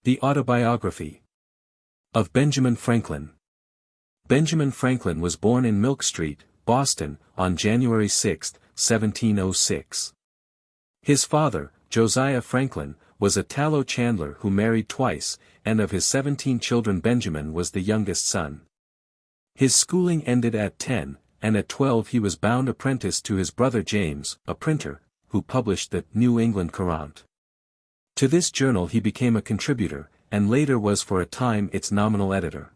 The Autobiography of Benjamin Franklin. Benjamin Franklin was born in Milk Street, Boston, on January 6, 1706. His father, Josiah Franklin, was a tallow chandler who married twice, and of his 17 children Benjamin was the youngest son. His schooling ended at 10, and at 12 he was bound apprentice to his brother James, a printer, who published the New England Courant. To this journal he became a contributor, and later was for a time its nominal editor.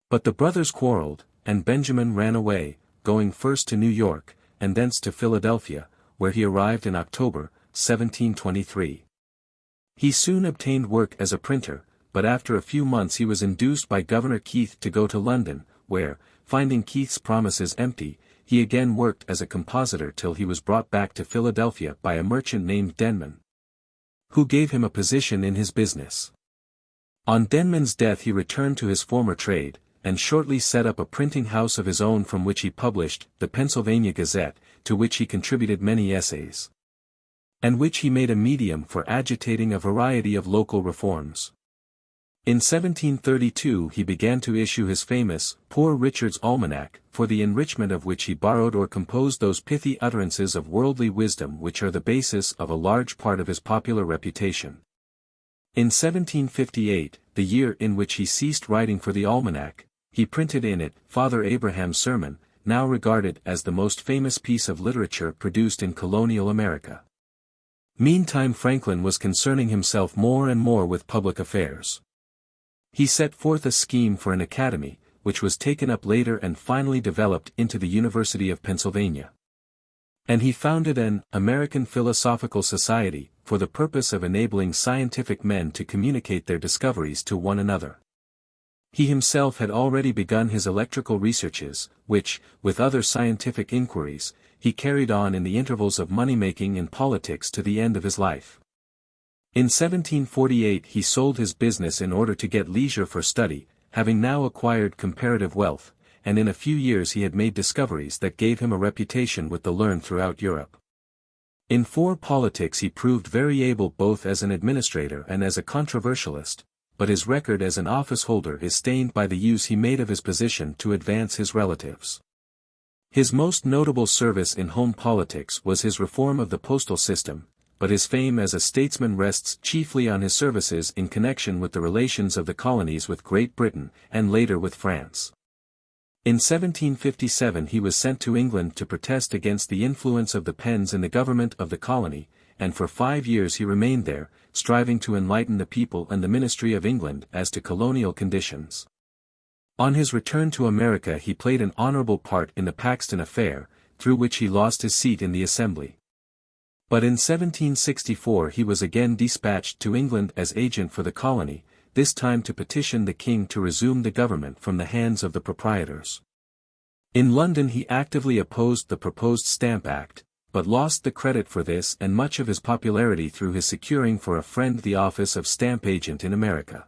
But the brothers quarreled, and Benjamin ran away, going first to New York, and thence to Philadelphia, where he arrived in October, 1723. He soon obtained work as a printer, but after a few months he was induced by Governor Keith to go to London, where, finding Keith's promises empty, he again worked as a compositor till he was brought back to Philadelphia by a merchant named Denman, who gave him a position in his business. On Denman's death he returned to his former trade, and shortly set up a printing house of his own from which he published the Pennsylvania Gazette, to which he contributed many essays, and which he made a medium for agitating a variety of local reforms. In 1732 he began to issue his famous Poor Richard's Almanac, for the enrichment of which he borrowed or composed those pithy utterances of worldly wisdom which are the basis of a large part of his popular reputation. In 1758, the year in which he ceased writing for the Almanac, he printed in it Father Abraham's Sermon, now regarded as the most famous piece of literature produced in colonial America. Meantime Franklin was concerning himself more and more with public affairs. He set forth a scheme for an academy, which was taken up later and finally developed into the University of Pennsylvania. And he founded an American Philosophical Society, for the purpose of enabling scientific men to communicate their discoveries to one another. He himself had already begun his electrical researches, which, with other scientific inquiries, he carried on in the intervals of money-making and politics to the end of his life. In 1748 he sold his business in order to get leisure for study, having now acquired comparative wealth, and in a few years he had made discoveries that gave him a reputation with the learned throughout Europe. In politics he proved very able both as an administrator and as a controversialist, but his record as an office-holder is stained by the use he made of his position to advance his relatives. His most notable service in home politics was his reform of the postal system, but his fame as a statesman rests chiefly on his services in connection with the relations of the colonies with Great Britain, and later with France. In 1757 he was sent to England to protest against the influence of the Penns in the government of the colony, and for 5 years he remained there, striving to enlighten the people and the ministry of England as to colonial conditions. On his return to America he played an honorable part in the Paxton affair, through which he lost his seat in the Assembly. But in 1764 he was again dispatched to England as agent for the colony, this time to petition the king to resume the government from the hands of the proprietors. In London he actively opposed the proposed Stamp Act, but lost the credit for this and much of his popularity through his securing for a friend the office of stamp agent in America.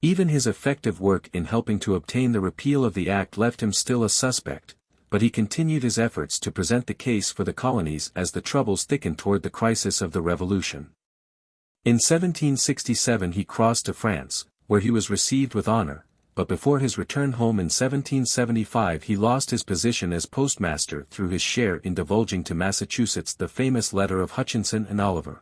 Even his effective work in helping to obtain the repeal of the act left him still a suspect, but he continued his efforts to present the case for the colonies as the troubles thickened toward the crisis of the Revolution. In 1767 he crossed to France, where he was received with honor, but before his return home in 1775 he lost his position as postmaster through his share in divulging to Massachusetts the famous letter of Hutchinson and Oliver.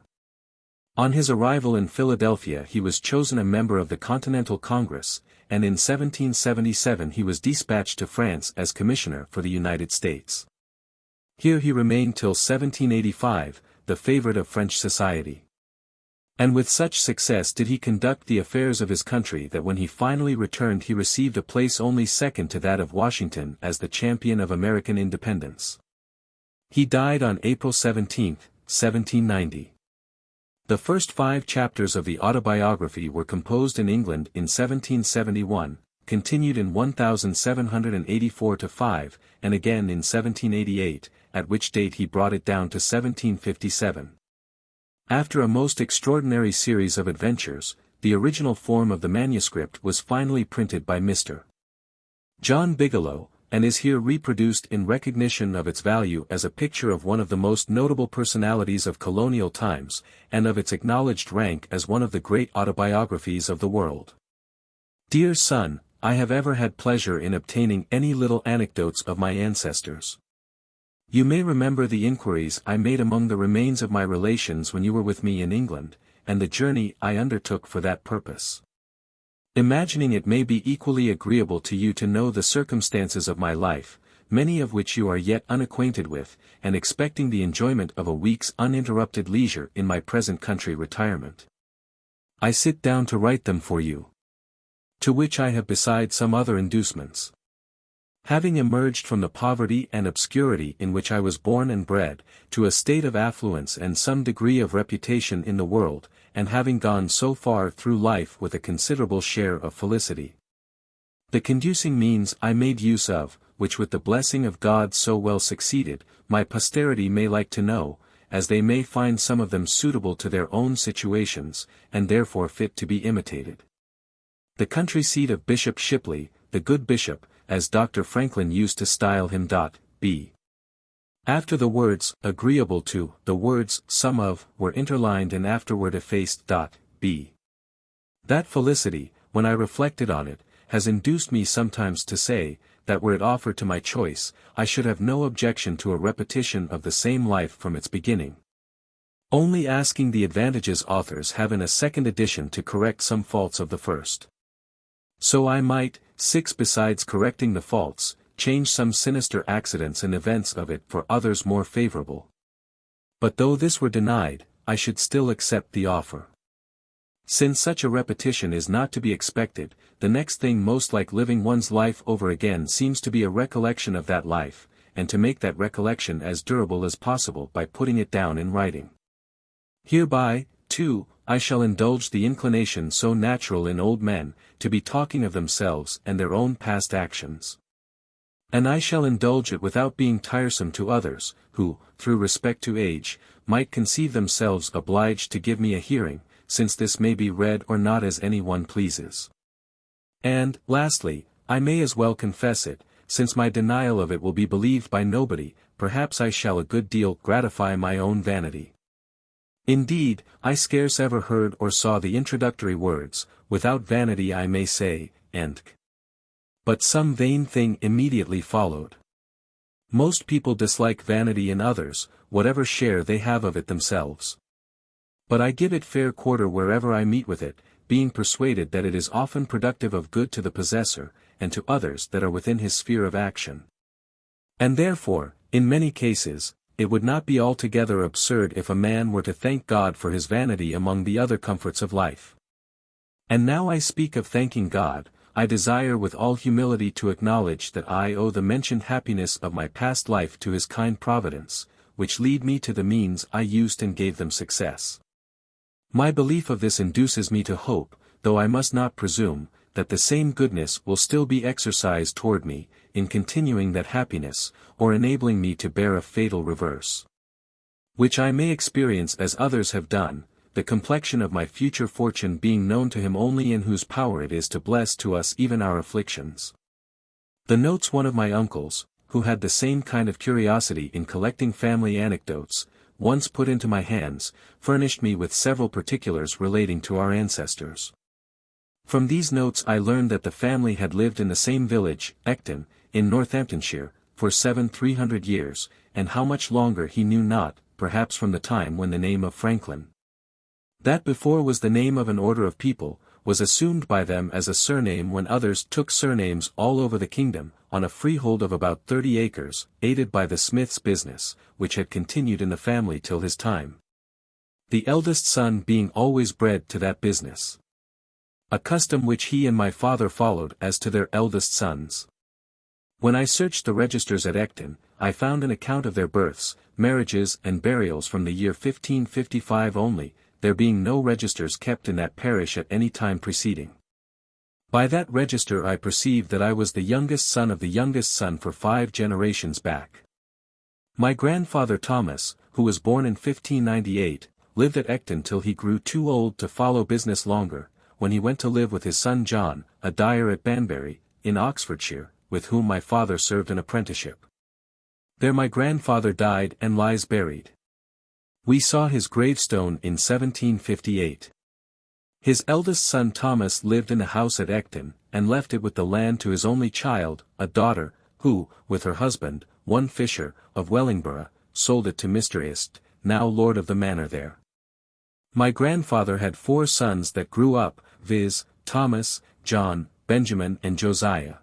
On his arrival in Philadelphia he was chosen a member of the Continental Congress, and in 1777 he was dispatched to France as commissioner for the United States. Here he remained till 1785, the favorite of French society. And with such success did he conduct the affairs of his country that when he finally returned he received a place only second to that of Washington as the champion of American independence. He died on April 17, 1790. The first 5 chapters of the autobiography were composed in England in 1771, continued in 1784-5, and again in 1788, at which date he brought it down to 1757. After a most extraordinary series of adventures, the original form of the manuscript was finally printed by Mr. John Bigelow, and is here reproduced in recognition of its value as a picture of one of the most notable personalities of colonial times, and of its acknowledged rank as one of the great autobiographies of the world. Dear son, I have ever had pleasure in obtaining any little anecdotes of my ancestors. You may remember the inquiries I made among the remains of my relations when you were with me in England, and the journey I undertook for that purpose. Imagining it may be equally agreeable to you to know the circumstances of my life, many of which you are yet unacquainted with, and expecting the enjoyment of a week's uninterrupted leisure in my present country retirement, I sit down to write them for you. To which I have besides some other inducements. Having emerged from the poverty and obscurity in which I was born and bred, to a state of affluence and some degree of reputation in the world, and having gone so far through life with a considerable share of felicity, the conducing means I made use of, which with the blessing of God so well succeeded, my posterity may like to know, as they may find some of them suitable to their own situations, and therefore fit to be imitated. The country seat of Bishop Shipley, the good bishop, as Dr. Franklin used to style him. B. After the words, agreeable to, the words, some of, were interlined and afterward effaced. B. That felicity, when I reflected on it, has induced me sometimes to say, that were it offered to my choice, I should have no objection to a repetition of the same life from its beginning. Only asking the advantages authors have in a second edition to correct some faults of the first. So I might, 6 besides correcting the faults, change some sinister accidents and events of it for others more favorable. But though this were denied, I should still accept the offer. Since such a repetition is not to be expected, the next thing most like living one's life over again seems to be a recollection of that life, and to make that recollection as durable as possible by putting it down in writing. Hereby, too, I shall indulge the inclination so natural in old men, to be talking of themselves and their own past actions. And I shall indulge it without being tiresome to others, who, through respect to age, might conceive themselves obliged to give me a hearing, since this may be read or not as any one pleases. And, lastly, I may as well confess it, since my denial of it will be believed by nobody, perhaps I shall a good deal gratify my own vanity. Indeed, I scarce ever heard or saw the introductory words, without vanity I may say, and but some vain thing immediately followed. Most people dislike vanity in others, whatever share they have of it themselves. But I give it fair quarter wherever I meet with it, being persuaded that it is often productive of good to the possessor, and to others that are within his sphere of action. And therefore, in many cases, it would not be altogether absurd if a man were to thank God for his vanity among the other comforts of life. And now I speak of thanking God, I desire with all humility to acknowledge that I owe the mentioned happiness of my past life to his kind providence, which lead me to the means I used and gave them success. My belief of this induces me to hope, though I must not presume, that the same goodness will still be exercised toward me, in continuing that happiness, or enabling me to bear a fatal reverse, which I may experience as others have done, the complexion of my future fortune being known to him only in whose power it is to bless to us even our afflictions. The notes one of my uncles, who had the same kind of curiosity in collecting family anecdotes, once put into my hands, furnished me with several particulars relating to our ancestors. From these notes I learned that the family had lived in the same village, Ecton, in Northamptonshire, for 300 years, and how much longer he knew not, perhaps from the time when the name of Franklin, that before was the name of an order of people, was assumed by them as a surname when others took surnames all over the kingdom, on a freehold of about 30 acres, aided by the smith's business, which had continued in the family till his time, the eldest son being always bred to that business, a custom which he and my father followed as to their eldest sons. When I searched the registers at Ecton, I found an account of their births, marriages and burials from the year 1555 only, there being no registers kept in that parish at any time preceding. By that register I perceived that I was the youngest son of the youngest son for 5 generations back. My grandfather Thomas, who was born in 1598, lived at Ecton till he grew too old to follow business longer, when he went to live with his son John, a dyer at Banbury, in Oxfordshire, with whom my father served an apprenticeship. There my grandfather died and lies buried. We saw his gravestone in 1758. His eldest son Thomas lived in a house at Ecton, and left it with the land to his only child, a daughter, who, with her husband, one Fisher, of Wellingborough, sold it to Mr. Ist, now lord of the manor there. My grandfather had 4 sons that grew up, viz., Thomas, John, Benjamin and Josiah.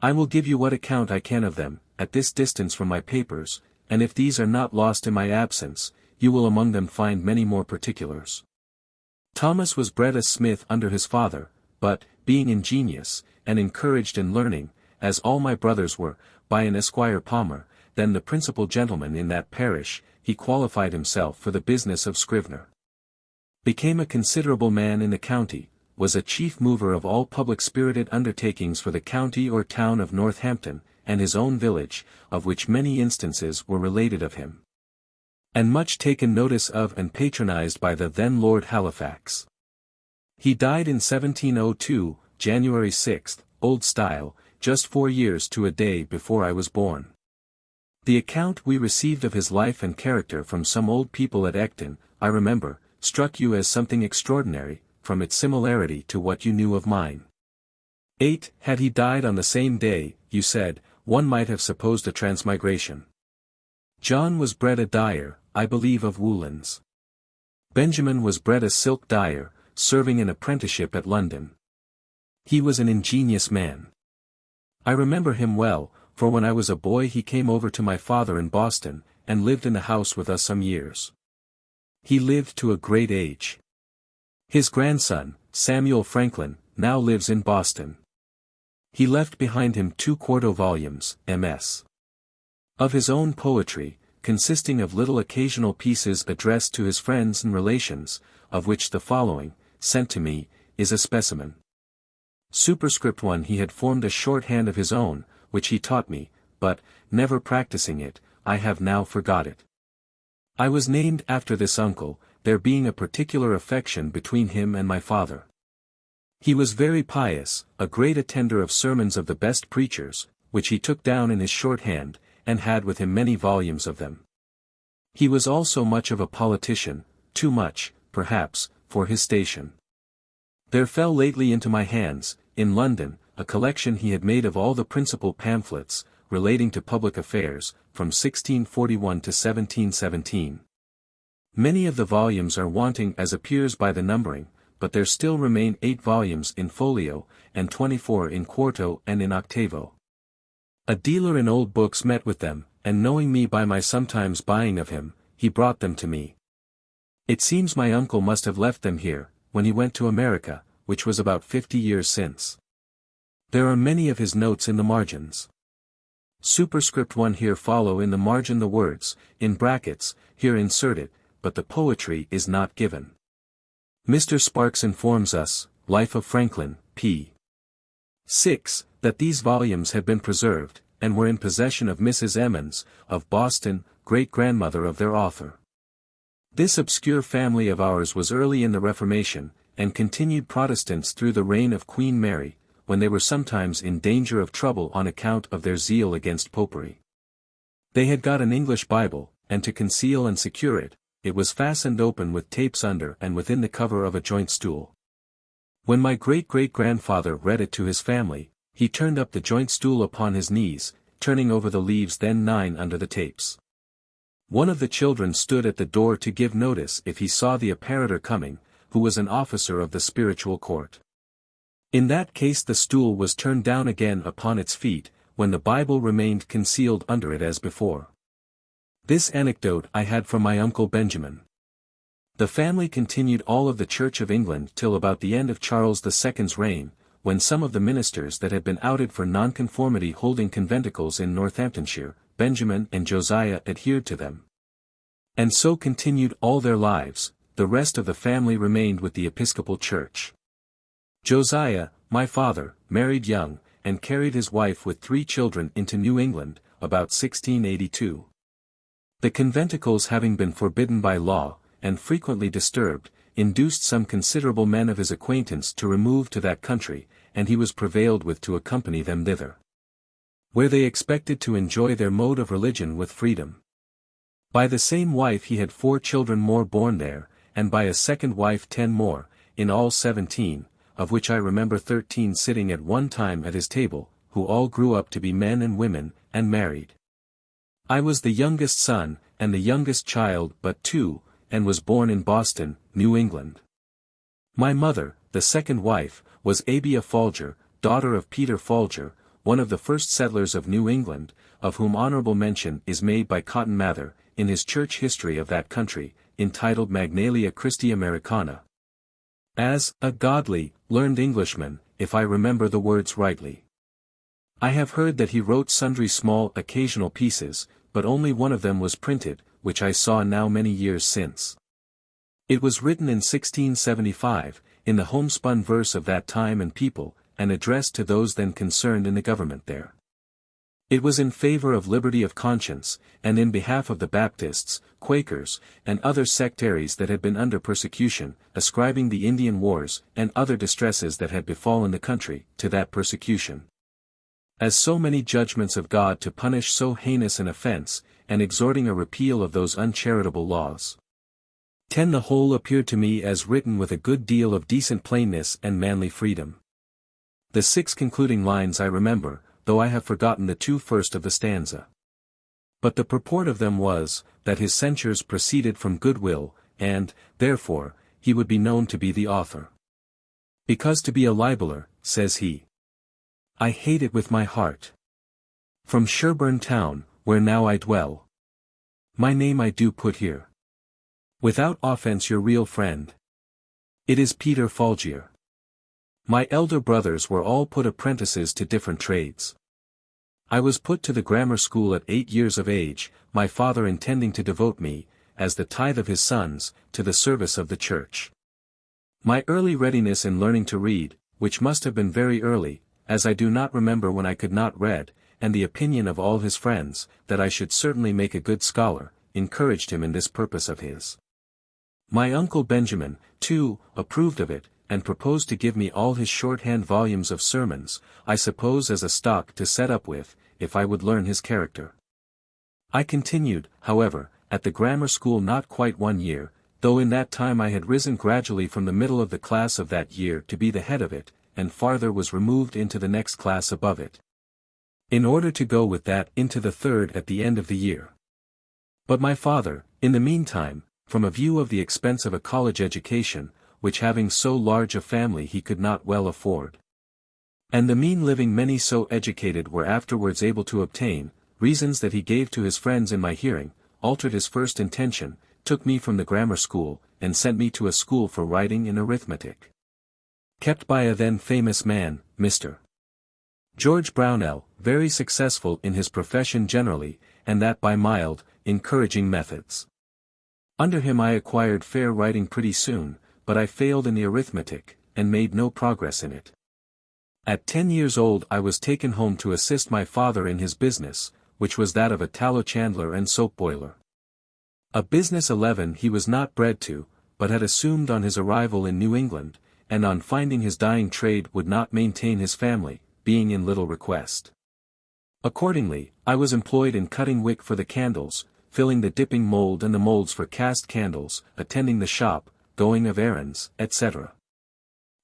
I will give you what account I can of them, at this distance from my papers, and if these are not lost in my absence, you will among them find many more particulars. Thomas was bred a smith under his father, but, being ingenious, and encouraged in learning, as all my brothers were, by an Esquire Palmer, then the principal gentleman in that parish, he qualified himself for the business of scrivener. Became a considerable man in the county, was a chief mover of all public-spirited undertakings for the county or town of Northampton, and his own village, of which many instances were related of him. And much taken notice of and patronized by the then Lord Halifax. He died in 1702, January 6, old style, just 4 years to a day before I was born. The account we received of his life and character from some old people at Ecton, I remember, struck you as something extraordinary, from its similarity to what you knew of mine. 8. Had he died on the same day, you said, one might have supposed a transmigration. John was bred a dyer, I believe of woolens. Benjamin was bred a silk dyer, serving an apprenticeship at London. He was an ingenious man. I remember him well, for when I was a boy he came over to my father in Boston, and lived in the house with us some years. He lived to a great age. His grandson, Samuel Franklin, now lives in Boston. He left behind him 2 quarto volumes, MS. of his own poetry, consisting of little occasional pieces addressed to his friends and relations, of which the following, sent to me, is a specimen. Superscript 1. He had formed a shorthand of his own, which he taught me, but, never practicing it, I have now forgot it. I was named after this uncle, there being a particular affection between him and my father. He was very pious, a great attender of sermons of the best preachers, which he took down in his shorthand, and had with him many volumes of them. He was also much of a politician, too much, perhaps, for his station. There fell lately into my hands, in London, a collection he had made of all the principal pamphlets, relating to public affairs, from 1641 to 1717. Many of the volumes are wanting as appears by the numbering, but there still remain 8 volumes in folio, and 24 in quarto and in octavo. A dealer in old books met with them, and knowing me by my sometimes buying of him, he brought them to me. It seems my uncle must have left them here, when he went to America, which was about 50 years since. There are many of his notes in the margins. Superscript 1. Here follow in the margin the words, in brackets, here inserted, but the poetry is not given. Mr. Sparks informs us, Life of Franklin, p. 6, that these volumes have been preserved, and were in possession of Mrs. Emmons, of Boston, great-grandmother of their author. This obscure family of ours was early in the Reformation, and continued Protestants through the reign of Queen Mary, when they were sometimes in danger of trouble on account of their zeal against popery. They had got an English Bible, and to conceal and secure it, it was fastened open with tapes under and within the cover of a joint stool. When my great-great-grandfather read it to his family, he turned up the joint stool upon his knees, turning over the leaves then 9 under the tapes. One of the children stood at the door to give notice if he saw the apparitor coming, who was an officer of the spiritual court. In that case the stool was turned down again upon its feet, when the Bible remained concealed under it as before. This anecdote I had from my uncle Benjamin. The family continued all of the Church of England till about the end of Charles II's reign, when some of the ministers that had been outed for nonconformity holding conventicles in Northamptonshire, Benjamin and Josiah adhered to them. And so continued all their lives, the rest of the family remained with the Episcopal Church. Josiah, my father, married young, and carried his wife with 3 children into New England, about 1682. The conventicles having been forbidden by law, and frequently disturbed, induced some considerable men of his acquaintance to remove to that country, and he was prevailed with to accompany them thither. where they expected to enjoy their mode of religion with freedom. By the same wife he had 4 children more born there, and by a second wife 10 more, in all 17, of which I remember 13 sitting at one time at his table, who all grew up to be men and women, and married. I was the youngest son, and the youngest child but 2, and was born in Boston, New England. My mother, the second wife, was Abia Folger, daughter of Peter Folger, one of the first settlers of New England, of whom honorable mention is made by Cotton Mather, in his church history of that country, entitled Magnalia Christi Americana. As a godly, learned Englishman, if I remember the words rightly. I have heard that he wrote sundry small occasional pieces, but only one of them was printed, which I saw now many years since. It was written in 1675, in the homespun verse of that time and people, and addressed to those then concerned in the government there. It was in favor of liberty of conscience, and in behalf of the Baptists, Quakers, and other sectaries that had been under persecution, ascribing the Indian wars, and other distresses that had befallen the country, to that persecution. As so many judgments of God to punish so heinous an offense, and exhorting a repeal of those uncharitable laws. 10. The whole appeared to me as written with a good deal of decent plainness and manly freedom. The 6 concluding lines I remember, though I have forgotten the 2 first of the stanza. But the purport of them was, that his censures proceeded from goodwill, and, therefore, he would be known to be the author. Because to be a libeller, says he, I hate it with my heart. From Sherburne town, where now I dwell. My name I do put here. Without offense your real friend. It is Peter Folgier. My elder brothers were all put apprentices to different trades. I was put to the grammar school at 8 years of age, my father intending to devote me, as the tithe of his sons, to the service of the church. My early readiness in learning to read, which must have been very early, as I do not remember when I could not read, and the opinion of all his friends, that I should certainly make a good scholar, encouraged him in this purpose of his. My uncle Benjamin, too, approved of it, and proposed to give me all his shorthand volumes of sermons, I suppose as a stock to set up with, if I would learn his character. I continued, however, at the grammar school not quite 1 year, though in that time I had risen gradually from the middle of the class of that year to be the head of it, and farther was removed into the next class above it. In order to go with that into the 3rd at the end of the year. But my father, in the meantime, from a view of the expense of a college education, which having so large a family he could not well afford, and the mean living many so educated were afterwards able to obtain, reasons that he gave to his friends in my hearing, altered his first intention, took me from the grammar school, and sent me to a school for writing and arithmetic, kept by a then famous man, Mr. George Brownell, very successful in his profession generally, and that by mild, encouraging methods. Under him I acquired fair writing pretty soon, but I failed in the arithmetic, and made no progress in it. At 10 years old I was taken home to assist my father in his business, which was that of a tallow chandler and soap boiler. A business 11 he was not bred to, but had assumed on his arrival in New England, and on finding his dying trade would not maintain his family, being in little request. Accordingly, I was employed in cutting wick for the candles, filling the dipping mold and the molds for cast candles, attending the shop, going of errands, etc.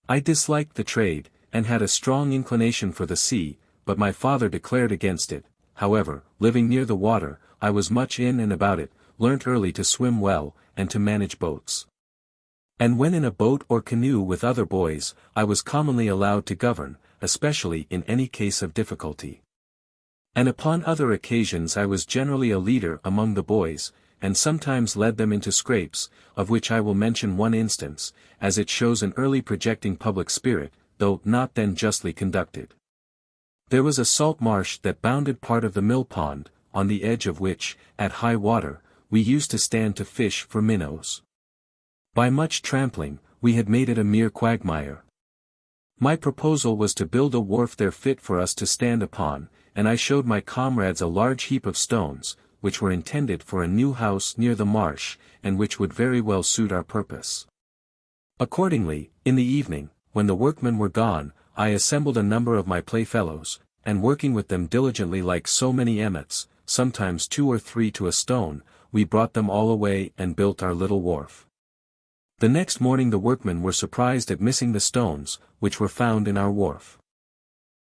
I disliked the trade, and had a strong inclination for the sea, but my father declared against it. However, living near the water, I was much in and about it, learnt early to swim well, and to manage boats. And when in a boat or canoe with other boys, I was commonly allowed to govern, especially in any case of difficulty. And upon other occasions I was generally a leader among the boys, and sometimes led them into scrapes, of which I will mention one instance, as it shows an early projecting public spirit, though not then justly conducted. There was a salt marsh that bounded part of the mill pond, on the edge of which, at high water, we used to stand to fish for minnows. By much trampling, we had made it a mere quagmire. My proposal was to build a wharf there fit for us to stand upon, and I showed my comrades a large heap of stones, which were intended for a new house near the marsh, and which would very well suit our purpose. Accordingly, in the evening, when the workmen were gone, I assembled a number of my playfellows, and working with them diligently like so many emmets, sometimes 2 or 3 to a stone, we brought them all away and built our little wharf. The next morning the workmen were surprised at missing the stones, which were found in our wharf.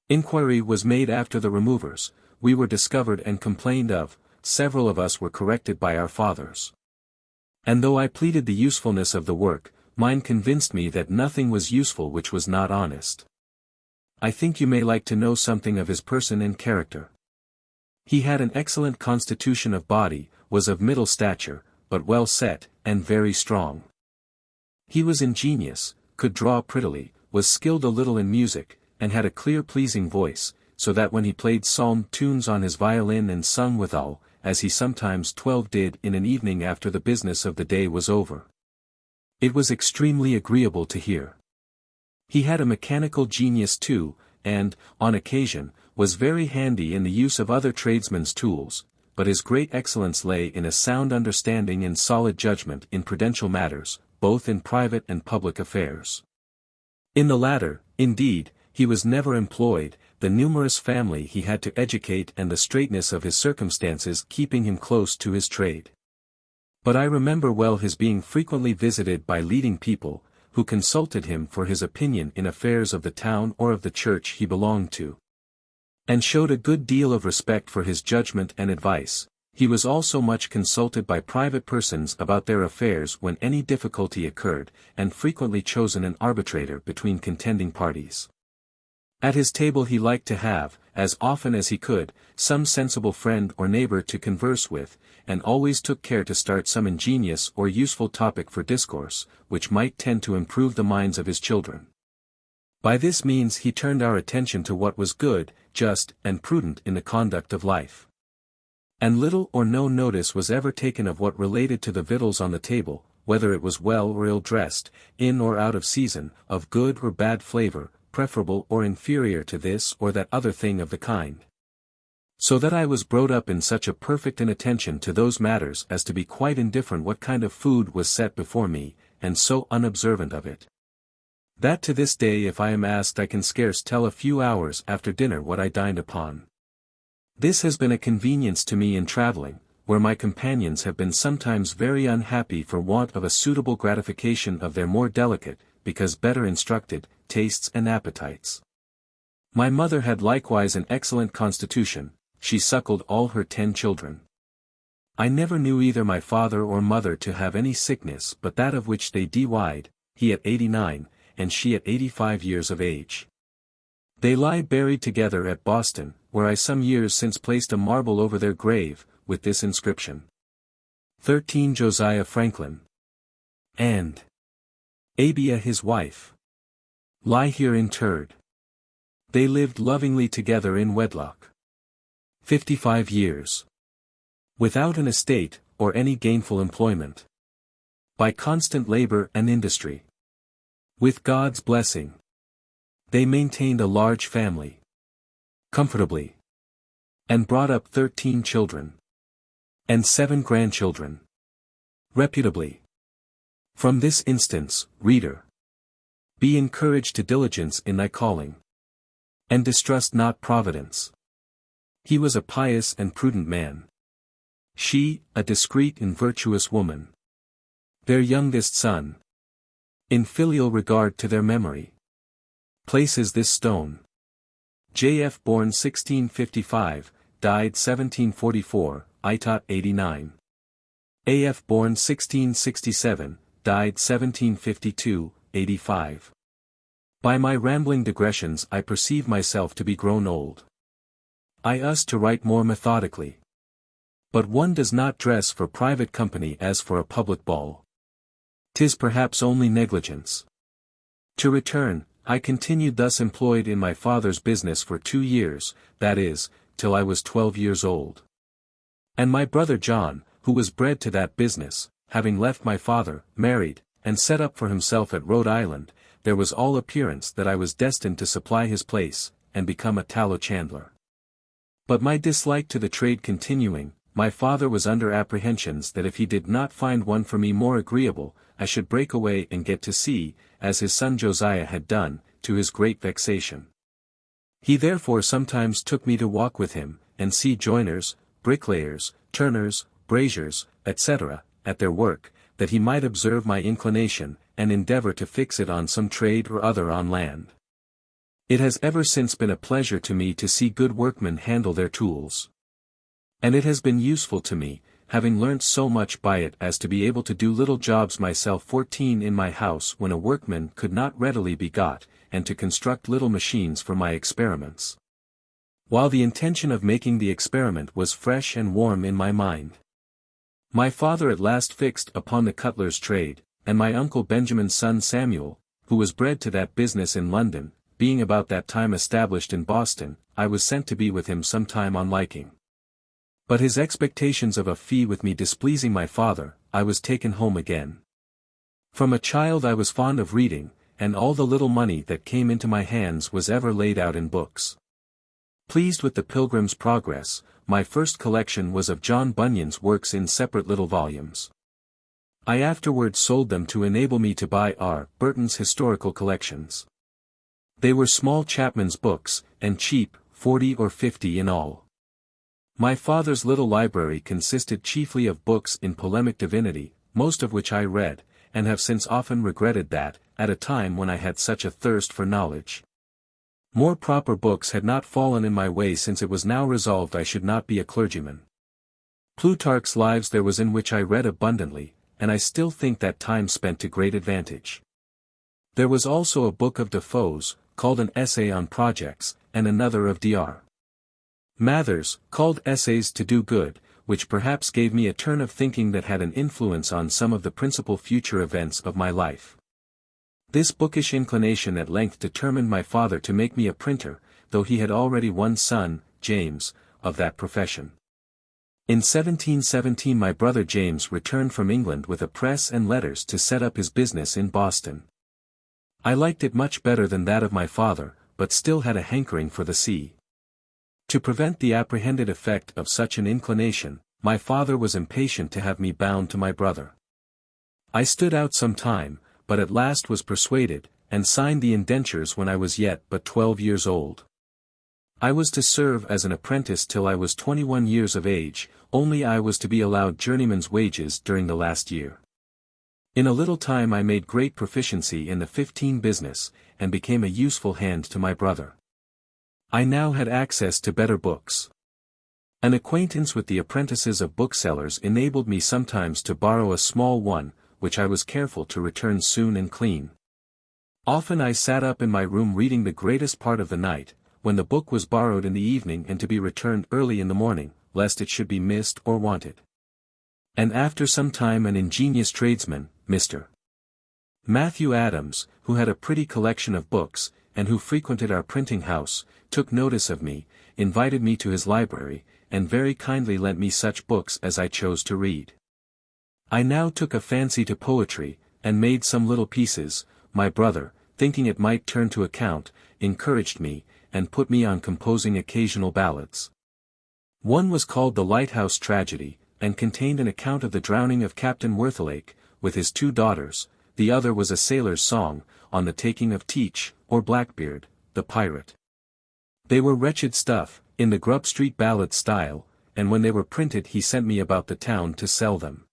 Inquiry was made after the removers, we were discovered and complained of, several of us were corrected by our fathers. And though I pleaded the usefulness of the work, mine convinced me that nothing was useful which was not honest. I think you may like to know something of his person and character. He had an excellent constitution of body, was of middle stature, but well set, and very strong. He was ingenious, could draw prettily, was skilled a little in music, and had a clear pleasing voice, so that when he played psalm tunes on his violin and sung withal, as he sometimes 12 did in an evening after the business of the day was over, it was extremely agreeable to hear. He had a mechanical genius too, and, on occasion, was very handy in the use of other tradesmen's tools, but his great excellence lay in a sound understanding and solid judgment in prudential matters, both in private and public affairs. In the latter, indeed, he was never employed, the numerous family he had to educate and the straitness of his circumstances keeping him close to his trade. But I remember well his being frequently visited by leading people, who consulted him for his opinion in affairs of the town or of the church he belonged to, and showed a good deal of respect for his judgment and advice. He was also much consulted by private persons about their affairs when any difficulty occurred, and frequently chosen an arbitrator between contending parties. At his table he liked to have, as often as he could, some sensible friend or neighbor to converse with, and always took care to start some ingenious or useful topic for discourse, which might tend to improve the minds of his children. By this means he turned our attention to what was good, just, and prudent in the conduct of life. And little or no notice was ever taken of what related to the victuals on the table, whether it was well or ill dressed, in or out of season, of good or bad flavor, preferable or inferior to this or that other thing of the kind. So that I was brought up in such a perfect inattention to those matters as to be quite indifferent what kind of food was set before me, and so unobservant of it, that to this day if I am asked I can scarce tell a few hours after dinner what I dined upon. This has been a convenience to me in travelling, where my companions have been sometimes very unhappy for want of a suitable gratification of their more delicate, because better instructed, tastes and appetites. My mother had likewise an excellent constitution, she suckled all her 10 children. I never knew either my father or mother to have any sickness but that of which they died, he at 89, and she at 85 years of age. They lie buried together at Boston, where I some years since placed a marble over their grave, with this inscription: 13 Josiah Franklin and Abia his wife lie here interred. They lived lovingly together in wedlock 55 years, without an estate, or any gainful employment, by constant labor and industry. With God's blessing, they maintained a large family, comfortably, and brought up 13 children, and 7 grandchildren, reputably. From this instance, reader, be encouraged to diligence in thy calling, and distrust not Providence. He was a pious and prudent man. She, a discreet and virtuous woman. Their youngest son, in filial regard to their memory, places this stone. J.F. born 1655, died 1744, Itot 89. A.F. born 1667, died 1752, 85. By my rambling digressions I perceive myself to be grown old. I used to write more methodically. But one does not dress for private company as for a public ball. 'Tis perhaps only negligence. To return, I continued thus employed in my father's business for 2 years, that is, till I was 12 years old. And my brother John, who was bred to that business, having left my father, married, and set up for himself at Rhode Island, there was all appearance that I was destined to supply his place, and become a tallow chandler. But my dislike to the trade continuing, my father was under apprehensions that if he did not find one for me more agreeable, I should break away and get to sea, as his son Josiah had done, to his great vexation. He therefore sometimes took me to walk with him, and see joiners, bricklayers, turners, braziers, etc., at their work, that he might observe my inclination, and endeavor to fix it on some trade or other on land. It has ever since been a pleasure to me to see good workmen handle their tools. And it has been useful to me, having learnt so much by it as to be able to do little jobs myself. 14 In my house when a workman could not readily be got, and to construct little machines for my experiments. While the intention of making the experiment was fresh and warm in my mind. My father at last fixed upon the cutler's trade, and my uncle Benjamin's son Samuel, who was bred to that business in London, being about that time established in Boston, I was sent to be with him some time on liking. But his expectations of a fee with me displeasing my father, I was taken home again. From a child I was fond of reading, and all the little money that came into my hands was ever laid out in books. Pleased with the Pilgrim's Progress, my first collection was of John Bunyan's works in separate little volumes. I afterwards sold them to enable me to buy R. Burton's historical collections. They were small chapman's books, and cheap, 40 or 50 in all. My father's little library consisted chiefly of books in polemic divinity, most of which I read, and have since often regretted that, at a time when I had such a thirst for knowledge. More proper books had not fallen in my way since it was now resolved I should not be a clergyman. Plutarch's Lives there was in which I read abundantly, and I still think that time spent to great advantage. There was also a book of Defoe's, called an Essay on Projects, and another of Dr. Mather's, called Essays to Do Good, which perhaps gave me a turn of thinking that had an influence on some of the principal future events of my life. This bookish inclination at length determined my father to make me a printer, though he had already one son, James, of that profession. In 1717 my brother James returned from England with a press and letters to set up his business in Boston. I liked it much better than that of my father, but still had a hankering for the sea. To prevent the apprehended effect of such an inclination, my father was impatient to have me bound to my brother. I stood out some time, but at last was persuaded, and signed the indentures when I was yet but 12 years old. I was to serve as an apprentice till I was 21 years of age, only I was to be allowed journeyman's wages during the last year. In a little time I made great proficiency in the 15 business, and became a useful hand to my brother. I now had access to better books. An acquaintance with the apprentices of booksellers enabled me sometimes to borrow a small one, which I was careful to return soon and clean. Often I sat up in my room reading the greatest part of the night, when the book was borrowed in the evening and to be returned early in the morning, lest it should be missed or wanted. And after some time an ingenious tradesman, Mr. Matthew Adams, who had a pretty collection of books, and who frequented our printing house, took notice of me, invited me to his library, and very kindly lent me such books as I chose to read. I now took a fancy to poetry, and made some little pieces. My brother, thinking it might turn to account, encouraged me, and put me on composing occasional ballads. One was called The Lighthouse Tragedy, and contained an account of the drowning of Captain Worthilake, with his 2 daughters. The other was a sailor's song, on the taking of Teach, or Blackbeard, the pirate. They were wretched stuff, in the Grub Street ballad style, and when they were printed he sent me about the town to sell them.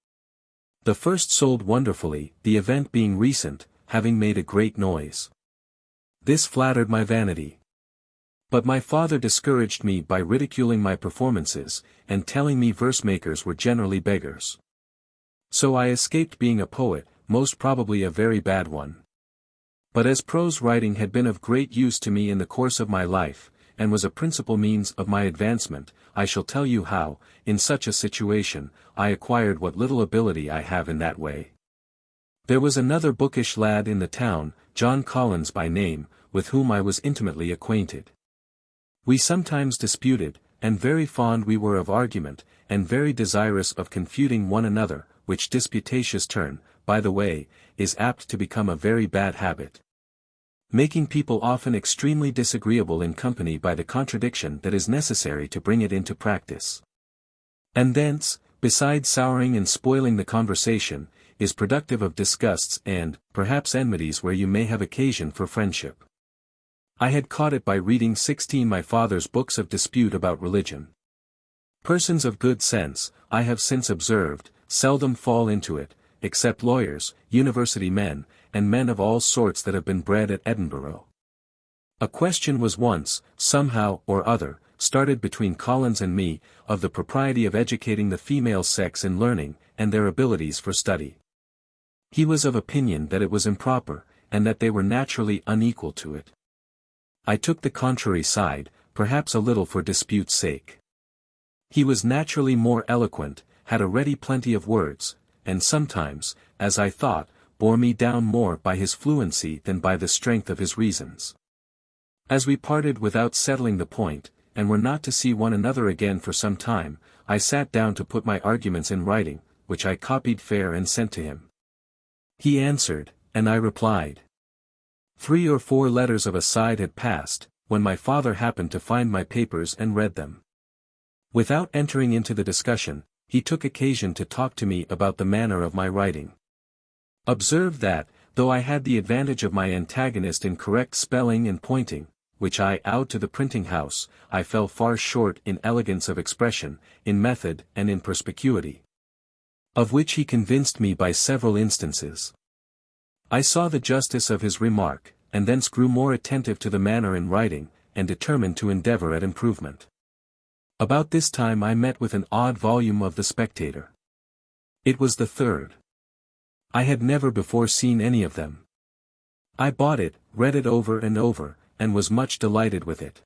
The first sold wonderfully, the event being recent, having made a great noise. This flattered my vanity. But my father discouraged me by ridiculing my performances, and telling me verse-makers were generally beggars. So I escaped being a poet, most probably a very bad one. But as prose writing had been of great use to me in the course of my life, and was a principal means of my advancement, I shall tell you how, in such a situation, I acquired what little ability I have in that way. There was another bookish lad in the town, John Collins by name, with whom I was intimately acquainted. We sometimes disputed, and very fond we were of argument, and very desirous of confuting one another, which disputatious turn, by the way, is apt to become a very bad habit, making people often extremely disagreeable in company by the contradiction that is necessary to bring it into practice. And thence, besides souring and spoiling the conversation, is productive of disgusts and, perhaps enmities where you may have occasion for friendship. I had caught it by reading 16 my father's books of dispute about religion. Persons of good sense, I have since observed, seldom fall into it, except lawyers, university men, and men of all sorts that have been bred at Edinburgh. A question was once, somehow or other, started between Collins and me, of the propriety of educating the female sex in learning, and their abilities for study. He was of opinion that it was improper, and that they were naturally unequal to it. I took the contrary side, perhaps a little for dispute's sake. He was naturally more eloquent, had a ready plenty of words, and sometimes, as I thought, bore me down more by his fluency than by the strength of his reasons. As we parted without settling the point, and were not to see one another again for some time, I sat down to put my arguments in writing, which I copied fair and sent to him. He answered, and I replied. 3 or 4 letters of a side had passed, when my father happened to find my papers and read them. Without entering into the discussion, he took occasion to talk to me about the manner of my writing. Observe that, though I had the advantage of my antagonist in correct spelling and pointing, which I owed to the printing house, I fell far short in elegance of expression, in method and in perspicuity. Of which he convinced me by several instances. I saw the justice of his remark, and thence grew more attentive to the manner in writing, and determined to endeavor at improvement. About this time I met with an odd volume of The Spectator. It was the third. I had never before seen any of them. I bought it, read it over and over, and was much delighted with it.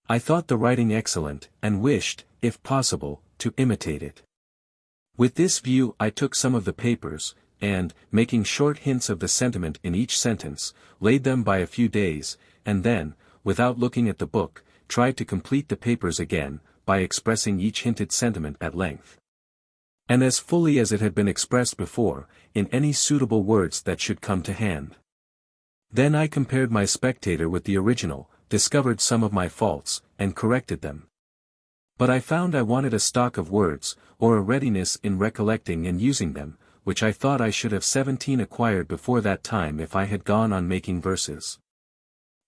I thought the writing excellent, and wished, if possible, to imitate it. With this view I took some of the papers, and, making short hints of the sentiment in each sentence, laid them by a few days, and then, without looking at the book, tried to complete the papers again, by expressing each hinted sentiment at length. And as fully as it had been expressed before, in any suitable words that should come to hand. Then I compared my Spectator with the original, discovered some of my faults, and corrected them. But I found I wanted a stock of words, or a readiness in recollecting and using them, which I thought I should have 17 acquired before that time if I had gone on making verses.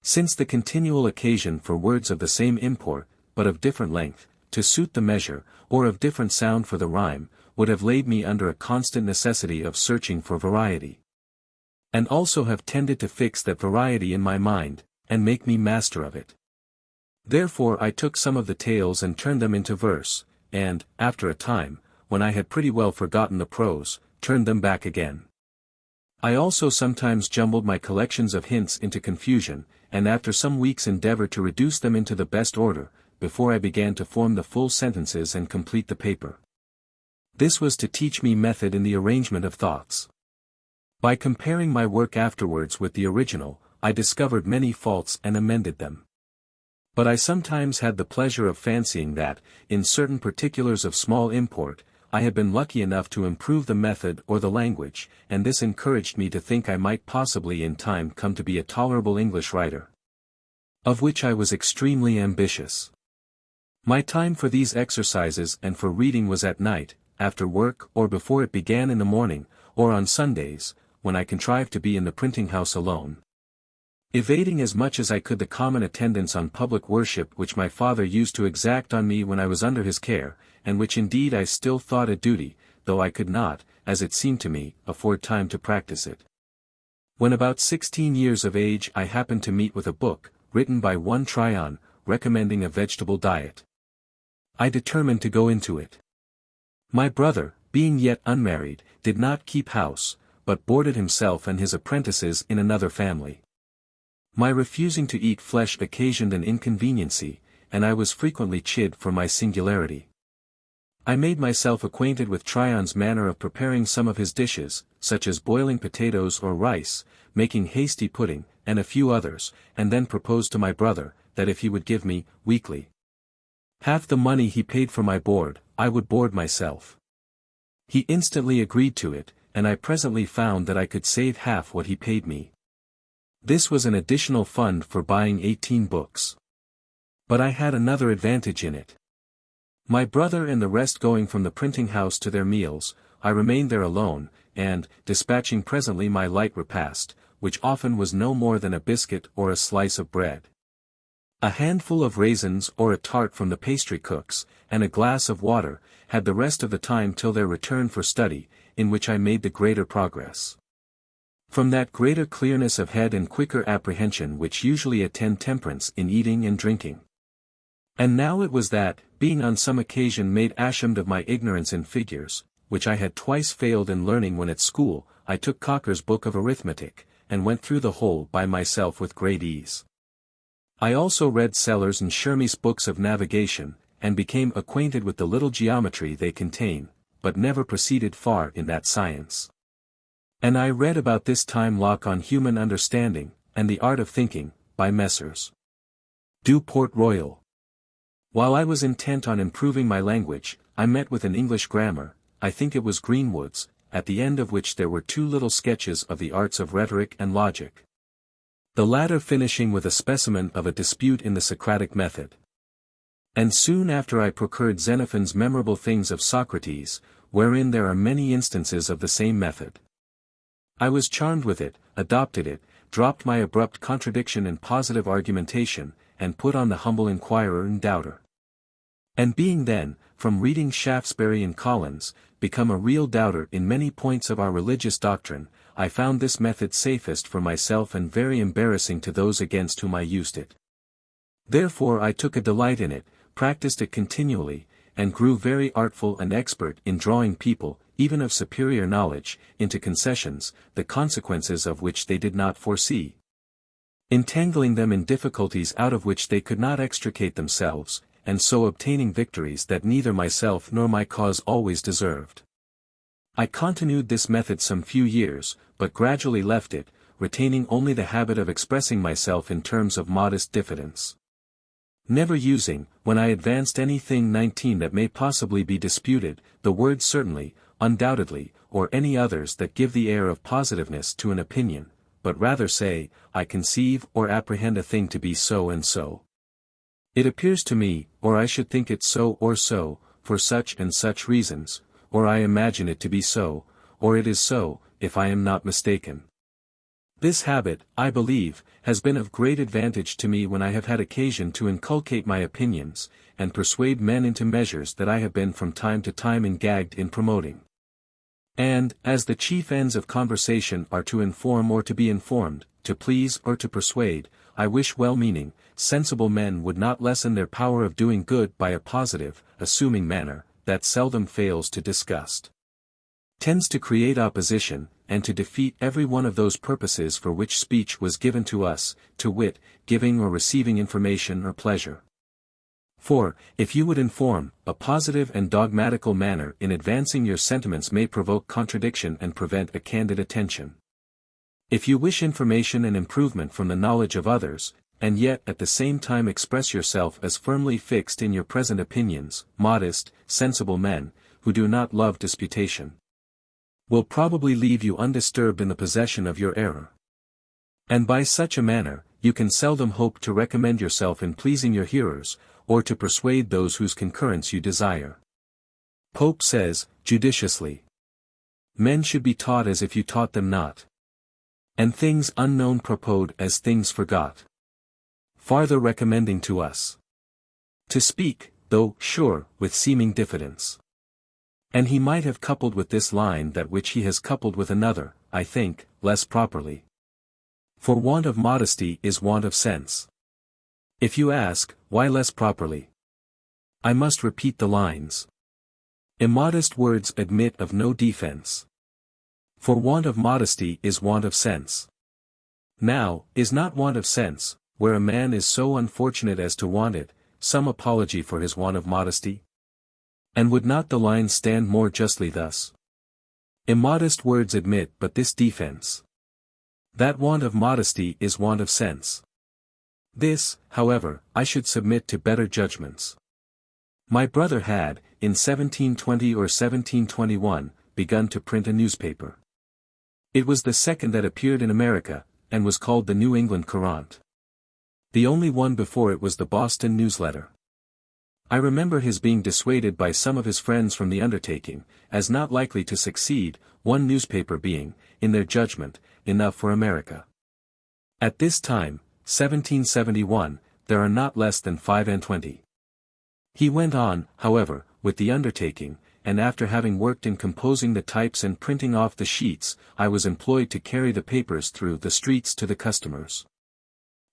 Since the continual occasion for words of the same import, but of different length, to suit the measure, or of different sound for the rhyme, would have laid me under a constant necessity of searching for variety. And also have tended to fix that variety in my mind, and make me master of it. Therefore I took some of the tales and turned them into verse, and, after a time, when I had pretty well forgotten the prose, turned them back again. I also sometimes jumbled my collections of hints into confusion, and after some weeks endeavored to reduce them into the best order, before I began to form the full sentences and complete the paper. This was to teach me method in the arrangement of thoughts. By comparing my work afterwards with the original, I discovered many faults and amended them. But I sometimes had the pleasure of fancying that, in certain particulars of small import, I had been lucky enough to improve the method or the language, and this encouraged me to think I might possibly in time come to be a tolerable English writer. Of which I was extremely ambitious. My time for these exercises and for reading was at night, after work or before it began in the morning, or on Sundays, when I contrived to be in the printing house alone. Evading as much as I could the common attendance on public worship which my father used to exact on me when I was under his care, and which indeed I still thought a duty, though I could not, as it seemed to me, afford time to practice it. When about 16 years of age I happened to meet with a book, written by one Tryon, recommending a vegetable diet. I determined to go into it. My brother, being yet unmarried, did not keep house, but boarded himself and his apprentices in another family. My refusing to eat flesh occasioned an inconveniency, and I was frequently chid for my singularity. I made myself acquainted with Tryon's manner of preparing some of his dishes, such as boiling potatoes or rice, making hasty pudding, and a few others, and then proposed to my brother, that if he would give me, weekly, half the money he paid for my board, I would board myself. He instantly agreed to it, and I presently found that I could save half what he paid me. This was an additional fund for buying 18 books. But I had another advantage in it. My brother and the rest going from the printing house to their meals, I remained there alone, and, dispatching presently my light repast, which often was no more than a biscuit or a slice of bread. A handful of raisins or a tart from the pastry cook's, and a glass of water, had the rest of the time till their return for study, in which I made the greater progress. From that greater clearness of head and quicker apprehension which usually attend temperance in eating and drinking. And now it was that, being on some occasion made ashamed of my ignorance in figures, which I had twice failed in learning when at school, I took Cocker's book of arithmetic, and went through the whole by myself with great ease. I also read Sellers and Shermy's books of navigation, and became acquainted with the little geometry they contain, but never proceeded far in that science. And I read about this time Locke on Human Understanding, and the Art of Thinking, by Messrs. Du Port Royal. While I was intent on improving my language, I met with an English grammar, I think it was Greenwood's, at the end of which there were 2 little sketches of the arts of rhetoric and logic. The latter finishing with a specimen of a dispute in the Socratic method. And soon after I procured Xenophon's Memorable Things of Socrates, wherein there are many instances of the same method. I was charmed with it, adopted it, dropped my abrupt contradiction and positive argumentation, and put on the humble inquirer and doubter. And being then, from reading Shaftesbury and Collins, become a real doubter in many points of our religious doctrine, I found this method safest for myself and very embarrassing to those against whom I used it. Therefore I took a delight in it, practiced it continually, and grew very artful and expert in drawing people, even of superior knowledge, into concessions, the consequences of which they did not foresee. Entangling them in difficulties out of which they could not extricate themselves, and so obtaining victories that neither myself nor my cause always deserved. I continued this method some few years, but gradually left it, retaining only the habit of expressing myself in terms of modest diffidence. Never using, when I advanced anything 19 that may possibly be disputed, the words certainly, undoubtedly, or any others that give the air of positiveness to an opinion, but rather say, I conceive or apprehend a thing to be so and so. It appears to me, or I should think it so or so, for such and such reasons, or I imagine it to be so, or it is so, if I am not mistaken. This habit, I believe, has been of great advantage to me when I have had occasion to inculcate my opinions, and persuade men into measures that I have been from time to time engagged in promoting. And, as the chief ends of conversation are to inform or to be informed, to please or to persuade, I wish well-meaning, sensible men would not lessen their power of doing good by a positive, assuming manner, that seldom fails to disgust, tends to create opposition, and to defeat every one of those purposes for which speech was given to us, to wit, giving or receiving information or pleasure. For, if you would inform, a positive and dogmatical manner in advancing your sentiments may provoke contradiction and prevent a candid attention. If you wish information and improvement from the knowledge of others, and yet at the same time express yourself as firmly fixed in your present opinions, modest, sensible men, who do not love disputation, will probably leave you undisturbed in the possession of your error. And by such a manner, you can seldom hope to recommend yourself in pleasing your hearers, or to persuade those whose concurrence you desire. Pope says, judiciously, men should be taught as if you taught them not, and things unknown proposed as things forgot. Farther recommending to us to speak, though, sure, with seeming diffidence. And he might have coupled with this line that which he has coupled with another, I think, less properly. For want of modesty is want of sense. If you ask, why less properly? I must repeat the lines. Immodest words admit of no defense. For want of modesty is want of sense. Now, is not want of sense, where a man is so unfortunate as to want it, some apology for his want of modesty? And would not the line stand more justly thus? Immodest words admit but this defense, that want of modesty is want of sense. This, however, I should submit to better judgments. My brother had, in 1720 or 1721, begun to print a newspaper. It was the second that appeared in America, and was called the New England Courant. The only one before it was the Boston Newsletter. I remember his being dissuaded by some of his friends from the undertaking, as not likely to succeed, one newspaper being, in their judgment, enough for America. At this time, 1771, there are not less than 25. He went on, however, with the undertaking, and after having worked in composing the types and printing off the sheets, I was employed to carry the papers through the streets to the customers.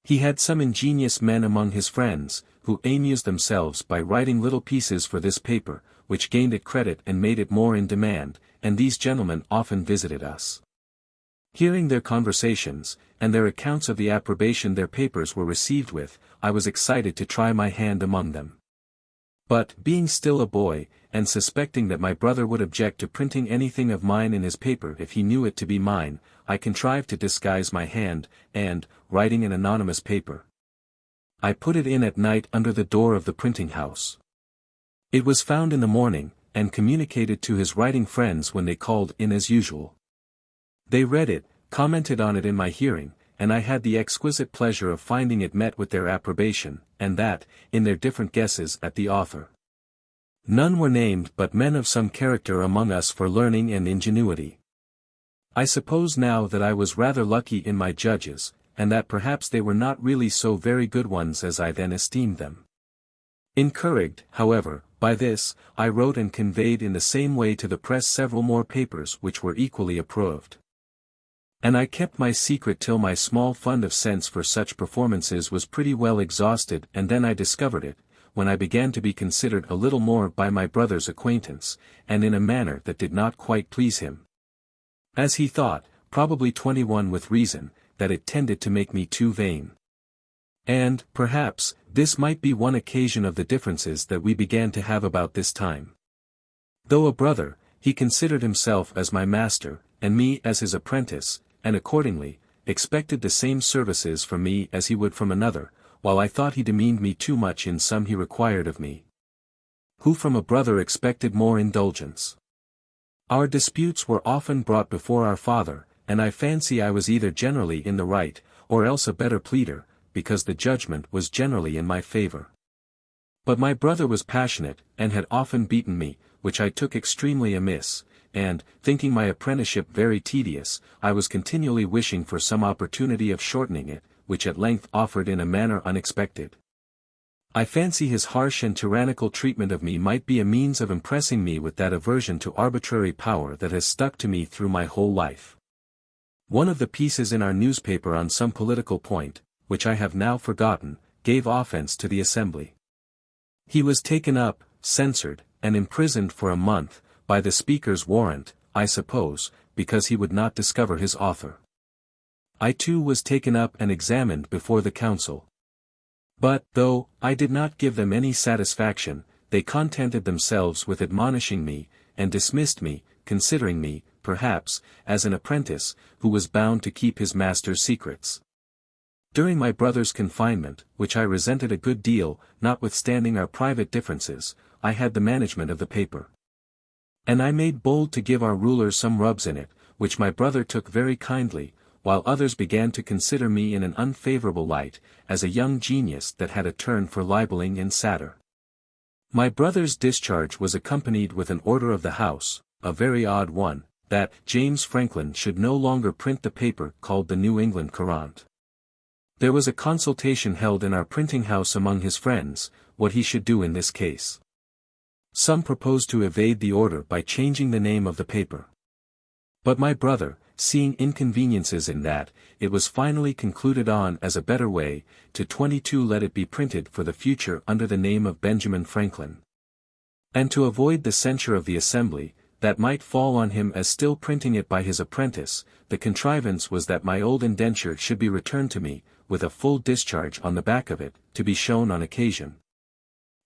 He had some ingenious men among his friends, who amused themselves by writing little pieces for this paper, which gained it credit and made it more in demand, and these gentlemen often visited us. Hearing their conversations, and their accounts of the approbation their papers were received with, I was excited to try my hand among them. But, being still a boy, and suspecting that my brother would object to printing anything of mine in his paper if he knew it to be mine, I contrived to disguise my hand, and, writing an anonymous paper, I put it in at night under the door of the printing house. It was found in the morning, and communicated to his writing friends when they called in as usual. They read it, commented on it in my hearing, and I had the exquisite pleasure of finding it met with their approbation, and that, in their different guesses at the author, none were named but men of some character among us for learning and ingenuity. I suppose now that I was rather lucky in my judges, and that perhaps they were not really so very good ones as I then esteemed them. Encouraged, however, by this, I wrote and conveyed in the same way to the press several more papers which were equally approved. And I kept my secret till my small fund of cents for such performances was pretty well exhausted, and then I discovered it, when I began to be considered a little more by my brother's acquaintance, and in a manner that did not quite please him. As he thought, probably 21 with reason, that it tended to make me too vain. And, perhaps, this might be one occasion of the differences that we began to have about this time. Though a brother, he considered himself as my master, and me as his apprentice, and accordingly, expected the same services from me as he would from another, while I thought he demeaned me too much in some he required of me, who from a brother expected more indulgence. Our disputes were often brought before our father, and I fancy I was either generally in the right, or else a better pleader, because the judgment was generally in my favor. But my brother was passionate, and had often beaten me, which I took extremely amiss, and, thinking my apprenticeship very tedious, I was continually wishing for some opportunity of shortening it, which at length offered in a manner unexpected. I fancy his harsh and tyrannical treatment of me might be a means of impressing me with that aversion to arbitrary power that has stuck to me through my whole life. One of the pieces in our newspaper on some political point, which I have now forgotten, gave offense to the Assembly. He was taken up, censored, and imprisoned for a month, by the Speaker's warrant, I suppose, because he would not discover his author. I too was taken up and examined before the Council. But, though I did not give them any satisfaction, they contented themselves with admonishing me, and dismissed me, considering me, perhaps, as an apprentice, who was bound to keep his master's secrets. During my brother's confinement, which I resented a good deal, notwithstanding our private differences, I had the management of the paper. And I made bold to give our rulers some rubs in it, which my brother took very kindly, while others began to consider me in an unfavorable light, as a young genius that had a turn for libeling and satire. My brother's discharge was accompanied with an order of the House, a very odd one, that James Franklin should no longer print the paper called the New England Courant. There was a consultation held in our printing house among his friends, what he should do in this case. Some proposed to evade the order by changing the name of the paper. But my brother, seeing inconveniences in that, it was finally concluded on as a better way, to 22 let it be printed for the future under the name of Benjamin Franklin. And to avoid the censure of the Assembly, that might fall on him as still printing it by his apprentice, the contrivance was that my old indenture should be returned to me, with a full discharge on the back of it, to be shown on occasion.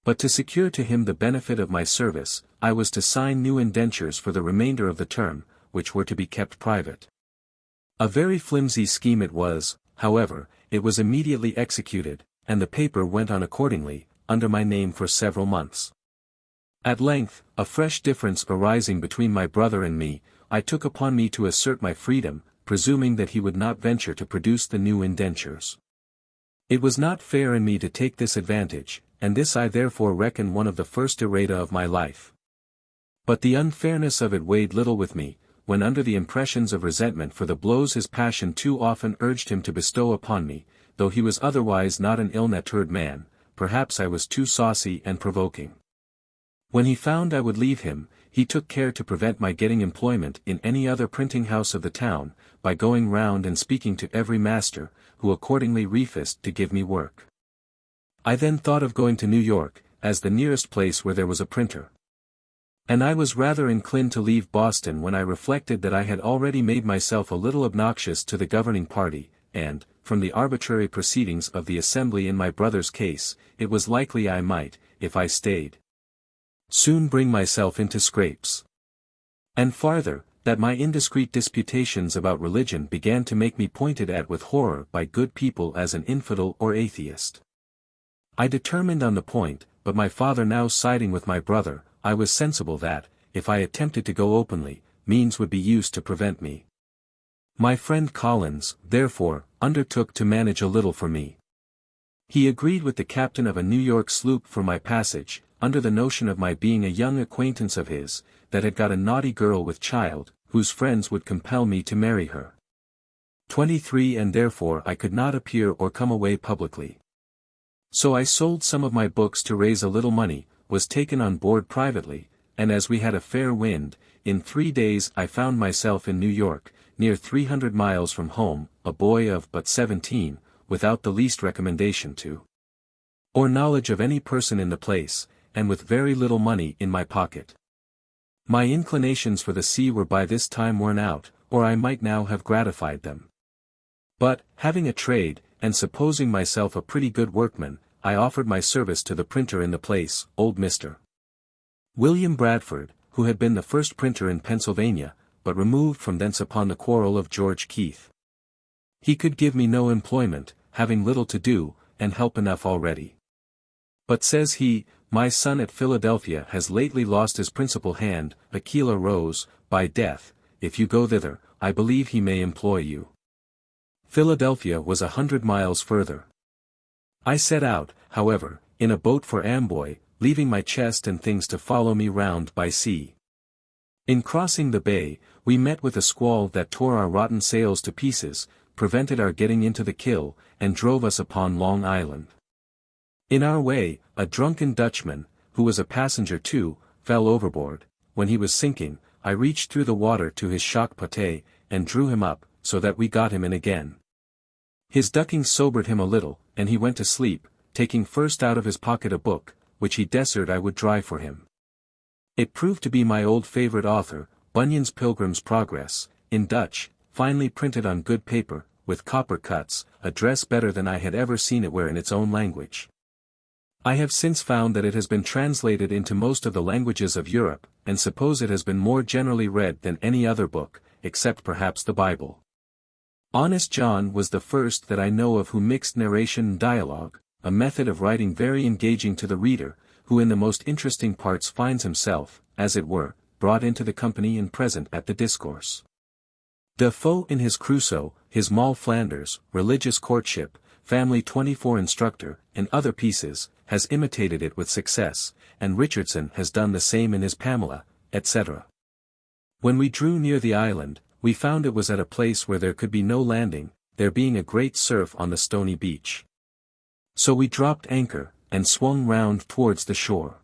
But to secure to him the benefit of my service, I was to sign new indentures for the remainder of the term, which were to be kept private. A very flimsy scheme it was, however, it was immediately executed, and the paper went on accordingly, under my name for several months. At length, a fresh difference arising between my brother and me, I took upon me to assert my freedom, presuming that he would not venture to produce the new indentures. It was not fair in me to take this advantage, and this I therefore reckon one of the first errata of my life. But the unfairness of it weighed little with me, when under the impressions of resentment for the blows his passion too often urged him to bestow upon me, though he was otherwise not an ill-natured man, perhaps I was too saucy and provoking. When he found I would leave him, he took care to prevent my getting employment in any other printing house of the town, by going round and speaking to every master, who accordingly refused to give me work. I then thought of going to New York, as the nearest place where there was a printer. And I was rather inclined to leave Boston when I reflected that I had already made myself a little obnoxious to the governing party, and, from the arbitrary proceedings of the Assembly in my brother's case, it was likely I might, if I stayed, soon bring myself into scrapes. And farther, that my indiscreet disputations about religion began to make me pointed at with horror by good people as an infidel or atheist. I determined on the point, but my father now siding with my brother, I was sensible that, if I attempted to go openly, means would be used to prevent me. My friend Collins, therefore, undertook to manage a little for me. He agreed with the captain of a New York sloop for my passage, under the notion of my being a young acquaintance of his, that had got a naughty girl with child, whose friends would compel me to marry her. 23 and therefore I could not appear or come away publicly. So I sold some of my books to raise a little money, was taken on board privately, and as we had a fair wind, in 3 days I found myself in New York, near 300 miles from home, a boy of but 17, without the least recommendation to, or knowledge of any person in the place, and with very little money in my pocket. My inclinations for the sea were by this time worn out, or I might now have gratified them. But, having a trade, and supposing myself a pretty good workman, I offered my service to the printer in the place, old Mr. William Bradford, who had been the first printer in Pennsylvania, but removed from thence upon the quarrel of George Keith. He could give me no employment, having little to do, and help enough already. But says he, my son at Philadelphia has lately lost his principal hand, Aquila Rose, by death. If you go thither, I believe he may employ you. Philadelphia was 100 miles further. I set out, however, in a boat for Amboy, leaving my chest and things to follow me round by sea. In crossing the bay, we met with a squall that tore our rotten sails to pieces, prevented our getting into the Kill, and drove us upon Long Island. In our way, a drunken Dutchman, who was a passenger too, fell overboard. When he was sinking, I reached through the water to his chock-potay, and drew him up, so that we got him in again. His ducking sobered him a little, and he went to sleep, taking first out of his pocket a book, which he desired I would dry for him. It proved to be my old favorite author, Bunyan's Pilgrim's Progress, in Dutch, finely printed on good paper, with copper cuts, a dress better than I had ever seen it wear in its own language. I have since found that it has been translated into most of the languages of Europe, and suppose it has been more generally read than any other book, except perhaps the Bible. Honest John was the first that I know of who mixed narration and dialogue, a method of writing very engaging to the reader, who in the most interesting parts finds himself, as it were, brought into the company and present at the discourse. Defoe in his Crusoe, his Moll Flanders, Religious Courtship, Family 24 Instructor, and other pieces, has imitated it with success, and Richardson has done the same in his Pamela, etc. When we drew near the island, we found it was at a place where there could be no landing, there being a great surf on the stony beach. So we dropped anchor, and swung round towards the shore.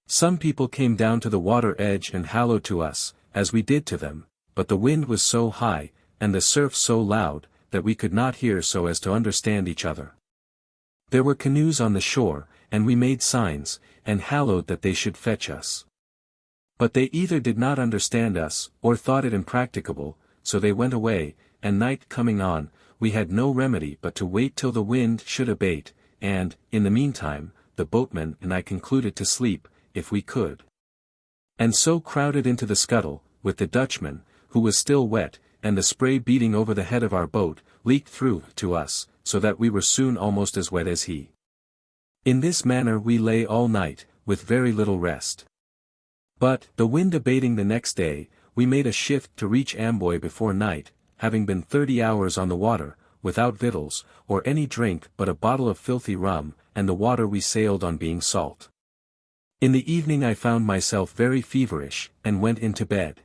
Some people came down to the water edge and hallooed to us, as we did to them, but the wind was so high, and the surf so loud, that we could not hear so as to understand each other. There were canoes on the shore, and we made signs, and hallooed that they should fetch us. But they either did not understand us, or thought it impracticable, so they went away, and night coming on, we had no remedy but to wait till the wind should abate, and, in the meantime, the boatman and I concluded to sleep, if we could. And so crowded into the scuttle, with the Dutchman, who was still wet, and the spray beating over the head of our boat, leaked through to us, so that we were soon almost as wet as he. In this manner we lay all night, with very little rest. But, the wind abating the next day, we made a shift to reach Amboy before night, having been 30 hours on the water, without victuals, or any drink but a bottle of filthy rum, and the water we sailed on being salt. In the evening I found myself very feverish, and went into bed.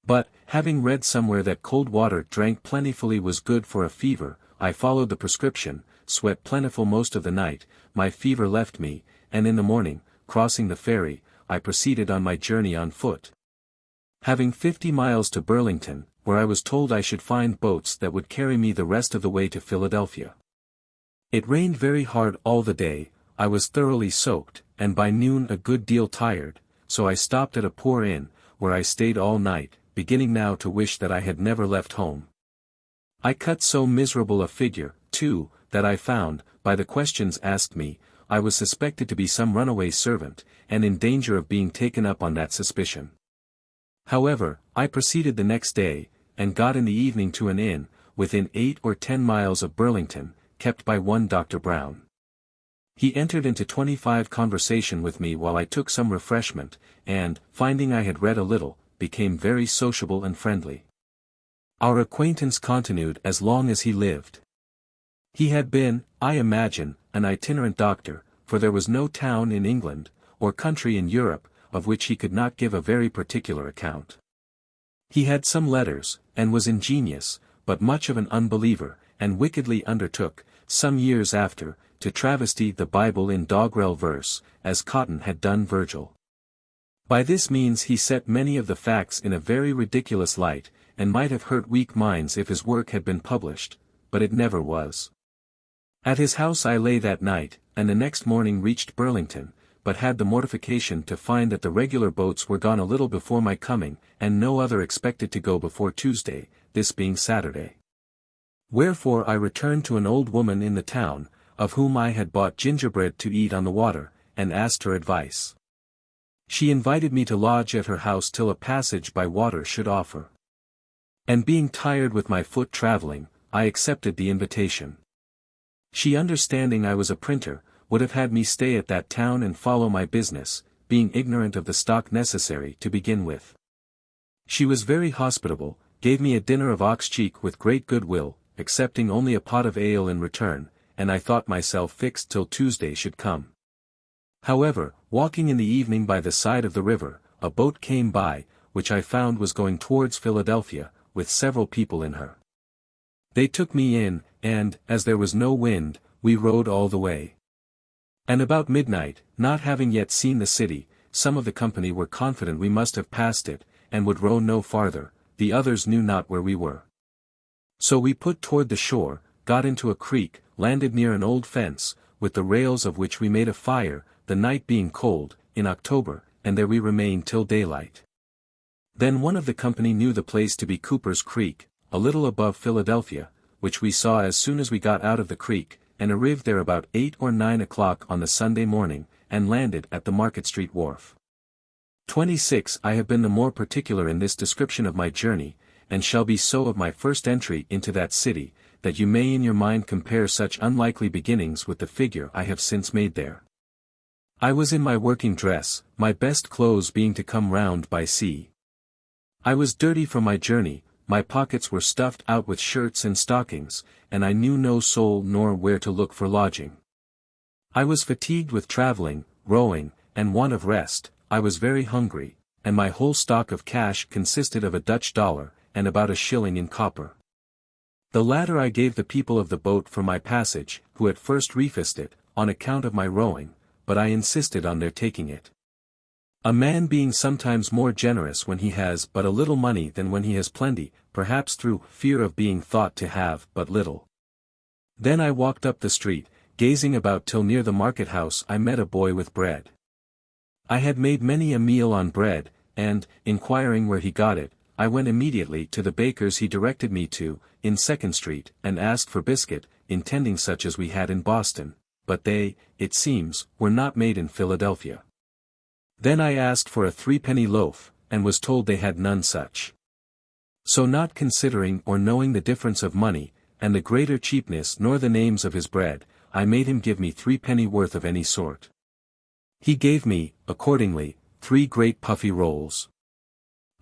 But, having read somewhere that cold water drank plentifully was good for a fever, I followed the prescription, sweat plentiful most of the night, my fever left me, and in the morning, crossing the ferry, I proceeded on my journey on foot. Having 50 miles to Burlington, where I was told I should find boats that would carry me the rest of the way to Philadelphia. It rained very hard all the day, I was thoroughly soaked, and by noon a good deal tired, so I stopped at a poor inn, where I stayed all night, beginning now to wish that I had never left home. I cut so miserable a figure, too, that I found, by the questions asked me, I was suspected to be some runaway servant, and in danger of being taken up on that suspicion. However, I proceeded the next day, and got in the evening to an inn, within 8 or 10 miles of Burlington, kept by one Dr. Brown. He entered into 25 conversation with me while I took some refreshment, and, finding I had read a little, became very sociable and friendly. Our acquaintance continued as long as he lived. He had been, I imagine, an itinerant doctor, for there was no town in England, or country in Europe, of which he could not give a very particular account. He had some letters, and was ingenious, but much of an unbeliever, and wickedly undertook, some years after, to travesty the Bible in doggerel verse, as Cotton had done Virgil. By this means he set many of the facts in a very ridiculous light, and might have hurt weak minds if his work had been published, but it never was. At his house I lay that night, and the next morning reached Burlington, but had the mortification to find that the regular boats were gone a little before my coming, and no other expected to go before Tuesday, this being Saturday. Wherefore I returned to an old woman in the town, of whom I had bought gingerbread to eat on the water, and asked her advice. She invited me to lodge at her house till a passage by water should offer. And being tired with my foot travelling, I accepted the invitation. She, understanding I was a printer, would have had me stay at that town and follow my business, being ignorant of the stock necessary to begin with. She was very hospitable, gave me a dinner of ox cheek with great goodwill, accepting only a pot of ale in return, and I thought myself fixed till Tuesday should come. However, walking in the evening by the side of the river, a boat came by, which I found was going towards Philadelphia, with several people in her. They took me in, and, as there was no wind, we rowed all the way. And about midnight, not having yet seen the city, some of the company were confident we must have passed it, and would row no farther, the others knew not where we were. So we put toward the shore, got into a creek, landed near an old fence, with the rails of which we made a fire, the night being cold, in October, and there we remained till daylight. Then one of the company knew the place to be Cooper's Creek, a little above Philadelphia, which we saw as soon as we got out of the creek, and arrived there about 8 or 9 o'clock on the Sunday morning, and landed at the Market Street wharf. 26 I have been the more particular in this description of my journey, and shall be so of my first entry into that city, that you may in your mind compare such unlikely beginnings with the figure I have since made there. I was in my working dress, my best clothes being to come round by sea. I was dirty from my journey, my pockets were stuffed out with shirts and stockings, and I knew no soul nor where to look for lodging. I was fatigued with travelling, rowing, and want of rest, I was very hungry, and my whole stock of cash consisted of a Dutch dollar, and about a shilling in copper. The latter I gave the people of the boat for my passage, who at first refused it, on account of my rowing, but I insisted on their taking it. A man being sometimes more generous when he has but a little money than when he has plenty, perhaps through fear of being thought to have but little. Then I walked up the street, gazing about till near the market house I met a boy with bread. I had made many a meal on bread, and, inquiring where he got it, I went immediately to the baker's he directed me to, in Second Street, and asked for biscuit, intending such as we had in Boston, but they, it seems, were not made in Philadelphia. Then I asked for a 3-penny loaf, and was told they had none such. So not considering or knowing the difference of money, and the greater cheapness nor the names of his bread, I made him give me 3-penny worth of any sort. He gave me, accordingly, 3 great puffy rolls.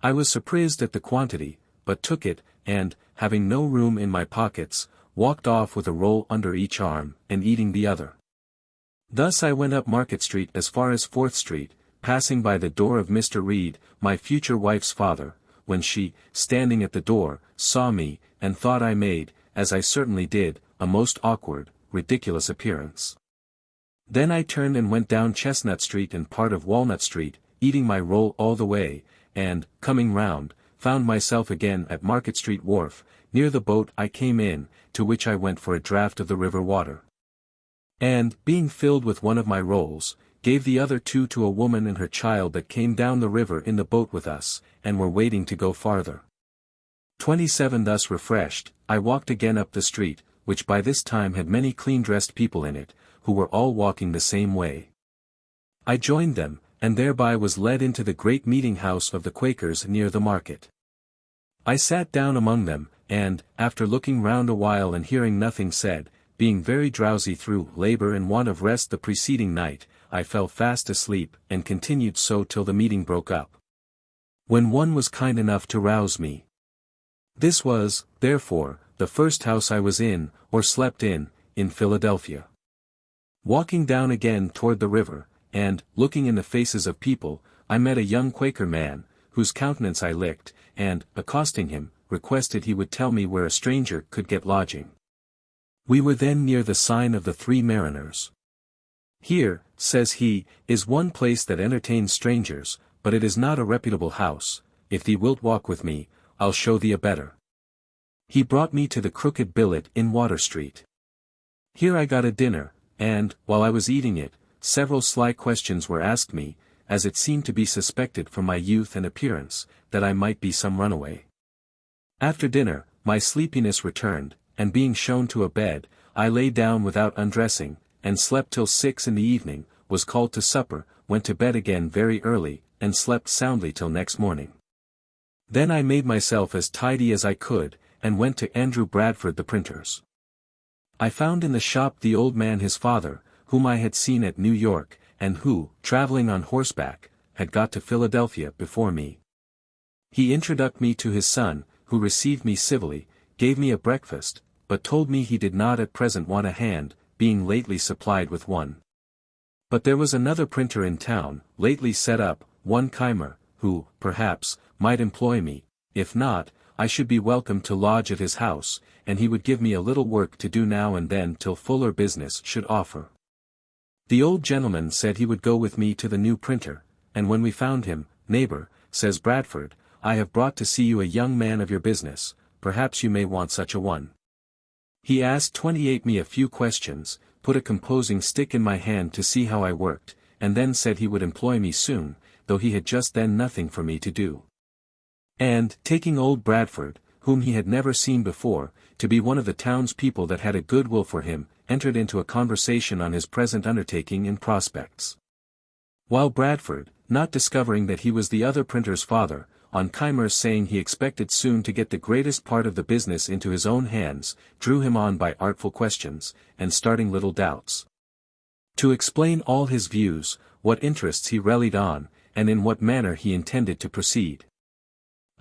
I was surprised at the quantity, but took it, and, having no room in my pockets, walked off with a roll under each arm, and eating the other. Thus I went up Market Street as far as 4th Street, passing by the door of Mr. Reed, my future wife's father, when she, standing at the door, saw me, and thought I made, as I certainly did, a most awkward, ridiculous appearance. Then I turned and went down Chestnut Street and part of Walnut Street, eating my roll all the way, and, coming round, found myself again at Market Street Wharf, near the boat I came in, to which I went for a draught of the river water. And, being filled with one of my rolls, gave the other two to a woman and her child that came down the river in the boat with us, and were waiting to go farther. 27 Thus refreshed, I walked again up the street, which by this time had many clean-dressed people in it, who were all walking the same way. I joined them, and thereby was led into the great meeting-house of the Quakers near the market. I sat down among them, and, after looking round a while and hearing nothing said, being very drowsy through labor and want of rest the preceding night, I fell fast asleep, and continued so till the meeting broke up. When one was kind enough to rouse me. This was, therefore, the first house I was in, or slept in Philadelphia. Walking down again toward the river, and, looking in the faces of people, I met a young Quaker man, whose countenance I licked, and, accosting him, requested he would tell me where a stranger could get lodging. We were then near the sign of the Three Mariners. Here, says he, is one place that entertains strangers, but it is not a reputable house. If thee wilt walk with me, I'll show thee a better. He brought me to the Crooked Billet in Water Street. Here I got a dinner, and, while I was eating it, several sly questions were asked me, as it seemed to be suspected from my youth and appearance, that I might be some runaway. After dinner, my sleepiness returned, and being shown to a bed, I lay down without undressing, and slept till 6 in the evening, was called to supper, went to bed again very early, and slept soundly till next morning. Then I made myself as tidy as I could, and went to Andrew Bradford the printer's. I found in the shop the old man his father, whom I had seen at New York, and who, traveling on horseback, had got to Philadelphia before me. He introduced me to his son, who received me civilly, gave me a breakfast, but told me he did not at present want a hand, being lately supplied with one. But there was another printer in town, lately set up, one Keimer, who, perhaps, might employ me. If not, I should be welcome to lodge at his house, and he would give me a little work to do now and then till fuller business should offer. The old gentleman said he would go with me to the new printer, and when we found him, "Neighbor," says Bradford, "I have brought to see you a young man of your business, perhaps you may want such a one." He asked 28 me a few questions, put a composing stick in my hand to see how I worked, and then said he would employ me soon, though he had just then nothing for me to do. And, taking old Bradford, whom he had never seen before, to be one of the townspeople that had a good will for him, entered into a conversation on his present undertaking and prospects. While Bradford, not discovering that he was the other printer's father, on Keimer's saying he expected soon to get the greatest part of the business into his own hands, drew him on by artful questions, and starting little doubts. To explain all his views, what interests he relied on, and in what manner he intended to proceed.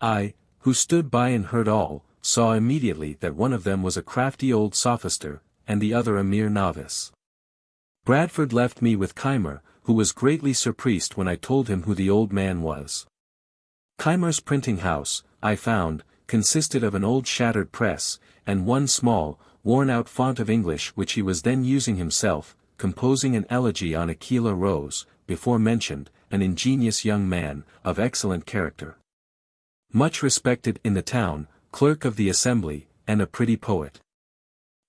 I, who stood by and heard all, saw immediately that one of them was a crafty old sophister, and the other a mere novice. Bradford left me with Keimer, who was greatly surprised when I told him who the old man was. Keimer's printing house, I found, consisted of an old shattered press, and one small, worn-out font of English which he was then using himself, composing an elegy on Aquila Rose, before mentioned, an ingenious young man, of excellent character. Much respected in the town, clerk of the assembly, and a pretty poet.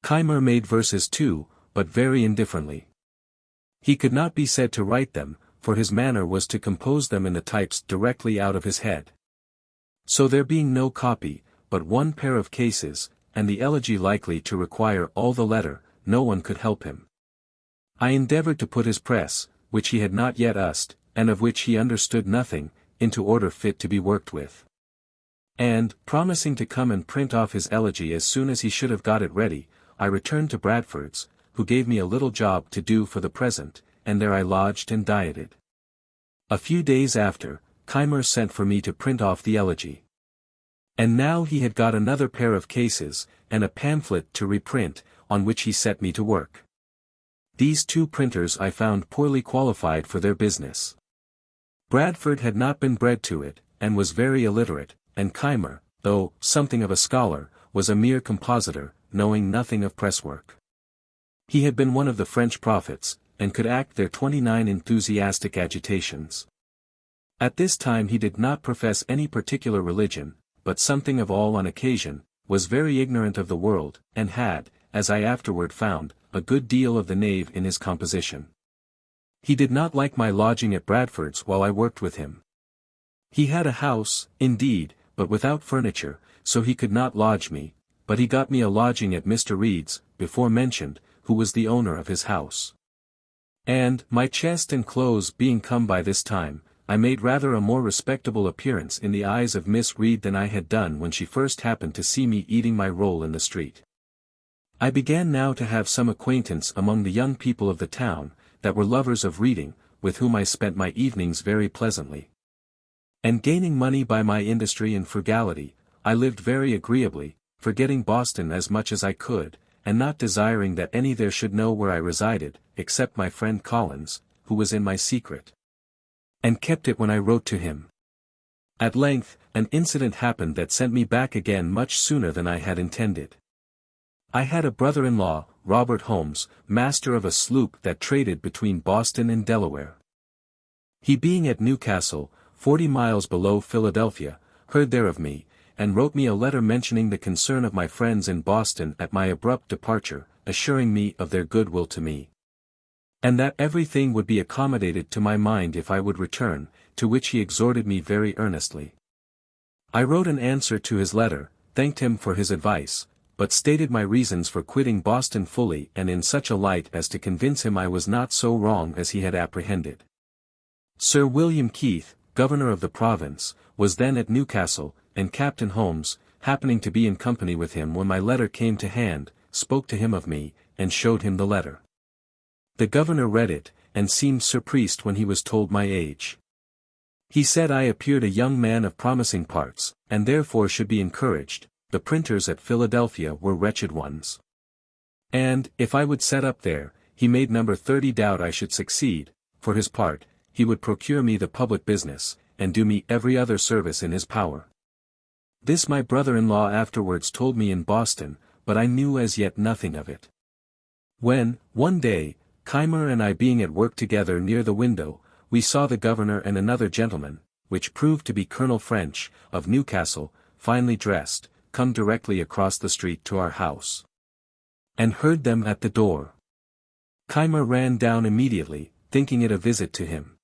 Keimer made verses too, but very indifferently. He could not be said to write them, for his manner was to compose them in the types directly out of his head. So there being no copy, but one pair of cases, and the elegy likely to require all the letter, no one could help him. I endeavored to put his press, which he had not yet used, and of which he understood nothing, into order fit to be worked with. And, promising to come and print off his elegy as soon as he should have got it ready, I returned to Bradford's, who gave me a little job to do for the present, and there I lodged and dieted. A few days after, Keimer sent for me to print off the elegy. And now he had got another pair of cases, and a pamphlet to reprint, on which he set me to work. These two printers I found poorly qualified for their business. Bradford had not been bred to it, and was very illiterate, and Keimer, though something of a scholar, was a mere compositor, knowing nothing of presswork. He had been one of the French prophets, and could act their 29 enthusiastic agitations. At this time he did not profess any particular religion, but something of all on occasion, was very ignorant of the world, and had, as I afterward found, a good deal of the knave in his composition. He did not like my lodging at Bradford's while I worked with him. He had a house, indeed, but without furniture, so he could not lodge me, but he got me a lodging at Mr. Reed's, before mentioned, who was the owner of his house. And, my chest and clothes being come by this time, I made rather a more respectable appearance in the eyes of Miss Reed than I had done when she first happened to see me eating my roll in the street. I began now to have some acquaintance among the young people of the town, that were lovers of reading, with whom I spent my evenings very pleasantly. And gaining money by my industry and frugality, I lived very agreeably, forgetting Boston as much as I could, and not desiring that any there should know where I resided, except my friend Collins, who was in my secret, and kept it when I wrote to him. At length, an incident happened that sent me back again much sooner than I had intended. I had a brother-in-law, Robert Holmes, master of a sloop that traded between Boston and Delaware. He being at Newcastle, 40 miles below Philadelphia, heard there of me, and wrote me a letter mentioning the concern of my friends in Boston at my abrupt departure, assuring me of their goodwill to me, and that everything would be accommodated to my mind if I would return, to which he exhorted me very earnestly. I wrote an answer to his letter, thanked him for his advice, but stated my reasons for quitting Boston fully and in such a light as to convince him I was not so wrong as he had apprehended. Sir William Keith, governor of the province, was then at Newcastle, and Captain Holmes, happening to be in company with him when my letter came to hand, spoke to him of me, and showed him the letter. The governor read it, and seemed surprised when he was told my age. He said I appeared a young man of promising parts, and therefore should be encouraged. The printers at Philadelphia were wretched ones. And, if I would set up there, he made No. 30 doubt I should succeed. For his part, he would procure me the public business, and do me every other service in his power. This my brother-in-law afterwards told me in Boston, but I knew as yet nothing of it. When, one day, Keimer and I being at work together near the window, we saw the governor and another gentleman, which proved to be Colonel French, of Newcastle, finely dressed, come directly across the street to our house, and heard them at the door. Keimer ran down immediately, thinking it a visit to him.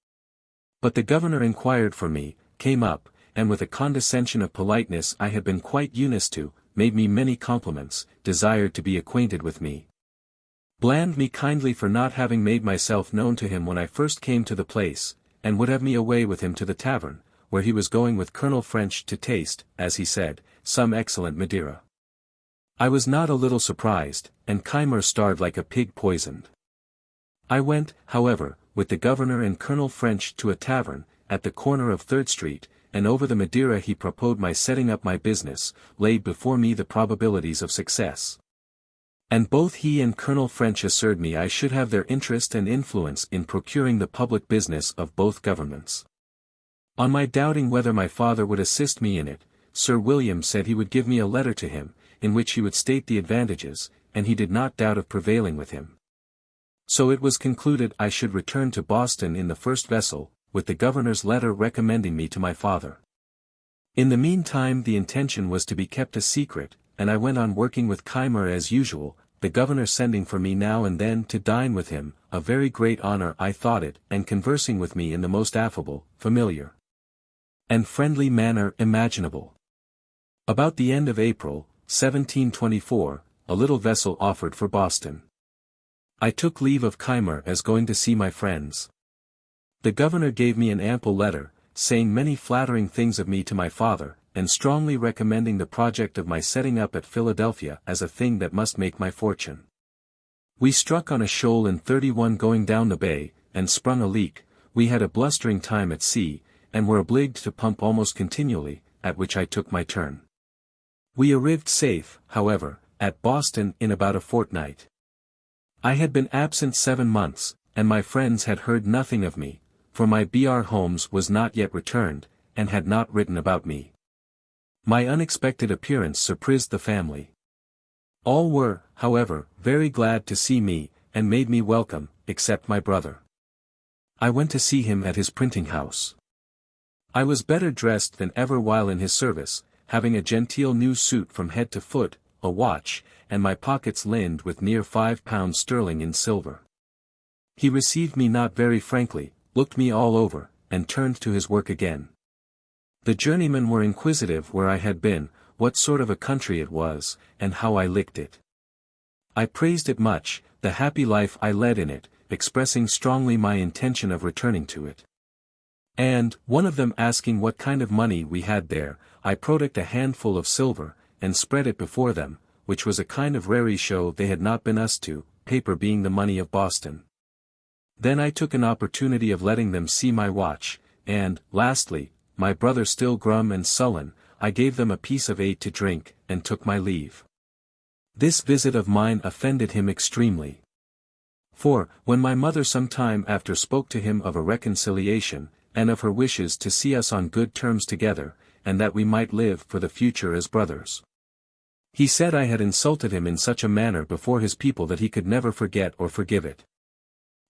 But the governor inquired for me, came up, and with a condescension of politeness I had been quite used to, made me many compliments, desired to be acquainted with me, blamed me kindly for not having made myself known to him when I first came to the place, and would have me away with him to the tavern, where he was going with Colonel French to taste, as he said, some excellent Madeira. I was not a little surprised, and Keimer starved like a pig poisoned. I went, however, with the governor and Colonel French to a tavern, at the corner of 3rd Street, and over the Madeira he proposed my setting up my business, laid before me the probabilities of success. And both he and Colonel French assured me I should have their interest and influence in procuring the public business of both governments. On my doubting whether my father would assist me in it, Sir William said he would give me a letter to him, in which he would state the advantages, and he did not doubt of prevailing with him. So it was concluded I should return to Boston in the first vessel, with the governor's letter recommending me to my father. In the meantime the intention was to be kept a secret, and I went on working with Keimer as usual, the governor sending for me now and then to dine with him, a very great honor I thought it, and conversing with me in the most affable, familiar, and friendly manner imaginable. About the end of April, 1724, a little vessel offered for Boston. I took leave of Keimer as going to see my friends. The governor gave me an ample letter, saying many flattering things of me to my father, and strongly recommending the project of my setting up at Philadelphia as a thing that must make my fortune. We struck on a shoal in 31 going down the bay, and sprung a leak. We had a blustering time at sea, and were obliged to pump almost continually, at which I took my turn. We arrived safe, however, at Boston in about a fortnight. I had been absent 7 months, and my friends had heard nothing of me, for my Br. Holmes was not yet returned, and had not written about me. My unexpected appearance surprised the family. All were, however, very glad to see me, and made me welcome, except my brother. I went to see him at his printing house. I was better dressed than ever while in his service, having a genteel new suit from head to foot, a watch, and my pockets lined with near £5 sterling in silver. He received me not very frankly, looked me all over, and turned to his work again. The journeymen were inquisitive where I had been, what sort of a country it was, and how I liked it. I praised it much, the happy life I led in it, expressing strongly my intention of returning to it. And, one of them asking what kind of money we had there, I produced a handful of silver, and spread it before them, which was a kind of raree show they had not been used to, paper being the money of Boston. Then I took an opportunity of letting them see my watch, and, lastly, my brother still grum and sullen, I gave them a piece of 8 to drink, and took my leave. This visit of mine offended him extremely. For, when my mother some time after spoke to him of a reconciliation, and of her wishes to see us on good terms together, and that we might live for the future as brothers, he said I had insulted him in such a manner before his people that he could never forget or forgive it.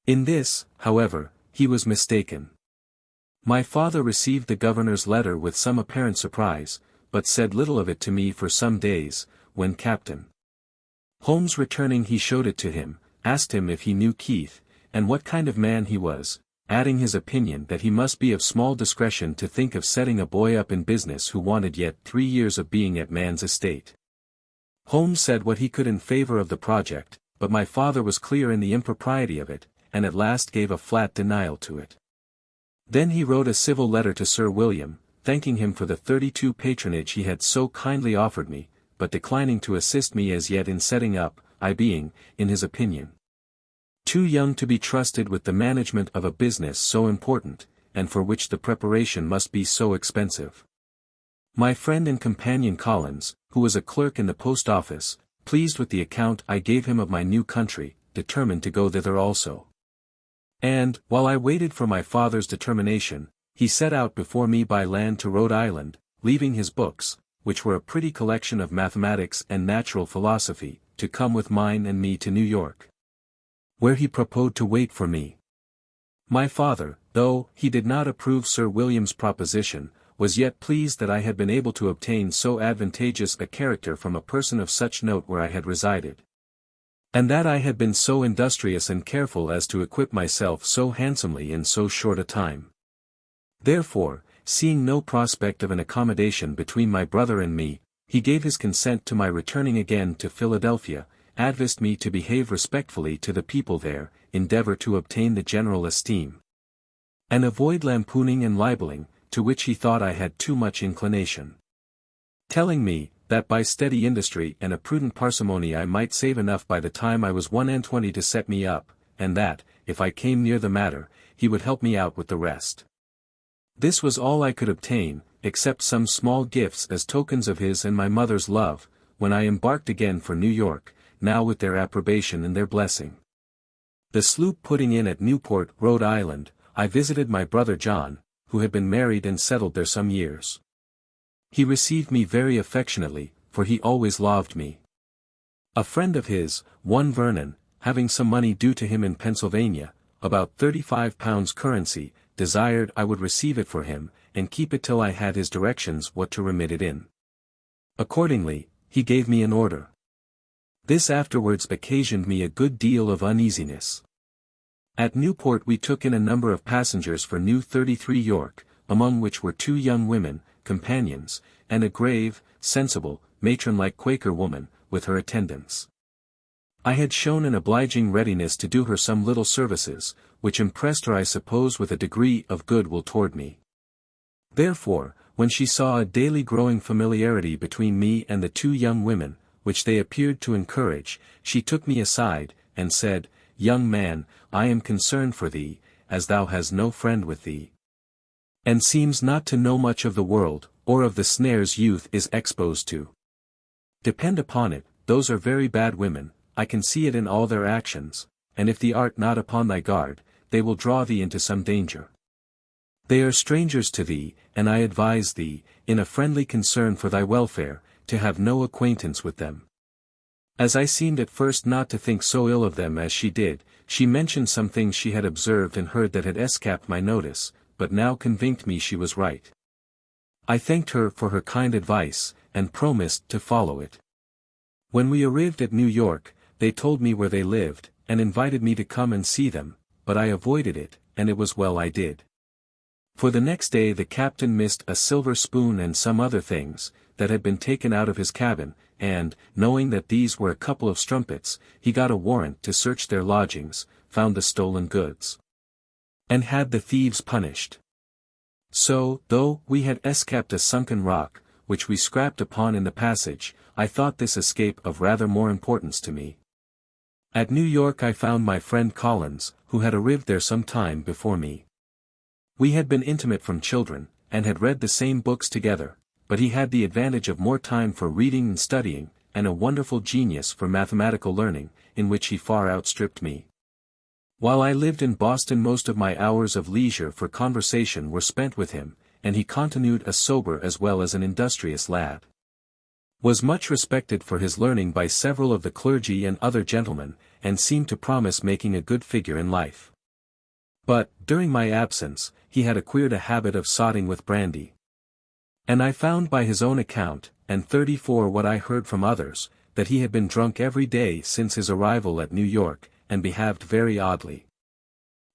In this, however, he was mistaken. My father received the governor's letter with some apparent surprise, but said little of it to me for some days. When Captain Holmes returning he showed it to him, asked him if he knew Keith, and what kind of man he was, adding his opinion that he must be of small discretion to think of setting a boy up in business who wanted yet 3 years of being at man's estate. Holmes said what he could in favor of the project, but my father was clear in the impropriety of it, and at last gave a flat denial to it. Then he wrote a civil letter to Sir William, thanking him for the 32 patronage he had so kindly offered me, but declining to assist me as yet in setting up, I being, in his opinion, too young to be trusted with the management of a business so important, and for which the preparation must be so expensive. My friend and companion Collins, who was a clerk in the post office, pleased with the account I gave him of my new country, determined to go thither also. And, while I waited for my father's determination, he set out before me by land to Rhode Island, leaving his books, which were a pretty collection of mathematics and natural philosophy, to come with mine and me to New York, where he proposed to wait for me. My father, though he did not approve Sir William's proposition, was yet pleased that I had been able to obtain so advantageous a character from a person of such note where I had resided, and that I had been so industrious and careful as to equip myself so handsomely in so short a time. Therefore, seeing no prospect of an accommodation between my brother and me, he gave his consent to my returning again to Philadelphia, advised me to behave respectfully to the people there, endeavor to obtain the general esteem, and avoid lampooning and libeling, to which he thought I had too much inclination. Telling me, that by steady industry and a prudent parsimony I might save enough by the time I was 21 to set me up, and that, if I came near the matter, he would help me out with the rest. This was all I could obtain, except some small gifts as tokens of his and my mother's love, when I embarked again for New York, now with their approbation and their blessing. The sloop putting in at Newport, Rhode Island, I visited my brother John, who had been married and settled there some years. He received me very affectionately, for he always loved me. A friend of his, one Vernon, having some money due to him in Pennsylvania, about £35 currency, desired I would receive it for him, and keep it till I had his directions what to remit it in. Accordingly, he gave me an order. This afterwards occasioned me a good deal of uneasiness. At Newport we took in a number of passengers for New 33 York, among which were 2 young women, companions, and a grave, sensible, matron-like Quaker woman, with her attendants. I had shown an obliging readiness to do her some little services, which impressed her I suppose with a degree of goodwill toward me. Therefore, when she saw a daily growing familiarity between me and the 2 young women, which they appeared to encourage, she took me aside, and said, "Young man, I am concerned for thee, as thou hast no friend with thee, and seems not to know much of the world, or of the snares youth is exposed to. Depend upon it, those are very bad women, I can see it in all their actions, and if thee art not upon thy guard, they will draw thee into some danger. They are strangers to thee, and I advise thee, in a friendly concern for thy welfare, to have no acquaintance with them. As I seemed at first not to think so ill of them as she did, she mentioned some things she had observed and heard that had escaped my notice, but now convinced me she was right. I thanked her for her kind advice, and promised to follow it. When we arrived at New York, they told me where they lived, and invited me to come and see them, but I avoided it, and it was well I did. For the next day the captain missed a silver spoon and some other things, that had been taken out of his cabin, and, knowing that these were a couple of strumpets, he got a warrant to search their lodgings, found the stolen goods, and had the thieves punished. So, though we had escaped a sunken rock, which we scrapped upon in the passage, I thought this escape of rather more importance to me. At New York I found my friend Collins, who had arrived there some time before me. We had been intimate from children, and had read the same books together, but he had the advantage of more time for reading and studying, and a wonderful genius for mathematical learning, in which he far outstripped me. While I lived in Boston, most of my hours of leisure for conversation were spent with him, and he continued a sober as well as an industrious lad. Was much respected for his learning by several of the clergy and other gentlemen, and seemed to promise making a good figure in life. But, during my absence, he had acquired a habit of sotting with brandy. And I found by his own account, and 34 what I heard from others, that he had been drunk every day since his arrival at New York, and behaved very oddly.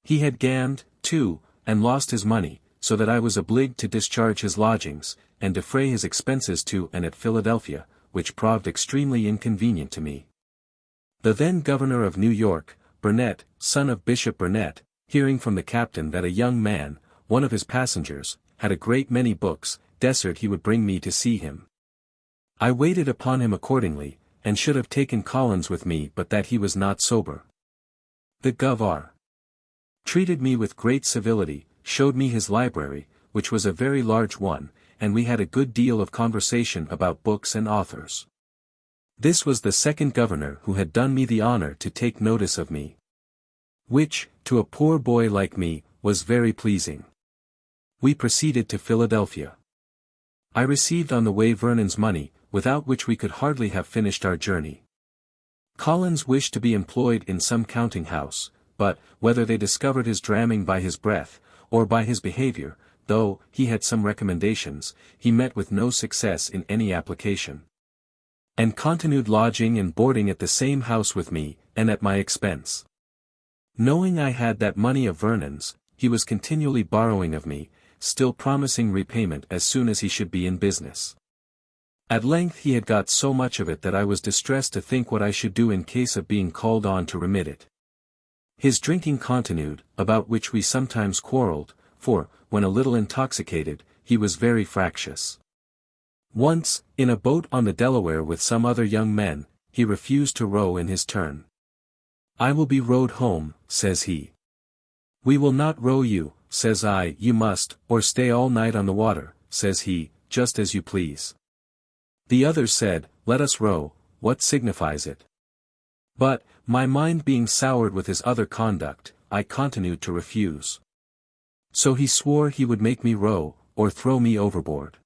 He had gambled, too, and lost his money, so that I was obliged to discharge his lodgings, and defray his expenses to and at Philadelphia, which proved extremely inconvenient to me. The then governor of New York, Burnet, son of Bishop Burnet, hearing from the captain that a young man, one of his passengers, had a great many books, desired he would bring me to see him. I waited upon him accordingly, and should have taken Collins with me but that he was not sober. The Governor treated me with great civility, showed me his library, which was a very large one, and we had a good deal of conversation about books and authors. This was the second governor who had done me the honor to take notice of me, which, to a poor boy like me, was very pleasing. We proceeded to Philadelphia. I received on the way Vernon's money, without which we could hardly have finished our journey. Collins wished to be employed in some counting house, but, whether they discovered his dramming by his breath, or by his behavior, though he had some recommendations, he met with no success in any application, and continued lodging and boarding at the same house with me, and at my expense. Knowing I had that money of Vernon's, he was continually borrowing of me, still promising repayment as soon as he should be in business. At length he had got so much of it that I was distressed to think what I should do in case of being called on to remit it. His drinking continued, about which we sometimes quarrelled, for, when a little intoxicated, he was very fractious. Once, in a boat on the Delaware with some other young men, he refused to row in his turn. "I will be rowed home," says he. "We will not row you," says I. "You must, or stay all night on the water," says he, "just as you please." The others said, "Let us row, what signifies it?" But, my mind being soured with his other conduct, I continued to refuse. So he swore he would make me row, or throw me overboard.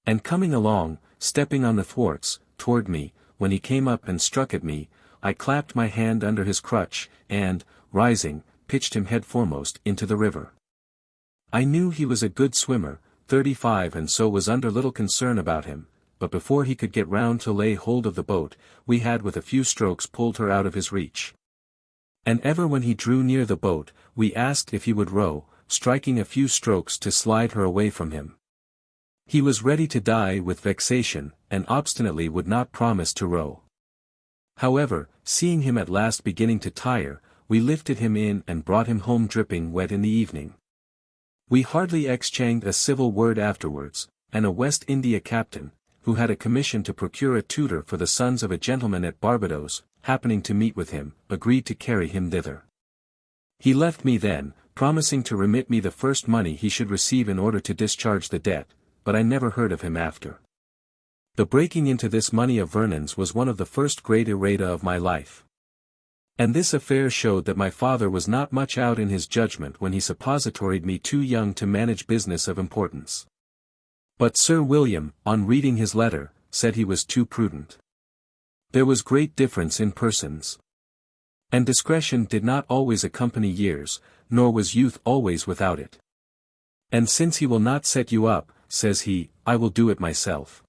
And coming along, stepping on the thwarts, toward me, when he came up and struck at me, I clapped my hand under his crutch, and, rising, pitched him head foremost into the river. I knew he was a good swimmer, 35, and so was under little concern about him, but before he could get round to lay hold of the boat, we had with a few strokes pulled her out of his reach. And ever when he drew near the boat, we asked if he would row, striking a few strokes to slide her away from him. He was ready to die with vexation, and obstinately would not promise to row. However, seeing him at last beginning to tire, we lifted him in and brought him home dripping wet in the evening. We hardly exchanged a civil word afterwards, and a West India captain, who had a commission to procure a tutor for the sons of a gentleman at Barbados, happening to meet with him, agreed to carry him thither. He left me then, promising to remit me the first money he should receive in order to discharge the debt, but I never heard of him after. The breaking into this money of Vernon's was one of the first great errata of my life. And this affair showed that my father was not much out in his judgment when he suppositoried me too young to manage business of importance. But Sir William, on reading his letter, said he was too prudent. There was great difference in persons. And discretion did not always accompany years, nor was youth always without it. And since he will not set you up, says he, I will do it myself.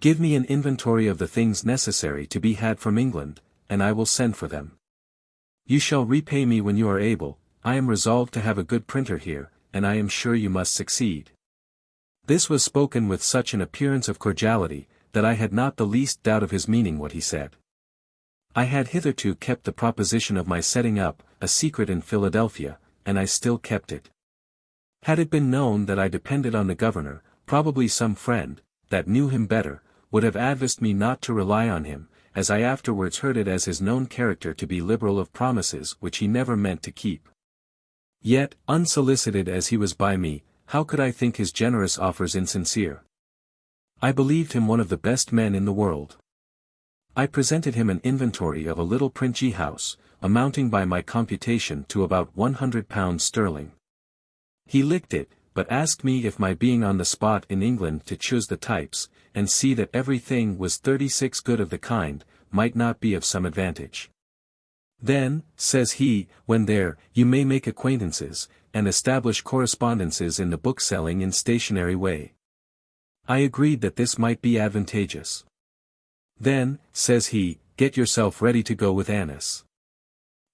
Give me an inventory of the things necessary to be had from England, and I will send for them. You shall repay me when you are able. I am resolved to have a good printer here, and I am sure you must succeed. This was spoken with such an appearance of cordiality, that I had not the least doubt of his meaning what he said. I had hitherto kept the proposition of my setting up a secret in Philadelphia, and I still kept it. Had it been known that I depended on the governor, probably some friend, that knew him better, would have advised me not to rely on him, as I afterwards heard it as his known character to be liberal of promises which he never meant to keep. Yet, unsolicited as he was by me, how could I think his generous offers insincere? I believed him one of the best men in the world. I presented him an inventory of a little Princhey house, amounting by my computation to about £100 sterling. He licked it, but asked me if my being on the spot in England to choose the types, and see that everything was 36 good of the kind, might not be of some advantage. Then, says he, when there, you may make acquaintances, and establish correspondences in the bookselling and stationery way. I agreed that this might be advantageous. Then, says he, get yourself ready to go with Annis.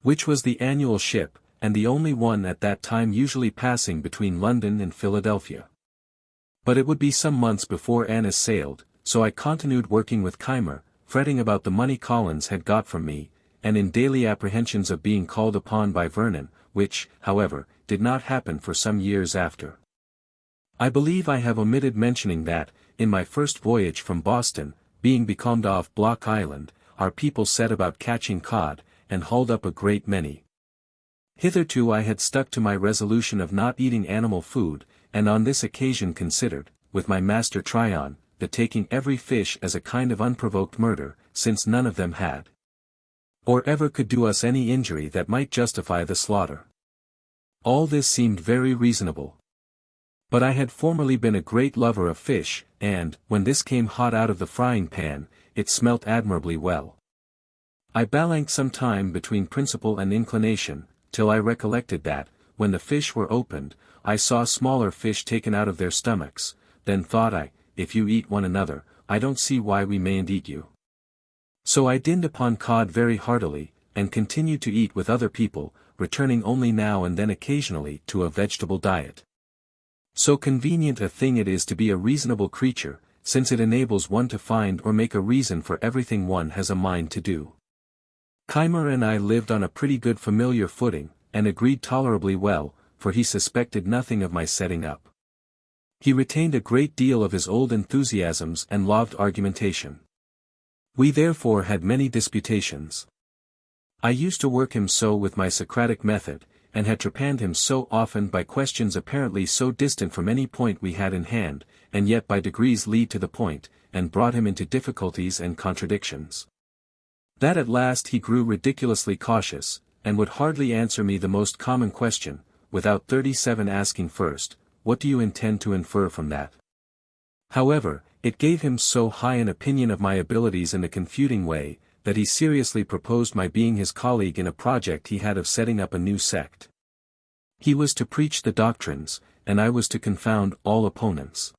Which was the annual ship, and the only one at that time usually passing between London and Philadelphia. But it would be some months before Annis sailed, so I continued working with Keimer, fretting about the money Collins had got from me, and in daily apprehensions of being called upon by Vernon, which, however, did not happen for some years after. I believe I have omitted mentioning that, in my first voyage from Boston, being becalmed off Block Island, our people set about catching cod, and hauled up a great many. Hitherto I had stuck to my resolution of not eating animal food, and on this occasion considered, with my master Tryon, the taking every fish as a kind of unprovoked murder, since none of them had, or ever could do us any injury that might justify the slaughter. All this seemed very reasonable. But I had formerly been a great lover of fish, and, when this came hot out of the frying pan, it smelt admirably well. I balanced some time between principle and inclination, till I recollected that, when the fish were opened, I saw smaller fish taken out of their stomachs. Then thought I, if you eat one another, I don't see why we mayn't eat you. So I dinned upon cod very heartily, and continued to eat with other people, returning only now and then occasionally to a vegetable diet. So convenient a thing it is to be a reasonable creature, since it enables one to find or make a reason for everything one has a mind to do. Keimer and I lived on a pretty good familiar footing, and agreed tolerably well, for he suspected nothing of my setting up. He retained a great deal of his old enthusiasms and loved argumentation. We therefore had many disputations. I used to work him so with my Socratic method, and had trepanned him so often by questions apparently so distant from any point we had in hand, and yet by degrees lead to the point, and brought him into difficulties and contradictions, that at last he grew ridiculously cautious, and would hardly answer me the most common question, without 37 asking first, what do you intend to infer from that? However, it gave him so high an opinion of my abilities in a confuting way, that he seriously proposed my being his colleague in a project he had of setting up a new sect. He was to preach the doctrines, and I was to confound all opponents.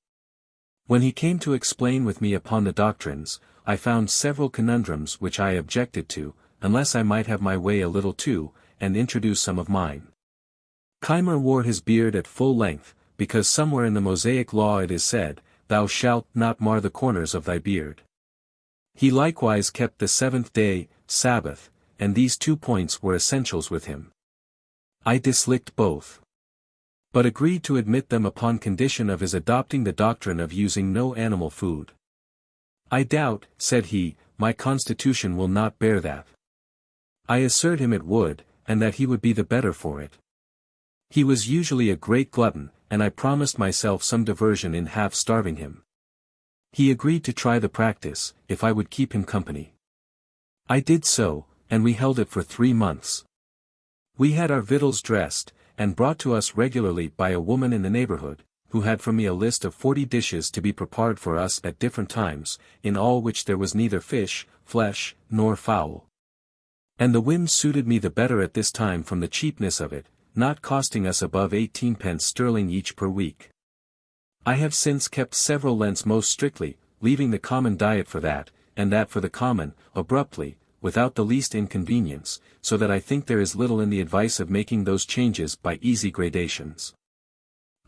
When he came to explain with me upon the doctrines, I found several conundrums which I objected to, unless I might have my way a little too, and introduce some of mine. Keimer wore his beard at full length, because somewhere in the Mosaic law it is said, Thou shalt not mar the corners of thy beard. He likewise kept the seventh day, Sabbath, and these 2 points were essentials with him. I disliked both, but agreed to admit them upon condition of his adopting the doctrine of using no animal food. I doubt, said he, my constitution will not bear that. I assured him it would, and that he would be the better for it. He was usually a great glutton, and I promised myself some diversion in half starving him. He agreed to try the practice, if I would keep him company. I did so, and we held it for 3 months. We had our victuals dressed, and brought to us regularly by a woman in the neighborhood, who had from me a list of 40 dishes to be prepared for us at different times, in all which there was neither fish, flesh, nor fowl. And the whim suited me the better at this time from the cheapness of it, not costing us above 18 pence sterling each per week. I have since kept several Lents most strictly, leaving the common diet for that, and that for the common, abruptly, without the least inconvenience, so that I think there is little in the advice of making those changes by easy gradations.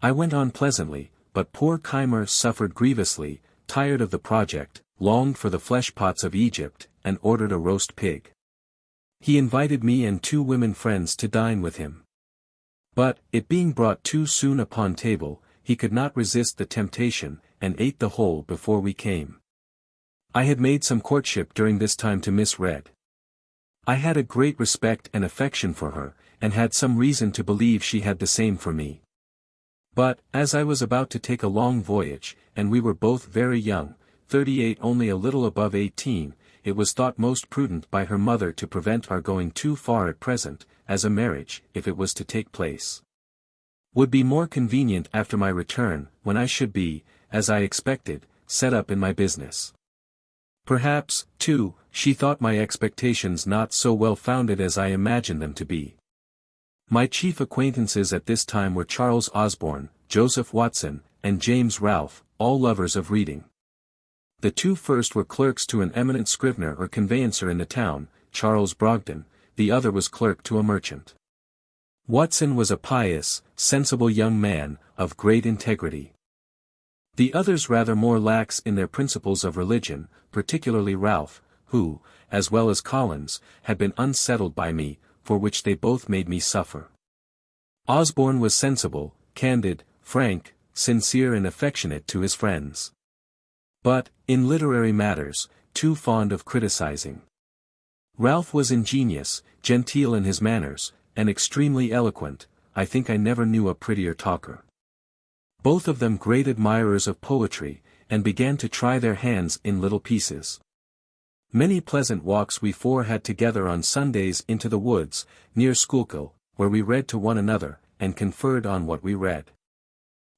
I went on pleasantly, but poor Keimer suffered grievously, tired of the project, longed for the flesh pots of Egypt, and ordered a roast pig. He invited me and 2 women friends to dine with him. But, it being brought too soon upon table, he could not resist the temptation, and ate the whole before we came. I had made some courtship during this time to Miss Red. I had a great respect and affection for her, and had some reason to believe she had the same for me. But, as I was about to take a long voyage, and we were both very young, 38 only a little above 18, it was thought most prudent by her mother to prevent our going too far at present, as a marriage, if it was to take place, would be more convenient after my return, when I should be, as I expected, set up in my business. Perhaps, too, she thought my expectations not so well founded as I imagined them to be. My chief acquaintances at this time were Charles Osborne, Joseph Watson, and James Ralph, all lovers of reading. The 2 first were clerks to an eminent scrivener or conveyancer in the town, Charles Brogden, the other was clerk to a merchant. Watson was a pious, sensible young man, of great integrity. The others rather more lax in their principles of religion, particularly Ralph, who, as well as Collins, had been unsettled by me, for which they both made me suffer. Osborne was sensible, candid, frank, sincere and affectionate to his friends. But, in literary matters, too fond of criticizing. Ralph was ingenious, genteel in his manners, and extremely eloquent. I think I never knew a prettier talker. Both of them great admirers of poetry, and began to try their hands in little pieces. Many pleasant walks we 4 had together on Sundays into the woods, near Schuylkill, where we read to one another, and conferred on what we read.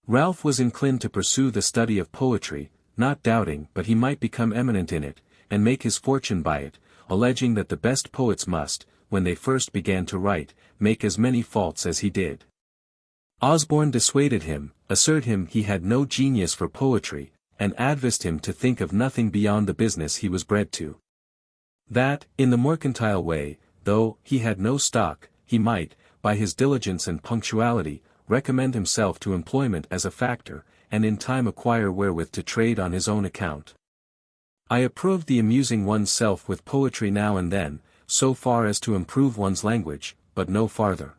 Ralph was inclined to pursue the study of poetry, not doubting but he might become eminent in it, and make his fortune by it, alleging that the best poets must, when they first began to write, make as many faults as he did. Osborne dissuaded him, assured him he had no genius for poetry, and advised him to think of nothing beyond the business he was bred to. That, in the mercantile way, though he had no stock, he might, by his diligence and punctuality, recommend himself to employment as a factor, and in time acquire wherewith to trade on his own account. I approved the amusing one's self with poetry now and then, so far as to improve one's language, but no farther.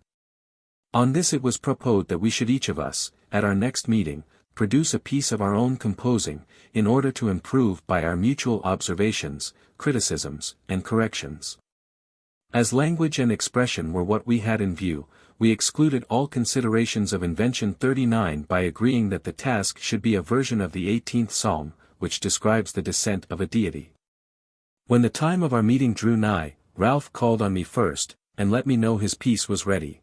On this it was proposed that we should each of us, at our next meeting, produce a piece of our own composing, in order to improve by our mutual observations, criticisms, and corrections. As language and expression were what we had in view, we excluded all considerations of invention 39 by agreeing that the task should be a version of the 18th Psalm, which describes the descent of a deity. When the time of our meeting drew nigh, Ralph called on me first, and let me know his piece was ready.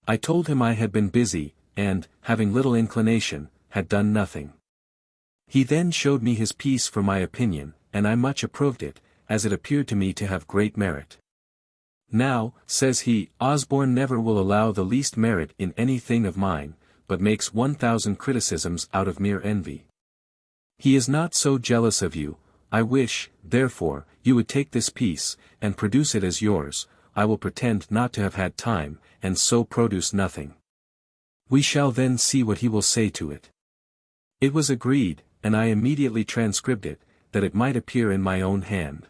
I told him I had been busy, and, having little inclination, had done nothing. He then showed me his piece for my opinion, and I much approved it, as it appeared to me to have great merit. Now, says he, Osborne never will allow the least merit in anything of mine, but makes 1,000 criticisms out of mere envy. He is not so jealous of you. I wish, therefore, you would take this piece, and produce it as yours. I will pretend not to have had time, and so produce nothing. We shall then see what he will say to it. It was agreed, and I immediately transcribed it, that it might appear in my own hand.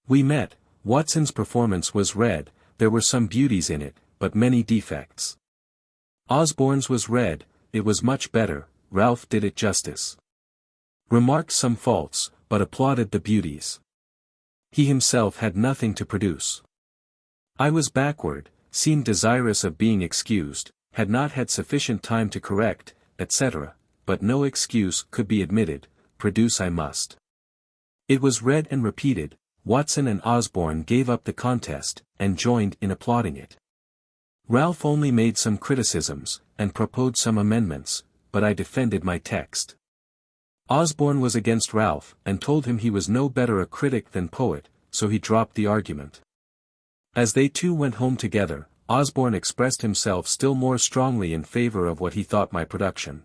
We met. Watson's performance was read. There were some beauties in it, but many defects. Osborne's was read. It was much better. Ralph did it justice. Remarked some faults, but applauded the beauties. He himself had nothing to produce. I was backward, seemed desirous of being excused, had not had sufficient time to correct, etc., but no excuse could be admitted, produce I must. It was read and repeated, Watson and Osborne gave up the contest, and joined in applauding it. Ralph only made some criticisms, and proposed some amendments, but I defended my text. Osborne was against Ralph, and told him he was no better a critic than poet, so he dropped the argument. As they two went home together, Osborne expressed himself still more strongly in favor of what he thought my production.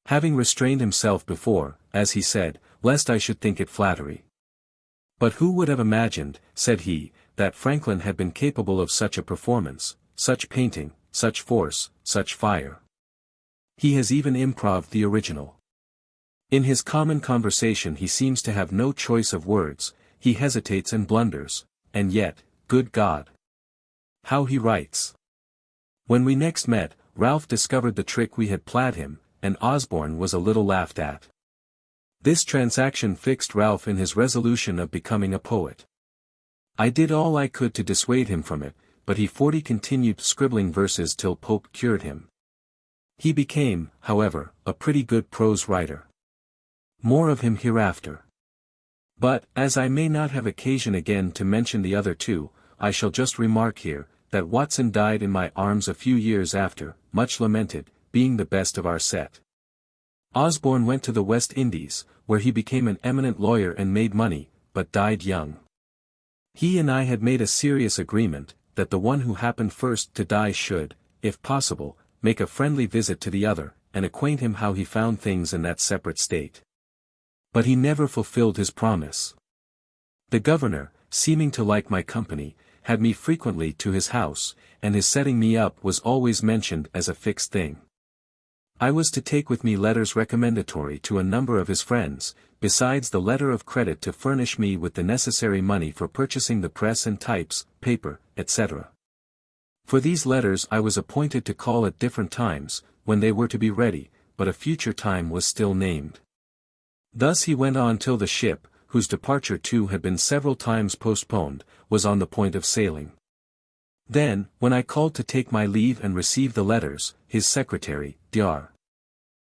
Having restrained himself before, as he said, lest I should think it flattery. But who would have imagined, said he, that Franklin had been capable of such a performance, such painting, such force, such fire. He has even improved the original. In his common conversation he seems to have no choice of words, he hesitates and blunders, and yet, good God! How he writes! When we next met, Ralph discovered the trick we had played him, and Osborne was a little laughed at. This transaction fixed Ralph in his resolution of becoming a poet. I did all I could to dissuade him from it, but he continued scribbling verses till Pope cured him. He became, however, a pretty good prose writer. More of him hereafter. But, as I may not have occasion again to mention the other two, I shall just remark here, that Watson died in my arms a few years after, much lamented, being the best of our set. Osborne went to the West Indies, where he became an eminent lawyer and made money, but died young. He and I had made a serious agreement, that the one who happened first to die should, if possible, make a friendly visit to the other, and acquaint him how he found things in that separate state. But he never fulfilled his promise. The governor, seeming to like my company, had me frequently to his house, and his setting me up was always mentioned as a fixed thing. I was to take with me letters recommendatory to a number of his friends, besides the letter of credit to furnish me with the necessary money for purchasing the press and types, paper, etc. For these letters I was appointed to call at different times, when they were to be ready, but a future time was still named. Thus he went on till the ship, whose departure too had been several times postponed, was on the point of sailing. Then, when I called to take my leave and receive the letters, his secretary, Dr.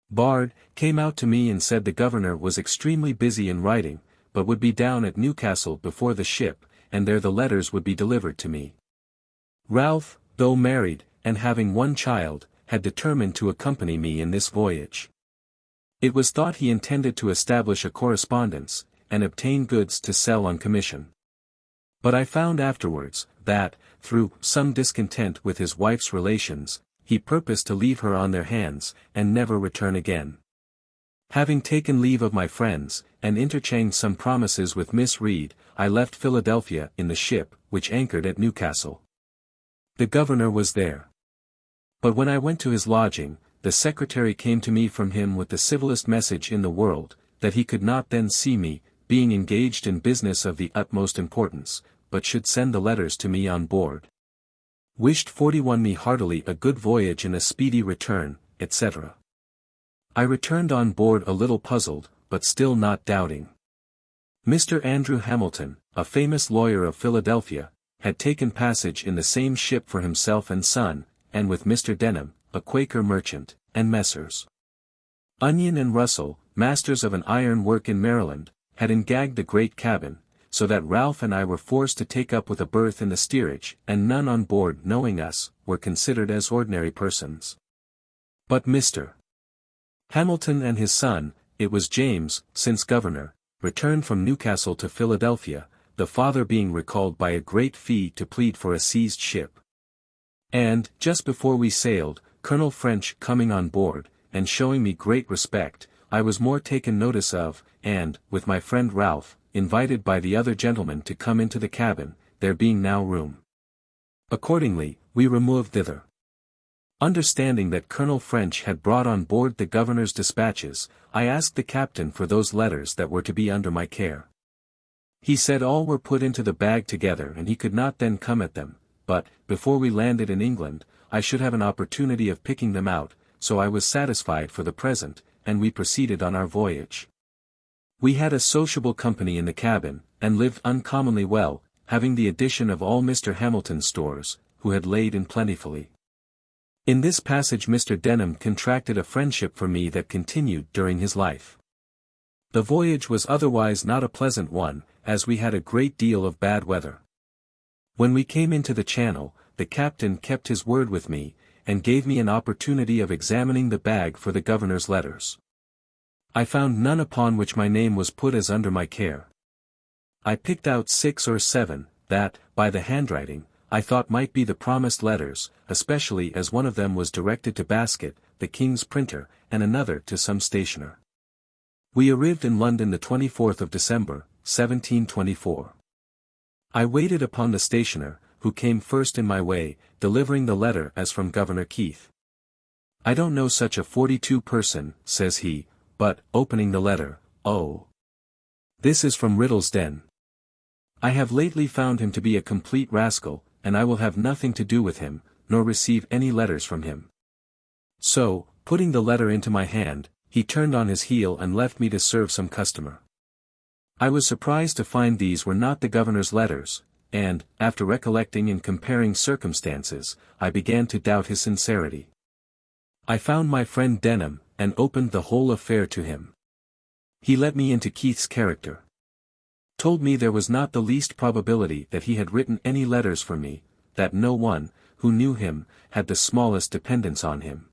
Bard, came out to me and said the governor was extremely busy in writing, but would be down at Newcastle before the ship, and there the letters would be delivered to me. Ralph, though married, and having one child, had determined to accompany me in this voyage. It was thought he intended to establish a correspondence, and obtain goods to sell on commission. But I found afterwards, that, through some discontent with his wife's relations, he purposed to leave her on their hands, and never return again. Having taken leave of my friends, and interchanged some promises with Miss Reed, I left Philadelphia in the ship, which anchored at Newcastle. The governor was there. But when I went to his lodging, the secretary came to me from him with the civilest message in the world, that he could not then see me, being engaged in business of the utmost importance, but should send the letters to me on board. Wished 41 me heartily a good voyage and a speedy return, etc. I returned on board a little puzzled, but still not doubting. Mr. Andrew Hamilton, a famous lawyer of Philadelphia, had taken passage in the same ship for himself and son, and with Mr. Denham, a Quaker merchant, and Messrs. Onion and Russell, masters of an iron work in Maryland, had engagged the great cabin, so that Ralph and I were forced to take up with a berth in the steerage, and none on board knowing us, were considered as ordinary persons. But Mr. Hamilton and his son, it was James, since governor, returned from Newcastle to Philadelphia, the father being recalled by a great fee to plead for a seized ship. And, just before we sailed, Colonel French coming on board, and showing me great respect, I was more taken notice of, and, with my friend Ralph, invited by the other gentlemen to come into the cabin, there being now room. Accordingly, we removed thither. Understanding that Colonel French had brought on board the governor's dispatches, I asked the captain for those letters that were to be under my care. He said all were put into the bag together and he could not then come at them, but, before we landed in England, I should have an opportunity of picking them out, so I was satisfied for the present, and we proceeded on our voyage. We had a sociable company in the cabin, and lived uncommonly well, having the addition of all Mr. Hamilton's stores, who had laid in plentifully. In this passage Mr. Denham contracted a friendship for me that continued during his life. The voyage was otherwise not a pleasant one, as we had a great deal of bad weather. When we came into the channel, the captain kept his word with me, and gave me an opportunity of examining the bag for the governor's letters. I found none upon which my name was put as under my care. I picked out 6 or 7, that, by the handwriting, I thought might be the promised letters, especially as one of them was directed to Basket, the king's printer, and another to some stationer. We arrived in London the 24th of December, 1724. I waited upon the stationer, who came first in my way, delivering the letter as from Governor Keith. "I don't know such a 42 person," says he, but, opening the letter, "Oh! This is from Riddle's Den. I have lately found him to be a complete rascal, and I will have nothing to do with him, nor receive any letters from him." So, putting the letter into my hand, he turned on his heel and left me to serve some customer. I was surprised to find these were not the governor's letters, and, after recollecting and comparing circumstances, I began to doubt his sincerity. I found my friend Denham, and opened the whole affair to him. He let me into Keith's character. Told me there was not the least probability that he had written any letters for me, that no one, who knew him, had the smallest dependence on him.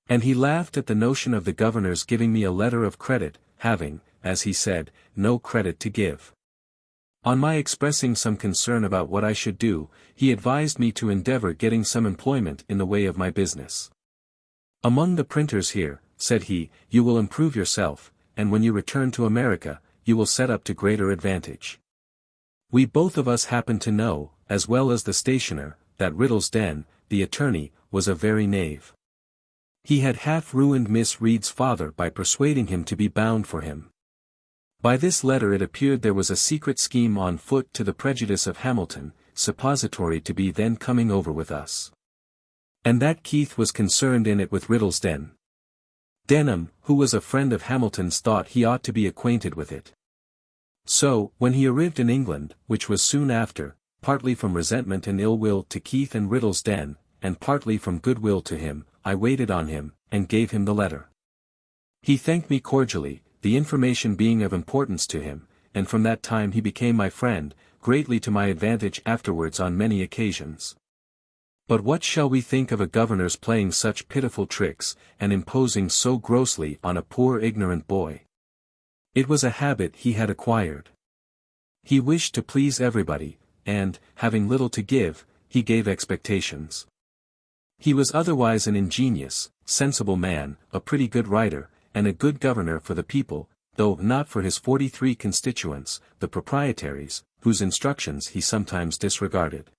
And he laughed at the notion of the governor's giving me a letter of credit, having, as he said, no credit to give. On my expressing some concern about what I should do, he advised me to endeavor getting some employment in the way of my business. "Among the printers here," said he, "you will improve yourself, and when you return to America, you will set up to greater advantage." We both of us happened to know, as well as the stationer, that Riddle's Den, the attorney, was a very knave. He had half ruined Miss Reed's father by persuading him to be bound for him. By this letter it appeared there was a secret scheme on foot to the prejudice of Hamilton, suppository to be then coming over with us. And that Keith was concerned in it with Riddle's Den. Denham, who was a friend of Hamilton's, thought he ought to be acquainted with it. So, when he arrived in England, which was soon after, partly from resentment and ill will to Keith and Riddle's Den, and partly from goodwill to him, I waited on him, and gave him the letter. He thanked me cordially, the information being of importance to him, and from that time he became my friend, greatly to my advantage afterwards on many occasions. But what shall we think of a governor's playing such pitiful tricks, and imposing so grossly on a poor ignorant boy? It was a habit he had acquired. He wished to please everybody, and, having little to give, he gave expectations. He was otherwise an ingenious, sensible man, a pretty good writer, and a good governor for the people, though not for his 43 constituents, the proprietaries, whose instructions he sometimes disregarded.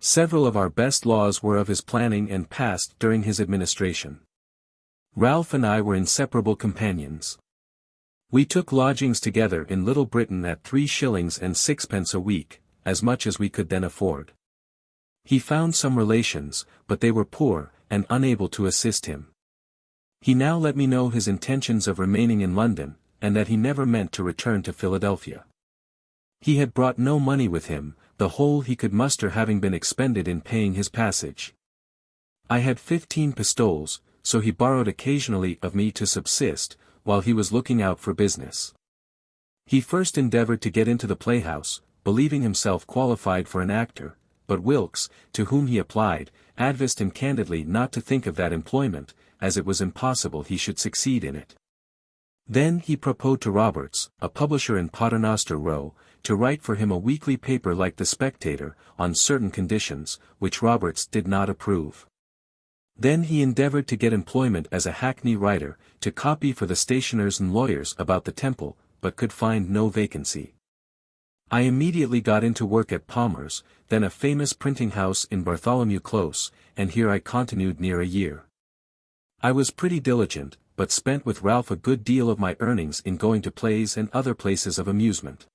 Several of our best laws were of his planning and passed during his administration. Ralph and I were inseparable companions. We took lodgings together in Little Britain at 3 shillings and 6 pence a week, as much as we could then afford. He found some relations, but they were poor, and unable to assist him. He now let me know his intentions of remaining in London, and that he never meant to return to Philadelphia. He had brought no money with him, the whole he could muster having been expended in paying his passage. I had 15 pistoles, so he borrowed occasionally of me to subsist, while he was looking out for business. He first endeavored to get into the playhouse, believing himself qualified for an actor, but Wilkes, to whom he applied, advised him candidly not to think of that employment, as it was impossible he should succeed in it. Then he proposed to Roberts, a publisher in Paternoster Row, to write for him a weekly paper like The Spectator, on certain conditions, which Roberts did not approve. Then he endeavored to get employment as a hackney writer, to copy for the stationers and lawyers about the Temple, but could find no vacancy. I immediately got into work at Palmer's, then a famous printing house in Bartholomew Close, and here I continued near a year. I was pretty diligent, but spent with Ralph a good deal of my earnings in going to plays and other places of amusement.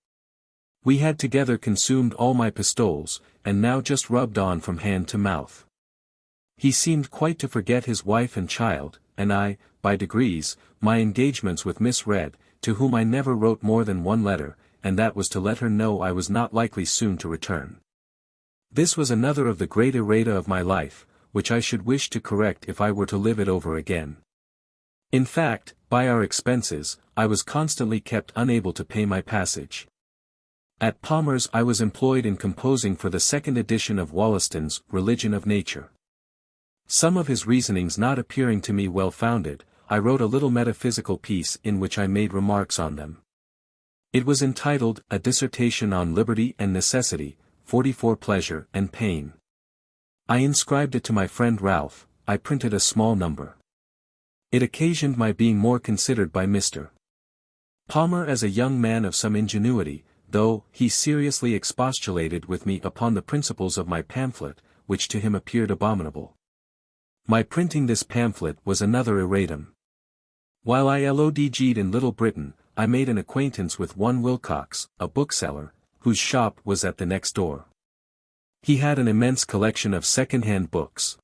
We had together consumed all my pistoles, and now just rubbed on from hand to mouth. He seemed quite to forget his wife and child, and I, by degrees, my engagements with Miss Red, to whom I never wrote more than one letter, and that was to let her know I was not likely soon to return. This was another of the great errata of my life, which I should wish to correct if I were to live it over again. In fact, by our expenses, I was constantly kept unable to pay my passage. At Palmer's I was employed in composing for the second edition of Wollaston's Religion of Nature. Some of his reasonings not appearing to me well-founded, I wrote a little metaphysical piece in which I made remarks on them. It was entitled, A Dissertation on Liberty and Necessity, 44 Pleasure and Pain. I inscribed it to my friend Ralph. I printed a small number. It occasioned my being more considered by Mr. Palmer as a young man of some ingenuity, though he seriously expostulated with me upon the principles of my pamphlet, which to him appeared abominable. My printing this pamphlet was another erratum. While I LODG'd in Little Britain, I made an acquaintance with one Wilcox, a bookseller, whose shop was at the next door. He had an immense collection of second-hand books.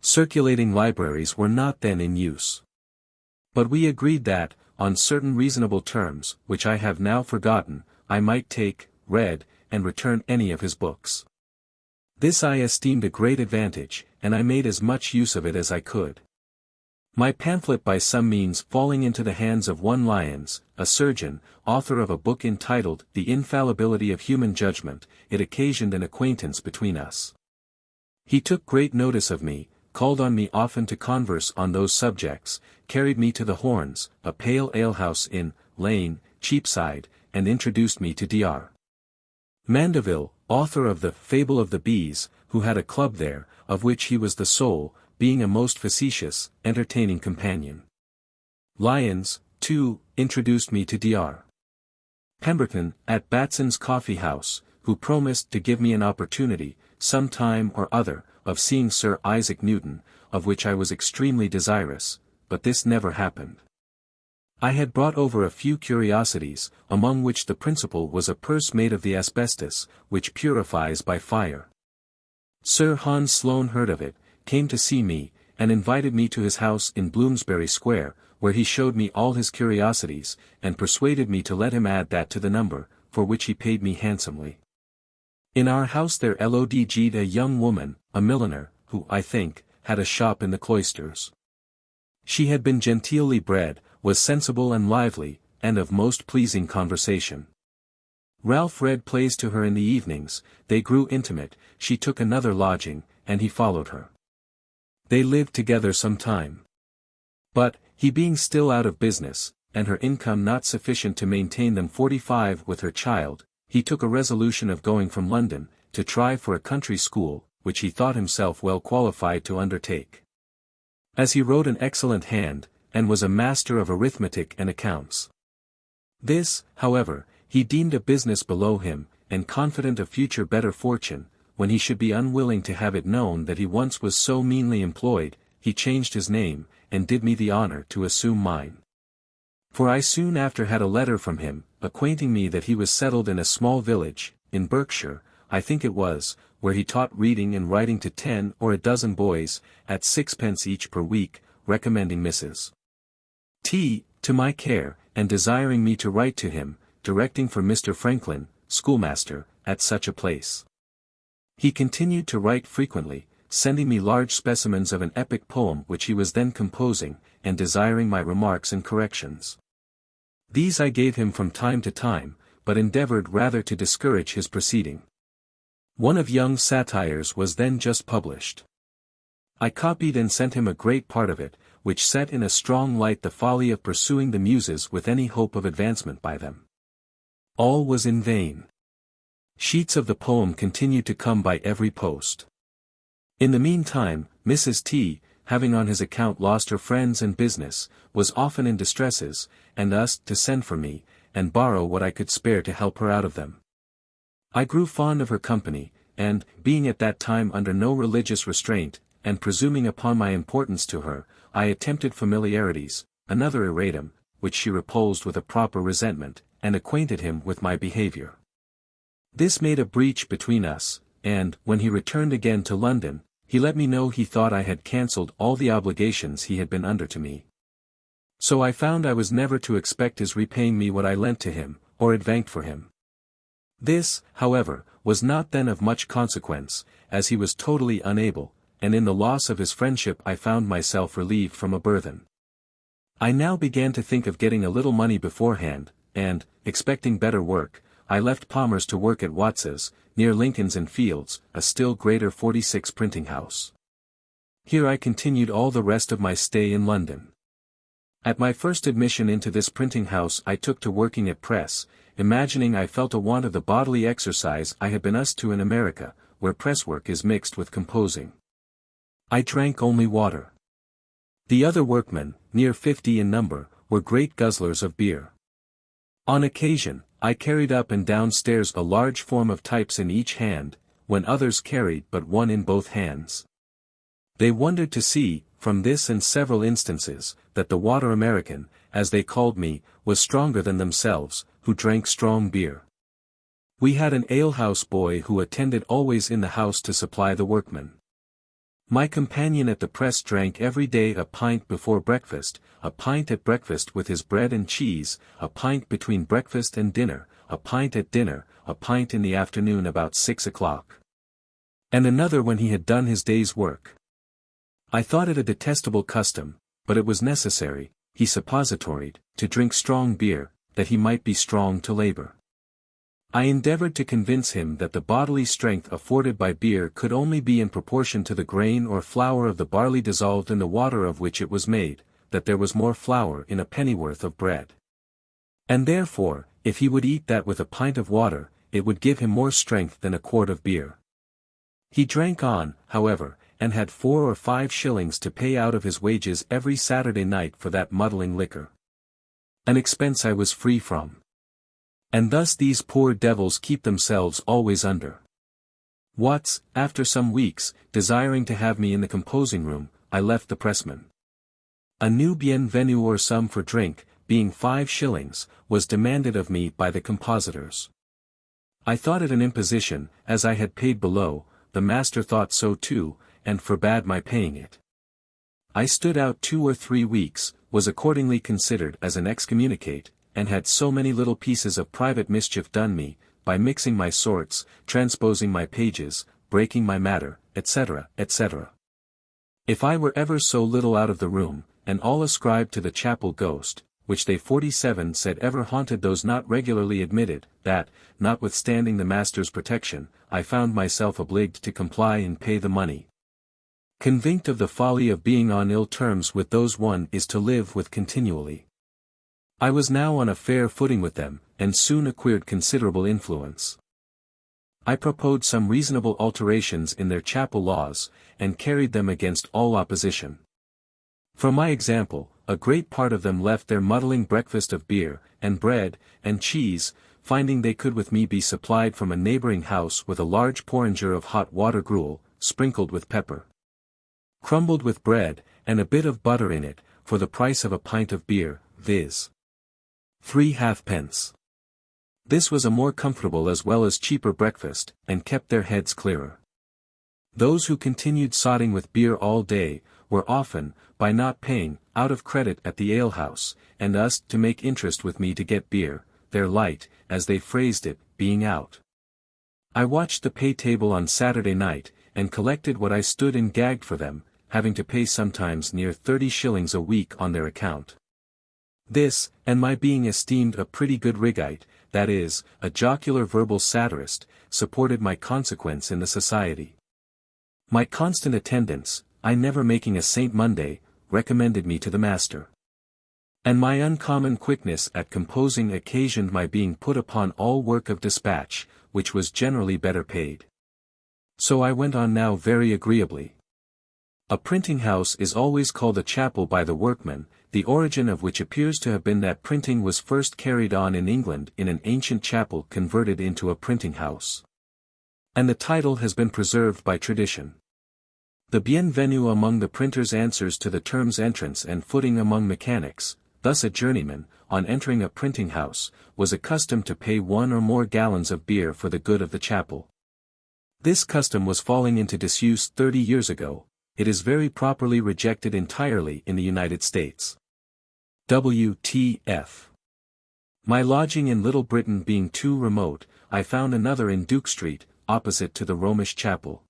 Circulating libraries were not then in use. But we agreed that, on certain reasonable terms, which I have now forgotten, I might take, read, and return any of his books. This I esteemed a great advantage, and I made as much use of it as I could. My pamphlet by some means falling into the hands of one Lyons, a surgeon, author of a book entitled The Infallibility of Human Judgment, it occasioned an acquaintance between us. He took great notice of me, called on me often to converse on those subjects, carried me to the Horns, a pale alehouse in Lane, Cheapside, and introduced me to Dr. Mandeville, author of the Fable of the Bees, who had a club there, of which he was the soul, being a most facetious, entertaining companion. Lyons, too, introduced me to Dr. Pemberton, at Batson's Coffee House, who promised to give me an opportunity, some time or other, of seeing Sir Isaac Newton, of which I was extremely desirous, but this never happened. I had brought over a few curiosities, among which the principal was a purse made of the asbestos, which purifies by fire. Sir Hans Sloane heard of it, came to see me, and invited me to his house in Bloomsbury Square, where he showed me all his curiosities, and persuaded me to let him add that to the number, for which he paid me handsomely. In our house there LODG'd a young woman, a milliner, who, I think, had a shop in the cloisters. She had been genteelly bred, was sensible and lively, and of most pleasing conversation. Ralph read plays to her in the evenings, they grew intimate, she took another lodging, and he followed her. They lived together some time. But, he being still out of business, and her income not sufficient to maintain them 45 with her child, he took a resolution of going from London, to try for a country school, which he thought himself well qualified to undertake. As he wrote an excellent hand, and was a master of arithmetic and accounts. This, however, he deemed a business below him, and confident of future better fortune, when he should be unwilling to have it known that he once was so meanly employed, he changed his name, and did me the honor to assume mine. For I soon after had a letter from him, acquainting me that he was settled in a small village, in Berkshire, I think it was, where he taught reading and writing to 10 or a dozen boys, at 6d. each per week, recommending Mrs. T. to my care, and desiring me to write to him, directing for Mr. Franklin, schoolmaster, at such a place. He continued to write frequently, sending me large specimens of an epic poem which he was then composing, and desiring my remarks and corrections. These I gave him from time to time, but endeavored rather to discourage his proceeding. One of Young's satires was then just published. I copied and sent him a great part of it, which set in a strong light the folly of pursuing the Muses with any hope of advancement by them. All was in vain. Sheets of the poem continued to come by every post. In the meantime, Mrs. T., having on his account lost her friends and business, was often in distresses, and asked to send for me, and borrow what I could spare to help her out of them. I grew fond of her company, and, being at that time under no religious restraint, and presuming upon my importance to her, I attempted familiarities, another erratum, which she repulsed with a proper resentment, and acquainted him with my behavior. This made a breach between us, and, when he returned again to London, he let me know he thought I had cancelled all the obligations he had been under to me. So I found I was never to expect his repaying me what I lent to him, or advanced for him. This, however, was not then of much consequence, as he was totally unable, and in the loss of his friendship I found myself relieved from a burthen. I now began to think of getting a little money beforehand, and, expecting better work, I left Palmer's to work at Watts's, near Lincoln's Inn Fields, a still greater 46 printing house. Here I continued all the rest of my stay in London. At my first admission into this printing house I took to working at press, imagining I felt a want of the bodily exercise I had been used to in America, where presswork is mixed with composing. I drank only water. The other workmen, near 50 in number, were great guzzlers of beer. On occasion, I carried up and down stairs a large form of types in each hand, when others carried but one in both hands. They wondered to see, from this and several instances, that the water American, as they called me, was stronger than themselves, who drank strong beer. We had an alehouse boy who attended always in the house to supply the workmen. My companion at the press drank every day a pint before breakfast, a pint at breakfast with his bread and cheese, a pint between breakfast and dinner, a pint at dinner, a pint in the afternoon about 6 o'clock. And another when he had done his day's work. I thought it a detestable custom, but it was necessary, he suppositoried, to drink strong beer, that he might be strong to labor. I endeavored to convince him that the bodily strength afforded by beer could only be in proportion to the grain or flour of the barley dissolved in the water of which it was made, that there was more flour in a pennyworth of bread. And therefore, if he would eat that with a pint of water, it would give him more strength than a quart of beer. He drank on, however, and had 4 or 5 shillings to pay out of his wages every Saturday night for that muddling liquor. An expense I was free from. And thus these poor devils keep themselves always under. Watts, after some weeks, desiring to have me in the composing room, I left the pressman. A new bienvenue or sum for drink, being 5 shillings, was demanded of me by the compositors. I thought it an imposition, as I had paid below, the master thought so too, and forbade my paying it. I stood out 2 or 3 weeks, was accordingly considered as an excommunicate, and had so many little pieces of private mischief done me, by mixing my sorts, transposing my pages, breaking my matter, etc., etc. If I were ever so little out of the room, and all ascribed to the chapel ghost, which they 47 said ever haunted those not regularly admitted, that, notwithstanding the master's protection, I found myself obliged to comply and pay the money. Convinced of the folly of being on ill terms with those one is to live with continually. I was now on a fair footing with them, and soon acquired considerable influence. I proposed some reasonable alterations in their chapel laws, and carried them against all opposition. From my example, a great part of them left their muddling breakfast of beer, and bread, and cheese, finding they could with me be supplied from a neighboring house with a large porringer of hot water gruel, sprinkled with pepper, crumbled with bread, and a bit of butter in it, for the price of a pint of beer, viz. 3 halfpence. This was a more comfortable as well as cheaper breakfast, and kept their heads clearer. Those who continued sodding with beer all day, were often, by not paying, out of credit at the alehouse, and us to make interest with me to get beer, their light, as they phrased it, being out. I watched the pay table on Saturday night, and collected what I stood and gagged for them, having to pay sometimes near 30 shillings a week on their account. This, and my being esteemed a pretty good Riggite, that is, a jocular verbal satirist, supported my consequence in the society. My constant attendance, I never making a Saint Monday, recommended me to the master. And my uncommon quickness at composing occasioned my being put upon all work of dispatch, which was generally better paid. So I went on now very agreeably. A printing house is always called a chapel by the workmen, the origin of which appears to have been that printing was first carried on in England in an ancient chapel converted into a printing house. And the title has been preserved by tradition. The bienvenue among the printers answers to the terms entrance and footing among mechanics. Thus a journeyman, on entering a printing house, was accustomed to pay 1 or more gallons of beer for the good of the chapel. This custom was falling into disuse 30 years ago. It is very properly rejected entirely in the United States. W.T.F. My lodging in Little Britain being too remote, I found another in Duke Street, opposite to the Romish Chapel.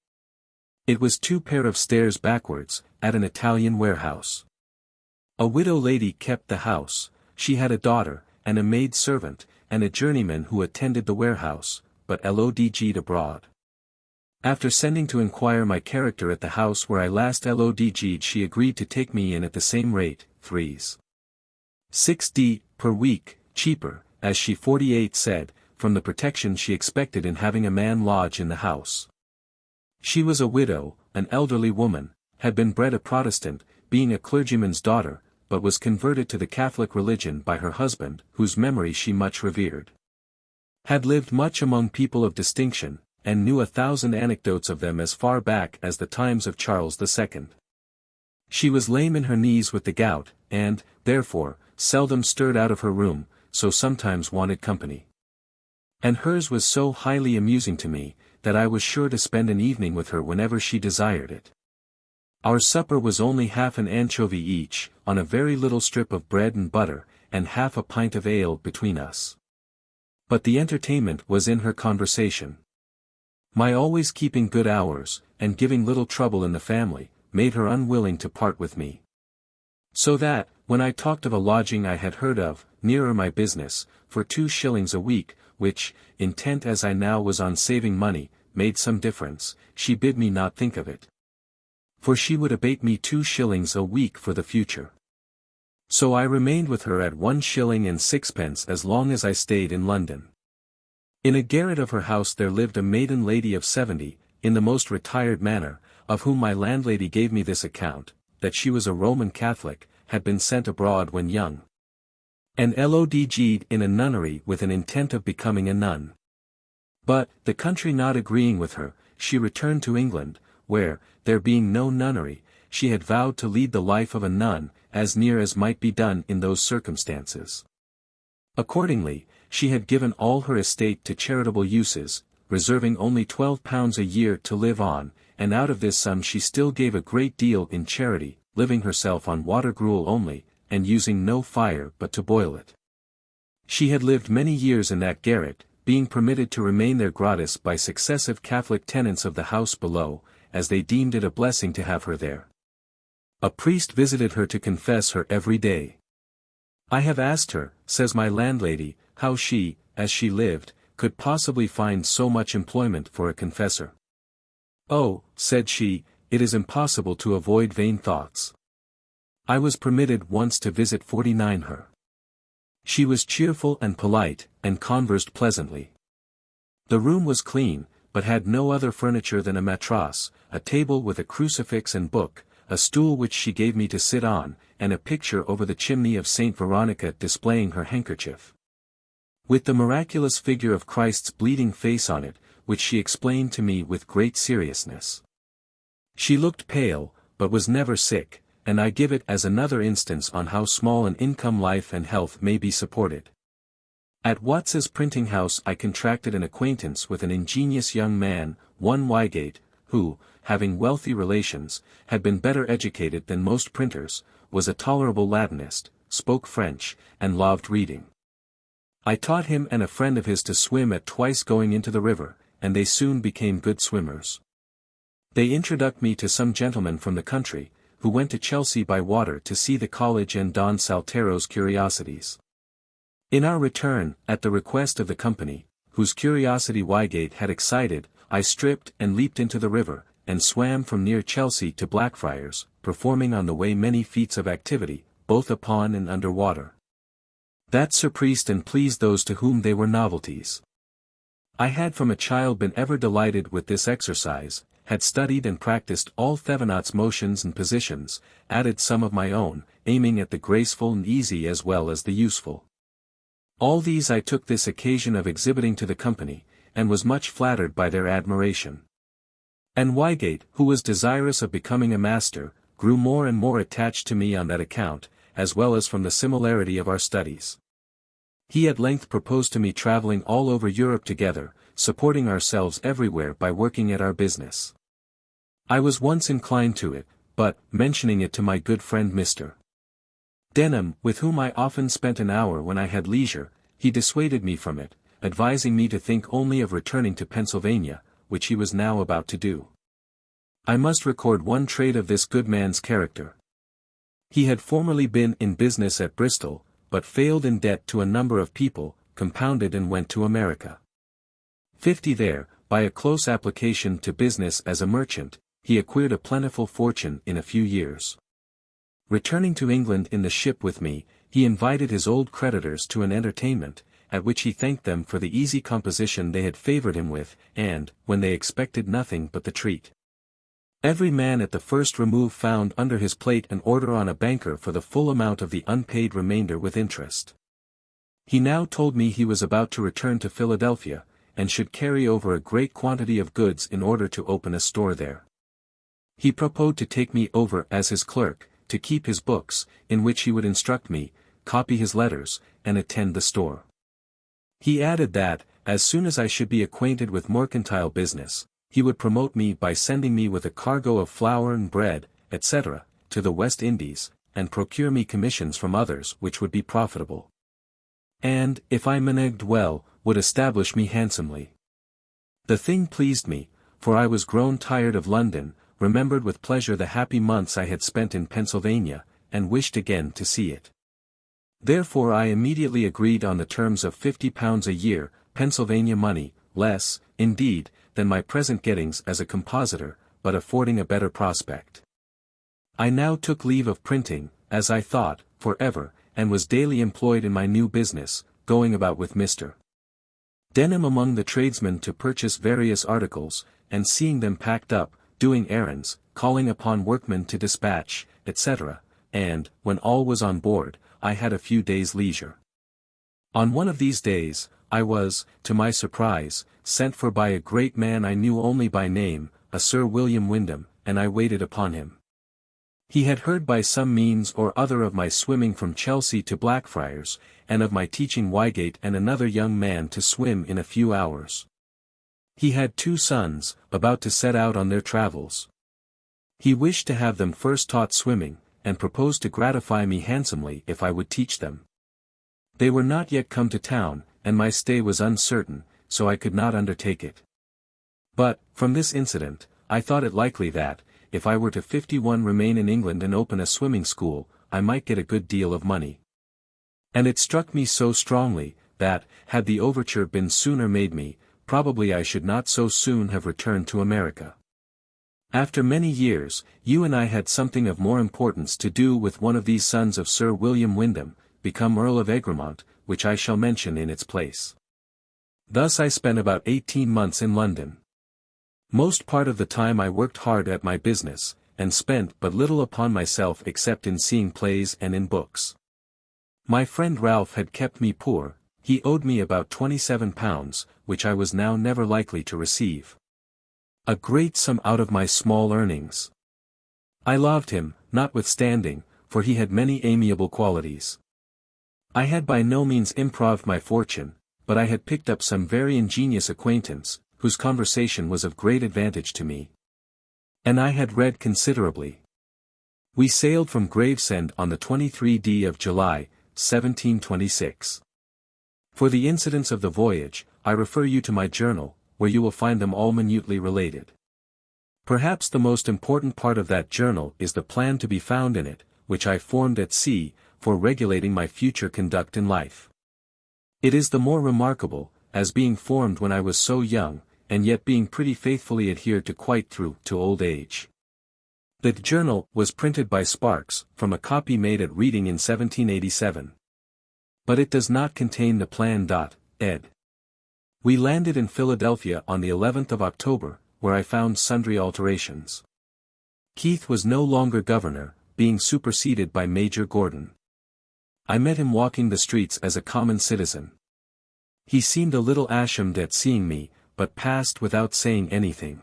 It was 2 pair of stairs backwards, at an Italian warehouse. A widow lady kept the house. She had a daughter, and a maid servant, and a journeyman who attended the warehouse, but LODG'd abroad. After sending to inquire my character at the house where I last LODG'd, she agreed to take me in at the same rate, 3s. 6d, per week, cheaper, as she 48 said, from the protection she expected in having a man lodge in the house. She was a widow, an elderly woman, had been bred a Protestant, being a clergyman's daughter, but was converted to the Catholic religion by her husband, whose memory she much revered. Had lived much among people of distinction, and knew 1,000 anecdotes of them as far back as the times of Charles II. She was lame in her knees with the gout, and, therefore, seldom stirred out of her room, so sometimes wanted company. And hers was so highly amusing to me, that I was sure to spend an evening with her whenever she desired it. Our supper was only half an anchovy each, on a very little strip of bread and butter, and half a pint of ale between us. But the entertainment was in her conversation. My always keeping good hours, and giving little trouble in the family, made her unwilling to part with me. So that, when I talked of a lodging I had heard of, nearer my business, for 2 shillings a week, which, intent as I now was on saving money, made some difference, she bid me not think of it. For she would abate me 2 shillings a week for the future. So I remained with her at 1 shilling and 6pence as long as I stayed in London. In a garret of her house there lived a maiden lady of 70, in the most retired manner, of whom my landlady gave me this account, that she was a Roman Catholic, had been sent abroad when young, and LODG'd in a nunnery with an intent of becoming a nun. But, the country not agreeing with her, she returned to England, where, there being no nunnery, she had vowed to lead the life of a nun, as near as might be done in those circumstances. Accordingly, she had given all her estate to charitable uses, reserving only £12 a year to live on, and out of this sum she still gave a great deal in charity, living herself on water gruel only, and using no fire but to boil it. She had lived many years in that garret, being permitted to remain there gratis by successive Catholic tenants of the house below, as they deemed it a blessing to have her there. A priest visited her to confess her every day. I have asked her, says my landlady, how she, as she lived, could possibly find so much employment for a confessor. Oh, said she, it is impossible to avoid vain thoughts. I was permitted once to visit 49 her. She was cheerful and polite, and conversed pleasantly. The room was clean, but had no other furniture than a matras, a table with a crucifix and book, a stool which she gave me to sit on, and a picture over the chimney of Saint Veronica displaying her handkerchief, with the miraculous figure of Christ's bleeding face on it, which she explained to me with great seriousness. She looked pale, but was never sick, and I give it as another instance on how small an income life and health may be supported. At Watts's printing house I contracted an acquaintance with an ingenious young man, one Wygate, who, having wealthy relations, had been better educated than most printers, was a tolerable Latinist, spoke French, and loved reading. I taught him and a friend of his to swim at twice going into the river, and they soon became good swimmers. They introduced me to some gentlemen from the country, who went to Chelsea by water to see the college and Don Saltero's curiosities. In our return, at the request of the company, whose curiosity Wygate had excited, I stripped and leaped into the river, and swam from near Chelsea to Blackfriars, performing on the way many feats of activity, both upon and under water. That surprised and pleased those to whom they were novelties. I had from a child been ever delighted with this exercise, had studied and practiced all Thevenot's motions and positions, added some of my own, aiming at the graceful and easy as well as the useful. All these I took this occasion of exhibiting to the company, and was much flattered by their admiration. And Wygate, who was desirous of becoming a master, grew more and more attached to me on that account, as well as from the similarity of our studies. He at length proposed to me traveling all over Europe together, supporting ourselves everywhere by working at our business. I was once inclined to it, but, mentioning it to my good friend Mr. Denham, with whom I often spent an hour when I had leisure, he dissuaded me from it, advising me to think only of returning to Pennsylvania, which he was now about to do. I must record one trait of this good man's character. He had formerly been in business at Bristol, but failed in debt to a number of people, compounded and went to America. 50 there, by a close application to business as a merchant, he acquired a plentiful fortune in a few years. Returning to England in the ship with me, he invited his old creditors to an entertainment, at which he thanked them for the easy composition they had favoured him with, and, when they expected nothing but the treat. Every man at the first remove found under his plate an order on a banker for the full amount of the unpaid remainder with interest. He now told me he was about to return to Philadelphia, and should carry over a great quantity of goods in order to open a store there. He proposed to take me over as his clerk, to keep his books, in which he would instruct me, copy his letters, and attend the store. He added that, as soon as I should be acquainted with mercantile business, he would promote me by sending me with a cargo of flour and bread, etc., to the West Indies, and procure me commissions from others which would be profitable. And, if I managed well, would establish me handsomely. The thing pleased me, for I was grown tired of London, remembered with pleasure the happy months I had spent in Pennsylvania, and wished again to see it. Therefore I immediately agreed on the terms of £50 a year, Pennsylvania money, less, indeed, than my present gettings as a compositor, but affording a better prospect. I now took leave of printing, as I thought, for ever, and was daily employed in my new business, going about with Mr. Denham among the tradesmen to purchase various articles, and seeing them packed up, doing errands, calling upon workmen to dispatch, etc., and, when all was on board, I had a few days' leisure. On one of these days, I was, to my surprise, sent for by a great man I knew only by name, a Sir William Wyndham, and I waited upon him. He had heard by some means or other of my swimming from Chelsea to Blackfriars, and of my teaching Wygate and another young man to swim in a few hours. He had 2 sons, about to set out on their travels. He wished to have them first taught swimming, and proposed to gratify me handsomely if I would teach them. They were not yet come to town, and my stay was uncertain, so I could not undertake it. But, from this incident, I thought it likely that, if I were to 51 remain in England and open a swimming school, I might get a good deal of money. And it struck me so strongly, that, had the overture been sooner made me, probably I should not so soon have returned to America. After many years, you and I had something of more importance to do with one of these sons of Sir William Wyndham, become Earl of Egremont, which I shall mention in its place. Thus I spent about 18 months in London. Most part of the time I worked hard at my business, and spent but little upon myself except in seeing plays and in books. My friend Ralph had kept me poor. He owed me about £27, which I was now never likely to receive. A great sum out of my small earnings. I loved him, notwithstanding, for he had many amiable qualities. I had by no means improved my fortune, but I had picked up some very ingenious acquaintance, whose conversation was of great advantage to me. And I had read considerably. We sailed from Gravesend on the 23d of July, 1726. For the incidents of the voyage, I refer you to my journal, where you will find them all minutely related. Perhaps the most important part of that journal is the plan to be found in it, which I formed at sea, for regulating my future conduct in life. It is the more remarkable, as being formed when I was so young, and yet being pretty faithfully adhered to quite through to old age. The journal was printed by Sparks, from a copy made at Reading in 1787. But it does not contain the plan. Ed. We landed in Philadelphia on the 11th of October, where I found sundry alterations. Keith was no longer governor, being superseded by Major Gordon. I met him walking the streets as a common citizen. He seemed a little ashamed at seeing me, but passed without saying anything.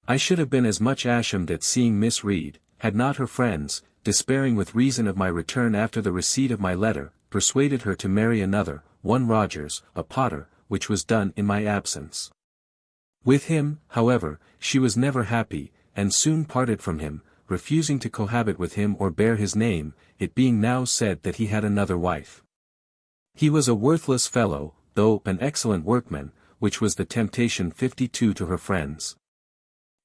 I should have been as much ashamed at seeing Miss Reed, had not her friends, despairing with reason of my return after the receipt of my letter, persuaded her to marry another, one Rogers, a potter, which was done in my absence. With him, however, she was never happy, and soon parted from him, refusing to cohabit with him or bear his name, it being now said that he had another wife. He was a worthless fellow, though an excellent workman, which was the temptation 52 to her friends.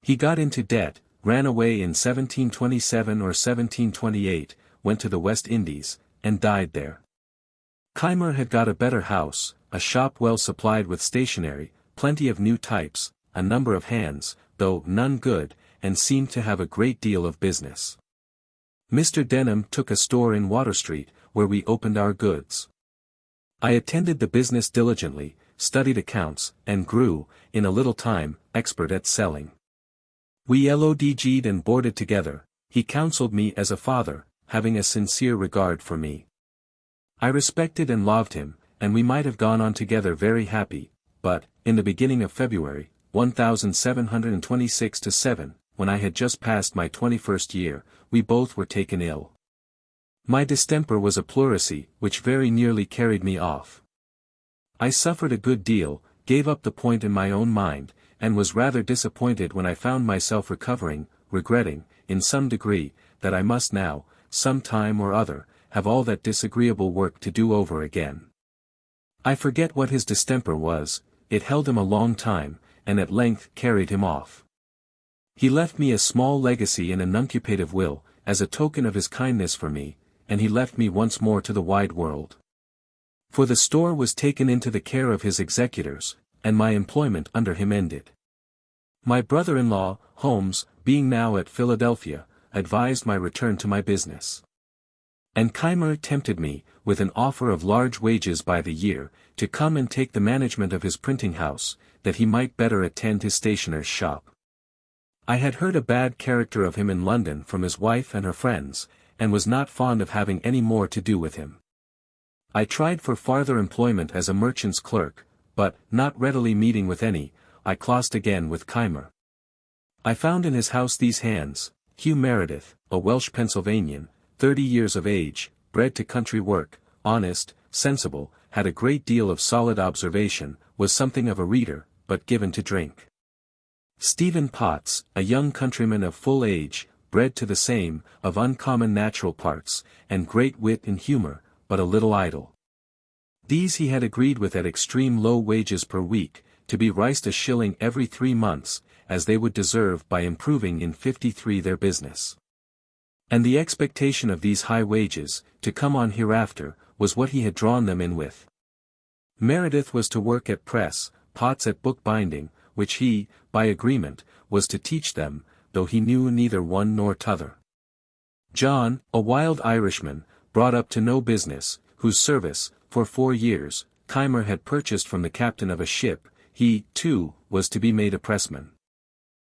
He got into debt, ran away in 1727 or 1728, went to the West Indies, and died there. Keimer had got a better house, a shop well supplied with stationery, plenty of new types, a number of hands, though none good, and seemed to have a great deal of business. Mr. Denham took a store in Water Street, where we opened our goods. I attended the business diligently, studied accounts, and grew, in a little time, expert at selling. We LODG'd and boarded together. He counseled me as a father, having a sincere regard for me. I respected and loved him, and we might have gone on together very happy, but, in the beginning of February, 1726-7, when I had just passed my 21st year, we both were taken ill. My distemper was a pleurisy, which very nearly carried me off. I suffered a good deal, gave up the point in my own mind, and was rather disappointed when I found myself recovering, regretting, in some degree, that I must now, some time or other, have all that disagreeable work to do over again. I forget what his distemper was, it held him a long time, and at length carried him off. He left me a small legacy in a nuncupative will, as a token of his kindness for me, and he left me once more to the wide world. For the store was taken into the care of his executors, and my employment under him ended. My brother-in-law, Holmes, being now at Philadelphia, advised my return to my business. And Keimer tempted me, with an offer of large wages by the year, to come and take the management of his printing house, that he might better attend his stationer's shop. I had heard a bad character of him in London from his wife and her friends, and was not fond of having any more to do with him. I tried for farther employment as a merchant's clerk, but, not readily meeting with any, I clost again with Keimer. I found in his house these hands: Hugh Meredith, a Welsh Pennsylvanian, 30 years of age, bred to country work, honest, sensible, had a great deal of solid observation, was something of a reader, but given to drink. Stephen Potts, a young countryman of full age, bred to the same, of uncommon natural parts, and great wit and humour, but a little idle. These he had agreed with at extreme low wages per week, to be riced a shilling every 3 months, as they would deserve by improving in 53 their business. And the expectation of these high wages, to come on hereafter, was what he had drawn them in with. Meredith was to work at press, Potts at book binding, which he, by agreement, was to teach them, though he knew neither one nor t'other. John, a wild Irishman, brought up to no business, whose service, for 4 years, Keimer had purchased from the captain of a ship, he, too, was to be made a pressman.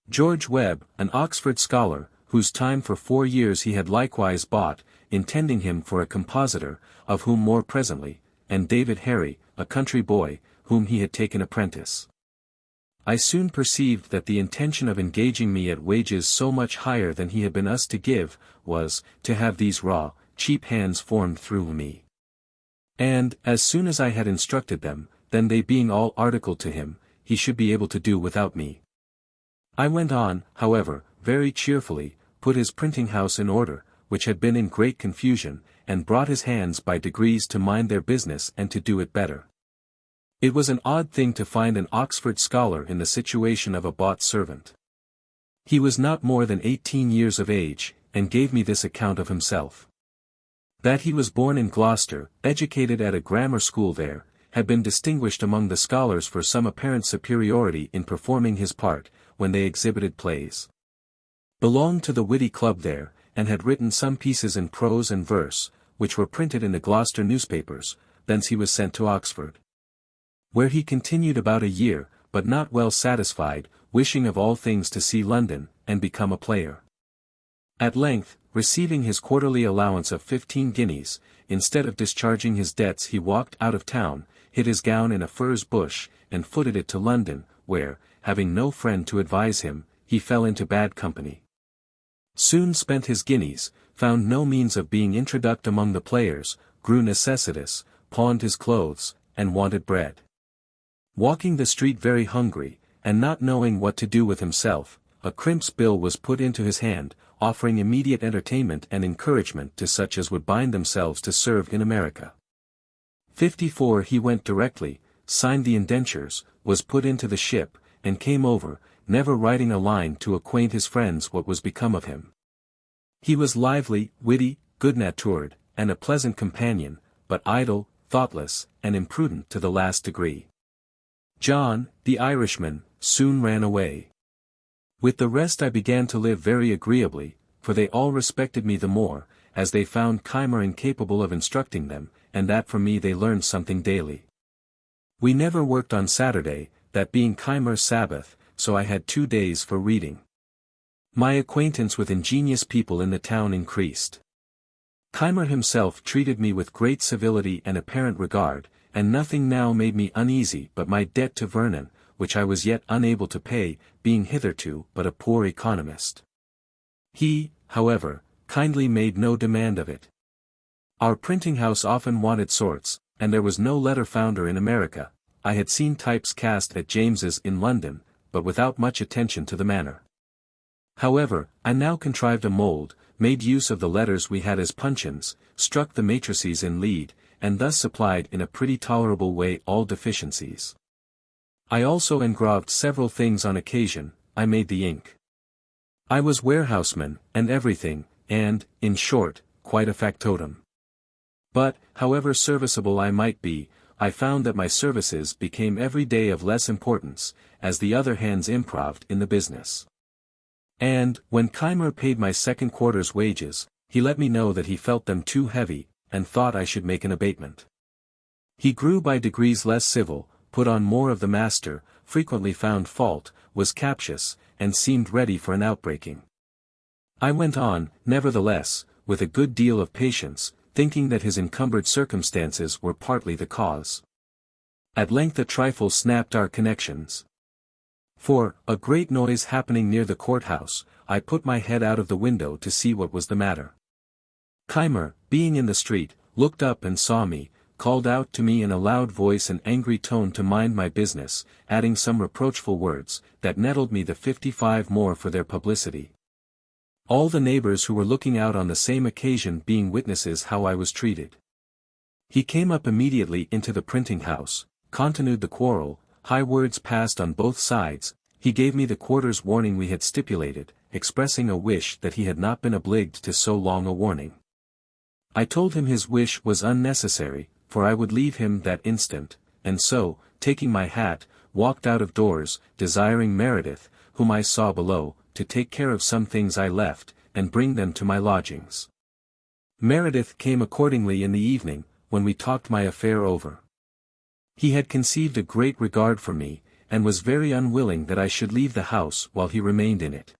George Webb, an Oxford scholar, whose time for 4 years he had likewise bought, intending him for a compositor, of whom more presently, and David Harry, a country boy, whom he had taken apprentice. I soon perceived that the intention of engaging me at wages so much higher than he had been us to give, was, to have these raw, cheap hands formed through me. And, as soon as I had instructed them, then they being all articled to him, he should be able to do without me. I went on, however, very cheerfully, put his printing house in order, which had been in great confusion, and brought his hands by degrees to mind their business and to do it better. It was an odd thing to find an Oxford scholar in the situation of a bought servant. He was not more than 18 years of age, and gave me this account of himself. That he was born in Gloucester, educated at a grammar school there, had been distinguished among the scholars for some apparent superiority in performing his part, when they exhibited plays. Belonged to the witty club there, and had written some pieces in prose and verse, which were printed in the Gloucester newspapers. Thence he was sent to Oxford, where he continued about a year, but not well satisfied, wishing of all things to see London, and become a player. At length, receiving his quarterly allowance of 15 guineas, instead of discharging his debts he walked out of town, hid his gown in a furze bush, and footed it to London, where, having no friend to advise him, he fell into bad company. Soon spent his guineas, found no means of being introduced among the players, grew necessitous, pawned his clothes, and wanted bread. Walking the street very hungry, and not knowing what to do with himself, a crimp's bill was put into his hand, offering immediate entertainment and encouragement to such as would bind themselves to serve in America. 54 He went directly, signed the indentures, was put into the ship, and came over, never writing a line to acquaint his friends what was become of him. He was lively, witty, good-natured, and a pleasant companion, but idle, thoughtless, and imprudent to the last degree. John, the Irishman, soon ran away. With the rest I began to live very agreeably, for they all respected me the more, as they found Keimer incapable of instructing them, and that from me they learned something daily. We never worked on Saturday, that being Keimer's Sabbath, so I had 2 days for reading. My acquaintance with ingenious people in the town increased. Keimer himself treated me with great civility and apparent regard, and nothing now made me uneasy but my debt to Vernon, which I was yet unable to pay, being hitherto but a poor economist. He, however, kindly made no demand of it. Our printing house often wanted sorts, and there was no letter founder in America. I had seen types cast at James's in London, but without much attention to the manner. However, I now contrived a mould, made use of the letters we had as puncheons, struck the matrices in lead, and thus supplied in a pretty tolerable way all deficiencies. I also engraved several things on occasion. I made the ink. I was warehouseman, and everything, and, in short, quite a factotum. But, however serviceable I might be, I found that my services became every day of less importance, as the other hands improved in the business. And, when Keimer paid my second quarter's wages, he let me know that he felt them too heavy, and thought I should make an abatement. He grew by degrees less civil, put on more of the master, frequently found fault, was captious, and seemed ready for an outbreaking. I went on, nevertheless, with a good deal of patience, thinking that his encumbered circumstances were partly the cause. At length a trifle snapped our connections. For, a great noise happening near the courthouse, I put my head out of the window to see what was the matter. Keimer, being in the street, looked up and saw me, called out to me in a loud voice and angry tone to mind my business, adding some reproachful words, that nettled me the 55 more for their publicity. All the neighbors who were looking out on the same occasion being witnesses how I was treated. He came up immediately into the printing house, continued the quarrel, high words passed on both sides, he gave me the quarter's warning we had stipulated, expressing a wish that he had not been obliged to so long a warning. I told him his wish was unnecessary, for I would leave him that instant, and so, taking my hat, walked out of doors, desiring Meredith, whom I saw below, to take care of some things I left, and bring them to my lodgings. Meredith came accordingly in the evening, when we talked my affair over. He had conceived a great regard for me, and was very unwilling that I should leave the house while he remained in it.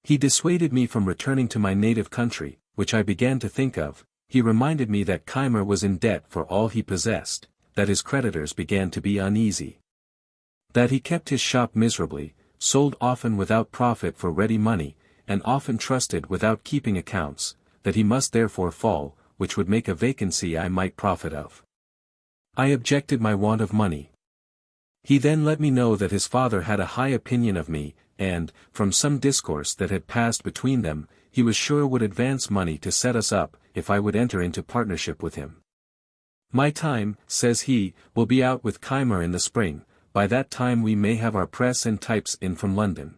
He dissuaded me from returning to my native country, which I began to think of. He reminded me that Keimer was in debt for all he possessed, that his creditors began to be uneasy. That he kept his shop miserably, sold often without profit for ready money, and often trusted without keeping accounts, that he must therefore fall, which would make a vacancy I might profit of. I objected my want of money. He then let me know that his father had a high opinion of me, and, from some discourse that had passed between them, he was sure would advance money to set us up, if I would enter into partnership with him. My time, says he, will be out with Keimer in the spring, by that time we may have our press and types in from London.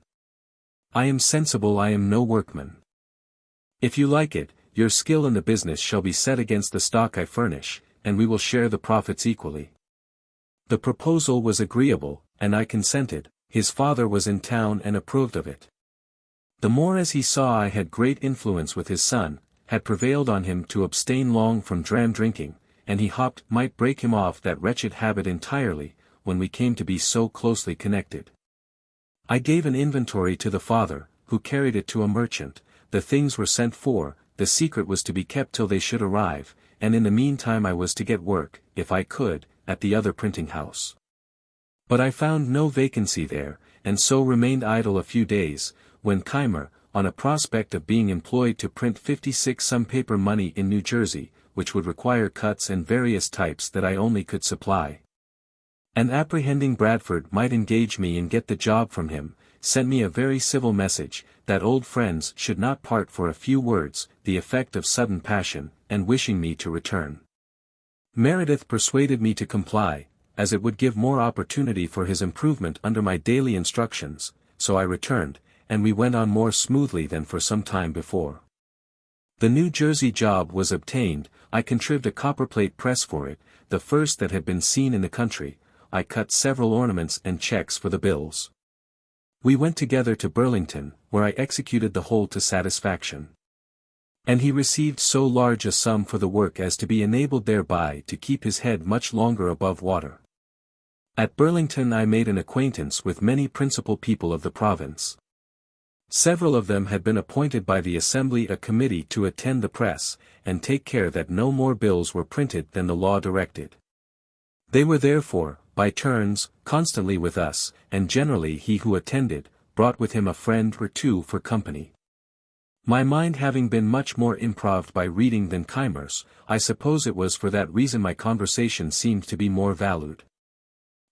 I am sensible I am no workman. If you like it, your skill in the business shall be set against the stock I furnish, and we will share the profits equally. The proposal was agreeable, and I consented. His father was in town and approved of it. The more as he saw I had great influence with his son, had prevailed on him to abstain long from dram drinking, and he hoped might break him off that wretched habit entirely, when we came to be so closely connected. I gave an inventory to the father, who carried it to a merchant. The things were sent for, the secret was to be kept till they should arrive, and in the meantime I was to get work, if I could, at the other printing house. But I found no vacancy there, and so remained idle a few days, when Keimer, on a prospect of being employed to print 56 some paper money in New Jersey, which would require cuts and various types that I only could supply, and apprehending Bradford might engage me and get the job from him, sent me a very civil message, that old friends should not part for a few words, the effect of sudden passion, and wishing me to return. Meredith persuaded me to comply, as it would give more opportunity for his improvement under my daily instructions. so I returned, and we went on more smoothly than for some time before. The New Jersey job was obtained, I contrived a copperplate press for it, the first that had been seen in the country, I cut several ornaments and checks for the bills. We went together to Burlington, where I executed the whole to satisfaction. And he received so large a sum for the work as to be enabled thereby to keep his head much longer above water. At Burlington I made an acquaintance with many principal people of the province. Several of them had been appointed by the Assembly a committee to attend the press, and take care that no more bills were printed than the law directed. They were therefore, by turns, constantly with us, and generally he who attended, brought with him a friend or two for company. My mind having been much more improved by reading than Keimer's, I suppose it was for that reason my conversation seemed to be more valued.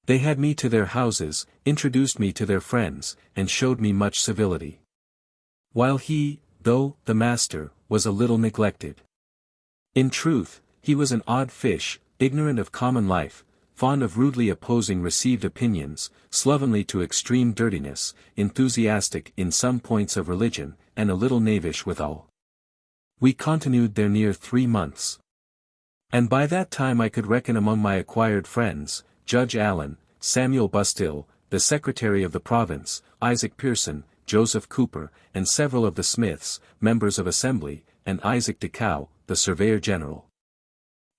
They had me to their houses, introduced me to their friends, and showed me much civility. While he, though the master, was a little neglected. In truth, he was an odd fish, ignorant of common life, fond of rudely opposing received opinions, slovenly to extreme dirtiness, enthusiastic in some points of religion, and a little knavish withal. We continued there near 3 months. And by that time I could reckon among my acquired friends, Judge Allen, Samuel Bustill, the Secretary of the Province, Isaac Pearson, Joseph Cooper, and several of the Smiths, members of Assembly, and Isaac Decow, the Surveyor General.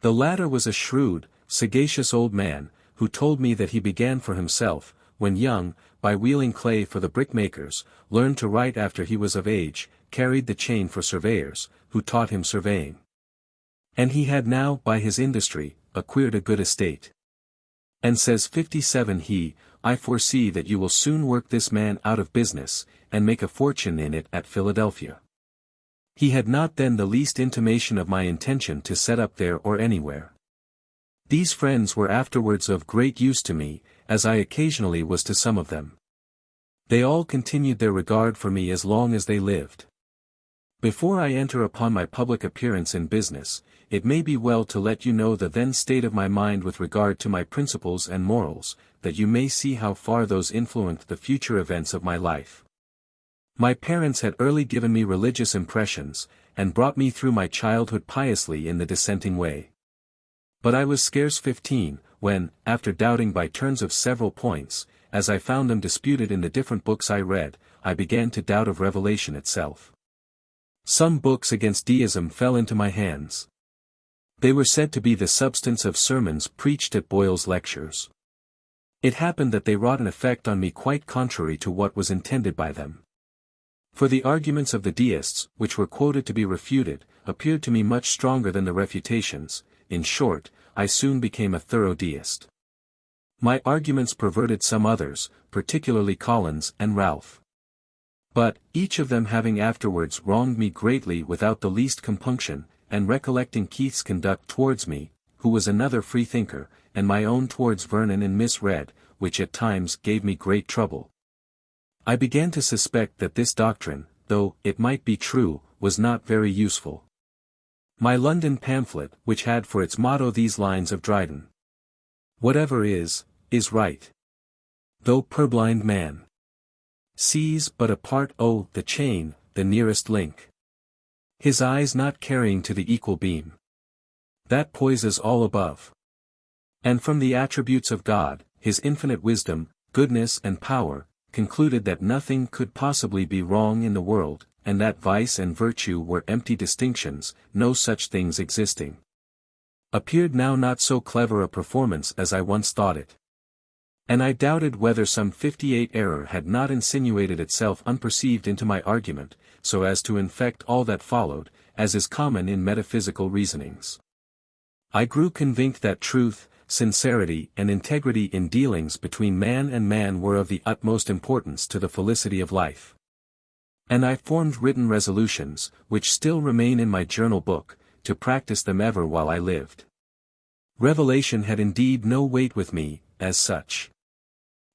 The latter was a shrewd, sagacious old man, who told me that he began for himself, when young, by wheeling clay for the brickmakers, learned to write after he was of age, carried the chain for surveyors, who taught him surveying. And he had now, by his industry, acquired a good estate. And says 57 he, I foresee that you will soon work this man out of business, and make a fortune in it at Philadelphia. He had not then the least intimation of my intention to set up there or anywhere. These friends were afterwards of great use to me, as I occasionally was to some of them. They all continued their regard for me as long as they lived. Before I enter upon my public appearance in business, it may be well to let you know the then state of my mind with regard to my principles and morals, that you may see how far those influenced the future events of my life. My parents had early given me religious impressions, and brought me through my childhood piously in the dissenting way. But I was scarce 15, when, after doubting by turns of several points, as I found them disputed in the different books I read, I began to doubt of revelation itself. Some books against deism fell into my hands. They were said to be the substance of sermons preached at Boyle's lectures. It happened that they wrought an effect on me quite contrary to what was intended by them. For the arguments of the deists, which were quoted to be refuted, appeared to me much stronger than the refutations. In short, I soon became a thorough deist. My arguments perverted some others, particularly Collins and Ralph. But, each of them having afterwards wronged me greatly without the least compunction, and recollecting Keith's conduct towards me, who was another freethinker, and my own towards Vernon and Miss Read, which at times gave me great trouble, I began to suspect that this doctrine, though it might be true, was not very useful. My London pamphlet, which had for its motto these lines of Dryden: "Whatever is right. Though purblind man sees but a part, oh, the chain, the nearest link. His eyes not carrying to the equal beam that poises all above. And from the attributes of God, his infinite wisdom, goodness and power, concluded that nothing could possibly be wrong in the world, and that vice and virtue were empty distinctions, no such things existing. Appeared now not so clever a performance as I once thought it. And I doubted whether some 58 error had not insinuated itself unperceived into my argument, so as to infect all that followed, as is common in metaphysical reasonings. I grew convinced that truth, sincerity and integrity in dealings between man and man were of the utmost importance to the felicity of life. And I formed written resolutions, which still remain in my journal book, to practice them ever while I lived. Revelation had indeed no weight with me, as such.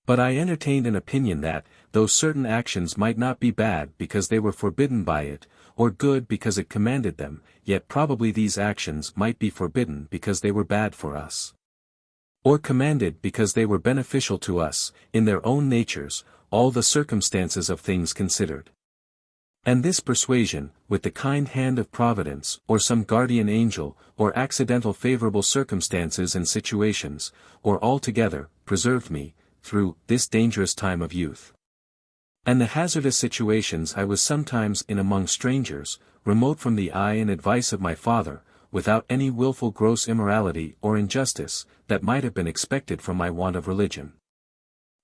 But I entertained an opinion that, though certain actions might not be bad because they were forbidden by it, or good because it commanded them, yet probably these actions might be forbidden because they were bad for us. Or commanded because they were beneficial to us, in their own natures, all the circumstances of things considered. And this persuasion, with the kind hand of Providence, or some guardian angel, or accidental favorable circumstances and situations, or all together, preserved me, through this dangerous time of youth. And the hazardous situations I was sometimes in among strangers, remote from the eye and advice of my father, without any wilful gross immorality or injustice, that might have been expected from my want of religion.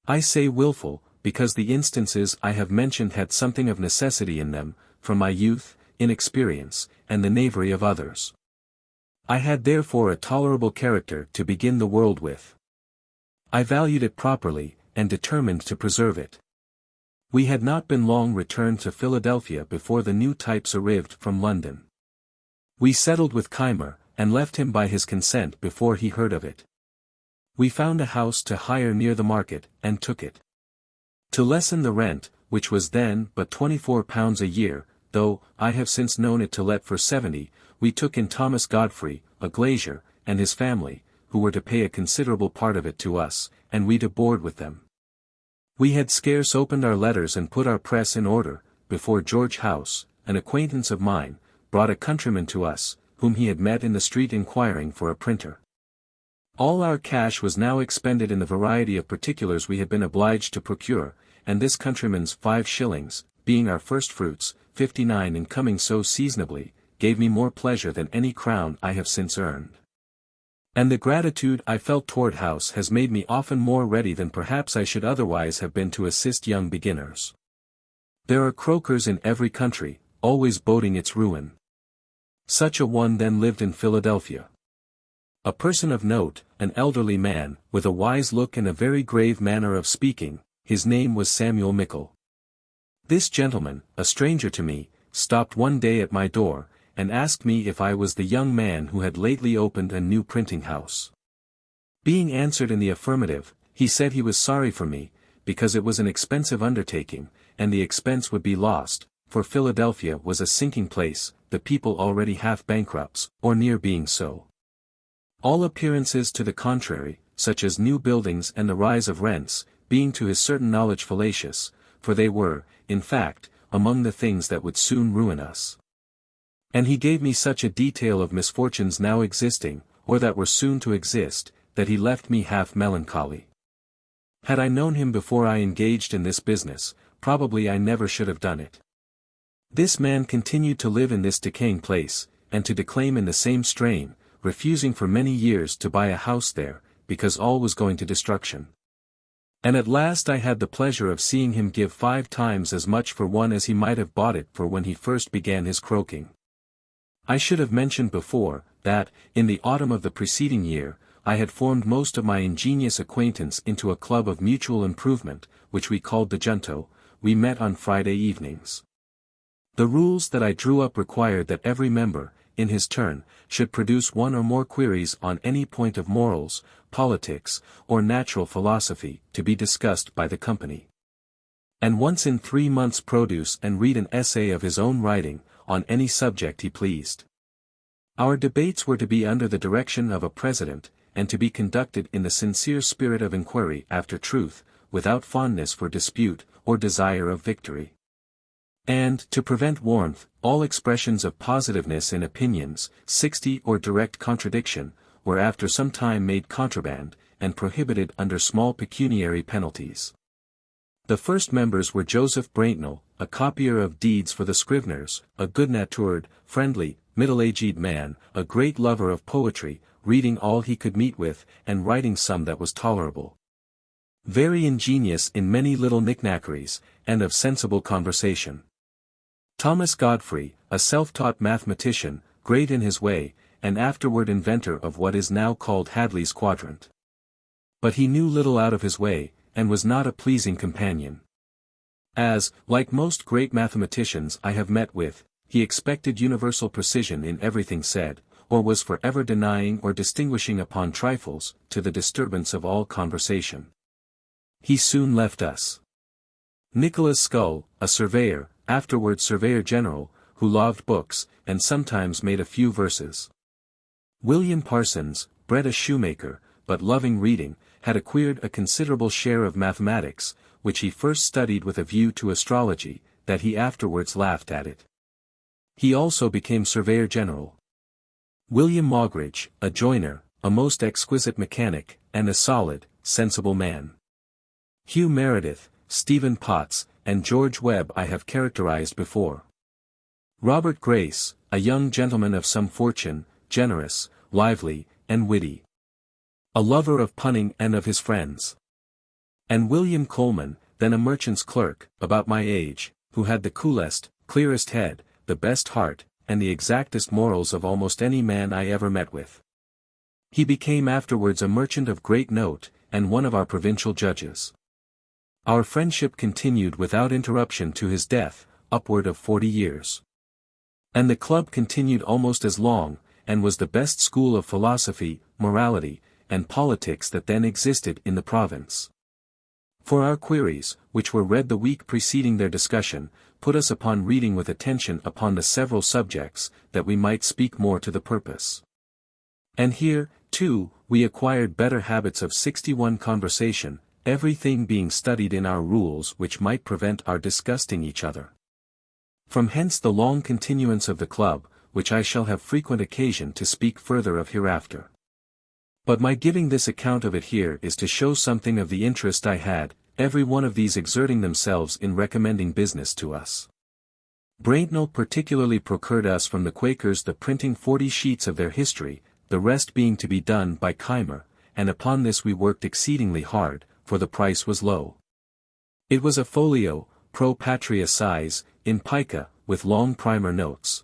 I say wilful, because the instances I have mentioned had something of necessity in them, from my youth, inexperience, and the knavery of others. I had therefore a tolerable character to begin the world with. I valued it properly, and determined to preserve it. We had not been long returned to Philadelphia before the new types arrived from London. We settled with Keimer, and left him by his consent before he heard of it. We found a house to hire near the market, and took it. To lessen the rent, which was then but £24 a year, though I have since known it to let for 70, we took in Thomas Godfrey, a glazier, and his family, who were to pay a considerable part of it to us, and we to board with them. We had scarce opened our letters and put our press in order, before George House, an acquaintance of mine, brought a countryman to us, whom he had met in the street inquiring for a printer. All our cash was now expended in the variety of particulars we had been obliged to procure, and this countryman's 5 shillings, being our first fruits, 59 in coming so seasonably, gave me more pleasure than any crown I have since earned. And the gratitude I felt toward House has made me often more ready than perhaps I should otherwise have been to assist young beginners. There are croakers in every country, always boding its ruin. Such a one then lived in Philadelphia. A person of note, an elderly man, with a wise look and a very grave manner of speaking, his name was Samuel Mickle. This gentleman, a stranger to me, stopped one day at my door, and asked me if I was the young man who had lately opened a new printing house. Being answered in the affirmative, he said he was sorry for me, because it was an expensive undertaking, and the expense would be lost, for Philadelphia was a sinking place, the people already half bankrupts, or near being so. All appearances to the contrary, such as new buildings and the rise of rents, being to his certain knowledge fallacious, for they were, in fact, among the things that would soon ruin us. And he gave me such a detail of misfortunes now existing, or that were soon to exist, that he left me half melancholy. Had I known him before I engaged in this business, probably I never should have done it. This man continued to live in this decaying place, and to declaim in the same strain, refusing for many years to buy a house there, because all was going to destruction. And at last I had the pleasure of seeing him give 5 times as much for one as he might have bought it for when he first began his croaking. I should have mentioned before, that, in the autumn of the preceding year, I had formed most of my ingenious acquaintance into a club of mutual improvement, which we called the Junto. We met on Friday evenings. The rules that I drew up required that every member, in his turn, should produce 1 or more queries on any point of morals, politics, or natural philosophy, to be discussed by the company. And once in 3 months produce and read an essay of his own writing, on any subject he pleased. Our debates were to be under the direction of a president, and to be conducted in the sincere spirit of inquiry after truth, without fondness for dispute, or desire of victory. And, to prevent warmth, all expressions of positiveness in opinions, 60 or direct contradiction, were after some time made contraband, and prohibited under small pecuniary penalties. The first members were Joseph Braintnell, a copier of deeds for the Scriveners, a good-natured, friendly, middle-aged man, a great lover of poetry, reading all he could meet with, and writing some that was tolerable. Very ingenious in many little knickknackeries, and of sensible conversation. Thomas Godfrey, a self-taught mathematician, great in his way, and afterward inventor of what is now called Hadley's quadrant. But he knew little out of his way, and was not a pleasing companion. As, like most great mathematicians I have met with, he expected universal precision in everything said, or was for ever denying or distinguishing upon trifles, to the disturbance of all conversation. He soon left us. Nicholas Scull, a surveyor, afterward Surveyor General, who loved books, and sometimes made a few verses. William Parsons, bred a shoemaker, but loving reading, had acquired a considerable share of mathematics, which he first studied with a view to astrology, that he afterwards laughed at it. He also became Surveyor General. William Moggridge, a joiner, a most exquisite mechanic, and a solid, sensible man. Hugh Meredith, Stephen Potts, and George Webb I have characterized before. Robert Grace, a young gentleman of some fortune, generous, lively, and witty. A lover of punning and of his friends. And William Coleman, then a merchant's clerk, about my age, who had the coolest, clearest head, the best heart, and the exactest morals of almost any man I ever met with. He became afterwards a merchant of great note, and one of our provincial judges. Our friendship continued without interruption to his death, upward of 40 years. And the club continued almost as long, and was the best school of philosophy, morality, and politics that then existed in the province. For our queries, which were read the week preceding their discussion, put us upon reading with attention upon the several subjects, that we might speak more to the purpose. And here, too, we acquired better habits of 61 conversation, everything being studied in our rules which might prevent our disgusting each other. From hence the long continuance of the club, which I shall have frequent occasion to speak further of hereafter. But my giving this account of it here is to show something of the interest I had, every one of these exerting themselves in recommending business to us. Braintnell particularly procured us from the Quakers the printing 40 sheets of their history, the rest being to be done by Keimer, and upon this we worked exceedingly hard, for the price was low. It was a folio, pro patria size, in pica, with long primer notes.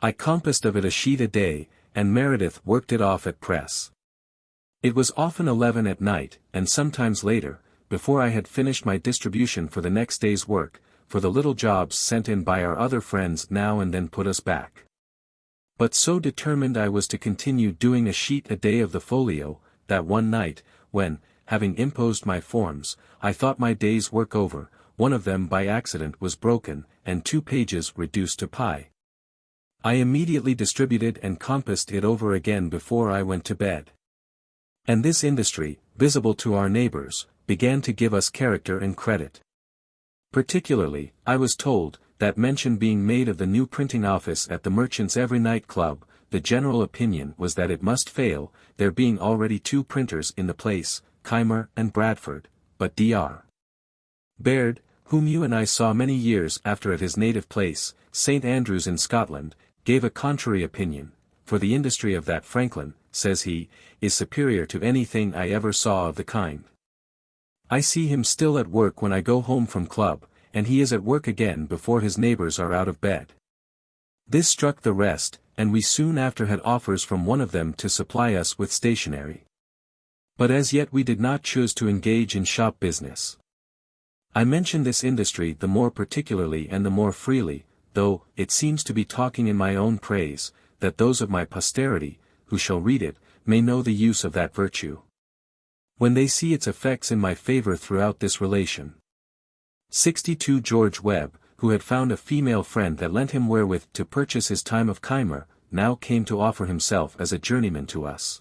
I compassed of it a sheet a day, and Meredith worked it off at press. It was often 11 at night, and sometimes later, before I had finished my distribution for the next day's work, for the little jobs sent in by our other friends now and then put us back. But so determined I was to continue doing a sheet a day of the folio, that one night, when, having imposed my forms, I thought my day's work over, one of them by accident was broken, and 2 pages reduced to pi. I immediately distributed and compassed it over again before I went to bed. And this industry, visible to our neighbors, began to give us character and credit. Particularly, I was told, that mention being made of the new printing office at the Merchants' Every Night Club, the general opinion was that it must fail, there being already 2 printers in the place, Keimer and Bradford, but Dr. Baird, whom you and I saw many years after at his native place, St. Andrews in Scotland, gave a contrary opinion, for the industry of that Franklin, says he, is superior to anything I ever saw of the kind. I see him still at work when I go home from club, and he is at work again before his neighbors are out of bed. This struck the rest, and we soon after had offers from one of them to supply us with stationery. But as yet we did not choose to engage in shop business. I mention this industry the more particularly and the more freely, though it seems to be talking in my own praise, that those of my posterity, who shall read it, may know the use of that virtue, when they see its effects in my favor throughout this relation. 62 George Webb, who had found a female friend that lent him wherewith to purchase his time of Keimer, now came to offer himself as a journeyman to us.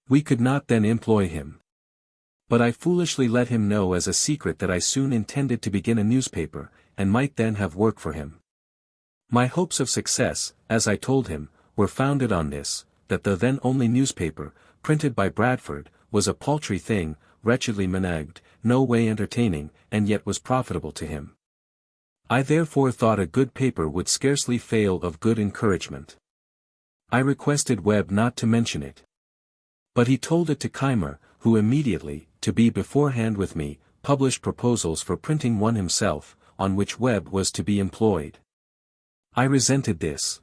We could not then employ him. But I foolishly let him know as a secret that I soon intended to begin a newspaper, and might then have work for him. My hopes of success, as I told him, were founded on this, that the then only newspaper, printed by Bradford, was a paltry thing, wretchedly managed, no way entertaining, and yet was profitable to him. I therefore thought a good paper would scarcely fail of good encouragement. I requested Webb not to mention it. But he told it to Keimer, who immediately, to be beforehand with me, published proposals for printing one himself, on which Webb was to be employed. I resented this.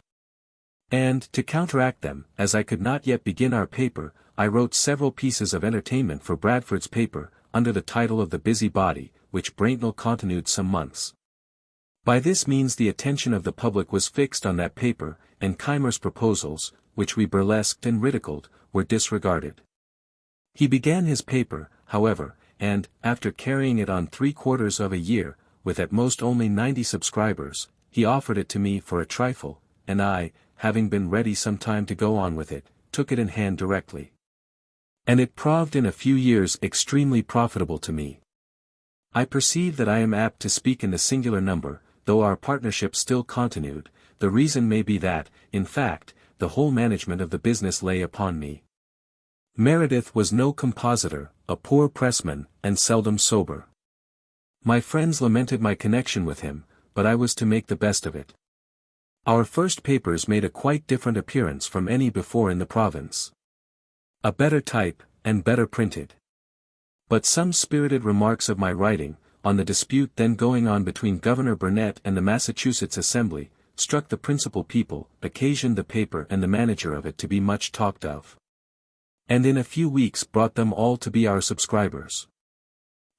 And, to counteract them, as I could not yet begin our paper, I wrote several pieces of entertainment for Bradford's paper, under the title of The Busy Body, which Braintnell continued some months. By this means the attention of the public was fixed on that paper, and Keimer's proposals, which we burlesqued and ridiculed, were disregarded. He began his paper, however, and, after carrying it on 3/4 of a year, with at most only 90 subscribers, he offered it to me for a trifle, and I, having been ready some time to go on with it, took it in hand directly. And it proved in a few years extremely profitable to me. I perceive that I am apt to speak in the singular number, though our partnership still continued. The reason may be that, in fact, the whole management of the business lay upon me. Meredith was no compositor, a poor pressman, and seldom sober. My friends lamented my connection with him, but I was to make the best of it. Our first papers made a quite different appearance from any before in the province. A better type, and better printed. But some spirited remarks of my writing, on the dispute then going on between Governor Burnet and the Massachusetts Assembly, struck the principal people, occasioned the paper and the manager of it to be much talked of. And in a few weeks brought them all to be our subscribers.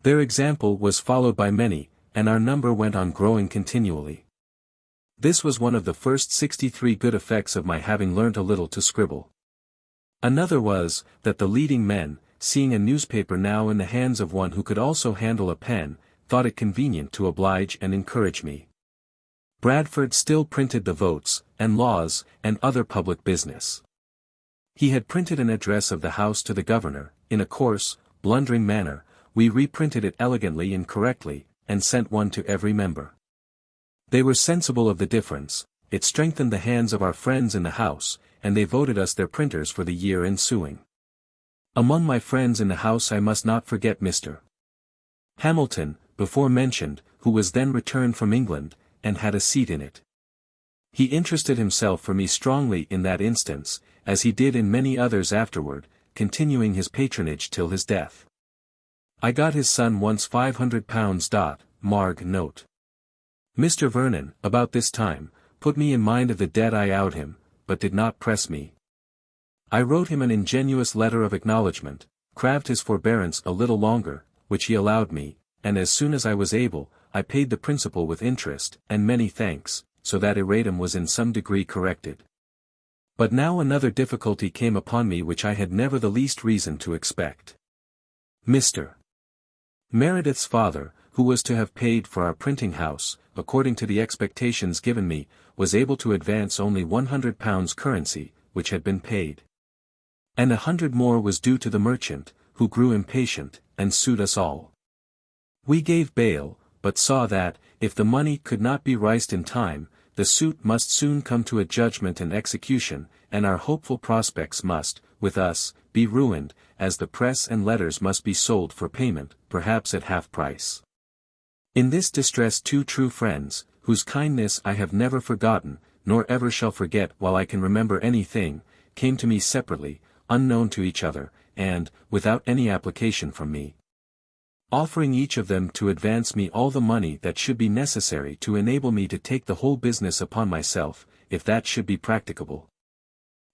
Their example was followed by many, and our number went on growing continually. This was one of the first 63 good effects of my having learnt a little to scribble. Another was, that the leading men, seeing a newspaper now in the hands of one who could also handle a pen, thought it convenient to oblige and encourage me. Bradford still printed the votes, and laws, and other public business. He had printed an address of the House to the governor. In a coarse, blundering manner, we reprinted it elegantly and correctly, and sent one to every member. They were sensible of the difference, it strengthened the hands of our friends in the House, and they voted us their printers for the year ensuing. Among my friends in the House I must not forget Mr. Hamilton, before mentioned, who was then returned from England, and had a seat in it. He interested himself for me strongly in that instance, as he did in many others afterward, continuing his patronage till his death. I got his son once £500. Marg. Note. Mr. Vernon, about this time, put me in mind of the debt I owed him, but did not press me. I wrote him an ingenuous letter of acknowledgment, craved his forbearance a little longer, which he allowed me, and as soon as I was able, I paid the principal with interest, and many thanks, so that erratum was in some degree corrected. But now another difficulty came upon me which I had never the least reason to expect. Mr. Meredith's father, who was to have paid for our printing house, according to the expectations given me, was able to advance only £100 currency, which had been paid. And 100 more was due to the merchant, who grew impatient, and sued us all. We gave bail, but saw that, if the money could not be raised in time, the suit must soon come to a judgment and execution, and our hopeful prospects must, with us, be ruined, as the press and letters must be sold for payment, perhaps at half price. In this distress 2 true friends, whose kindness I have never forgotten, nor ever shall forget while I can remember anything, came to me separately, unknown to each other, and, without any application from me, offering each of them to advance me all the money that should be necessary to enable me to take the whole business upon myself, if that should be practicable.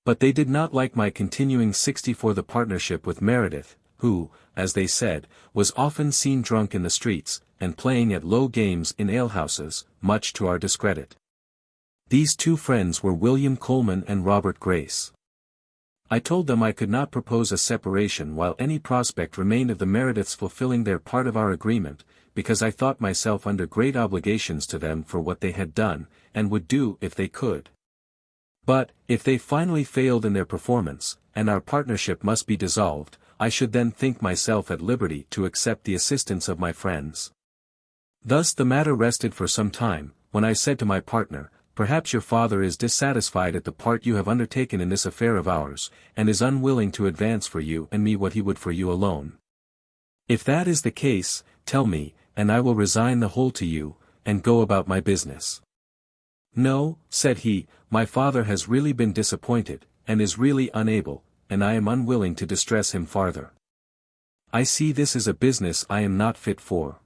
But they did not like my continuing 64 the partnership with Meredith, who, as they said, was often seen drunk in the streets, and playing at low games in alehouses, much to our discredit. These 2 friends were William Coleman and Robert Grace. I told them I could not propose a separation while any prospect remained of the Merediths fulfilling their part of our agreement, because I thought myself under great obligations to them for what they had done, and would do if they could. But, if they finally failed in their performance, and our partnership must be dissolved, I should then think myself at liberty to accept the assistance of my friends. Thus the matter rested for some time, when I said to my partner, "Perhaps your father is dissatisfied at the part you have undertaken in this affair of ours, and is unwilling to advance for you and me what he would for you alone. If that is the case, tell me, and I will resign the whole to you, and go about my business." "No," said he, "my father has really been disappointed, and is really unable, and I am unwilling to distress him farther. I see this is a business I am not fit for.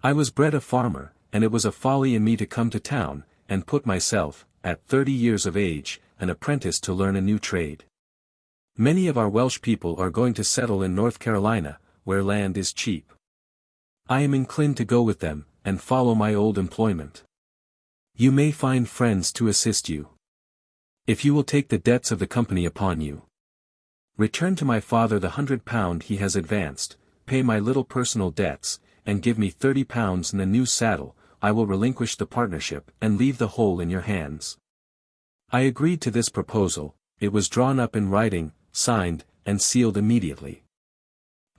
I was bred a farmer, and it was a folly in me to come to town, and put myself, at 30 years of age, an apprentice to learn a new trade. Many of our Welsh people are going to settle in North Carolina, where land is cheap. I am inclined to go with them, and follow my old employment. You may find friends to assist you. If you will take the debts of the company upon you. Return to my father the £100 he has advanced, pay my little personal debts, and give me £30 in the new saddle, I will relinquish the partnership and leave the whole in your hands." I agreed to this proposal, it was drawn up in writing, signed, and sealed immediately.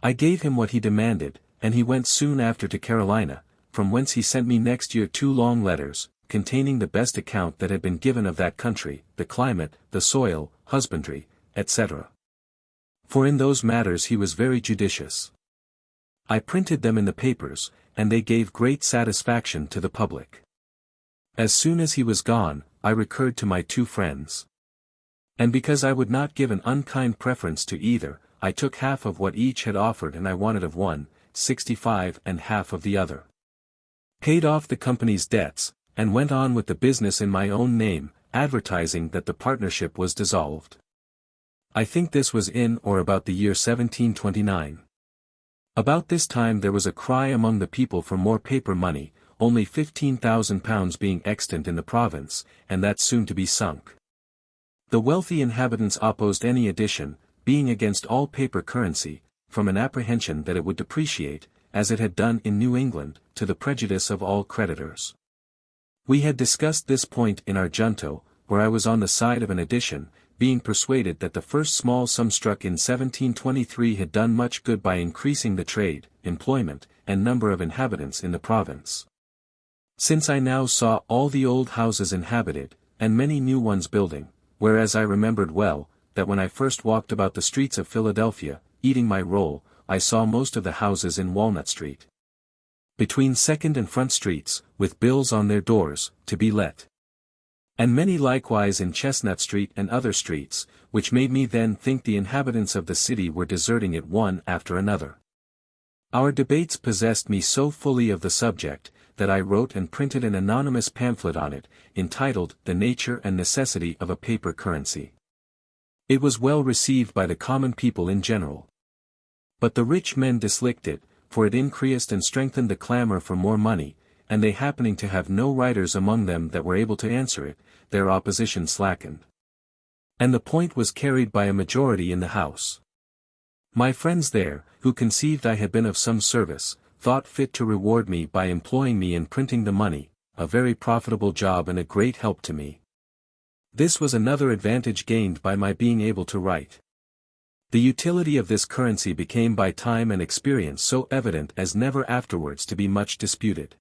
I gave him what he demanded, and he went soon after to Carolina, from whence he sent me next year 2 long letters, containing the best account that had been given of that country, the climate, the soil, husbandry, etc. For in those matters he was very judicious. I printed them in the papers, and they gave great satisfaction to the public. As soon as he was gone, I recurred to my 2 friends. And because I would not give an unkind preference to either, I took half of what each had offered, and I wanted of one, 65 and half of the other. Paid off the company's debts, and went on with the business in my own name, advertising that the partnership was dissolved. I think this was in or about the year 1729. About this time there was a cry among the people for more paper money, only £15,000 being extant in the province, and that soon to be sunk. The wealthy inhabitants opposed any addition, being against all paper currency, from an apprehension that it would depreciate, as it had done in New England, to the prejudice of all creditors. We had discussed this point in our junto, where I was on the side of an addition, being persuaded that the first small sum struck in 1723 had done much good by increasing the trade, employment, and number of inhabitants in the province. Since I now saw all the old houses inhabited, and many new ones building, whereas I remembered well, that when I first walked about the streets of Philadelphia, eating my roll, I saw most of the houses in Walnut Street, between Second and Front Streets, with bills on their doors, to be let. And many likewise in Chestnut Street and other streets, which made me then think the inhabitants of the city were deserting it one after another. Our debates possessed me so fully of the subject, that I wrote and printed an anonymous pamphlet on it, entitled The Nature and Necessity of a Paper Currency. It was well received by the common people in general. But the rich men disliked it, for it increased and strengthened the clamor for more money, and they happening to have no writers among them that were able to answer it, their opposition slackened. And the point was carried by a majority in the House. My friends there, who conceived I had been of some service, thought fit to reward me by employing me in printing the money, a very profitable job and a great help to me. This was another advantage gained by my being able to write. The utility of this currency became by time and experience so evident as never afterwards to be much disputed.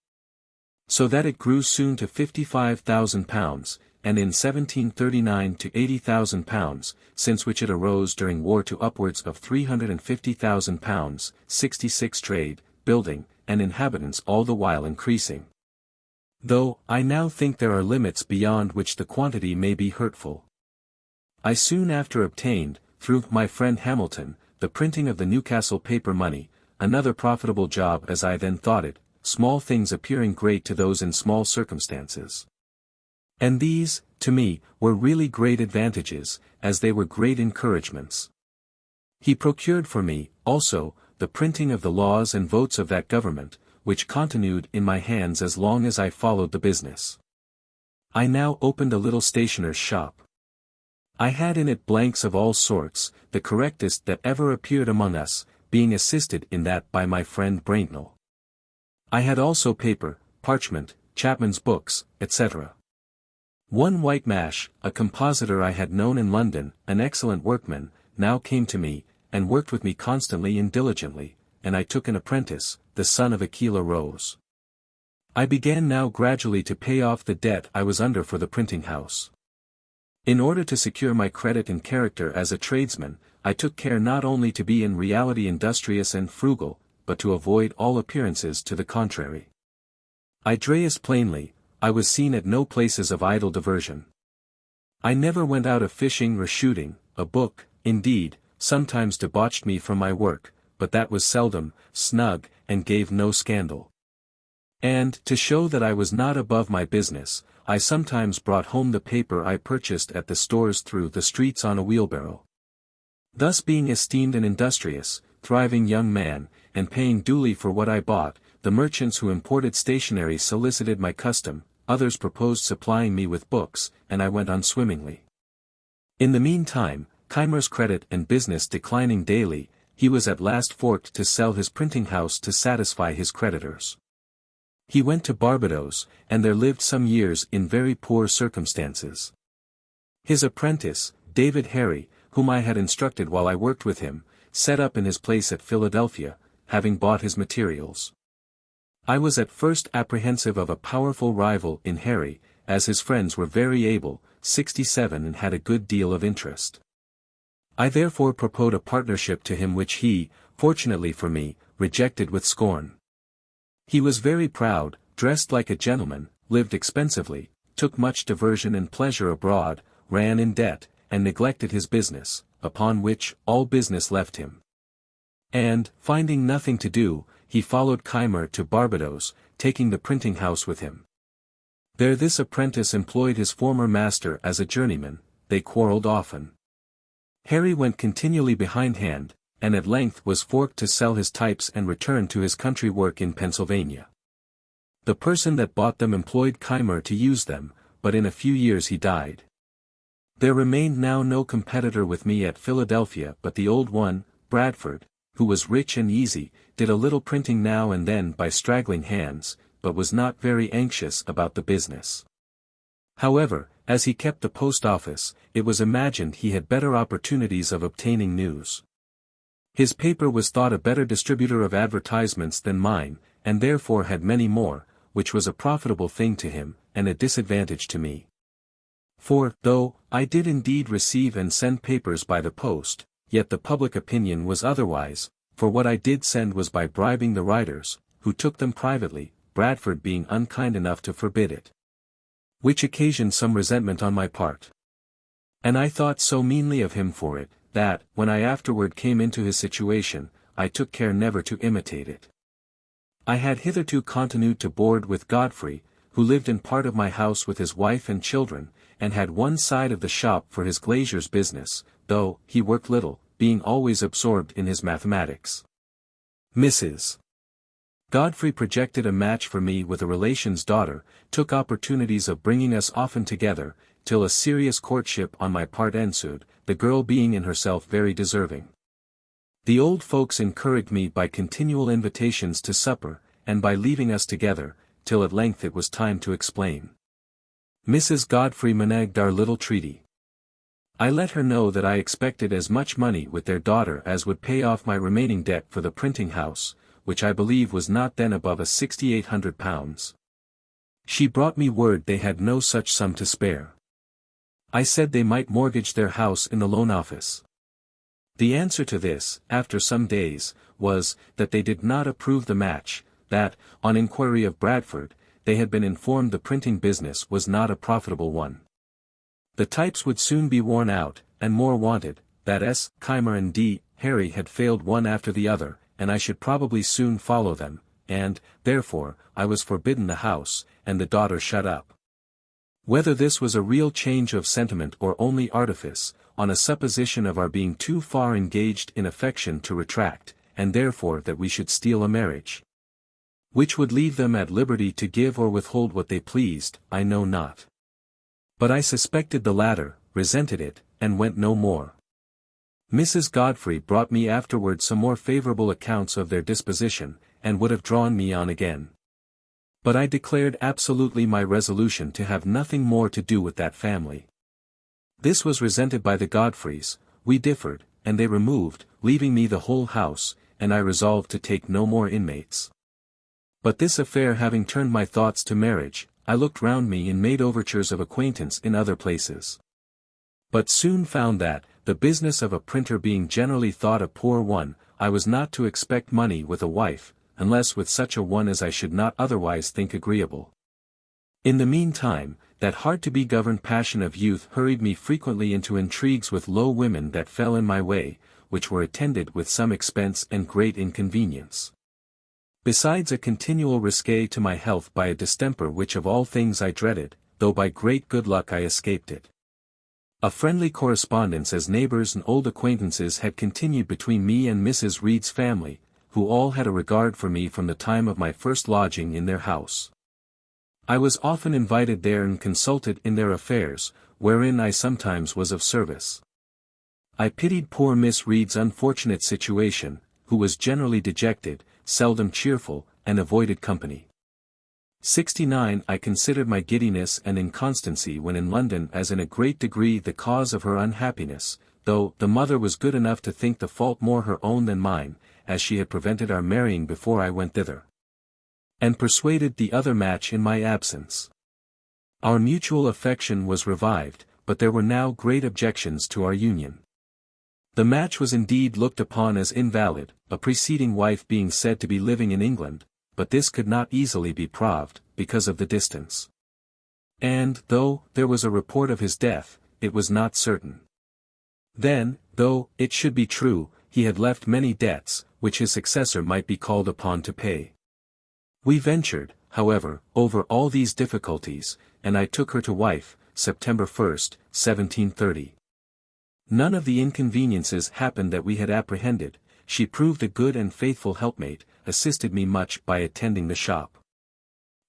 So that it grew soon to £55,000, and in 1739 to £80,000, since which it arose during war to upwards of £350,000, 66 trade, building, and inhabitants all the while increasing. Though, I now think there are limits beyond which the quantity may be hurtful. I soon after obtained, through my friend Hamilton, the printing of the Newcastle paper money, another profitable job as I then thought it, small things appearing great to those in small circumstances. And these, to me, were really great advantages, as they were great encouragements. He procured for me, also, the printing of the laws and votes of that government, which continued in my hands as long as I followed the business. I now opened a little stationer's shop. I had in it blanks of all sorts, the correctest that ever appeared among us, being assisted in that by my friend Braintnell. I had also paper, parchment, Chapman's books, etc. One Whitemash, a compositor I had known in London, an excellent workman, now came to me, and worked with me constantly and diligently, and I took an apprentice, the son of Aquila Rose. I began now gradually to pay off the debt I was under for the printing house. In order to secure my credit and character as a tradesman, I took care not only to be in reality industrious and frugal, but to avoid all appearances to the contrary. I dressed plainly, I was seen at no places of idle diversion. I never went out a fishing or shooting, a book, indeed, sometimes debauched me from my work, but that was seldom, snug, and gave no scandal. And, to show that I was not above my business, I sometimes brought home the paper I purchased at the stores through the streets on a wheelbarrow. Thus being esteemed an industrious, thriving young man, and paying duly for what I bought, the merchants who imported stationery solicited my custom, others proposed supplying me with books, and I went on swimmingly. In the meantime, Keimer's credit and business declining daily, he was at last forced to sell his printing house to satisfy his creditors. He went to Barbados, and there lived some years in very poor circumstances. His apprentice, David Harry, whom I had instructed while I worked with him, set up in his place at Philadelphia, having bought his materials. I was at first apprehensive of a powerful rival in Harry, as his friends were very able, 67 and had a good deal of interest. I therefore proposed a partnership to him which he, fortunately for me, rejected with scorn. He was very proud, dressed like a gentleman, lived expensively, took much diversion and pleasure abroad, ran in debt, and neglected his business, upon which all business left him. And, finding nothing to do, he followed Keimer to Barbados, taking the printing house with him. There this apprentice employed his former master as a journeyman, they quarrelled often. Harry went continually behindhand, and at length was forced to sell his types and return to his country work in Pennsylvania. The person that bought them employed Keimer to use them, but in a few years he died. There remained now no competitor with me at Philadelphia but the old one, Bradford, who was rich and easy, did a little printing now and then by straggling hands, but was not very anxious about the business. However, as he kept the post office, it was imagined he had better opportunities of obtaining news. His paper was thought a better distributor of advertisements than mine, and therefore had many more, which was a profitable thing to him, and a disadvantage to me. For, though I did indeed receive and send papers by the post, yet the public opinion was otherwise, for what I did send was by bribing the writers, who took them privately, Bradford being unkind enough to forbid it. Which occasioned some resentment on my part. And I thought so meanly of him for it, that, when I afterward came into his situation, I took care never to imitate it. I had hitherto continued to board with Godfrey, who lived in part of my house with his wife and children, and had one side of the shop for his glazier's business, though he worked little, being always absorbed in his mathematics. Mrs. Godfrey projected a match for me with a relation's daughter, took opportunities of bringing us often together, till a serious courtship on my part ensued, the girl being in herself very deserving. The old folks encouraged me by continual invitations to supper, and by leaving us together, till at length it was time to explain. Mrs. Godfrey managed our little treaty. I let her know that I expected as much money with their daughter as would pay off my remaining debt for the printing house, which I believe was not then above a £6,800. She brought me word they had no such sum to spare. I said they might mortgage their house in the loan office. The answer to this, after some days, was, that they did not approve the match, that, on inquiry of Bradford, they had been informed the printing business was not a profitable one. The types would soon be worn out, and more wanted, that S. Keimer and D. Harry had failed one after the other, and I should probably soon follow them, and, therefore, I was forbidden the house, and the daughter shut up. Whether this was a real change of sentiment or only artifice, on a supposition of our being too far engaged in affection to retract, and therefore that we should steal a marriage, which would leave them at liberty to give or withhold what they pleased, I know not. But I suspected the latter, resented it, and went no more. Mrs. Godfrey brought me afterward some more favorable accounts of their disposition, and would have drawn me on again. But I declared absolutely my resolution to have nothing more to do with that family. This was resented by the Godfreys, we differed, and they removed, leaving me the whole house, and I resolved to take no more inmates. But this affair having turned my thoughts to marriage, I looked round me and made overtures of acquaintance in other places. But soon found that, the business of a printer being generally thought a poor one, I was not to expect money with a wife, unless with such a one as I should not otherwise think agreeable. In the meantime, that hard-to-be-governed passion of youth hurried me frequently into intrigues with low women that fell in my way, which were attended with some expense and great inconvenience. Besides a continual risque to my health by a distemper which of all things I dreaded, though by great good luck I escaped it. A friendly correspondence as neighbors and old acquaintances had continued between me and Mrs. Reed's family, who all had a regard for me from the time of my first lodging in their house. I was often invited there and consulted in their affairs, wherein I sometimes was of service. I pitied poor Miss Reed's unfortunate situation, who was generally dejected, seldom cheerful, and avoided company. 69 I considered my giddiness and inconstancy when in London as in a great degree the cause of her unhappiness, though the mother was good enough to think the fault more her own than mine, as she had prevented our marrying before I went thither, and persuaded the other match in my absence. Our mutual affection was revived, but there were now great objections to our union. The match was indeed looked upon as invalid, a preceding wife being said to be living in England, but this could not easily be proved, because of the distance. And, though there was a report of his death, it was not certain. Then, though it should be true, he had left many debts, which his successor might be called upon to pay. We ventured, however, over all these difficulties, and I took her to wife, September 1st, 1730. None of the inconveniences happened that we had apprehended. She proved a good and faithful helpmate, assisted me much by attending the shop.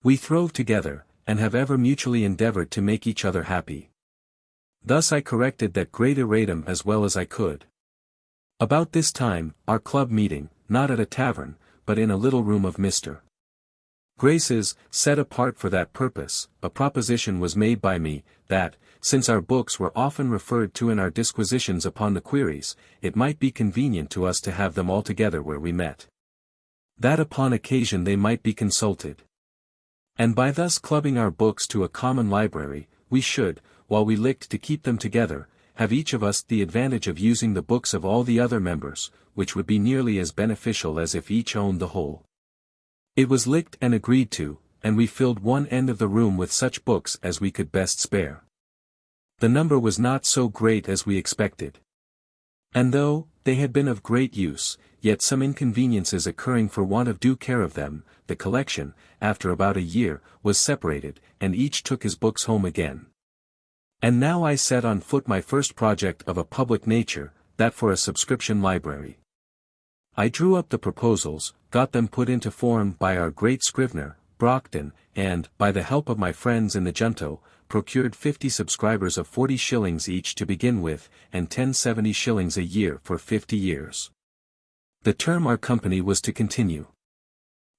We throve together, and have ever mutually endeavored to make each other happy. Thus I corrected that great erratum as well as I could. About this time, our club meeting, not at a tavern, but in a little room of Mr. Grace's, set apart for that purpose, a proposition was made by me, that, since our books were often referred to in our disquisitions upon the queries, it might be convenient to us to have them all together where we met. That upon occasion they might be consulted. And by thus clubbing our books to a common library, we should, while we licked to keep them together, have each of us the advantage of using the books of all the other members, which would be nearly as beneficial as if each owned the whole. It was licked and agreed to, and we filled one end of the room with such books as we could best spare. The number was not so great as we expected. And though they had been of great use, yet some inconveniences occurring for want of due care of them, the collection, after about a year, was separated, and each took his books home again. And now I set on foot my first project of a public nature, that for a subscription library. I drew up the proposals, got them put into form by our great scrivener, Brockton, and, by the help of my friends in the junto, procured 50 subscribers of 40 shillings each to begin with, and 1070 shillings a year for 50 years. The term our company was to continue.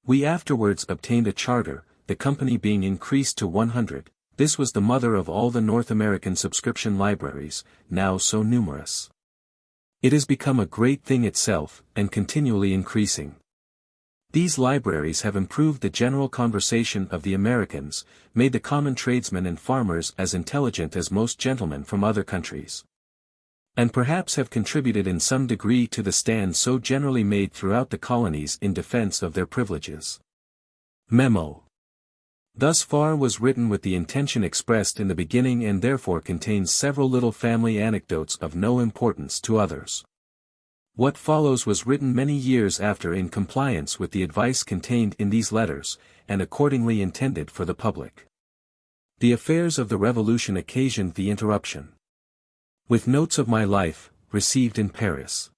We afterwards obtained a charter, the company being increased to 100, this was the mother of all the North American subscription libraries, now so numerous. It has become a great thing itself, and continually increasing. These libraries have improved the general conversation of the Americans, made the common tradesmen and farmers as intelligent as most gentlemen from other countries, and perhaps have contributed in some degree to the stand so generally made throughout the colonies in defense of their privileges. Memo. Thus far was written with the intention expressed in the beginning and therefore contains several little family anecdotes of no importance to others. What follows was written many years after in compliance with the advice contained in these letters, and accordingly intended for the public. The affairs of the Revolution occasioned the interruption. With notes of my life, received in Paris.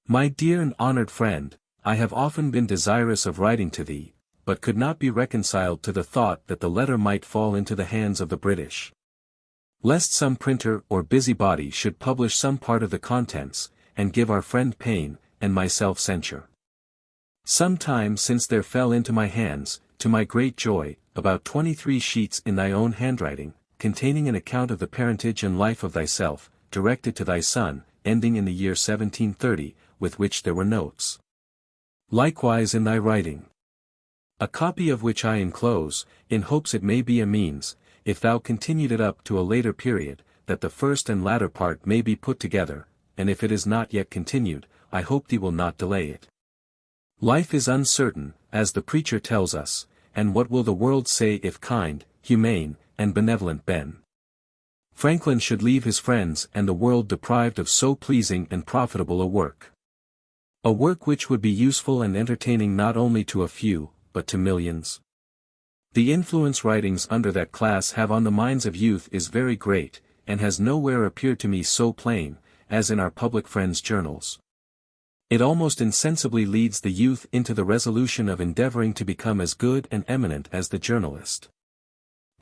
My dear and honored friend, I have often been desirous of writing to thee, but could not be reconciled to the thought that the letter might fall into the hands of the British. Lest some printer or busybody should publish some part of the contents, and give our friend pain, and myself censure. Some time since there fell into my hands, to my great joy, about 23 sheets in thy own handwriting, containing an account of the parentage and life of thyself, directed to thy son, ending in the year 1730, with which there were notes. Likewise in thy writing. A copy of which I enclose, in hopes it may be a means, if thou continued it up to a later period, that the first and latter part may be put together, and if it is not yet continued, I hope thee will not delay it. Life is uncertain, as the preacher tells us, and what will the world say if kind, humane, and benevolent Ben Franklin should leave his friends and the world deprived of so pleasing and profitable a work? A work which would be useful and entertaining not only to a few, but to millions. The influence writings under that class have on the minds of youth is very great, and has nowhere appeared to me so plain, as in our public friends' journals. It almost insensibly leads the youth into the resolution of endeavoring to become as good and eminent as the journalist.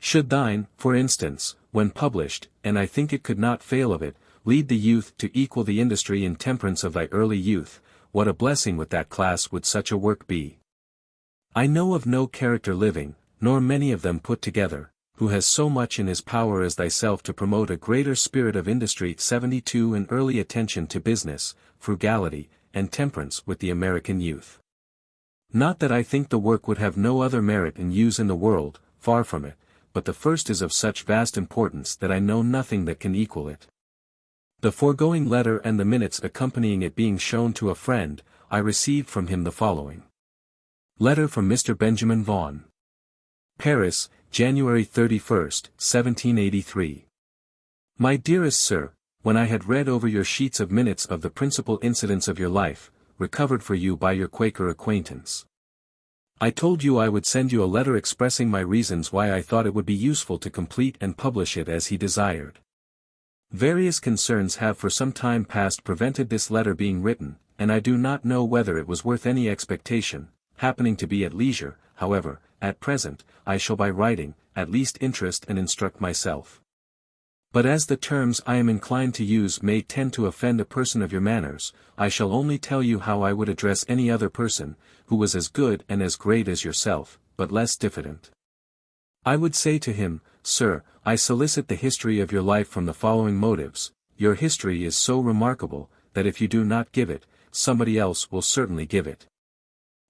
Should thine, for instance, when published, and I think it could not fail of it, lead the youth to equal the industry and temperance of thy early youth, what a blessing with that class would such a work be! I know of no character living, nor many of them put together, who has so much in his power as thyself to promote a greater spirit of industry. 72 An early attention to business, frugality, and temperance with the American youth. Not that I think the work would have no other merit and use in the world, far from it, but the first is of such vast importance that I know nothing that can equal it. The foregoing letter and the minutes accompanying it being shown to a friend, I received from him the following. Letter from Mr. Benjamin Vaughan. Paris, January 31, 1783. My dearest Sir, when I had read over your sheets of minutes of the principal incidents of your life, recovered for you by your Quaker acquaintance, I told you I would send you a letter expressing my reasons why I thought it would be useful to complete and publish it as he desired. Various concerns have for some time past prevented this letter being written, and I do not know whether it was worth any expectation. Happening to be at leisure, however, at present, I shall by writing, at least interest and instruct myself. But as the terms I am inclined to use may tend to offend a person of your manners, I shall only tell you how I would address any other person, who was as good and as great as yourself, but less diffident. I would say to him, Sir, I solicit the history of your life from the following motives. Your history is so remarkable, that if you do not give it, somebody else will certainly give it.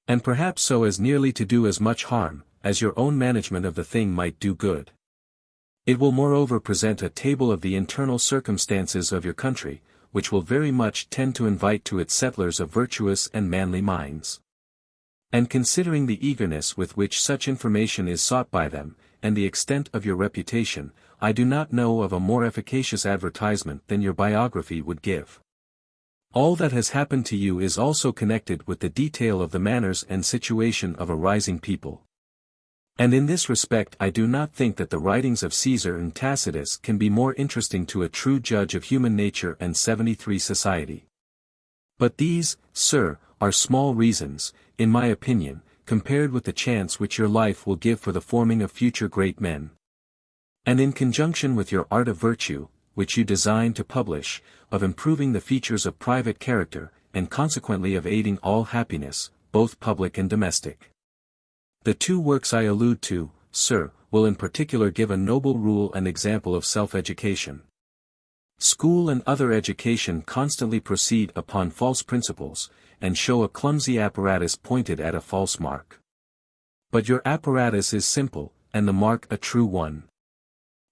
And perhaps so as nearly to do as much harm, as your own management of the thing might do good. It will moreover present a table of the internal circumstances of your country, which will very much tend to invite to its settlers of virtuous and manly minds. And considering the eagerness with which such information is sought by them, and the extent of your reputation, I do not know of a more efficacious advertisement than your biography would give. All that has happened to you is also connected with the detail of the manners and situation of a rising people. And in this respect I do not think that the writings of Caesar and Tacitus can be more interesting to a true judge of human nature and 73 society. But these, Sir, are small reasons, in my opinion, compared with the chance which your life will give for the forming of future great men. And in conjunction with your art of virtue, which you design to publish, of improving the features of private character, and consequently of aiding all happiness, both public and domestic. The two works I allude to, Sir, will in particular give a noble rule and example of self-education. School and other education constantly proceed upon false principles, and show a clumsy apparatus pointed at a false mark. But your apparatus is simple, and the mark a true one.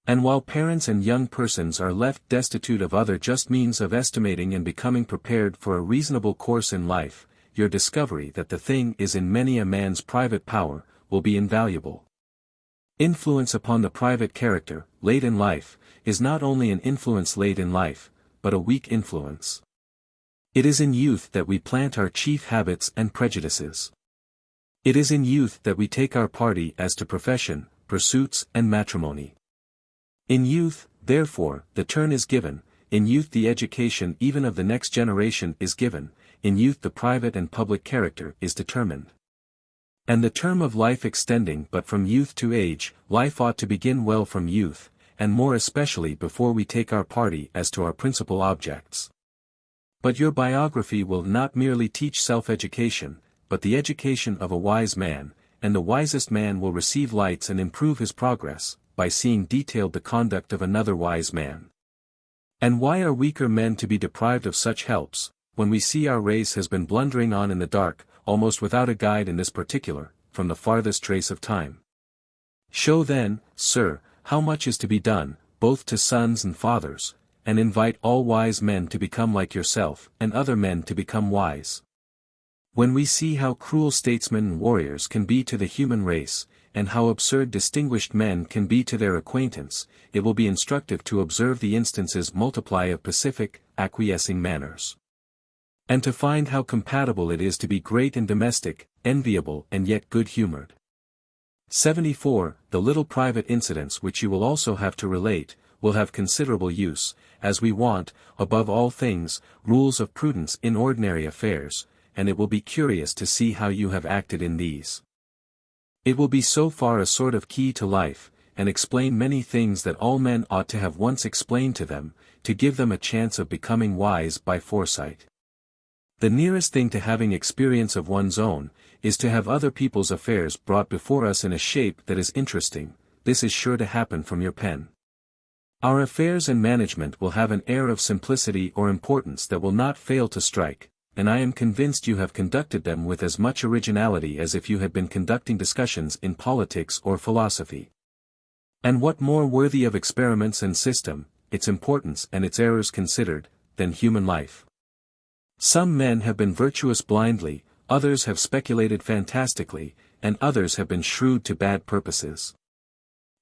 And while parents and young persons are left destitute of other just means of estimating and becoming prepared for a reasonable course in life, your discovery that the thing is in many a man's private power, will be invaluable. Influence upon the private character, late in life, is not only an influence late in life, but a weak influence. It is in youth that we plant our chief habits and prejudices. It is in youth that we take our party as to profession, pursuits and matrimony. In youth, therefore, the turn is given, in youth the education even of the next generation is given, in youth the private and public character is determined. And the term of life extending but from youth to age, life ought to begin well from youth, and more especially before we take our party as to our principal objects. But your biography will not merely teach self-education, but the education of a wise man, and the wisest man will receive lights and improve his progress, by seeing detailed the conduct of another wise man. And why are weaker men to be deprived of such helps, when we see our race has been blundering on in the dark, almost without a guide in this particular, from the farthest trace of time? Show then, Sir, how much is to be done, both to sons and fathers, and invite all wise men to become like yourself, and other men to become wise. When we see how cruel statesmen and warriors can be to the human race, and how absurd distinguished men can be to their acquaintance, it will be instructive to observe the instances multiply of pacific, acquiescing manners. And to find how compatible it is to be great and domestic, enviable and yet good-humored. 74. The little private incidents which you will also have to relate, will have considerable use, as we want, above all things, rules of prudence in ordinary affairs, and it will be curious to see how you have acted in these. It will be so far a sort of key to life, and explain many things that all men ought to have once explained to them, to give them a chance of becoming wise by foresight. The nearest thing to having experience of one's own, is to have other people's affairs brought before us in a shape that is interesting. This is sure to happen from your pen. Our affairs and management will have an air of simplicity or importance that will not fail to strike, and I am convinced you have conducted them with as much originality as if you had been conducting discussions in politics or philosophy. And what more worthy of experiments and system, its importance and its errors considered, than human life? Some men have been virtuous blindly, others have speculated fantastically, and others have been shrewd to bad purposes.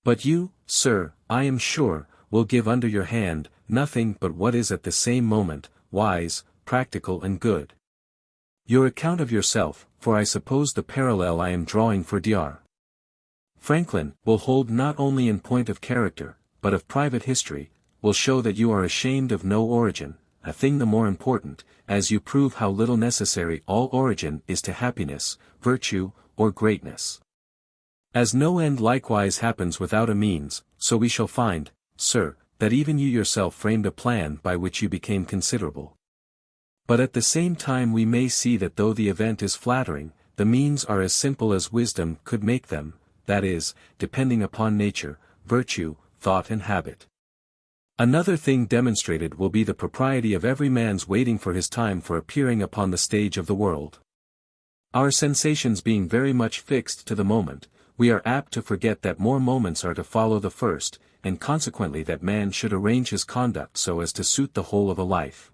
But you, sir, I am sure, will give under your hand, nothing but what is at the same moment, wise, practical and good. Your account of yourself, for I suppose the parallel I am drawing for Dr. Franklin, will hold not only in point of character, but of private history, will show that you are ashamed of no origin, a thing the more important, as you prove how little necessary all origin is to happiness, virtue, or greatness. As no end likewise happens without a means, so we shall find, sir, that even you yourself framed a plan by which you became considerable. But at the same time we may see that though the event is flattering, the means are as simple as wisdom could make them, that is, depending upon nature, virtue, thought and habit. Another thing demonstrated will be the propriety of every man's waiting for his time for appearing upon the stage of the world. Our sensations being very much fixed to the moment, we are apt to forget that more moments are to follow the first, and consequently that man should arrange his conduct so as to suit the whole of a life.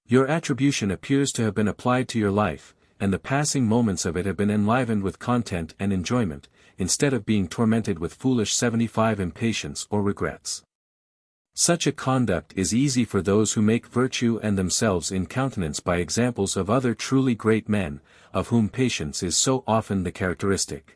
Your attribution appears to have been applied to your life, and the passing moments of it have been enlivened with content and enjoyment, instead of being tormented with foolish 75 impatience or regrets. Such a conduct is easy for those who make virtue and themselves in countenance by examples of other truly great men, of whom patience is so often the characteristic.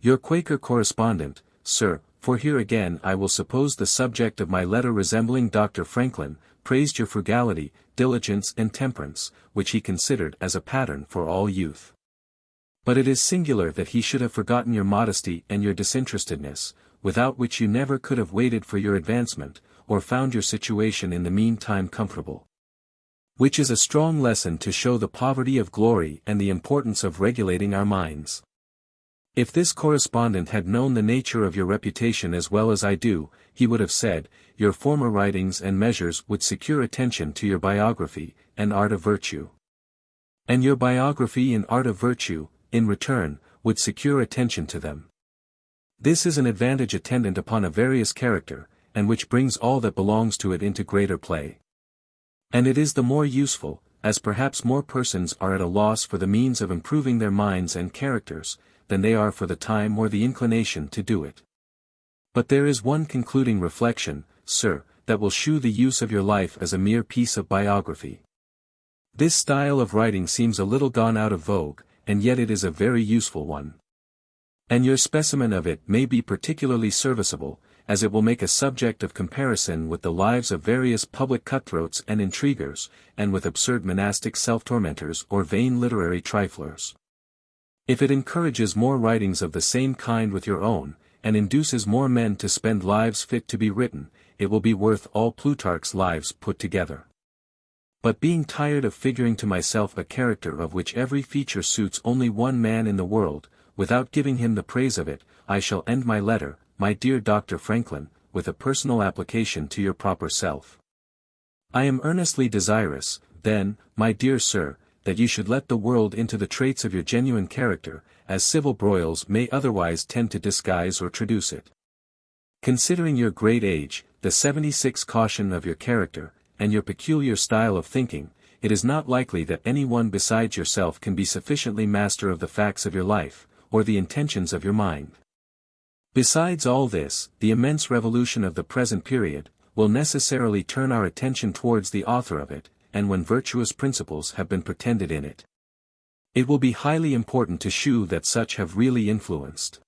Your Quaker correspondent, sir, for here again I will suppose the subject of my letter resembling Dr. Franklin, praised your frugality, diligence and temperance, which he considered as a pattern for all youth. But it is singular that he should have forgotten your modesty and your disinterestedness, without which you never could have waited for your advancement, or found your situation in the meantime comfortable. Which is a strong lesson to show the poverty of glory and the importance of regulating our minds. If this correspondent had known the nature of your reputation as well as I do, he would have said, your former writings and measures would secure attention to your biography, and art of virtue. And your biography and art of virtue, in return, would secure attention to them. This is an advantage attendant upon a various character, and which brings all that belongs to it into greater play. And it is the more useful, as perhaps more persons are at a loss for the means of improving their minds and characters, than they are for the time or the inclination to do it. But there is one concluding reflection, sir, that will shew the use of your life as a mere piece of biography. This style of writing seems a little gone out of vogue, and yet it is a very useful one. And your specimen of it may be particularly serviceable, as it will make a subject of comparison with the lives of various public cutthroats and intriguers, and with absurd monastic self-tormentors or vain literary triflers. If it encourages more writings of the same kind with your own, and induces more men to spend lives fit to be written, it will be worth all Plutarch's lives put together. But being tired of figuring to myself a character of which every feature suits only one man in the world, without giving him the praise of it, I shall end my letter, my dear Dr. Franklin, with a personal application to your proper self. I am earnestly desirous, then, my dear sir, that you should let the world into the traits of your genuine character, as civil broils may otherwise tend to disguise or traduce it. Considering your great age, the 76 caution of your character, and your peculiar style of thinking, it is not likely that any one besides yourself can be sufficiently master of the facts of your life, or the intentions of your mind. Besides all this, the immense revolution of the present period, will necessarily turn our attention towards the author of it, and when virtuous principles have been pretended in it, it will be highly important to shew that such have really influenced.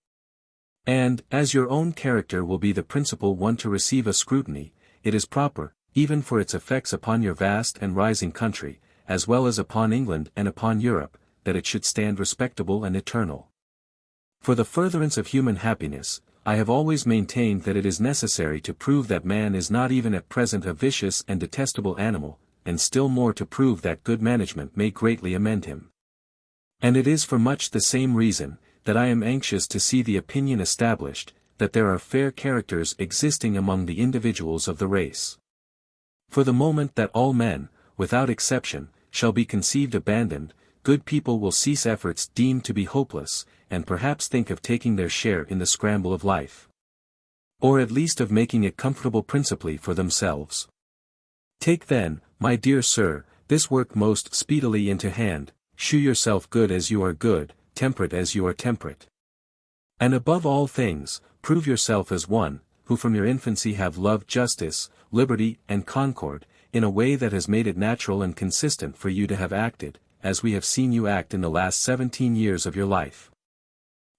And, as your own character will be the principal one to receive a scrutiny, it is proper, even for its effects upon your vast and rising country, as well as upon England and upon Europe, that it should stand respectable and eternal. For the furtherance of human happiness, I have always maintained that it is necessary to prove that man is not even at present a vicious and detestable animal, and still more to prove that good management may greatly amend him. And it is for much the same reason, that I am anxious to see the opinion established, that there are fair characters existing among the individuals of the race. For the moment that all men, without exception, shall be conceived abandoned, good people will cease efforts deemed to be hopeless, and perhaps think of taking their share in the scramble of life. Or at least of making it comfortable principally for themselves. Take then, my dear sir, this work most speedily into hand, shew yourself good as you are good, temperate as you are temperate. And above all things, prove yourself as one, who from your infancy have loved justice, liberty, and concord, in a way that has made it natural and consistent for you to have acted, as we have seen you act in the last 17 years of your life.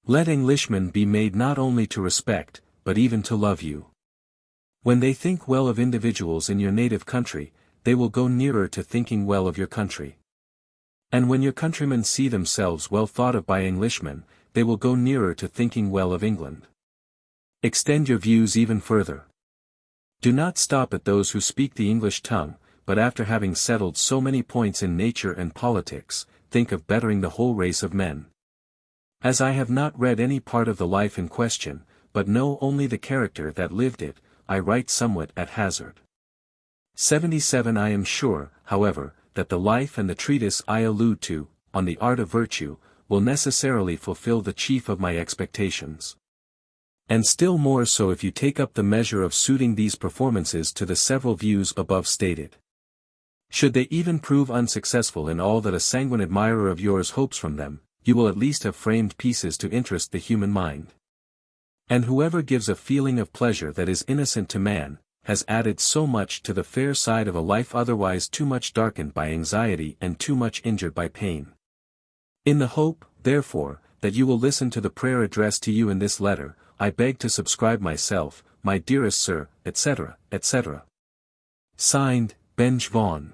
Let Englishmen be made not only to respect, but even to love you. When they think well of individuals in your native country, they will go nearer to thinking well of your country. And when your countrymen see themselves well thought of by Englishmen, they will go nearer to thinking well of England. Extend your views even further. Do not stop at those who speak the English tongue, but after having settled so many points in nature and politics, think of bettering the whole race of men. As I have not read any part of the life in question, but know only the character that lived it, I write somewhat at hazard. 77 I am sure, however, that the life and the treatise I allude to, on the art of virtue, will necessarily fulfill the chief of my expectations. And still more so if you take up the measure of suiting these performances to the several views above stated. Should they even prove unsuccessful in all that a sanguine admirer of yours hopes from them, you will at least have framed pieces to interest the human mind. And whoever gives a feeling of pleasure that is innocent to man, has added so much to the fair side of a life otherwise too much darkened by anxiety and too much injured by pain. In the hope, therefore, that you will listen to the prayer addressed to you in this letter, I beg to subscribe myself, my dearest sir, etc., etc. Signed, Benj Vaughan.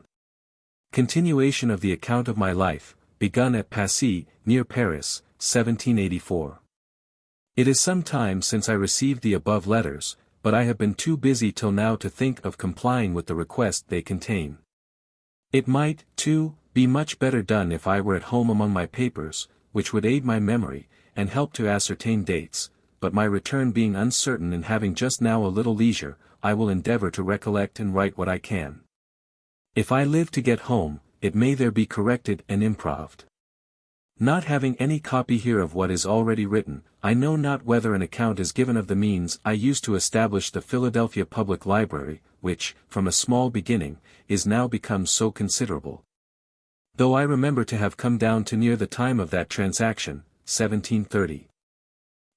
Continuation of the account of my life, begun at Passy, near Paris, 1784. It is some time since I received the above letters, but I have been too busy till now to think of complying with the request they contain. It might, too, be much better done if I were at home among my papers, which would aid my memory, and help to ascertain dates, but my return being uncertain and having just now a little leisure, I will endeavor to recollect and write what I can. If I live to get home, it may there be corrected and improved. Not having any copy here of what is already written, I know not whether an account is given of the means I used to establish the Philadelphia Public Library, which, from a small beginning, is now become so considerable. Though I remember to have come down to near the time of that transaction, 1730.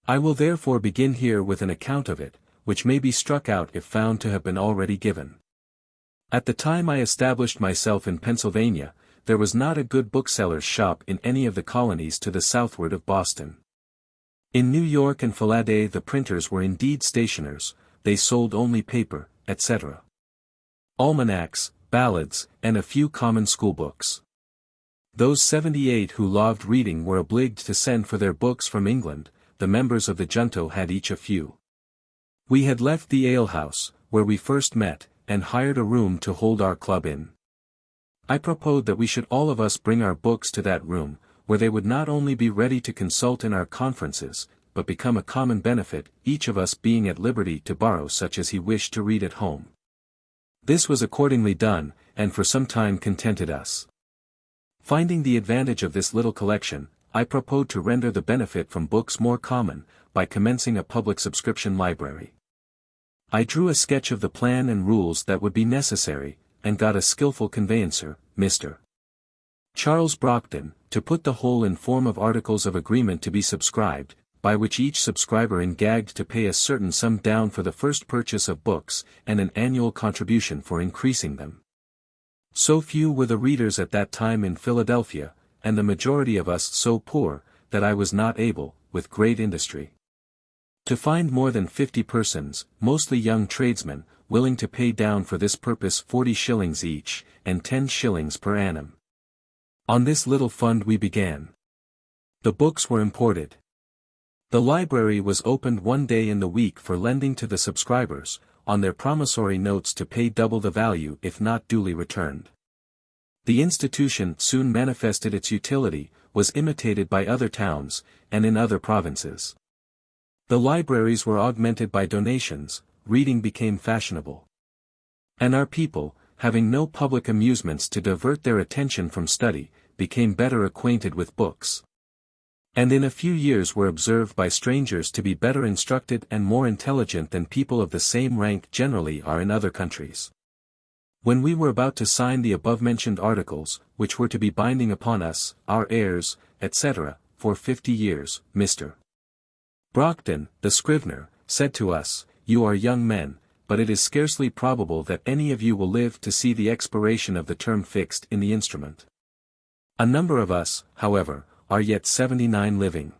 I will therefore begin here with an account of it, which may be struck out if found to have been already given. At the time I established myself in Pennsylvania, there was not a good bookseller's shop in any of the colonies to the southward of Boston. In New York and Philadelphia the printers were indeed stationers, they sold only paper, etc. Almanacs, ballads, and a few common schoolbooks. Those 78 who loved reading were obliged to send for their books from England, the members of the junto had each a few. We had left the alehouse, where we first met, and hired a room to hold our club in. I proposed that we should all of us bring our books to that room, where they would not only be ready to consult in our conferences, but become a common benefit, each of us being at liberty to borrow such as he wished to read at home. This was accordingly done, and for some time contented us. Finding the advantage of this little collection, I proposed to render the benefit from books more common, by commencing a public subscription library. I drew a sketch of the plan and rules that would be necessary, and got a skilful conveyancer, Mr. Charles Brockton, to put the whole in form of articles of agreement to be subscribed, by which each subscriber engagged to pay a certain sum down for the first purchase of books, and an annual contribution for increasing them. So few were the readers at that time in Philadelphia, and the majority of us so poor, that I was not able, with great industry, to find more than 50 persons, mostly young tradesmen, willing to pay down for this purpose 40 shillings each, and 10 shillings per annum. On this little fund we began. The books were imported. The library was opened one day in the week for lending to the subscribers, on their promissory notes to pay double the value if not duly returned. The institution soon manifested its utility, was imitated by other towns, and in other provinces. The libraries were augmented by donations, reading became fashionable. And our people, having no public amusements to divert their attention from study, became better acquainted with books. And in a few years were observed by strangers to be better instructed and more intelligent than people of the same rank generally are in other countries. When we were about to sign the above-mentioned articles, which were to be binding upon us, our heirs, etc., for 50 years, Mr. Brockton, the scrivener, said to us, "You are young men, but it is scarcely probable that any of you will live to see the expiration of the term fixed in the instrument. A number of us, however, are yet 79 living."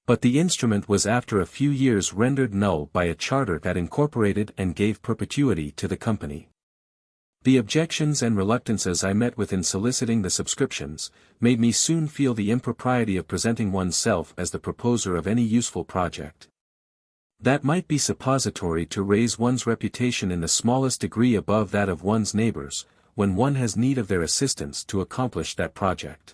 But the instrument was after a few years rendered null by a charter that incorporated and gave perpetuity to the company. The objections and reluctances I met with in soliciting the subscriptions, made me soon feel the impropriety of presenting oneself as the proposer of any useful project that might be suppository to raise one's reputation in the smallest degree above that of one's neighbors, when one has need of their assistance to accomplish that project.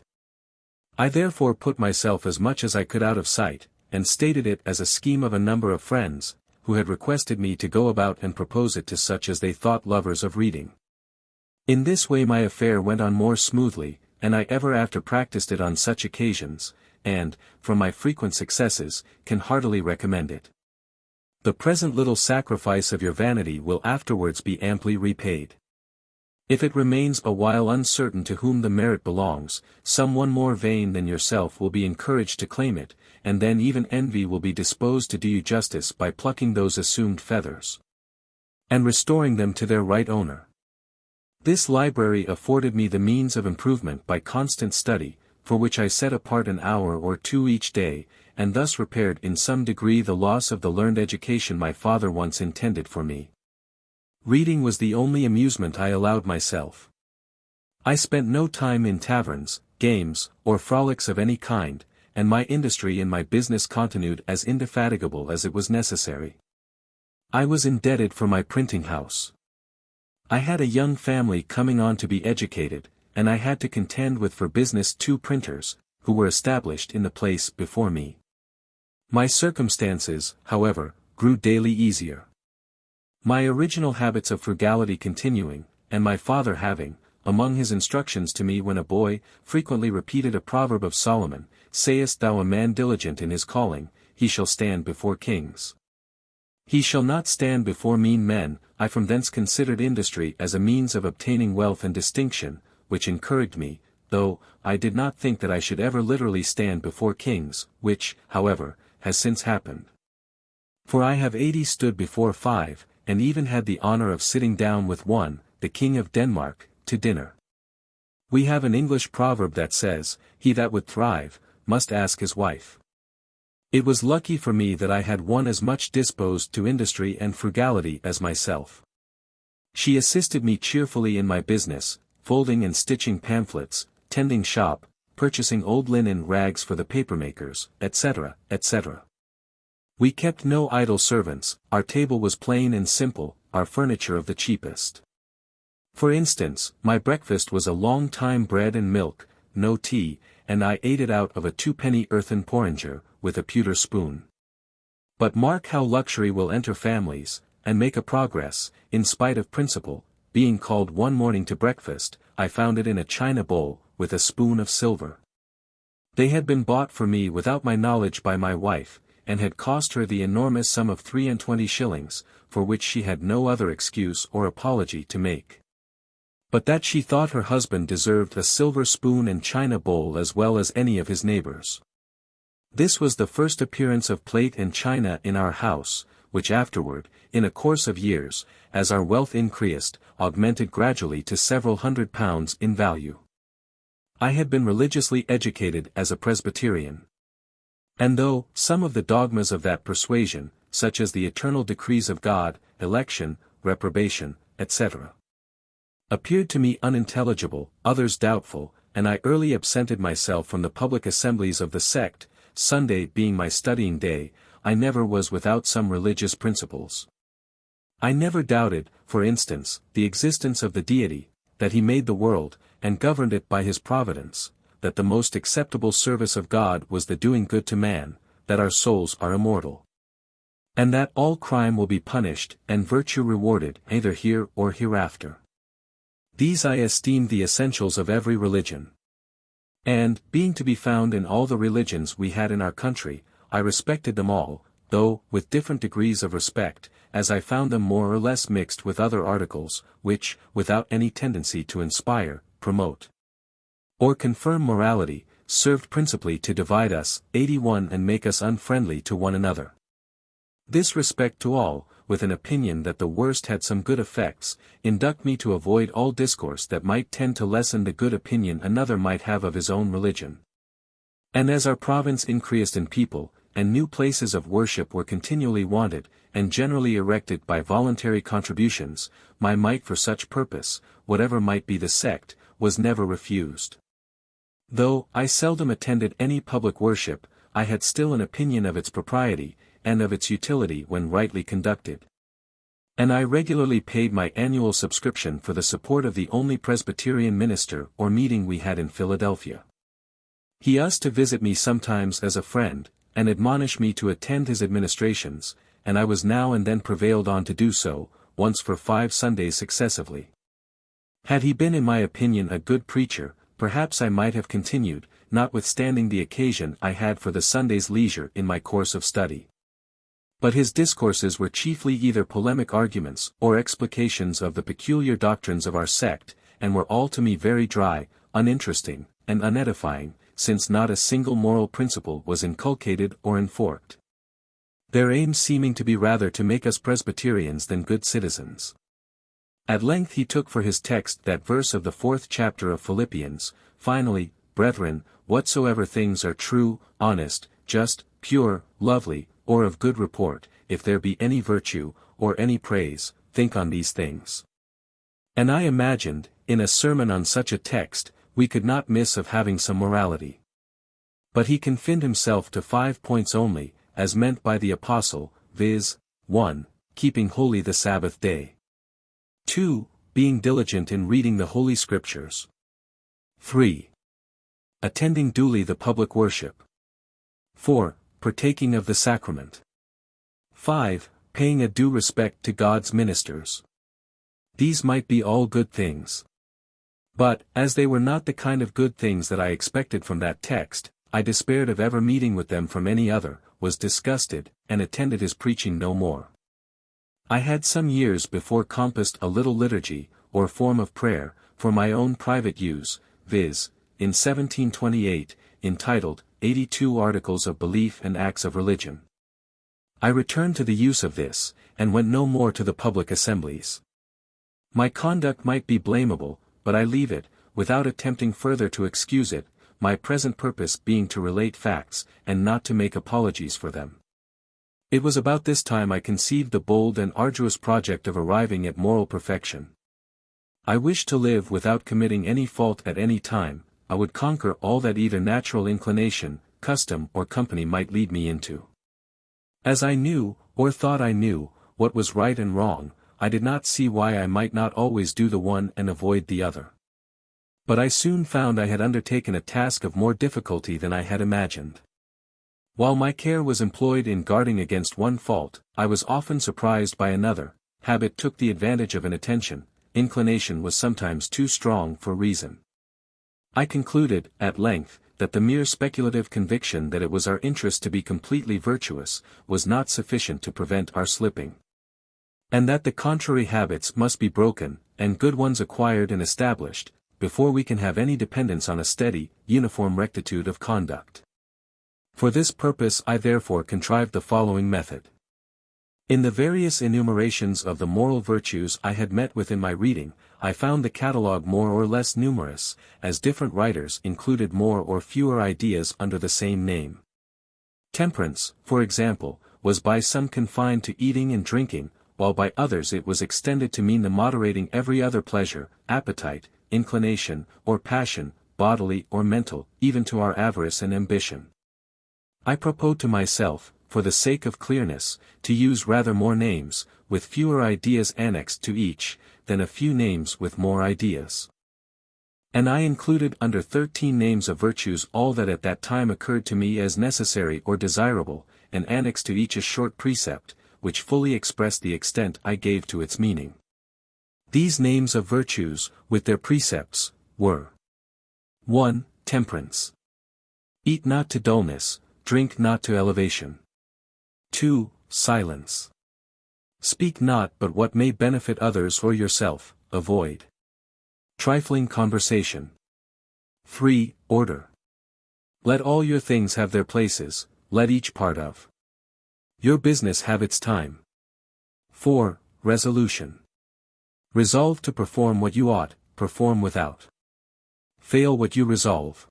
I therefore put myself as much as I could out of sight, and stated it as a scheme of a number of friends, who had requested me to go about and propose it to such as they thought lovers of reading. In this way my affair went on more smoothly, and I ever after practiced it on such occasions, and, from my frequent successes, can heartily recommend it. The present little sacrifice of your vanity will afterwards be amply repaid. If it remains a while uncertain to whom the merit belongs, some one more vain than yourself will be encouraged to claim it, and then even envy will be disposed to do you justice by plucking those assumed feathers, and restoring them to their right owner. This library afforded me the means of improvement by constant study, for which I set apart an hour or two each day, and thus repaired in some degree the loss of the learned education my father once intended for me. Reading was the only amusement I allowed myself. I spent no time in taverns, games, or frolics of any kind, and my industry in my business continued as indefatigable as it was necessary. I was indebted for my printing house. I had a young family coming on to be educated, and I had to contend with for business 2 printers, who were established in the place before me. My circumstances, however, grew daily easier. My original habits of frugality continuing, and my father having, among his instructions to me when a boy, frequently repeated a proverb of Solomon, "Sayest thou a man diligent in his calling, he shall stand before kings. He shall not stand before mean men." I from thence considered industry as a means of obtaining wealth and distinction, which encouraged me, though I did not think that I should ever literally stand before kings, which, however, has since happened. For I have 80 stood before 5, and even had the honor of sitting down with one, the King of Denmark, to dinner. We have an English proverb that says, "He that would thrive, must ask his wife." It was lucky for me that I had one as much disposed to industry and frugality as myself. She assisted me cheerfully in my business, folding and stitching pamphlets, tending shop, purchasing old linen rags for the papermakers, etc., etc. We kept no idle servants, our table was plain and simple, our furniture of the cheapest. For instance, my breakfast was a long time bread and milk, no tea, and I ate it out of a 2-penny earthen porringer, with a pewter spoon. But mark how luxury will enter families, and make a progress, in spite of principle. Being called one morning to breakfast, I found it in a china bowl, with a spoon of silver. They had been bought for me without my knowledge by my wife, and had cost her the enormous sum of 23 shillings, for which she had no other excuse or apology to make, but that she thought her husband deserved a silver spoon and china bowl as well as any of his neighbors. This was the first appearance of plate and china in our house, which afterward, in a course of years, as our wealth increased, augmented gradually to several £100 in value. I had been religiously educated as a Presbyterian. And though some of the dogmas of that persuasion, such as the eternal decrees of God, election, reprobation, etc., appeared to me unintelligible, others doubtful, and I early absented myself from the public assemblies of the sect. Sunday being my studying day, I never was without some religious principles. I never doubted, for instance, the existence of the Deity, that He made the world, and governed it by His providence, that the most acceptable service of God was the doing good to man, that our souls are immortal, and that all crime will be punished, and virtue rewarded, either here or hereafter. These I esteemed the essentials of every religion. And, being to be found in all the religions we had in our country, I respected them all, though, with different degrees of respect, as I found them more or less mixed with other articles, which, without any tendency to inspire, promote, or confirm morality, served principally to divide us, 81 and make us unfriendly to one another. This respect to all, with an opinion that the worst had some good effects, induced me to avoid all discourse that might tend to lessen the good opinion another might have of his own religion. And as our province increased in people, and new places of worship were continually wanted, and generally erected by voluntary contributions, my mite for such purpose, whatever might be the sect, was never refused. Though I seldom attended any public worship, I had still an opinion of its propriety, and of its utility when rightly conducted. And I regularly paid my annual subscription for the support of the only Presbyterian minister or meeting we had in Philadelphia. He used to visit me sometimes as a friend, and admonish me to attend his administrations, and I was now and then prevailed on to do so, once for 5 Sundays successively. Had he been in my opinion a good preacher, perhaps I might have continued, notwithstanding the occasion I had for the Sunday's leisure in my course of study. But his discourses were chiefly either polemic arguments or explications of the peculiar doctrines of our sect, and were all to me very dry, uninteresting, and unedifying, since not a single moral principle was inculcated or enforced. Their aim seeming to be rather to make us Presbyterians than good citizens. At length he took for his text that verse of the 4th chapter of Philippians, finally, brethren, whatsoever things are true, honest, just, pure, lovely, or of good report, if there be any virtue, or any praise, think on these things. And I imagined, in a sermon on such a text, we could not miss of having some morality. But he confined himself to 5 points only, as meant by the Apostle, viz., 1. Keeping holy the Sabbath day. 2. Being diligent in reading the Holy Scriptures. 3. Attending duly the public worship. 4. Partaking of the sacrament. 5. Paying a due respect to God's ministers. These might be all good things. But, as they were not the kind of good things that I expected from that text, I despaired of ever meeting with them from any other, was disgusted, and attended his preaching no more. I had some years before compassed a little liturgy, or form of prayer, for my own private use, viz., in 1728, entitled, 82 Articles of Belief and Acts of Religion. I returned to the use of this, and went no more to the public assemblies. My conduct might be blamable, but I leave it, without attempting further to excuse it, my present purpose being to relate facts, and not to make apologies for them. It was about this time I conceived the bold and arduous project of arriving at moral perfection. I wished to live without committing any fault at any time. I would conquer all that either natural inclination, custom or company might lead me into. As I knew, or thought I knew, what was right and wrong, I did not see why I might not always do the one and avoid the other. But I soon found I had undertaken a task of more difficulty than I had imagined. While my care was employed in guarding against one fault, I was often surprised by another. Habit took the advantage of inattention, inclination was sometimes too strong for reason. I concluded, at length, that the mere speculative conviction that it was our interest to be completely virtuous, was not sufficient to prevent our slipping. And that the contrary habits must be broken, and good ones acquired and established, before we can have any dependence on a steady, uniform rectitude of conduct. For this purpose I therefore contrived the following method. In the various enumerations of the moral virtues I had met with in my reading, I found the catalogue more or less numerous, as different writers included more or fewer ideas under the same name. Temperance, for example, was by some confined to eating and drinking, while by others it was extended to mean the moderating every other pleasure, appetite, inclination, or passion, bodily or mental, even to our avarice and ambition. I proposed to myself, for the sake of clearness, to use rather more names, with fewer ideas annexed to each, than a few names with more ideas. And I included under 13 names of virtues all that at that time occurred to me as necessary or desirable, and annexed to each a short precept, which fully expressed the extent I gave to its meaning. These names of virtues, with their precepts, were 1. Temperance. Eat not to dullness, drink not to elevation. 2. Silence. Speak not but what may benefit others or yourself, avoid trifling conversation. 3. Order. Let all your things have their places, let each part of your business have its time. 4. Resolution. Resolve to perform what you ought, perform without fail what you resolve.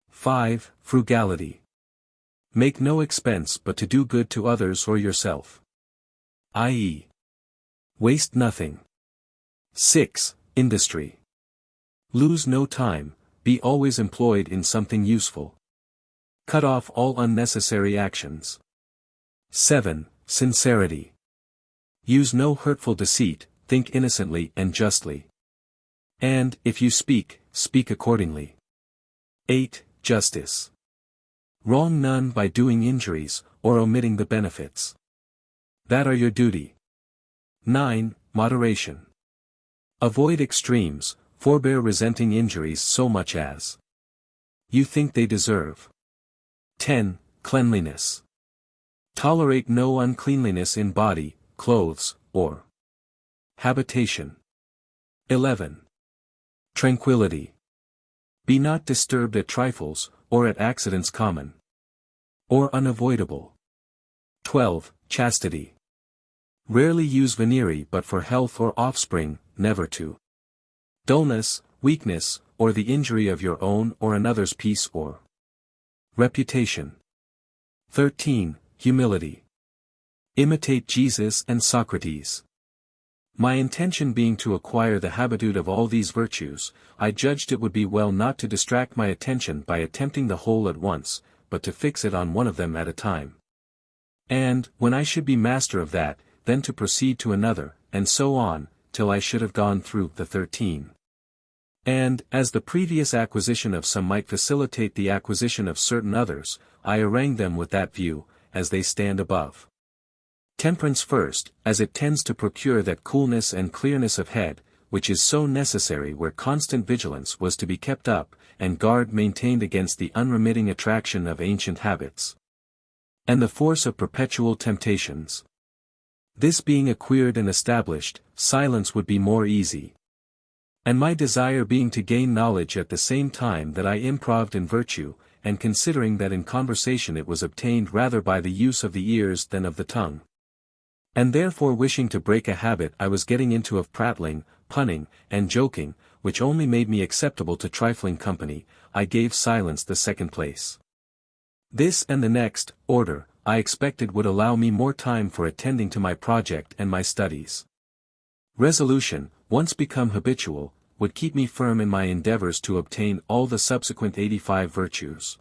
5. Frugality. Make no expense but to do good to others or yourself, i.e., waste nothing. 6. Industry. Lose no time, be always employed in something useful. Cut off all unnecessary actions. 7. Sincerity. Use no hurtful deceit, think innocently and justly. And, if you speak, speak accordingly. 8. Justice. Wrong none by doing injuries, or omitting the benefits that are your duty. 9. Moderation. Avoid extremes, forbear resenting injuries so much as you think they deserve. 10. Cleanliness. Tolerate no uncleanliness in body, clothes, or habitation. 11. Tranquility. Be not disturbed at trifles, or at accidents common or unavoidable. 12. Chastity. Rarely use venery but for health or offspring, never to dullness, weakness, or the injury of your own or another's peace or reputation. 13. Humility. Imitate Jesus and Socrates. My intention being to acquire the habitude of all these virtues, I judged it would be well not to distract my attention by attempting the whole at once, but to fix it on one of them at a time. And, when I should be master of that, then to proceed to another, and so on, till I should have gone through the 13. And, as the previous acquisition of some might facilitate the acquisition of certain others, I arranged them with that view, as they stand above. Temperance first, as it tends to procure that coolness and clearness of head, which is so necessary where constant vigilance was to be kept up, and guard maintained against the unremitting attraction of ancient habits, and the force of perpetual temptations. This being acquired and established, silence would be more easy. And my desire being to gain knowledge at the same time that I improved in virtue, and considering that in conversation it was obtained rather by the use of the ears than of the tongue, and therefore wishing to break a habit I was getting into of prattling, punning, and joking, which only made me acceptable to trifling company, I gave silence the second place. This and the next, order, I expected would allow me more time for attending to my project and my studies. Resolution, once become habitual, would keep me firm in my endeavors to obtain all the subsequent 85 virtues.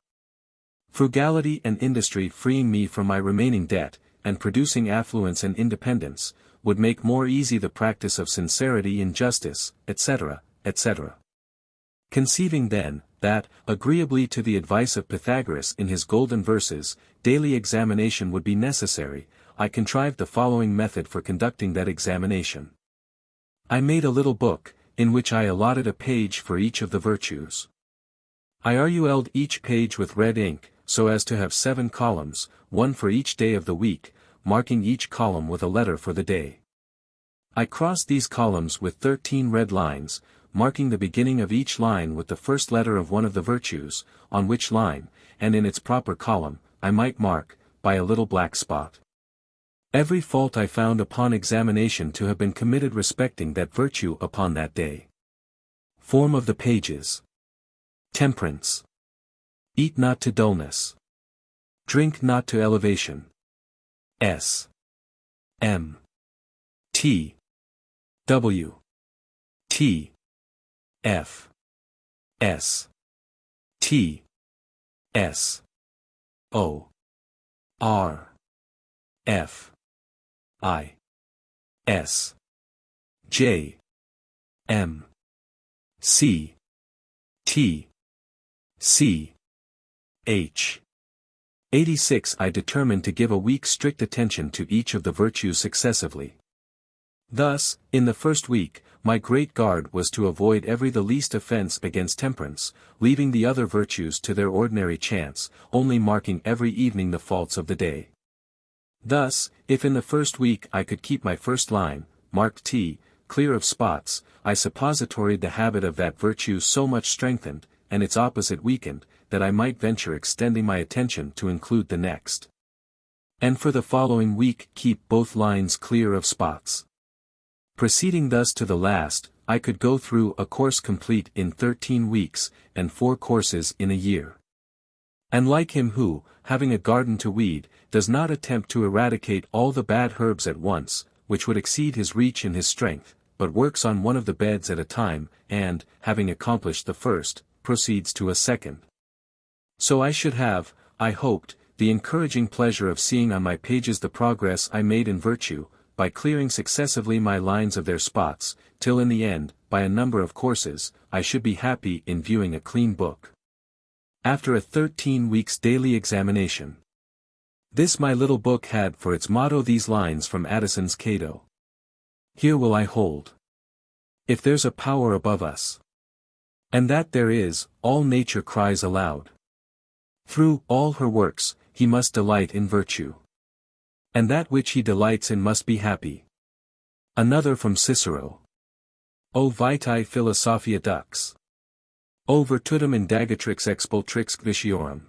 Frugality and industry freeing me from my remaining debt, and producing affluence and independence, would make more easy the practice of sincerity in justice, etc., etc. Conceiving then, that, agreeably to the advice of Pythagoras in his golden verses, daily examination would be necessary, I contrived the following method for conducting that examination. I made a little book, in which I allotted a page for each of the virtues. I RUL'd each page with red ink, so as to have 7 columns, one for each day of the week, marking each column with a letter for the day. I crossed these columns with 13 red lines, marking the beginning of each line with the first letter of one of the virtues, on which line, and in its proper column, I might mark, by a little black spot, every fault I found upon examination to have been committed respecting that virtue upon that day. Form of the pages. Temperance. Eat not to dullness. Drink not to elevation. S. M. T. W. T. F. S. T. S. O. R. F. I. S. J. M. C. T. C. H. 86 I determined to give a week strict attention to each of the virtues successively. Thus, in the first week, my great guard was to avoid every the least offense against temperance, leaving the other virtues to their ordinary chance, only marking every evening the faults of the day. Thus, if in the first week I could keep my first line, marked T, clear of spots, I suppositoried the habit of that virtue so much strengthened, and its opposite weakened, that I might venture extending my attention to include the next. And for the following week keep both lines clear of spots. Proceeding thus to the last, I could go through a course complete in 13 weeks, and 4 courses in a year. And like him who, having a garden to weed, does not attempt to eradicate all the bad herbs at once, which would exceed his reach and his strength, but works on one of the beds at a time, and, having accomplished the first, proceeds to a second. So I should have, I hoped, the encouraging pleasure of seeing on my pages the progress I made in virtue, by clearing successively my lines of their spots, till in the end, by a number of courses, I should be happy in viewing a clean book. After a 13 weeks daily examination. This my little book had for its motto these lines from Addison's Cato. Here will I hold. If there's a power above us. And that there is, all nature cries aloud. Through all her works, he must delight in virtue. And that which he delights in must be happy. Another from Cicero. O vitae philosophia dux. O virtutum indagatrix expultrix vitiorum.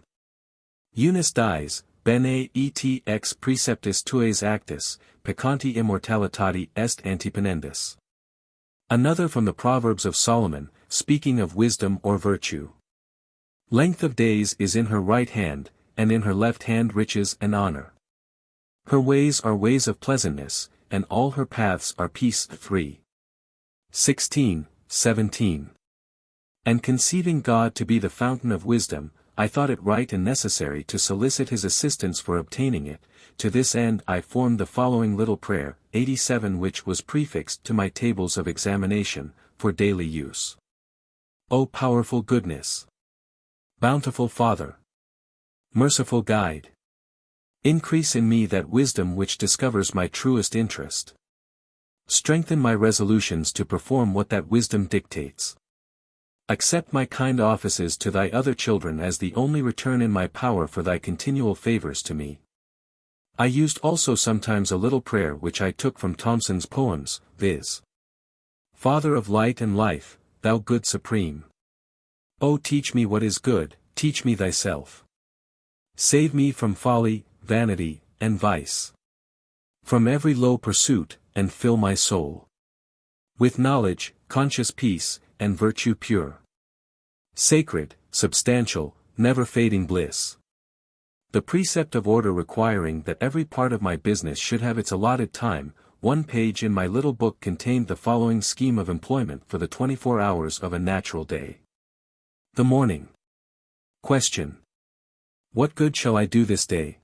Unis dies, bene et ex preceptis tuae actus, peccanti immortalitati est antipenendis. Another from the Proverbs of Solomon, speaking of wisdom or virtue. Length of days is in her right hand, and in her left hand riches and honor. Her ways are ways of pleasantness, and all her paths are peace. 3. 16, 17. And conceiving God to be the fountain of wisdom, I thought it right and necessary to solicit his assistance for obtaining it. To this end I formed the following little prayer, 87, which was prefixed to my tables of examination, for daily use. O powerful goodness! Bountiful Father! Merciful Guide! Increase in me that wisdom which discovers my truest interest. Strengthen my resolutions to perform what that wisdom dictates. Accept my kind offices to thy other children as the only return in my power for thy continual favors to me. I used also sometimes a little prayer which I took from Thomson's poems, viz. Father of light and life, thou good supreme. O teach me what is good, teach me thyself. Save me from folly, vanity, and vice. From every low pursuit, and fill my soul with knowledge, conscious peace, and virtue pure. Sacred, substantial, never fading bliss. The precept of order requiring that every part of my business should have its allotted time, one page in my little book contained the following scheme of employment for the 24 hours of a natural day. The morning. Question. What good shall I do this day?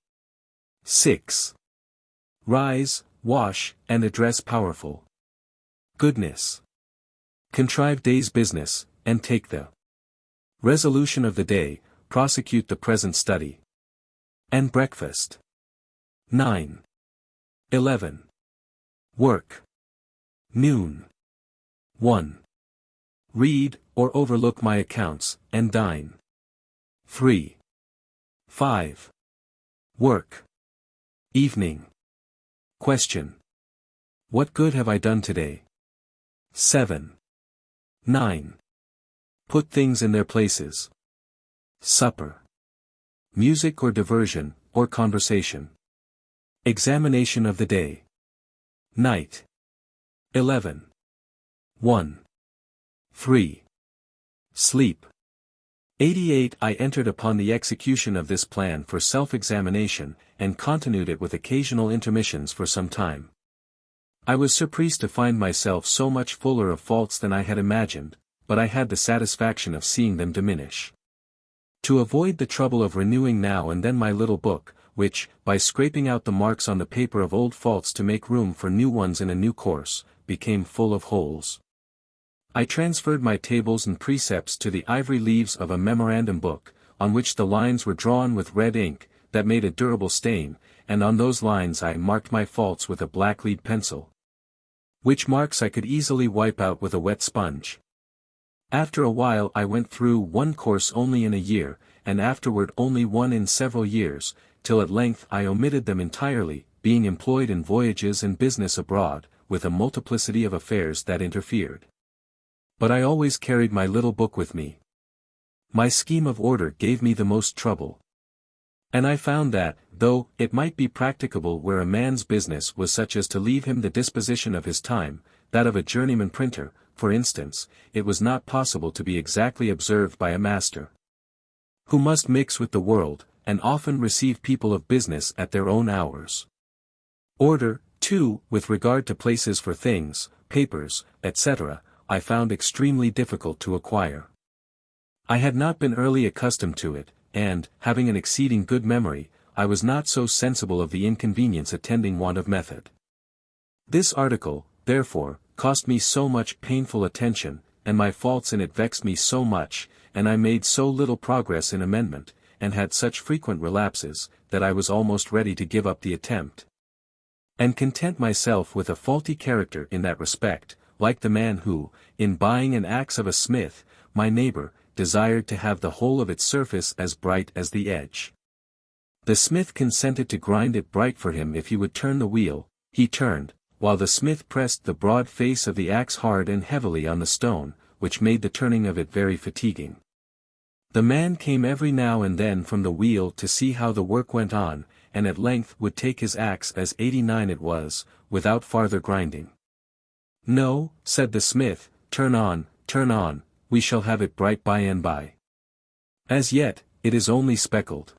6. Rise, wash, and address powerful. Goodness. Contrive day's business, and take the resolution of the day, prosecute the present study. And breakfast. 9. 11. Work. Noon. 1. Read, or overlook my accounts, and dine. 3. 5. Work. Evening. Question. What good have I done today? 7. 9. Put things in their places. Supper. Music or diversion, or conversation. Examination of the day. Night. 11. 1. 3. Sleep. 88. I entered upon the execution of this plan for self-examination, and continued it with occasional intermissions for some time. I was surprised to find myself so much fuller of faults than I had imagined, but I had the satisfaction of seeing them diminish. To avoid the trouble of renewing now and then my little book, which, by scraping out the marks on the paper of old faults to make room for new ones in a new course, became full of holes. I transferred my tables and precepts to the ivory leaves of a memorandum book, on which the lines were drawn with red ink, that made a durable stain, and on those lines I marked my faults with a black lead pencil. which marks I could easily wipe out with a wet sponge. After a while I went through one course only in a year, and afterward only one in several years, till at length I omitted them entirely, being employed in voyages and business abroad, with a multiplicity of affairs that interfered. But I always carried my little book with me. My scheme of order gave me the most trouble. And I found that, though it might be practicable where a man's business was such as to leave him the disposition of his time, that of a journeyman printer, for instance, it was not possible to be exactly observed by a master, who must mix with the world, and often receive people of business at their own hours. Order, too, with regard to places for things, papers, etc., I found extremely difficult to acquire. I had not been early accustomed to it, and, having an exceeding good memory, I was not so sensible of the inconvenience attending want of method. This article, therefore, cost me so much painful attention, and my faults in it vexed me so much, and I made so little progress in amendment, and had such frequent relapses, that I was almost ready to give up the attempt, and content myself with a faulty character in that respect, like the man who, in buying an axe of a smith, my neighbor, desired to have the whole of its surface as bright as the edge. The smith consented to grind it bright for him if he would turn the wheel. He turned, while the smith pressed the broad face of the axe hard and heavily on the stone, which made the turning of it very fatiguing. The man came every now and then from the wheel to see how the work went on, and at length would take his axe as 89 it was, without farther grinding. "No," said the smith, turn on, we shall have it bright by and by. As yet, it is only speckled."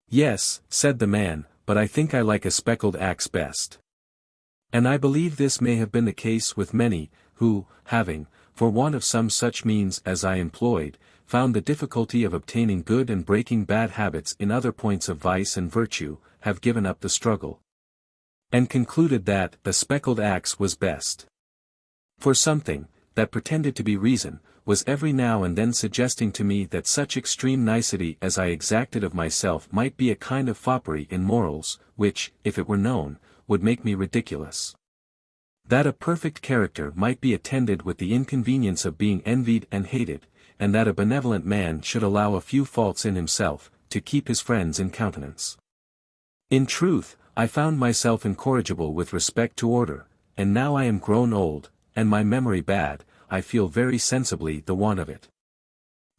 "Yes," said the man, "but I think I like a speckled axe best." And I believe this may have been the case with many, who, having, for want of some such means as I employed, found the difficulty of obtaining good and breaking bad habits in other points of vice and virtue, have given up the struggle, and concluded that the speckled axe was best. For something, that pretended to be reason, was every now and then suggesting to me that such extreme nicety as I exacted of myself might be a kind of foppery in morals, which, if it were known, would make me ridiculous. That a perfect character might be attended with the inconvenience of being envied and hated, and that a benevolent man should allow a few faults in himself, to keep his friends in countenance. In truth, I found myself incorrigible with respect to order, and now I am grown old, and my memory bad, I feel very sensibly the want of it.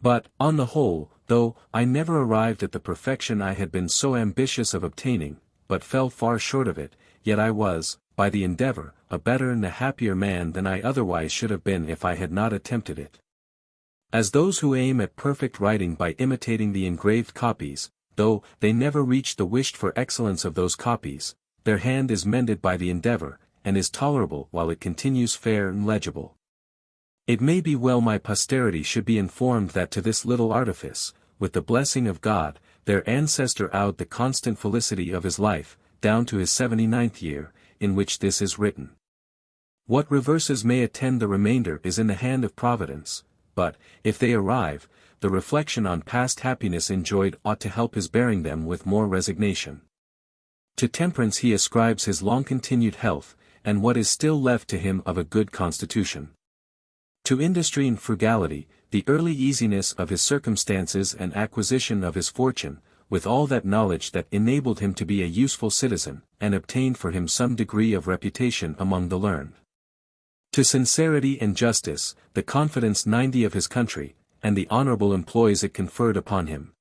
But, on the whole, though I never arrived at the perfection I had been so ambitious of obtaining, but fell far short of it, yet I was, by the endeavor, a better and a happier man than I otherwise should have been if I had not attempted it. As those who aim at perfect writing by imitating the engraved copies, though they never reach the wished-for excellence of those copies, their hand is mended by the endeavor, and is tolerable while it continues fair and legible. It may be well my posterity should be informed that to this little artifice, with the blessing of God, their ancestor owed the constant felicity of his life, down to his 79th year, in which this is written. What reverses may attend the remainder is in the hand of Providence, but, if they arrive, the reflection on past happiness enjoyed ought to help his bearing them with more resignation. To temperance he ascribes his long-continued health, and what is still left to him of a good constitution. To industry and frugality, the early easiness of his circumstances and acquisition of his fortune, with all that knowledge that enabled him to be a useful citizen, and obtained for him some degree of reputation among the learned. To sincerity and justice, the confidence 90 of his country, and the honorable employs it conferred upon him.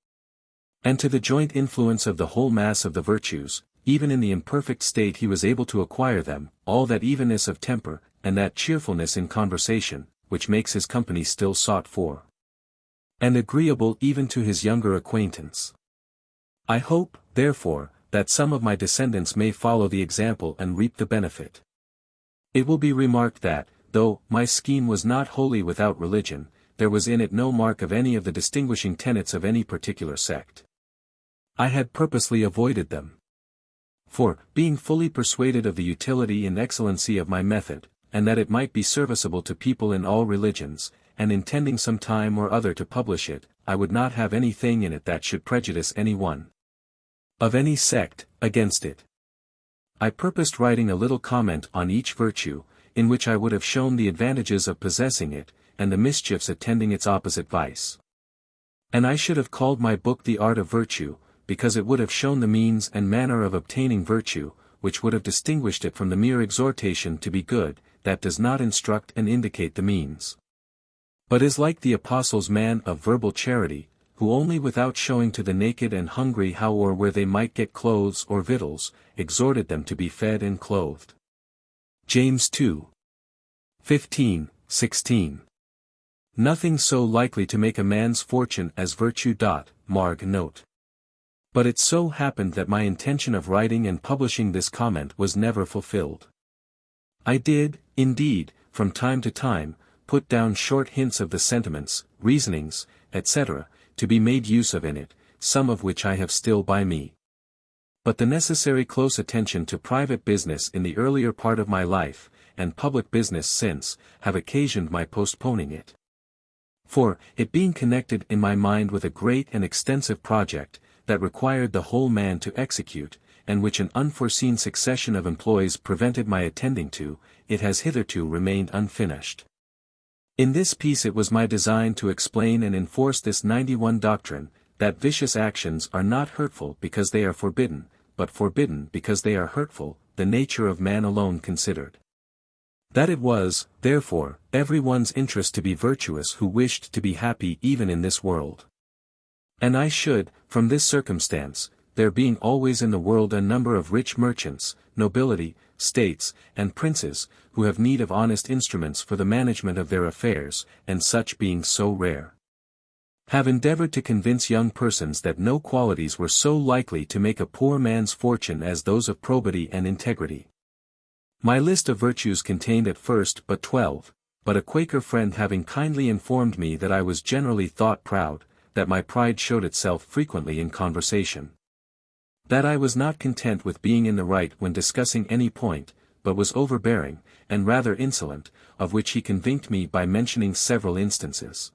And to the joint influence of the whole mass of the virtues, even in the imperfect state he was able to acquire them, all that evenness of temper, and that cheerfulness in conversation, which makes his company still sought for, and agreeable even to his younger acquaintance. I hope, therefore, that some of my descendants may follow the example and reap the benefit. It will be remarked that, though my scheme was not wholly without religion, there was in it no mark of any of the distinguishing tenets of any particular sect. I had purposely avoided them. For, being fully persuaded of the utility and excellency of my method, and that it might be serviceable to people in all religions, and intending some time or other to publish it, I would not have anything in it that should prejudice any one of any sect against it. I purposed writing a little comment on each virtue, in which I would have shown the advantages of possessing it, and the mischiefs attending its opposite vice. And I should have called my book The Art of Virtue, because it would have shown the means and manner of obtaining virtue, which would have distinguished it from the mere exhortation to be good, that does not instruct and indicate the means, but is like the apostle's man of verbal charity, who only without showing to the naked and hungry how or where they might get clothes or victuals, exhorted them to be fed and clothed. James 2. 15, 16. Nothing so likely to make a man's fortune as virtue. Marg note. But it so happened that my intention of writing and publishing this comment was never fulfilled. I did, indeed, from time to time, put down short hints of the sentiments, reasonings, etc., to be made use of in it, some of which I have still by me. But the necessary close attention to private business in the earlier part of my life, and public business since, have occasioned my postponing it. For, it being connected in my mind with a great and extensive project, that required the whole man to execute, and which an unforeseen succession of employs prevented my attending to, it has hitherto remained unfinished. In this piece it was my design to explain and enforce this 91 doctrine, that vicious actions are not hurtful because they are forbidden, but forbidden because they are hurtful, the nature of man alone considered. That it was, therefore, every one's interest to be virtuous who wished to be happy even in this world. And I should, from this circumstance, there being always in the world a number of rich merchants, nobility, states, and princes, who have need of honest instruments for the management of their affairs, and such being so rare, have endeavored to convince young persons that no qualities were so likely to make a poor man's fortune as those of probity and integrity. My list of virtues contained at first but 12, but a Quaker friend having kindly informed me that I was generally thought proud, that my pride showed itself frequently in conversation, that I was not content with being in the right when discussing any point, but was overbearing, and rather insolent, of which he convinced me by mentioning several instances.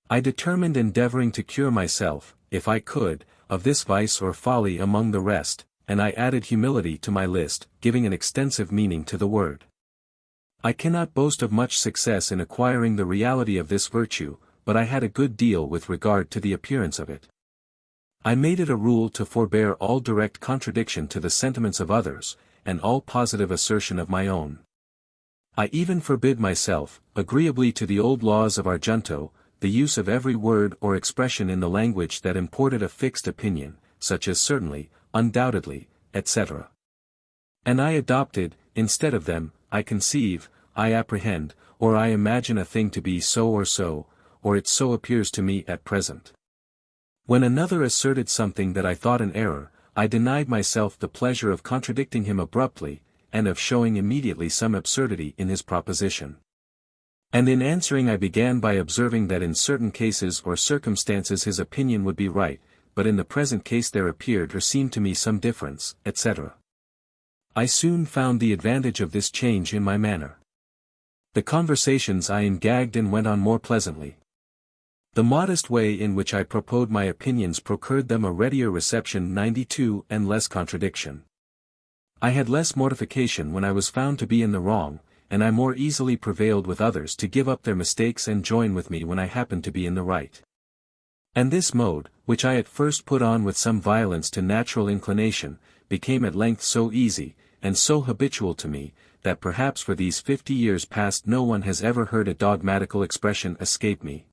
I determined endeavoring to cure myself, if I could, of this vice or folly among the rest, and I added humility to my list, giving an extensive meaning to the word. I cannot boast of much success in acquiring the reality of this virtue, but I had a good deal with regard to the appearance of it. I made it a rule to forbear all direct contradiction to the sentiments of others, and all positive assertion of my own. I even forbid myself, agreeably to the old laws of Argento, the use of every word or expression in the language that imported a fixed opinion, such as certainly, undoubtedly, etc. And I adopted, instead of them, I conceive, I apprehend, or I imagine a thing to be so, or it so appears to me at present. When another asserted something that I thought an error, I denied myself the pleasure of contradicting him abruptly, and of showing immediately some absurdity in his proposition. And in answering I began by observing that in certain cases or circumstances his opinion would be right, but in the present case there appeared or seemed to me some difference, etc. I soon found the advantage of this change in my manner. The conversations I engagged and went on more pleasantly. The modest way in which I proposed my opinions procured them a readier reception 92 and less contradiction. I had less mortification when I was found to be in the wrong, and I more easily prevailed with others to give up their mistakes and join with me when I happened to be in the right. And this mode, which I at first put on with some violence to natural inclination, became at length so easy, and so habitual to me, that perhaps for these 50 years past no one has ever heard a dogmatical expression escape me.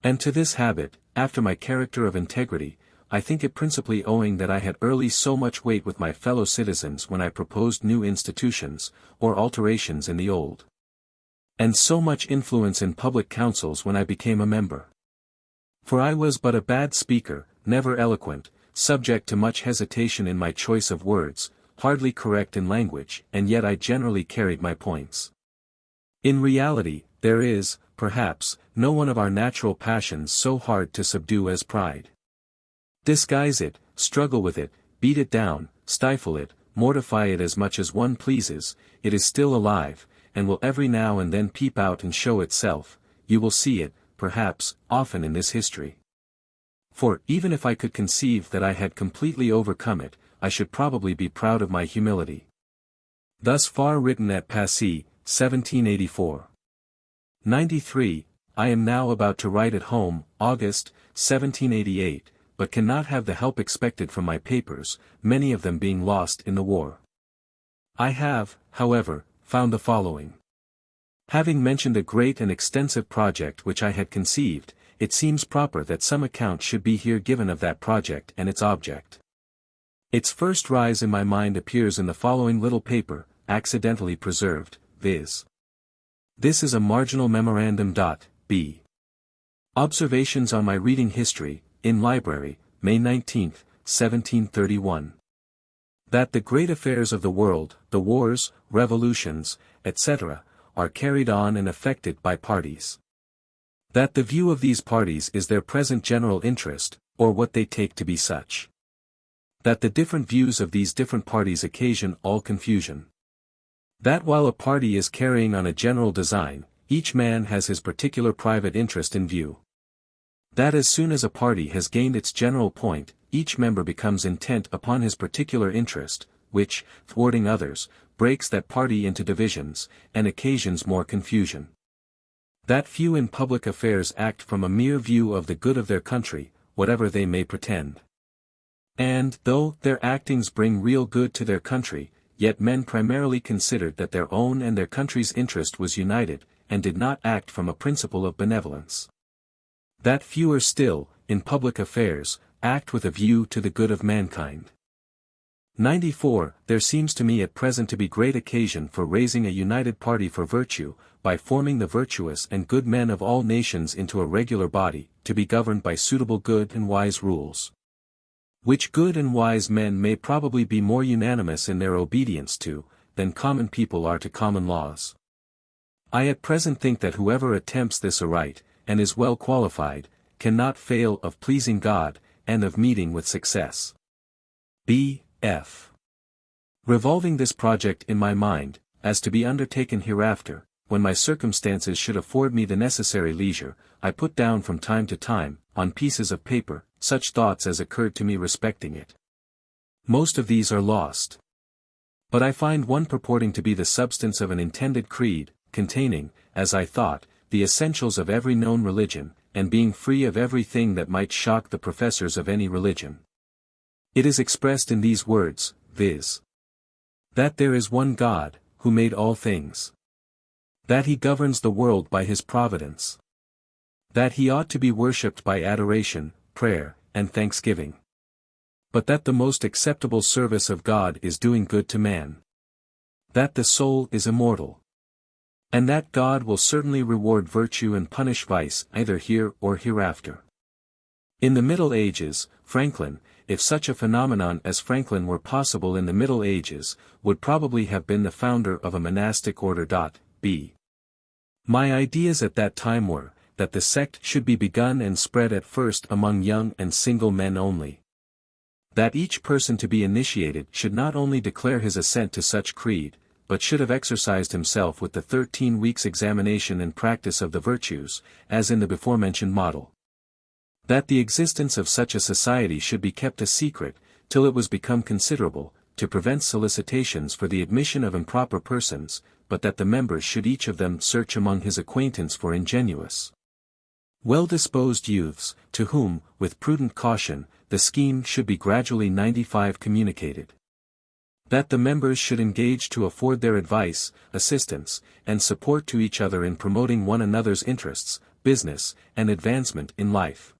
And to this habit, after my character of integrity, I think it principally owing that I had early so much weight with my fellow citizens when I proposed new institutions, or alterations in the old, and so much influence in public councils when I became a member. For I was but a bad speaker, never eloquent, subject to much hesitation in my choice of words, hardly correct in language, and yet I generally carried my points. In reality, there is, perhaps, no one of our natural passions so hard to subdue as pride. Disguise it, struggle with it, beat it down, stifle it, mortify it as much as one pleases, it is still alive, and will every now and then peep out and show itself. You will see it, perhaps, often in this history. For, even if I could conceive that I had completely overcome it, I should probably be proud of my humility. Thus far written at Passy, 1784. 93. I am now about to write at home, August, 1788, but cannot have the help expected from my papers, many of them being lost in the war. I have, however, found the following. Having mentioned a great and extensive project which I had conceived, it seems proper that some account should be here given of that project and its object. Its first rise in my mind appears in the following little paper, accidentally preserved, viz. This is a marginal memorandum. B. Observations on my reading history, in library, May 19, 1731. That the great affairs of the world, the wars, revolutions, etc., are carried on and affected by parties. That the view of these parties is their present general interest, or what they take to be such. That the different views of these different parties occasion all confusion. That while a party is carrying on a general design, each man has his particular private interest in view. That as soon as a party has gained its general point, each member becomes intent upon his particular interest, which, thwarting others, breaks that party into divisions, and occasions more confusion. That few in public affairs act from a mere view of the good of their country, whatever they may pretend. And, though their actings bring real good to their country, yet men primarily considered that their own and their country's interest was united, and did not act from a principle of benevolence. That fewer still, in public affairs, act with a view to the good of mankind. 94. There seems to me at present to be great occasion for raising a united party for virtue, by forming the virtuous and good men of all nations into a regular body, to be governed by suitable good and wise rules. Which good and wise men may probably be more unanimous in their obedience to, than common people are to common laws. I at present think that whoever attempts this aright, and is well qualified, cannot fail of pleasing God, and of meeting with success. B. F. Revolving this project in my mind, as to be undertaken hereafter, when my circumstances should afford me the necessary leisure, I put down from time to time, on pieces of paper, such thoughts as occurred to me respecting it. Most of these are lost. But I find one purporting to be the substance of an intended creed, containing, as I thought, the essentials of every known religion, and being free of everything that might shock the professors of any religion. It is expressed in these words, viz. That there is one God, who made all things. That he governs the world by his providence. That he ought to be worshipped by adoration, prayer, and thanksgiving. But that the most acceptable service of God is doing good to man. That the soul is immortal. And that God will certainly reward virtue and punish vice either here or hereafter. In the Middle Ages, Franklin, if such a phenomenon as Franklin were possible in the Middle Ages, would probably have been the founder of a monastic order. B. My ideas at that time were, that the sect should be begun and spread at first among young and single men only. That each person to be initiated should not only declare his assent to such creed, but should have exercised himself with the 13 weeks' examination and practice of the virtues, as in the before-mentioned model. That the existence of such a society should be kept a secret, till it was become considerable, to prevent solicitations for the admission of improper persons, but that the members should each of them search among his acquaintance for ingenuous, well-disposed youths, to whom, with prudent caution, the scheme should be gradually 95 communicated. That the members should engage to afford their advice, assistance, and support to each other in promoting one another's interests, business, and advancement in life.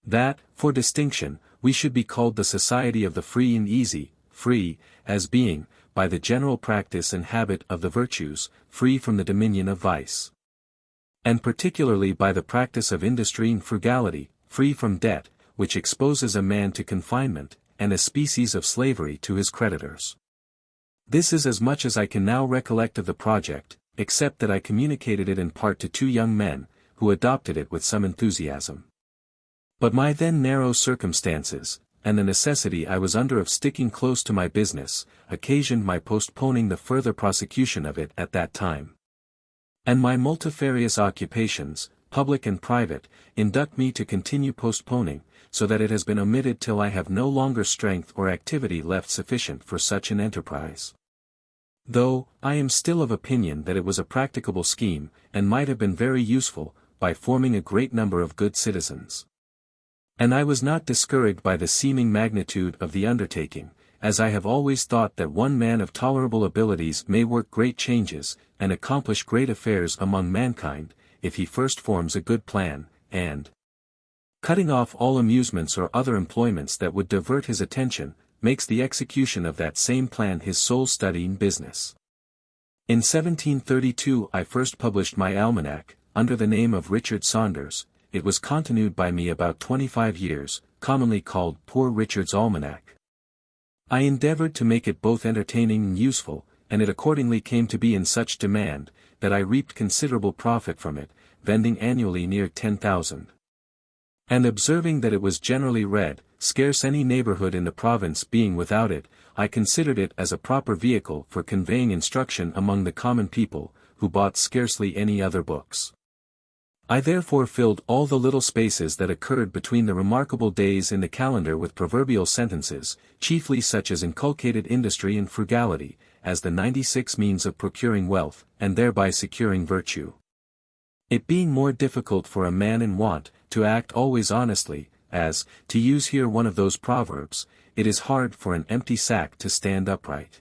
That, for distinction, we should be called the Society of the Free and Easy, free, as being, by the general practice and habit of the virtues, free from the dominion of vice. And particularly by the practice of industry and frugality, free from debt, which exposes a man to confinement, and a species of slavery to his creditors. This is as much as I can now recollect of the project, except that I communicated it in part to 2 young men, who adopted it with some enthusiasm. But my then narrow circumstances, and the necessity I was under of sticking close to my business, occasioned my postponing the further prosecution of it at that time. And my multifarious occupations, public and private, induct me to continue postponing, so that it has been omitted till I have no longer strength or activity left sufficient for such an enterprise. Though, I am still of opinion that it was a practicable scheme, and might have been very useful, by forming a great number of good citizens. And I was not discouraged by the seeming magnitude of the undertaking, as I have always thought that one man of tolerable abilities may work great changes, and accomplish great affairs among mankind, if he first forms a good plan, and, cutting off all amusements or other employments that would divert his attention, makes the execution of that same plan his sole study and business. In 1732 I first published my almanac, under the name of Richard Saunders. It was continued by me about 25 years, commonly called Poor Richard's Almanac. I endeavored to make it both entertaining and useful, and it accordingly came to be in such demand, that I reaped considerable profit from it, vending annually near 10,000. And observing that it was generally read, scarce any neighborhood in the province being without it, I considered it as a proper vehicle for conveying instruction among the common people, who bought scarcely any other books. I therefore filled all the little spaces that occurred between the remarkable days in the calendar with proverbial sentences, chiefly such as inculcated industry and frugality, as the 96 means of procuring wealth, and thereby securing virtue. It being more difficult for a man in want, to act always honestly, as, to use here one of those proverbs, it is hard for an empty sack to stand upright.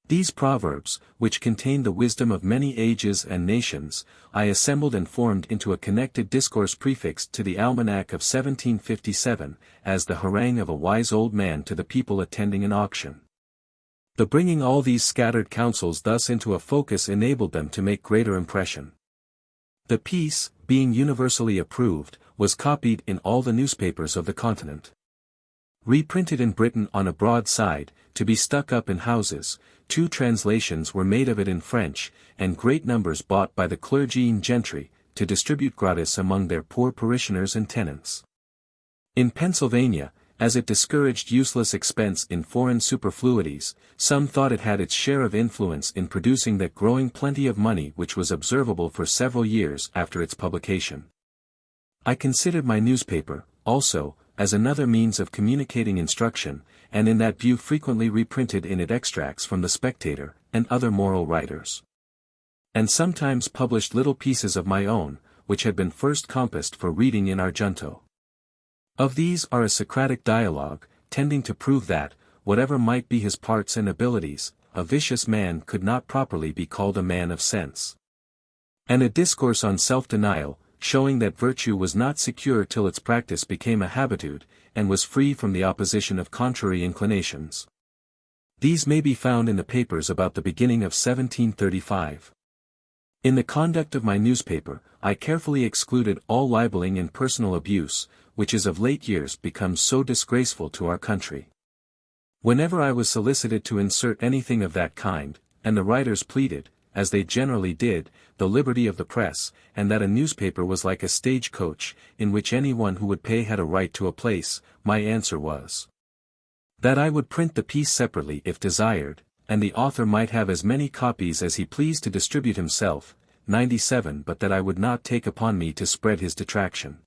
These proverbs, which contain the wisdom of many ages and nations, I assembled and formed into a connected discourse prefixed to the Almanac of 1757, as the harangue of a wise old man to the people attending an auction. The bringing all these scattered counsels thus into a focus enabled them to make greater impression. The piece, being universally approved, was copied in all the newspapers of the continent. Reprinted in Britain on a broadside, to be stuck up in houses, 2 translations were made of it in French, and great numbers bought by the clergy and gentry, to distribute gratis among their poor parishioners and tenants. In Pennsylvania, as it discouraged useless expense in foreign superfluities, some thought it had its share of influence in producing that growing plenty of money which was observable for several years after its publication. I considered my newspaper, also, as another means of communicating instruction, and in that view frequently reprinted in it extracts from the Spectator, and other moral writers. And sometimes published little pieces of my own, which had been first compassed for reading in Argento. Of these are a Socratic dialogue, tending to prove that, whatever might be his parts and abilities, a vicious man could not properly be called a man of sense. And a discourse on self-denial, showing that virtue was not secure till its practice became a habitude, and was free from the opposition of contrary inclinations. These may be found in the papers about the beginning of 1735. In the conduct of my newspaper, I carefully excluded all libeling and personal abuse, which is of late years become so disgraceful to our country. Whenever I was solicited to insert anything of that kind, and the writers pleaded, as they generally did, the liberty of the press, and that a newspaper was like a stage-coach, in which anyone who would pay had a right to a place, my answer was that I would print the piece separately if desired, and the author might have as many copies as he pleased to distribute himself, 97, but that I would not take upon me to spread his detraction.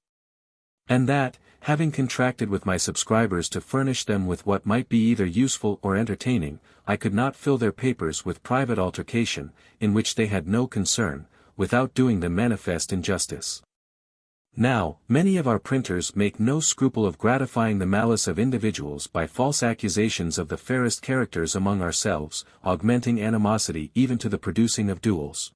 And that, having contracted with my subscribers to furnish them with what might be either useful or entertaining, I could not fill their papers with private altercation, in which they had no concern, without doing them manifest injustice. Now, many of our printers make no scruple of gratifying the malice of individuals by false accusations of the fairest characters among ourselves, augmenting animosity even to the producing of duels.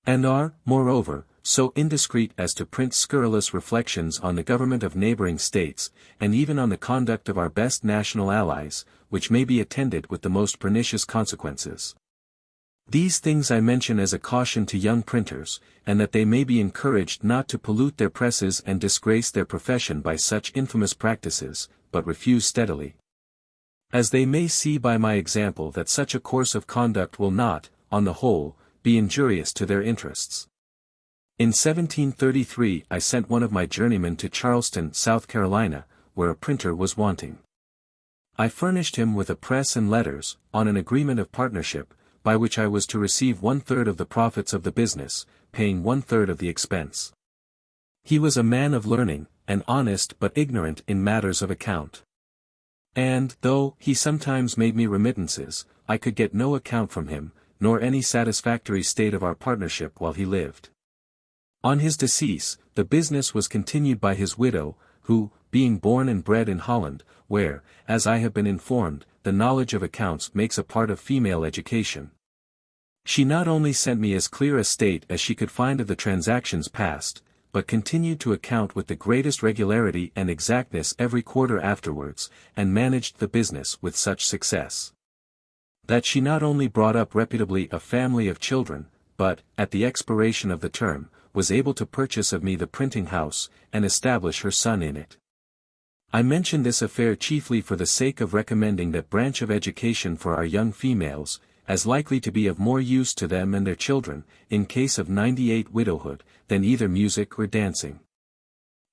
And are, moreover, so indiscreet as to print scurrilous reflections on the government of neighboring states, and even on the conduct of our best national allies, which may be attended with the most pernicious consequences. These things I mention as a caution to young printers, and that they may be encouraged not to pollute their presses and disgrace their profession by such infamous practices, but refuse steadily. As they may see by my example that such a course of conduct will not, on the whole, be injurious to their interests. In 1733 I sent one of my journeymen to Charleston, South Carolina, where a printer was wanting. I furnished him with a press and letters, on an agreement of partnership, by which I was to receive 1/3 of the profits of the business, paying 1/3 of the expense. He was a man of learning, and honest but ignorant in matters of account. And, though he sometimes made me remittances, I could get no account from him, nor any satisfactory state of our partnership while he lived. On his decease, the business was continued by his widow, who, being born and bred in Holland, where, as I have been informed, the knowledge of accounts makes a part of female education. She not only sent me as clear a state as she could find of the transactions past, but continued to account with the greatest regularity and exactness every quarter afterwards, and managed the business with such success that she not only brought up reputably a family of children, but, at the expiration of the term, was able to purchase of me the printing house, and establish her son in it. I mention this affair chiefly for the sake of recommending that branch of education for our young females, as likely to be of more use to them and their children, in case of 98 widowhood, than either music or dancing.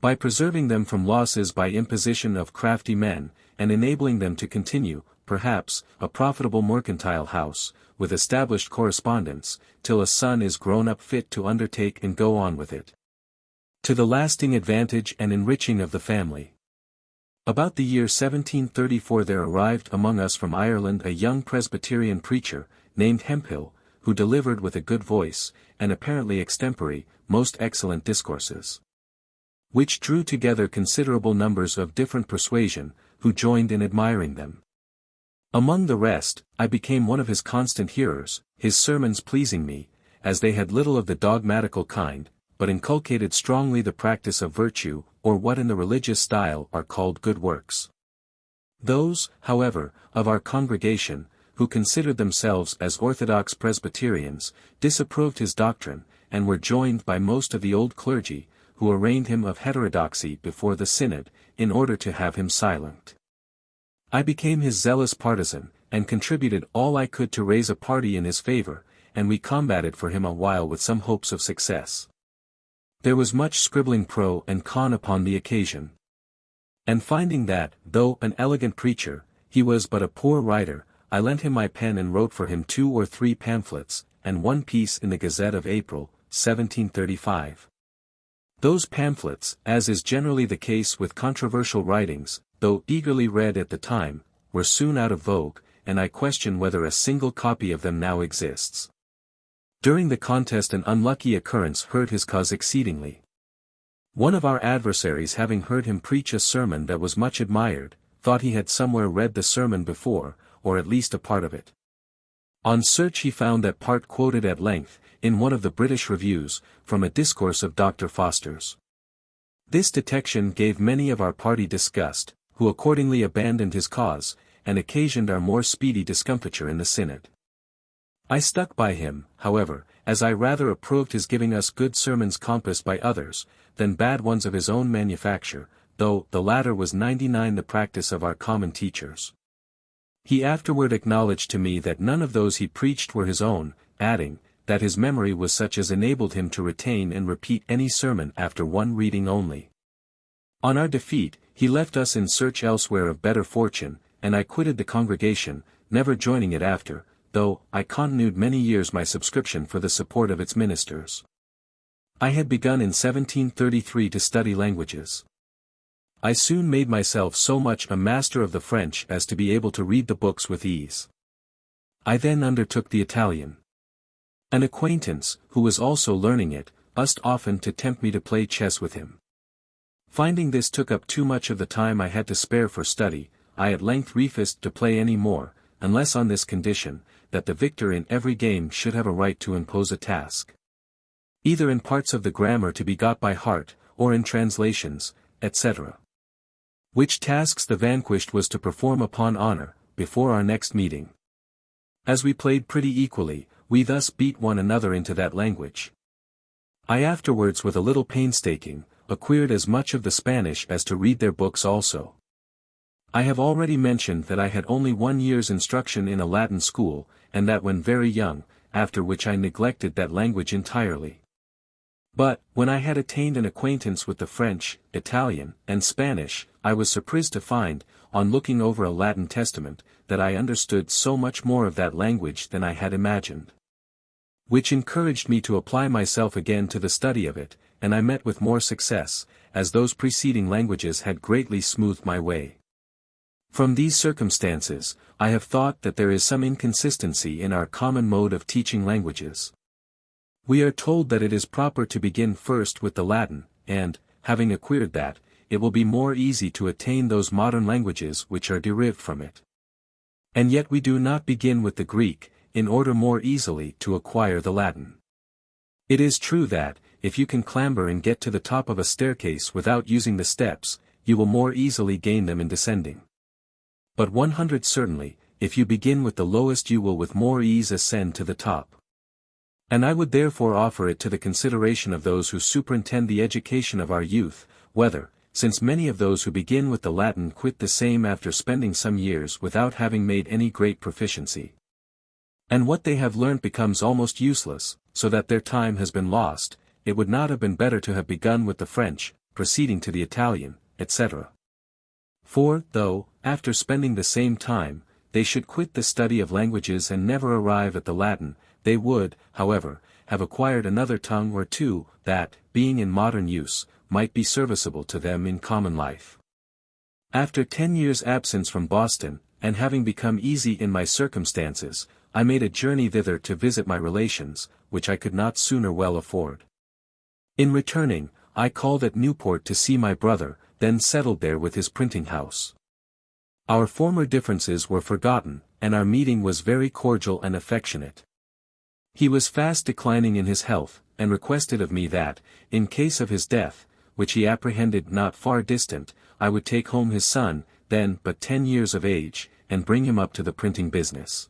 By preserving them from losses by imposition of crafty men, and enabling them to continue, perhaps, a profitable mercantile house, with established correspondence, till a son is grown up fit to undertake and go on with it, to the lasting advantage and enriching of the family. About the year 1734 there arrived among us from Ireland a young Presbyterian preacher, named Hemphill, who delivered with a good voice, and apparently extempore, most excellent discourses, which drew together considerable numbers of different persuasion, who joined in admiring them. Among the rest, I became one of his constant hearers, his sermons pleasing me, as they had little of the dogmatical kind, but inculcated strongly the practice of virtue, or what in the religious style are called good works. Those, however, of our congregation, who considered themselves as orthodox Presbyterians, disapproved his doctrine, and were joined by most of the old clergy, who arraigned him of heterodoxy before the synod, in order to have him silent. I became his zealous partisan, and contributed all I could to raise a party in his favor, and we combated for him a while with some hopes of success. There was much scribbling pro and con upon the occasion. And finding that, though an elegant preacher, he was but a poor writer, I lent him my pen and wrote for him 2 or 3 pamphlets, and one piece in the Gazette of April, 1735. Those pamphlets, as is generally the case with controversial writings, though eagerly read at the time, were soon out of vogue, and I question whether a single copy of them now exists. During the contest an unlucky occurrence hurt his cause exceedingly. One of our adversaries having heard him preach a sermon that was much admired, thought he had somewhere read the sermon before, or at least a part of it. On search he found that part quoted at length, in one of the British reviews, from a discourse of Dr. Foster's. This detection gave many of our party disgust, who accordingly abandoned his cause, and occasioned our more speedy discomfiture in the synod. I stuck by him, however, as I rather approved his giving us good sermons compassed by others, than bad ones of his own manufacture, though the latter was 99 the practice of our common teachers. He afterward acknowledged to me that none of those he preached were his own, adding, that his memory was such as enabled him to retain and repeat any sermon after one reading only. On our defeat, he left us in search elsewhere of better fortune, and I quitted the congregation, never joining it after, though I continued many years my subscription for the support of its ministers. I had begun in 1733 to study languages. I soon made myself so much a master of the French as to be able to read the books with ease. I then undertook the Italian. An acquaintance, who was also learning it, used often to tempt me to play chess with him. Finding this took up too much of the time I had to spare for study, I at length refused to play any more, unless on this condition, that the victor in every game should have a right to impose a task, either in parts of the grammar to be got by heart, or in translations, etc. Which tasks the vanquished was to perform upon honor, before our next meeting. As we played pretty equally, we thus beat one another into that language. I afterwards with a little painstaking, acquired as much of the Spanish as to read their books also. I have already mentioned that I had only 1 year's instruction in a Latin school, and that when very young, after which I neglected that language entirely. But, when I had attained an acquaintance with the French, Italian, and Spanish, I was surprised to find, on looking over a Latin Testament, that I understood so much more of that language than I had imagined. Which encouraged me to apply myself again to the study of it, and I met with more success, as those preceding languages had greatly smoothed my way. From these circumstances, I have thought that there is some inconsistency in our common mode of teaching languages. We are told that it is proper to begin first with the Latin, and, having acquired that, it will be more easy to attain those modern languages which are derived from it. And yet we do not begin with the Greek, in order more easily to acquire the Latin. It is true that, if you can clamber and get to the top of a staircase without using the steps, you will more easily gain them in descending. But 100 certainly, if you begin with the lowest you will with more ease ascend to the top. And I would therefore offer it to the consideration of those who superintend the education of our youth, whether, since many of those who begin with the Latin quit the same after spending some years without having made any great proficiency, and what they have learnt becomes almost useless, so that their time has been lost, it would not have been better to have begun with the French, proceeding to the Italian, etc. For, though, after spending the same time, they should quit the study of languages and never arrive at the Latin, they would, however, have acquired another tongue or two, that, being in modern use, might be serviceable to them in common life. After 10 years' absence from Boston, and having become easy in my circumstances, I made a journey thither to visit my relations, which I could not sooner well afford. In returning, I called at Newport to see my brother, then settled there with his printing house. Our former differences were forgotten, and our meeting was very cordial and affectionate. He was fast declining in his health, and requested of me that, in case of his death, which he apprehended not far distant, I would take home his son, then but 10 years of age, and bring him up to the printing business.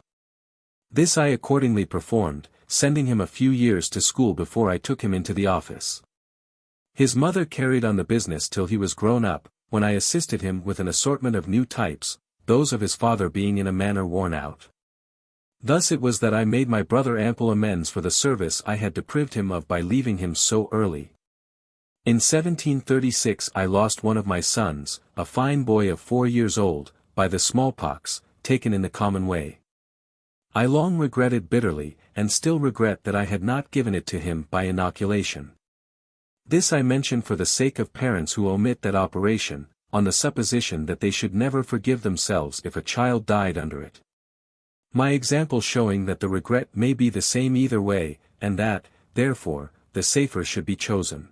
This I accordingly performed, sending him a few years to school before I took him into the office. His mother carried on the business till he was grown up, when I assisted him with an assortment of new types, those of his father being in a manner worn out. Thus it was that I made my brother ample amends for the service I had deprived him of by leaving him so early. In 1736 I lost one of my sons, a fine boy of 4 years old, by the smallpox, taken in the common way. I long regretted bitterly, and still regret that I had not given it to him by inoculation. This I mention for the sake of parents who omit that operation, on the supposition that they should never forgive themselves if a child died under it. My example showing that the regret may be the same either way, and that, therefore, the safer should be chosen.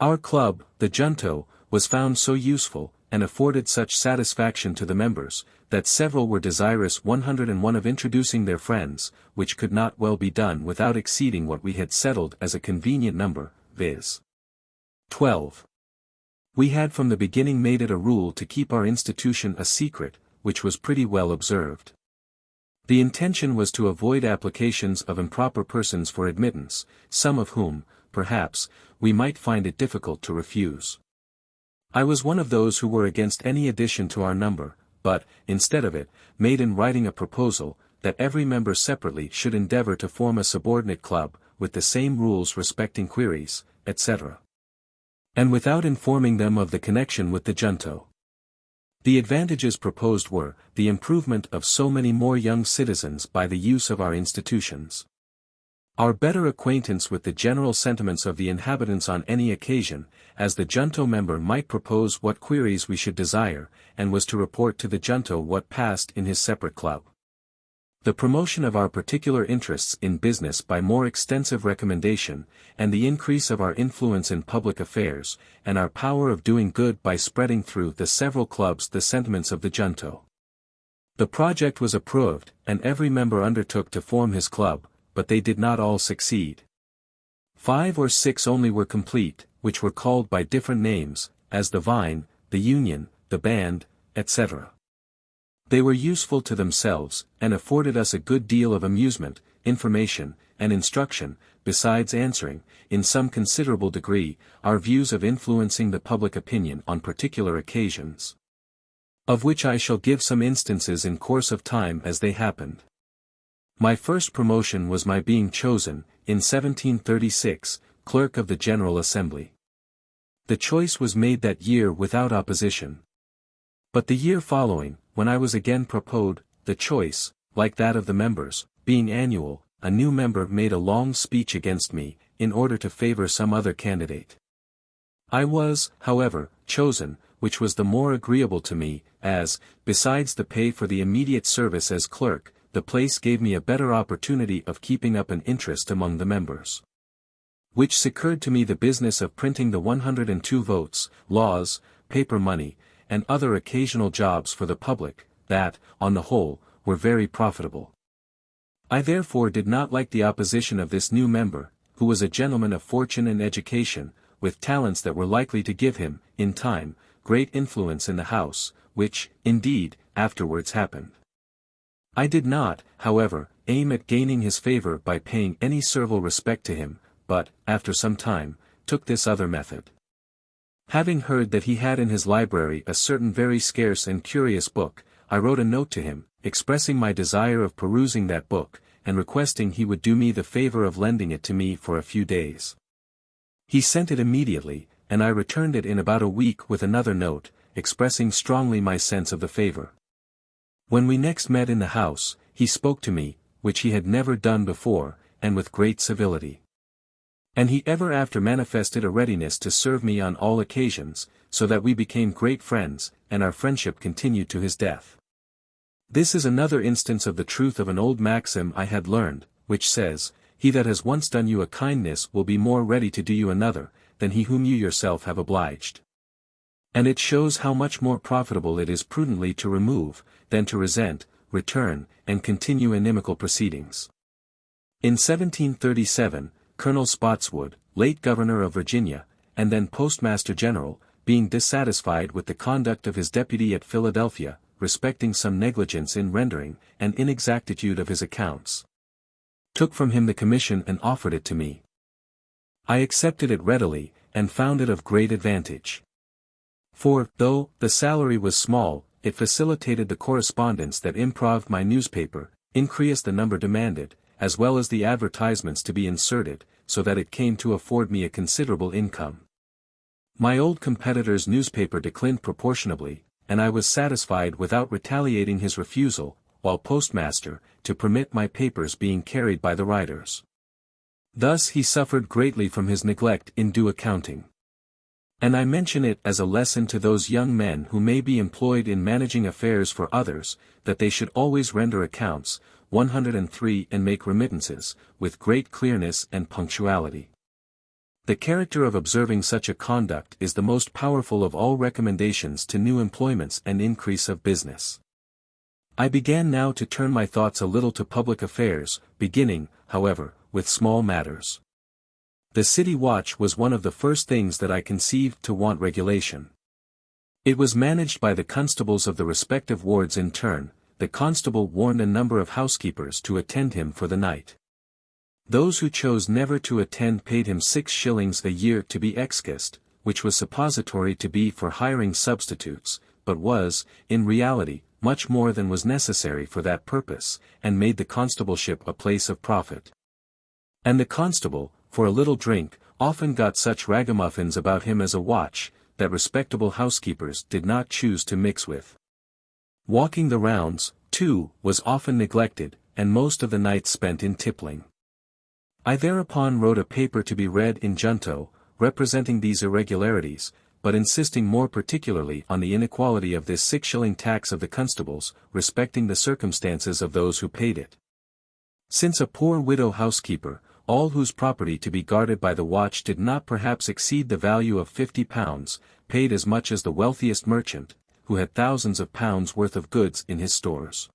Our club, the Junto, was found so useful, and afforded such satisfaction to the members, that several were desirous 101 of introducing their friends, which could not well be done without exceeding what we had settled as a convenient number, viz. 12. We had from the beginning made it a rule to keep our institution a secret, which was pretty well observed. The intention was to avoid applications of improper persons for admittance, some of whom, perhaps, we might find it difficult to refuse. I was one of those who were against any addition to our number, but, instead of it, made in writing a proposal, that every member separately should endeavor to form a subordinate club, with the same rules respecting queries, etc. And without informing them of the connection with the Junto. The advantages proposed were, the improvement of so many more young citizens by the use of our institutions. Our better acquaintance with the general sentiments of the inhabitants on any occasion, as the Junto member might propose what queries we should desire, and was to report to the Junto what passed in his separate club. The promotion of our particular interests in business by more extensive recommendation, and the increase of our influence in public affairs, and our power of doing good by spreading through the several clubs the sentiments of the Junto. The project was approved, and every member undertook to form his club, but they did not all succeed. 5 or 6 only were complete, which were called by different names, as the Vine, the Union, the Band, etc. They were useful to themselves, and afforded us a good deal of amusement, information, and instruction, besides answering, in some considerable degree, our views of influencing the public opinion on particular occasions. Of which I shall give some instances in course of time as they happened. My first promotion was my being chosen, in 1736, Clerk of the General Assembly. The choice was made that year without opposition. But the year following, when I was again proposed, the choice, like that of the members, being annual, a new member made a long speech against me, in order to favor some other candidate. I was, however, chosen, which was the more agreeable to me, as, besides the pay for the immediate service as clerk, the place gave me a better opportunity of keeping up an interest among the members. Which secured to me the business of printing the 102 votes, laws, paper money, and other occasional jobs for the public, that, on the whole, were very profitable. I therefore did not like the opposition of this new member, who was a gentleman of fortune and education, with talents that were likely to give him, in time, great influence in the House, which, indeed, afterwards happened. I did not, however, aim at gaining his favor by paying any servile respect to him, but, after some time, took this other method. Having heard that he had in his library a certain very scarce and curious book, I wrote a note to him, expressing my desire of perusing that book, and requesting he would do me the favor of lending it to me for a few days. He sent it immediately, and I returned it in about a week with another note, expressing strongly my sense of the favor. When we next met in the house, he spoke to me, which he had never done before, and with great civility. And he ever after manifested a readiness to serve me on all occasions, so that we became great friends, and our friendship continued to his death. This is another instance of the truth of an old maxim I had learned, which says, "He that has once done you a kindness will be more ready to do you another, than he whom you yourself have obliged." And it shows how much more profitable it is prudently to remove, than to resent, return, and continue inimical proceedings. In 1737, Colonel Spotswood, late Governor of Virginia, and then Postmaster General, being dissatisfied with the conduct of his deputy at Philadelphia, respecting some negligence in rendering, and inexactitude of his accounts, took from him the commission and offered it to me. I accepted it readily, and found it of great advantage. For, though the salary was small, it facilitated the correspondence that improved my newspaper, increased the number demanded, as well as the advertisements to be inserted, so that it came to afford me a considerable income. My old competitor's newspaper declined proportionably, and I was satisfied without retaliating his refusal, while postmaster, to permit my papers being carried by the writers. Thus he suffered greatly from his neglect in due accounting. And I mention it as a lesson to those young men who may be employed in managing affairs for others, that they should always render accounts, 103 and make remittances, with great clearness and punctuality. The character of observing such a conduct is the most powerful of all recommendations to new employments and increase of business. I began now to turn my thoughts a little to public affairs, beginning, however, with small matters. The city watch was one of the first things that I conceived to want regulation. It was managed by the constables of the respective wards in turn. The constable warned a number of housekeepers to attend him for the night. Those who chose never to attend paid him 6 shillings a year to be excused, which was suppository to be for hiring substitutes, but was, in reality, much more than was necessary for that purpose, and made the constableship a place of profit. And the constable, for a little drink, often got such ragamuffins about him as a watch, that respectable housekeepers did not choose to mix with. Walking the rounds, too, was often neglected, and most of the nights spent in tippling. I thereupon wrote a paper to be read in junto, representing these irregularities, but insisting more particularly on the inequality of this 6-shilling tax of the constables, respecting the circumstances of those who paid it. Since a poor widow housekeeper, all whose property to be guarded by the watch did not perhaps exceed the value of £50, paid as much as the wealthiest merchant, who had thousands of pounds worth of goods in his stores.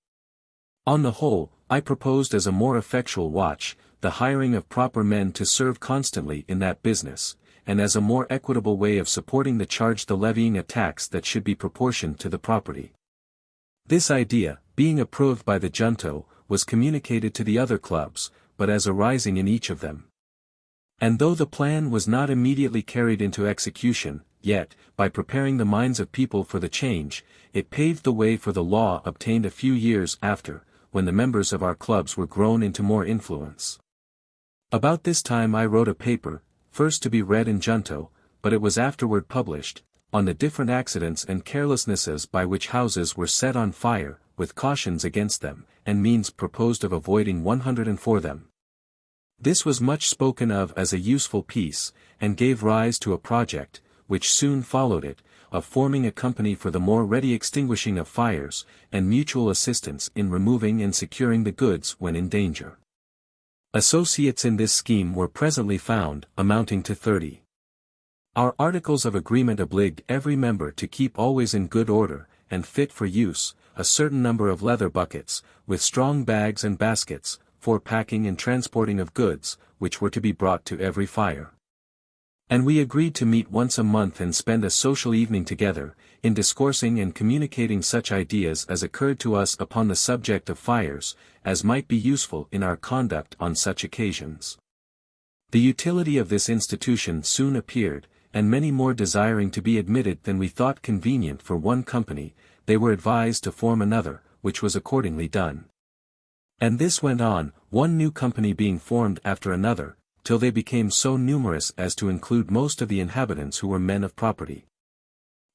On the whole, I proposed as a more effectual watch, the hiring of proper men to serve constantly in that business, and as a more equitable way of supporting the charge the levying a tax that should be proportioned to the property. This idea, being approved by the junto, was communicated to the other clubs, but as arising in each of them. And though the plan was not immediately carried into execution, yet, by preparing the minds of people for the change, it paved the way for the law obtained a few years after, when the members of our clubs were grown into more influence. About this time I wrote a paper, first to be read in junto, but it was afterward published, on the different accidents and carelessnesses by which houses were set on fire, with cautions against them, and means proposed of avoiding 104 them. This was much spoken of as a useful piece, and gave rise to a project, which soon followed it, of forming a company for the more ready extinguishing of fires, and mutual assistance in removing and securing the goods when in danger. Associates in this scheme were presently found, amounting to 30. Our articles of agreement obliged every member to keep always in good order, and fit for use, a certain number of leather buckets, with strong bags and baskets, for packing and transporting of goods, which were to be brought to every fire. And we agreed to meet once a month and spend a social evening together, in discoursing and communicating such ideas as occurred to us upon the subject of fires, as might be useful in our conduct on such occasions. The utility of this institution soon appeared, and many more desiring to be admitted than we thought convenient for one company, they were advised to form another, which was accordingly done. And this went on, one new company being formed after another, till they became so numerous as to include most of the inhabitants who were men of property.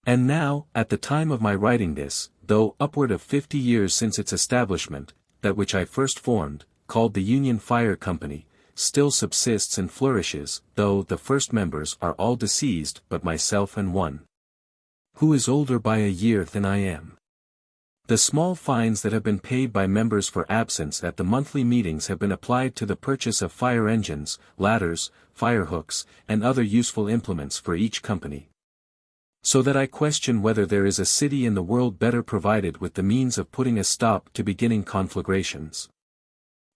And now, at the time of my writing this, though upward of 50 years since its establishment, that which I first formed, called the Union Fire Company, still subsists and flourishes, though the first members are all deceased but myself and one, who is older by a year than I am. The small fines that have been paid by members for absence at the monthly meetings have been applied to the purchase of fire engines, ladders, fire hooks, and other useful implements for each company. So that I question whether there is a city in the world better provided with the means of putting a stop to beginning conflagrations.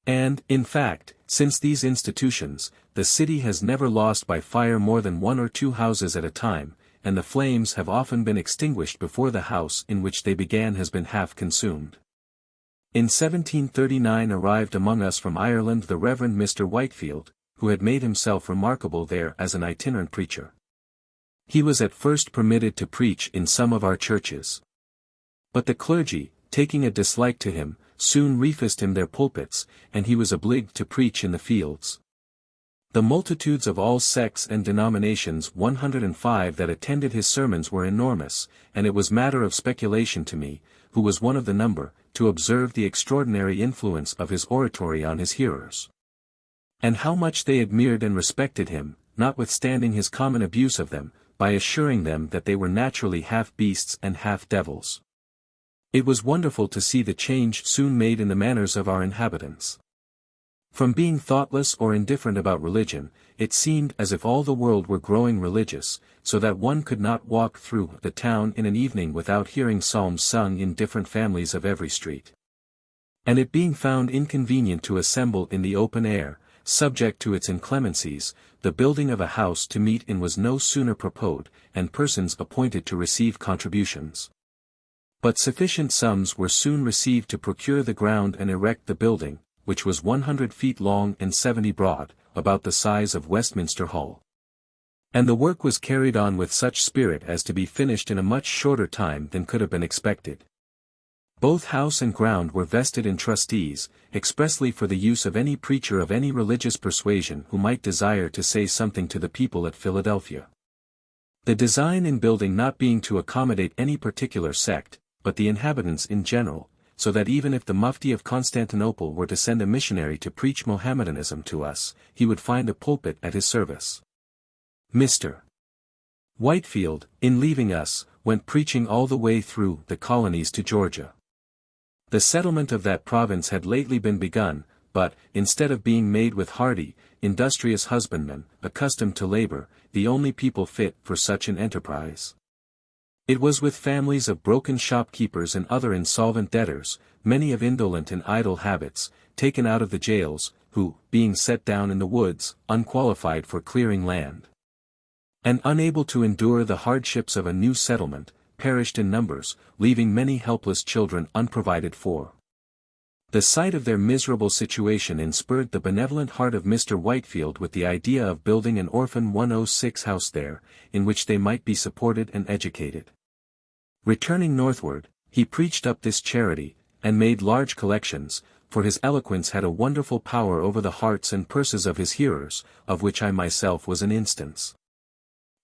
And, in fact, since these institutions, the city has never lost by fire more than 1 or 2 houses at a time, and the flames have often been extinguished before the house in which they began has been half consumed. In 1739 arrived among us from Ireland the Reverend Mr. Whitefield, who had made himself remarkable there as an itinerant preacher. He was at first permitted to preach in some of our churches. But the clergy, taking a dislike to him, soon refused him their pulpits, and he was obliged to preach in the fields. The multitudes of all sects and denominations 105 that attended his sermons were enormous, and it was matter of speculation to me, who was one of the number, to observe the extraordinary influence of his oratory on his hearers. And how much they admired and respected him, notwithstanding his common abuse of them, by assuring them that they were naturally half beasts and half devils. It was wonderful to see the change soon made in the manners of our inhabitants. From being thoughtless or indifferent about religion, it seemed as if all the world were growing religious, so that one could not walk through the town in an evening without hearing psalms sung in different families of every street. And it being found inconvenient to assemble in the open air, subject to its inclemencies, the building of a house to meet in was no sooner proposed, and persons appointed to receive contributions. But sufficient sums were soon received to procure the ground and erect the building, which was 100 feet long and 70 broad, about the size of Westminster Hall. And the work was carried on with such spirit as to be finished in a much shorter time than could have been expected. Both house and ground were vested in trustees, expressly for the use of any preacher of any religious persuasion who might desire to say something to the people at Philadelphia. The design in building not being to accommodate any particular sect, but the inhabitants in general, so that even if the Mufti of Constantinople were to send a missionary to preach Mohammedanism to us, he would find a pulpit at his service. Mr. Whitefield, in leaving us, went preaching all the way through the colonies to Georgia. The settlement of that province had lately been begun, but, instead of being made with hardy, industrious husbandmen, accustomed to labor, the only people fit for such an enterprise. It was with families of broken shopkeepers and other insolvent debtors, many of indolent and idle habits, taken out of the jails, who, being set down in the woods, unqualified for clearing land, and unable to endure the hardships of a new settlement, perished in numbers, leaving many helpless children unprovided for. The sight of their miserable situation inspired the benevolent heart of Mr. Whitefield with the idea of building an orphan 106 house there, in which they might be supported and educated. Returning northward, he preached up this charity, and made large collections, for his eloquence had a wonderful power over the hearts and purses of his hearers, of which I myself was an instance.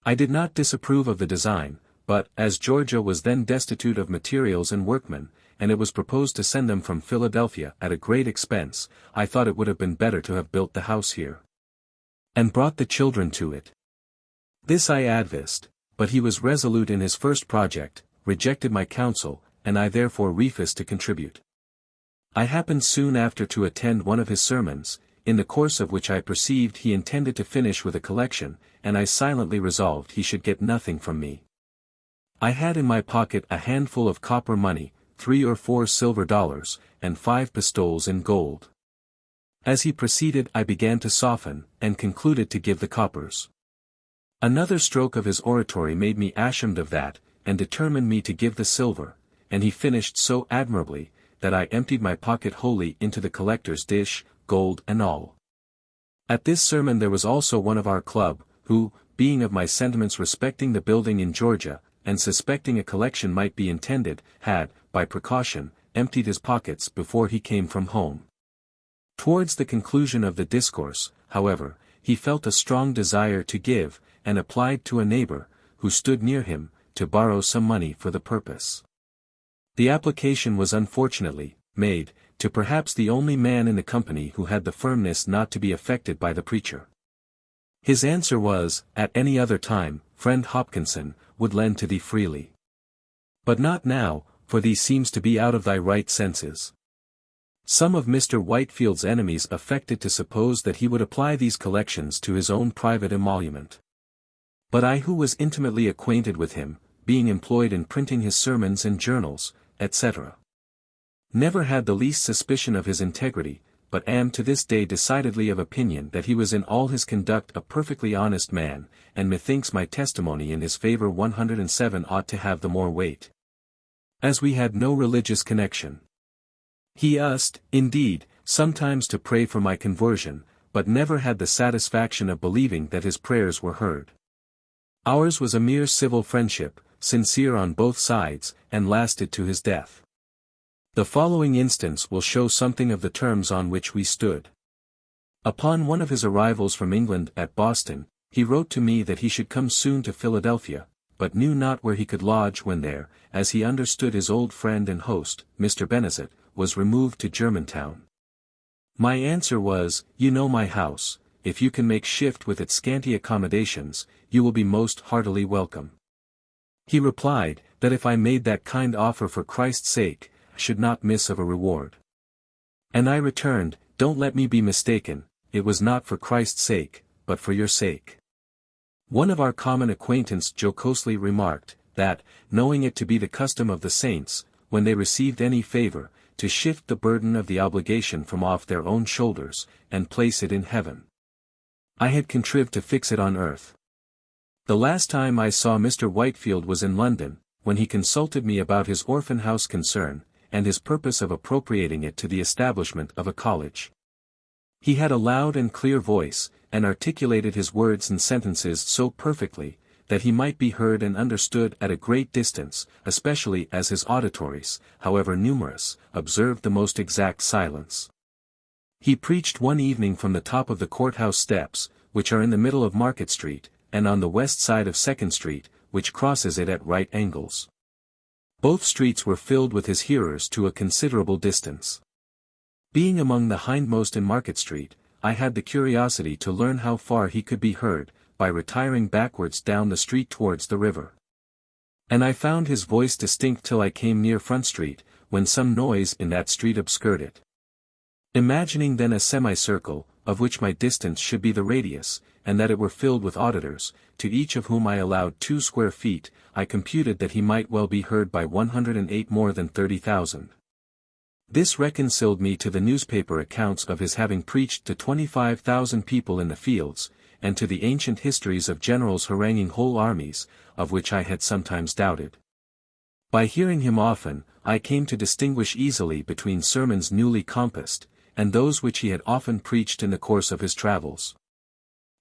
I did not disapprove of the design, but, as Georgia was then destitute of materials and workmen, and it was proposed to send them from Philadelphia at a great expense, I thought it would have been better to have built the house here, and brought the children to it. This I advised, but he was resolute in his first project, rejected my counsel, and I therefore refused to contribute. I happened soon after to attend one of his sermons, in the course of which I perceived he intended to finish with a collection, and I silently resolved he should get nothing from me. I had in my pocket a handful of copper money, 3 or 4 silver dollars, and 5 pistoles in gold. As he proceeded I began to soften, and concluded to give the coppers. Another stroke of his oratory made me ashamed of that, and determined me to give the silver, and he finished so admirably, that I emptied my pocket wholly into the collector's dish, gold and all. At this sermon there was also one of our club, who, being of my sentiments respecting the building in Georgia, and suspecting a collection might be intended, had, by precaution, emptied his pockets before he came from home. Towards the conclusion of the discourse, however, he felt a strong desire to give, and applied to a neighbor, who stood near him, to borrow some money for the purpose. The application was unfortunately made, to perhaps the only man in the company who had the firmness not to be affected by the preacher. His answer was, "At any other time, friend Hopkinson, would lend to thee freely. But not now, for thee seems to be out of thy right senses." Some of Mr. Whitefield's enemies affected to suppose that he would apply these collections to his own private emolument. But I, who was intimately acquainted with him, being employed in printing his sermons and journals, etc., never had the least suspicion of his integrity, but am to this day decidedly of opinion that he was in all his conduct a perfectly honest man, and methinks my testimony in his favor 107 ought to have the more weight. As we had no religious connection. He used, indeed, sometimes to pray for my conversion, but never had the satisfaction of believing that his prayers were heard. Ours was a mere civil friendship, sincere on both sides, and lasted to his death. The following instance will show something of the terms on which we stood. Upon one of his arrivals from England at Boston, he wrote to me that he should come soon to Philadelphia, but knew not where he could lodge when there, as he understood his old friend and host, Mr. Benezet, was removed to Germantown. My answer was, "You know my house, if you can make shift with its scanty accommodations, you will be most heartily welcome." He replied, that if I made that kind offer for Christ's sake, I should not miss of a reward. And I returned, "Don't let me be mistaken, it was not for Christ's sake, but for your sake." One of our common acquaintance jocosely remarked, that, knowing it to be the custom of the saints, when they received any favor, to shift the burden of the obligation from off their own shoulders, and place it in heaven, I had contrived to fix it on earth. The last time I saw Mr. Whitefield was in London, when he consulted me about his orphan house concern, and his purpose of appropriating it to the establishment of a college. He had a loud and clear voice, and articulated his words and sentences so perfectly, that he might be heard and understood at a great distance, especially as his auditories, however numerous, observed the most exact silence. He preached one evening from the top of the courthouse steps, which are in the middle of Market Street, and on the west side of Second Street, which crosses it at right angles. Both streets were filled with his hearers to a considerable distance. Being among the hindmost in Market Street, I had the curiosity to learn how far he could be heard, by retiring backwards down the street towards the river. And I found his voice distinct till I came near Front Street, when some noise in that street obscured it. Imagining then a semicircle, of which my distance should be the radius, and that it were filled with auditors, to each of whom I allowed 2 square feet, I computed that he might well be heard by 108 more than 30,000. This reconciled me to the newspaper accounts of his having preached to 25,000 people in the fields, and to the ancient histories of generals haranguing whole armies, of which I had sometimes doubted. By hearing him often, I came to distinguish easily between sermons newly compassed, and those which he had often preached in the course of his travels.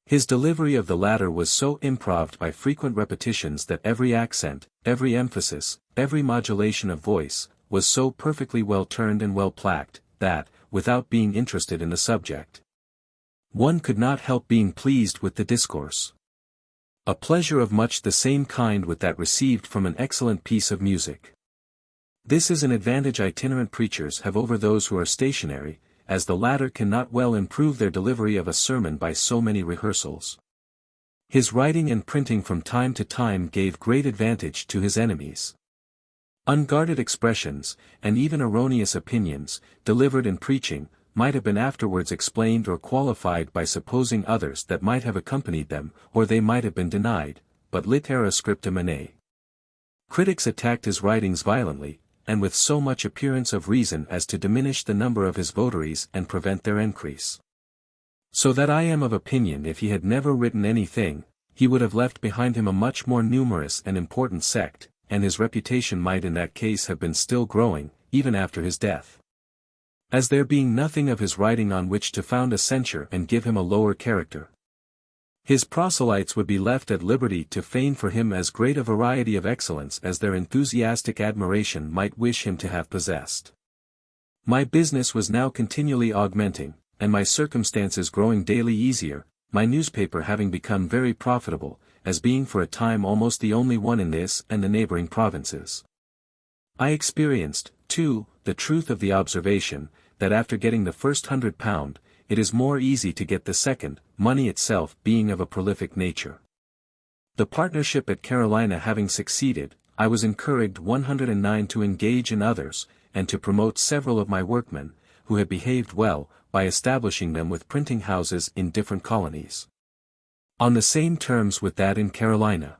His delivery of the latter was so improved by frequent repetitions that every accent, every emphasis, every modulation of voice, was so perfectly well turned and well placked, that, without being interested in the subject, one could not help being pleased with the discourse. A pleasure of much the same kind with that received from an excellent piece of music. This is an advantage itinerant preachers have over those who are stationary, as the latter cannot well improve their delivery of a sermon by so many rehearsals. His writing and printing from time to time gave great advantage to his enemies. Unguarded expressions, and even erroneous opinions, delivered in preaching, might have been afterwards explained or qualified by supposing others that might have accompanied them, or they might have been denied, but litera scripta manet. Critics attacked his writings violently, and with so much appearance of reason as to diminish the number of his votaries and prevent their increase. So that I am of opinion if he had never written anything, he would have left behind him a much more numerous and important sect, and his reputation might in that case have been still growing, even after his death. As there being nothing of his writing on which to found a censure and give him a lower character, his proselytes would be left at liberty to feign for him as great a variety of excellence as their enthusiastic admiration might wish him to have possessed. My business was now continually augmenting, and my circumstances growing daily easier, my newspaper having become very profitable, as being for a time almost the only one in this and the neighboring provinces. I experienced, too, the truth of the observation, that after getting the first £100, it is more easy to get the second, money itself being of a prolific nature. The partnership at Carolina having succeeded, I was encouraged 109 to engage in others, and to promote several of my workmen, who had behaved well, by establishing them with printing houses in different colonies, on the same terms with that in Carolina.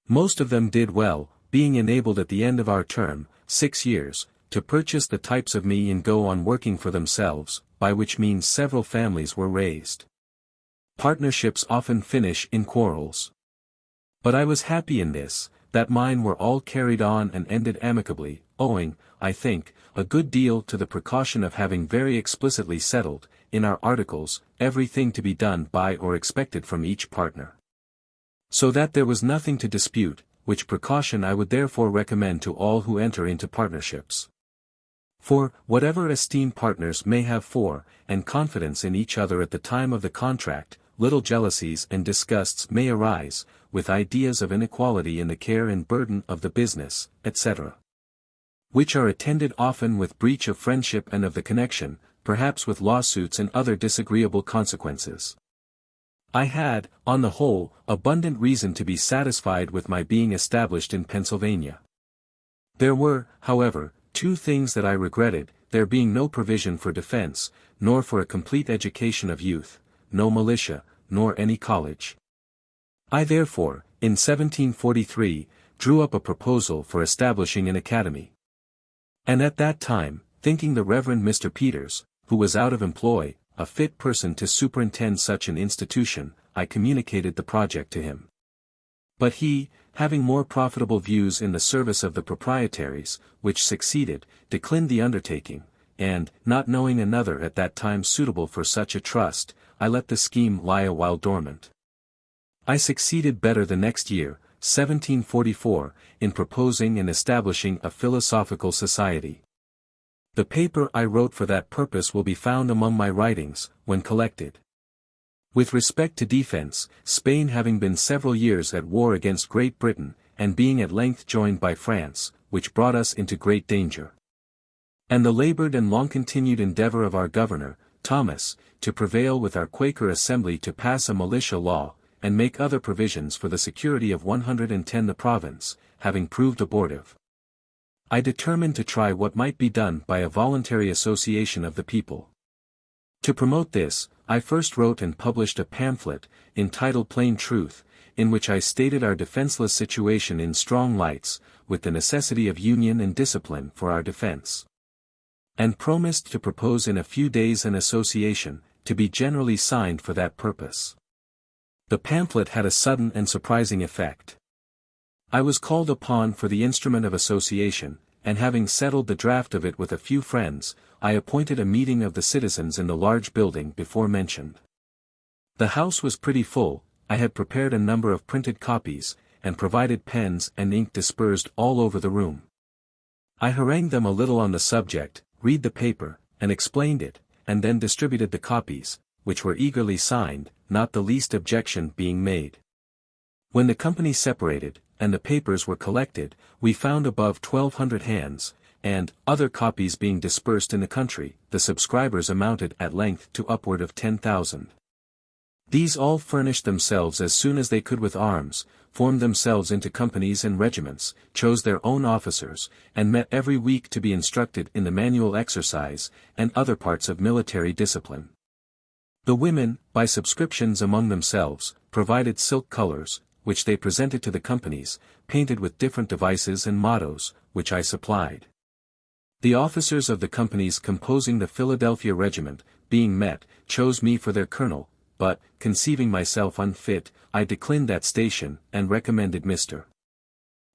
Most of them did well, being enabled at the end of our term, 6 years, to purchase the types of me and go on working for themselves, by which means several families were raised. Partnerships often finish in quarrels. But I was happy in this, that mine were all carried on and ended amicably, owing, I think, a good deal to the precaution of having very explicitly settled, in our articles, everything to be done by or expected from each partner. So that there was nothing to dispute, which precaution I would therefore recommend to all who enter into partnerships. For, whatever esteem partners may have for, and confidence in each other at the time of the contract, little jealousies and disgusts may arise, with ideas of inequality in the care and burden of the business, etc., which are attended often with breach of friendship and of the connection, perhaps with lawsuits and other disagreeable consequences. I had, on the whole, abundant reason to be satisfied with my being established in Pennsylvania. There were, however, 2 things that I regretted, there being no provision for defense, nor for a complete education of youth, no militia, nor any college. I therefore, in 1743, drew up a proposal for establishing an academy. And at that time, thinking the Reverend Mr. Peters, who was out of employ, a fit person to superintend such an institution, I communicated the project to him. But he, having more profitable views in the service of the proprietaries, which succeeded, declined the undertaking, and, not knowing another at that time suitable for such a trust, I let the scheme lie a while dormant. I succeeded better the next year, 1744, in proposing and establishing a philosophical society. The paper I wrote for that purpose will be found among my writings, when collected. With respect to defense, Spain having been several years at war against Great Britain, and being at length joined by France, which brought us into great danger. And the labored and long-continued endeavor of our governor, Thomas, to prevail with our Quaker Assembly to pass a militia law, and make other provisions for the security of 110 the province, having proved abortive, I determined to try what might be done by a voluntary association of the people. To promote this, I first wrote and published a pamphlet, entitled Plain Truth, in which I stated our defenseless situation in strong lights, with the necessity of union and discipline for our defense, and promised to propose in a few days an association, to be generally signed for that purpose. The pamphlet had a sudden and surprising effect. I was called upon for the instrument of association, and having settled the draft of it with a few friends, I appointed a meeting of the citizens in the large building before mentioned. The house was pretty full. I had prepared a number of printed copies, and provided pens and ink dispersed all over the room. I harangued them a little on the subject, read the paper, and explained it, and then distributed the copies, which were eagerly signed, not the least objection being made. When the company separated, and the papers were collected, we found above 1,200 hands, and, other copies being dispersed in the country, the subscribers amounted at length to upward of 10,000. These all furnished themselves as soon as they could with arms, formed themselves into companies and regiments, chose their own officers, and met every week to be instructed in the manual exercise, and other parts of military discipline. The women, by subscriptions among themselves, provided silk colors, which they presented to the companies, painted with different devices and mottos, which I supplied. The officers of the companies composing the Philadelphia regiment, being met, chose me for their colonel, but, conceiving myself unfit, I declined that station, and recommended Mr.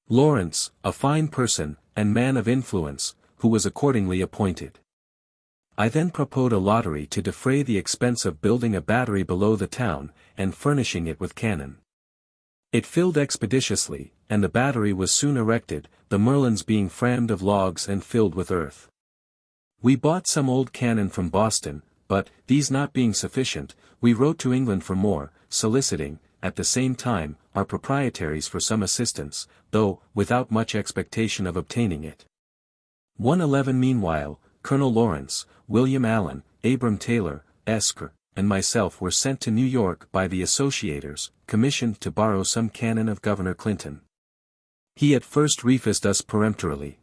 Lawrence, a fine person, and man of influence, who was accordingly appointed. I then proposed a lottery to defray the expense of building a battery below the town, and furnishing it with cannon. It filled expeditiously, and the battery was soon erected, the merlons being framed of logs and filled with earth. We bought some old cannon from Boston, but, these not being sufficient, we wrote to England for more, soliciting, at the same time, our proprietaries for some assistance, though, without much expectation of obtaining it. 111 Meanwhile, Colonel Lawrence, William Allen, Abram Taylor, Esq., and myself were sent to New York by the Associators, commissioned to borrow some cannon of Governor Clinton. He at first refused us peremptorily.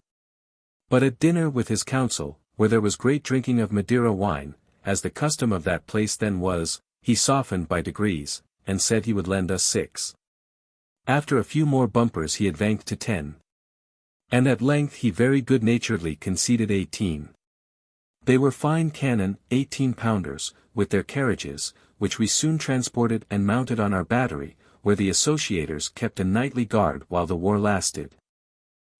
But at dinner with his council, where there was great drinking of Madeira wine, as the custom of that place then was, he softened by degrees, and said he would lend us 6. After a few more bumpers he advanced to 10. And at length he very good-naturedly conceded 18. They were fine cannon, 18-pounders, with their carriages, which we soon transported and mounted on our battery, where the Associators kept a nightly guard while the war lasted.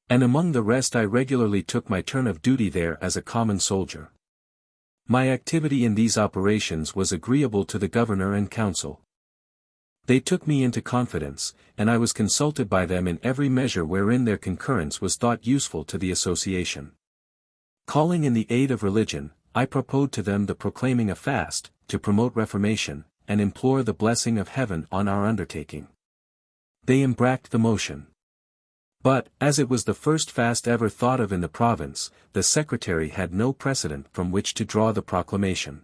And among the rest I regularly took my turn of duty there as a common soldier. My activity in these operations was agreeable to the governor and council. They took me into confidence, and I was consulted by them in every measure wherein their concurrence was thought useful to the association. Calling in the aid of religion, I proposed to them the proclaiming a fast, to promote reformation, and implore the blessing of heaven on our undertaking. They embraced the motion. But, as it was the first fast ever thought of in the province, the secretary had no precedent from which to draw the proclamation.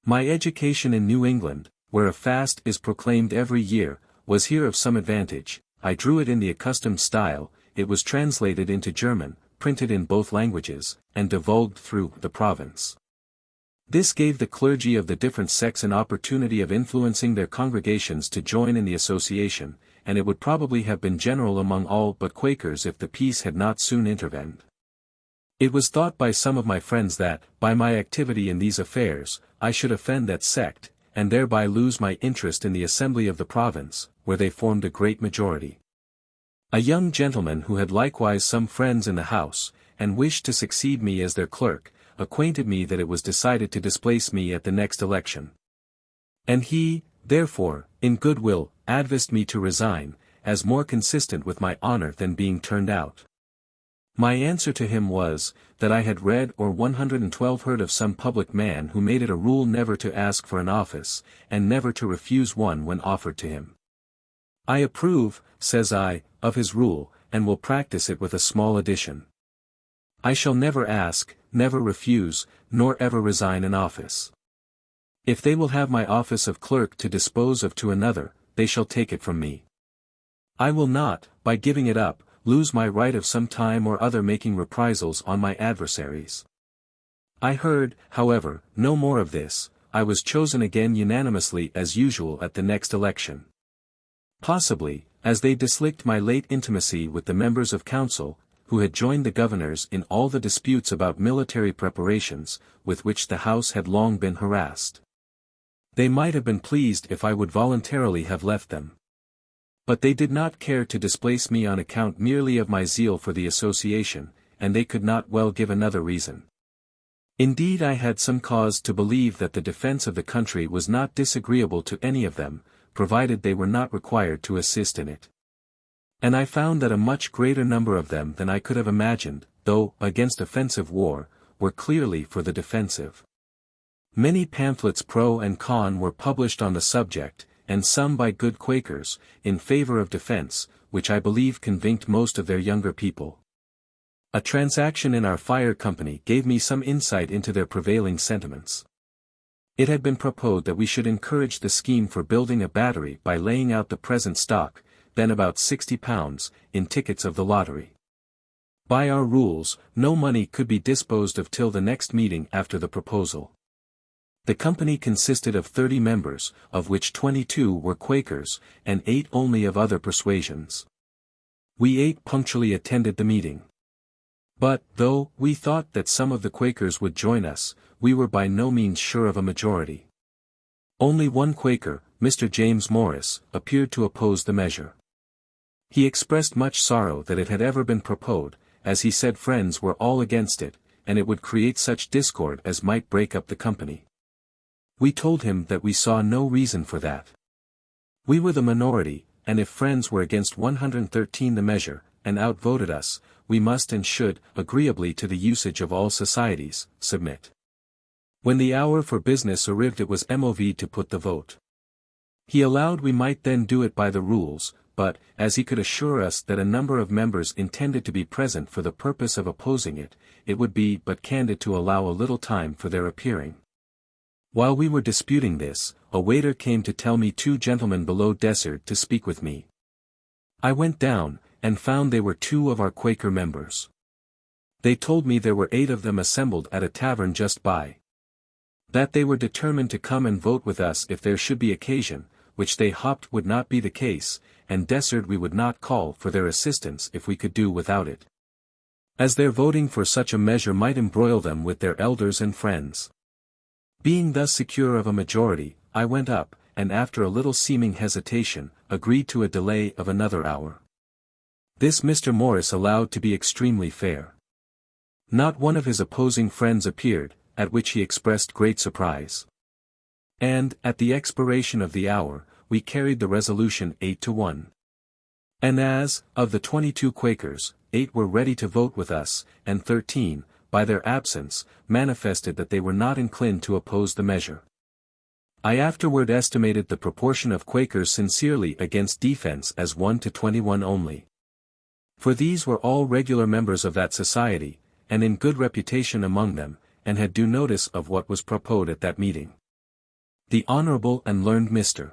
My education in New England, where a fast is proclaimed every year, was here of some advantage. I drew it in the accustomed style, it was translated into German, printed in both languages, and divulged through the province. This gave the clergy of the different sects an opportunity of influencing their congregations to join in the association, and it would probably have been general among all but Quakers if the peace had not soon intervened. It was thought by some of my friends that, by my activity in these affairs, I should offend that sect, and thereby lose my interest in the assembly of the province, where they formed a great majority. A young gentleman who had likewise some friends in the house, and wished to succeed me as their clerk, acquainted me that it was decided to displace me at the next election. And he, therefore, in good will, advised me to resign, as more consistent with my honor than being turned out. My answer to him was, that I had read or 112 heard of some public man who made it a rule never to ask for an office, and never to refuse one when offered to him. I approve, says I, of his rule, and will practice it with a small addition. I shall never ask, never refuse, nor ever resign an office. If they will have my office of clerk to dispose of to another, they shall take it from me. I will not, by giving it up, lose my right of some time or other making reprisals on my adversaries. I heard, however, no more of this. I was chosen again unanimously as usual at the next election. Possibly, as they disliked my late intimacy with the members of council, who had joined the governors in all the disputes about military preparations, with which the house had long been harassed. They might have been pleased if I would voluntarily have left them. But they did not care to displace me on account merely of my zeal for the association, and they could not well give another reason. Indeed, I had some cause to believe that the defense of the country was not disagreeable to any of them, provided they were not required to assist in it. And I found that a much greater number of them than I could have imagined, though against offensive war, were clearly for the defensive. Many pamphlets pro and con were published on the subject, and some by good Quakers, in favor of defense, which I believe convinced most of their younger people. A transaction in our fire company gave me some insight into their prevailing sentiments. It had been proposed that we should encourage the scheme for building a battery by laying out the present stock, then about £60, in tickets of the lottery. By our rules, no money could be disposed of till the next meeting after the proposal. The company consisted of 30 members, of which 22 were Quakers, and 8 only of other persuasions. We 8 punctually attended the meeting. But, though we thought that some of the Quakers would join us, we were by no means sure of a majority. Only one Quaker, Mr. James Morris, appeared to oppose the measure. He expressed much sorrow that it had ever been proposed, as he said friends were all against it, and it would create such discord as might break up the company. We told him that we saw no reason for that. We were the minority, and if friends were against 113 the measure, and outvoted us, we must and should, agreeably to the usage of all societies, submit. When the hour for business arrived it was moved to put the vote. He allowed we might then do it by the rules, but, as he could assure us that a number of members intended to be present for the purpose of opposing it, it would be but candid to allow a little time for their appearing. While we were disputing this, a waiter came to tell me 2 gentlemen below desired to speak with me. I went down, and found they were 2 of our Quaker members. They told me there were 8 of them assembled at a tavern just by. That they were determined to come and vote with us if there should be occasion, which they hoped would not be the case, and desired we would not call for their assistance if we could do without it, as their voting for such a measure might embroil them with their elders and friends. Being thus secure of a majority, I went up, and after a little seeming hesitation, agreed to a delay of another hour. This Mr. Morris allowed to be extremely fair. Not one of his opposing friends appeared, at which he expressed great surprise. And, at the expiration of the hour, we carried the resolution 8-1. And as, of the 22 Quakers, 8 were ready to vote with us, and 13, by their absence, manifested that they were not inclined to oppose the measure. I afterward estimated the proportion of Quakers sincerely against defense as 1 to 21 only. For these were all regular members of that society, and in good reputation among them, and had due notice of what was proposed at that meeting. The Honourable and learned Mr.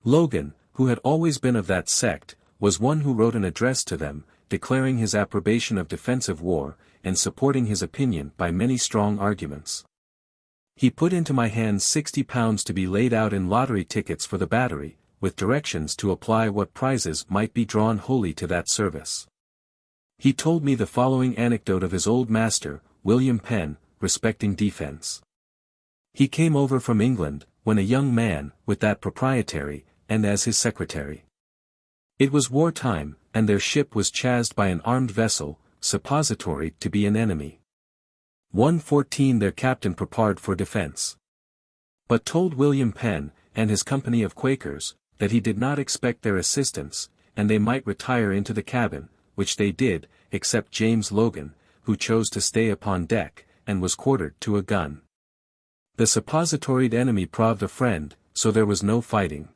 Logan, who had always been of that sect, was one who wrote an address to them, declaring his approbation of defensive war, and supporting his opinion by many strong arguments. He put into my hands £60 to be laid out in lottery tickets for the battery, with directions to apply what prizes might be drawn wholly to that service. He told me the following anecdote of his old master, William Penn, respecting defense. He came over from England, when a young man, with that proprietary, and as his secretary. It was war time, and their ship was chased by an armed vessel, suppository to be an enemy. 114 their captain prepared for defense. But told William Penn, and his company of Quakers, that he did not expect their assistance, and they might retire into the cabin, which they did, except James Logan, who chose to stay upon deck, and was quartered to a gun. The suppositoried enemy proved a friend, so there was no fighting.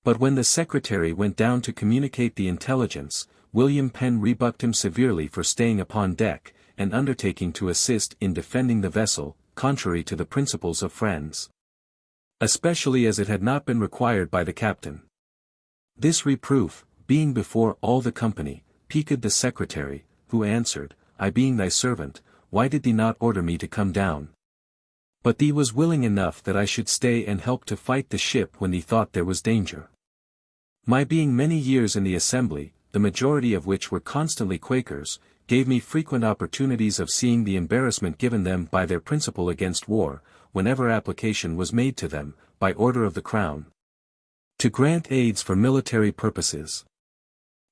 But when the secretary went down to communicate the intelligence, William Penn rebuked him severely for staying upon deck, and undertaking to assist in defending the vessel, contrary to the principles of friends. Especially as it had not been required by the captain. This reproof, being before all the company, piqued the secretary, who answered, I being thy servant, why did thee not order me to come down? But thee was willing enough that I should stay and help to fight the ship when thee thought there was danger. My being many years in the assembly, the majority of which were constantly Quakers, gave me frequent opportunities of seeing the embarrassment given them by their principle against war, whenever application was made to them, by order of the Crown, to grant aids for military purposes.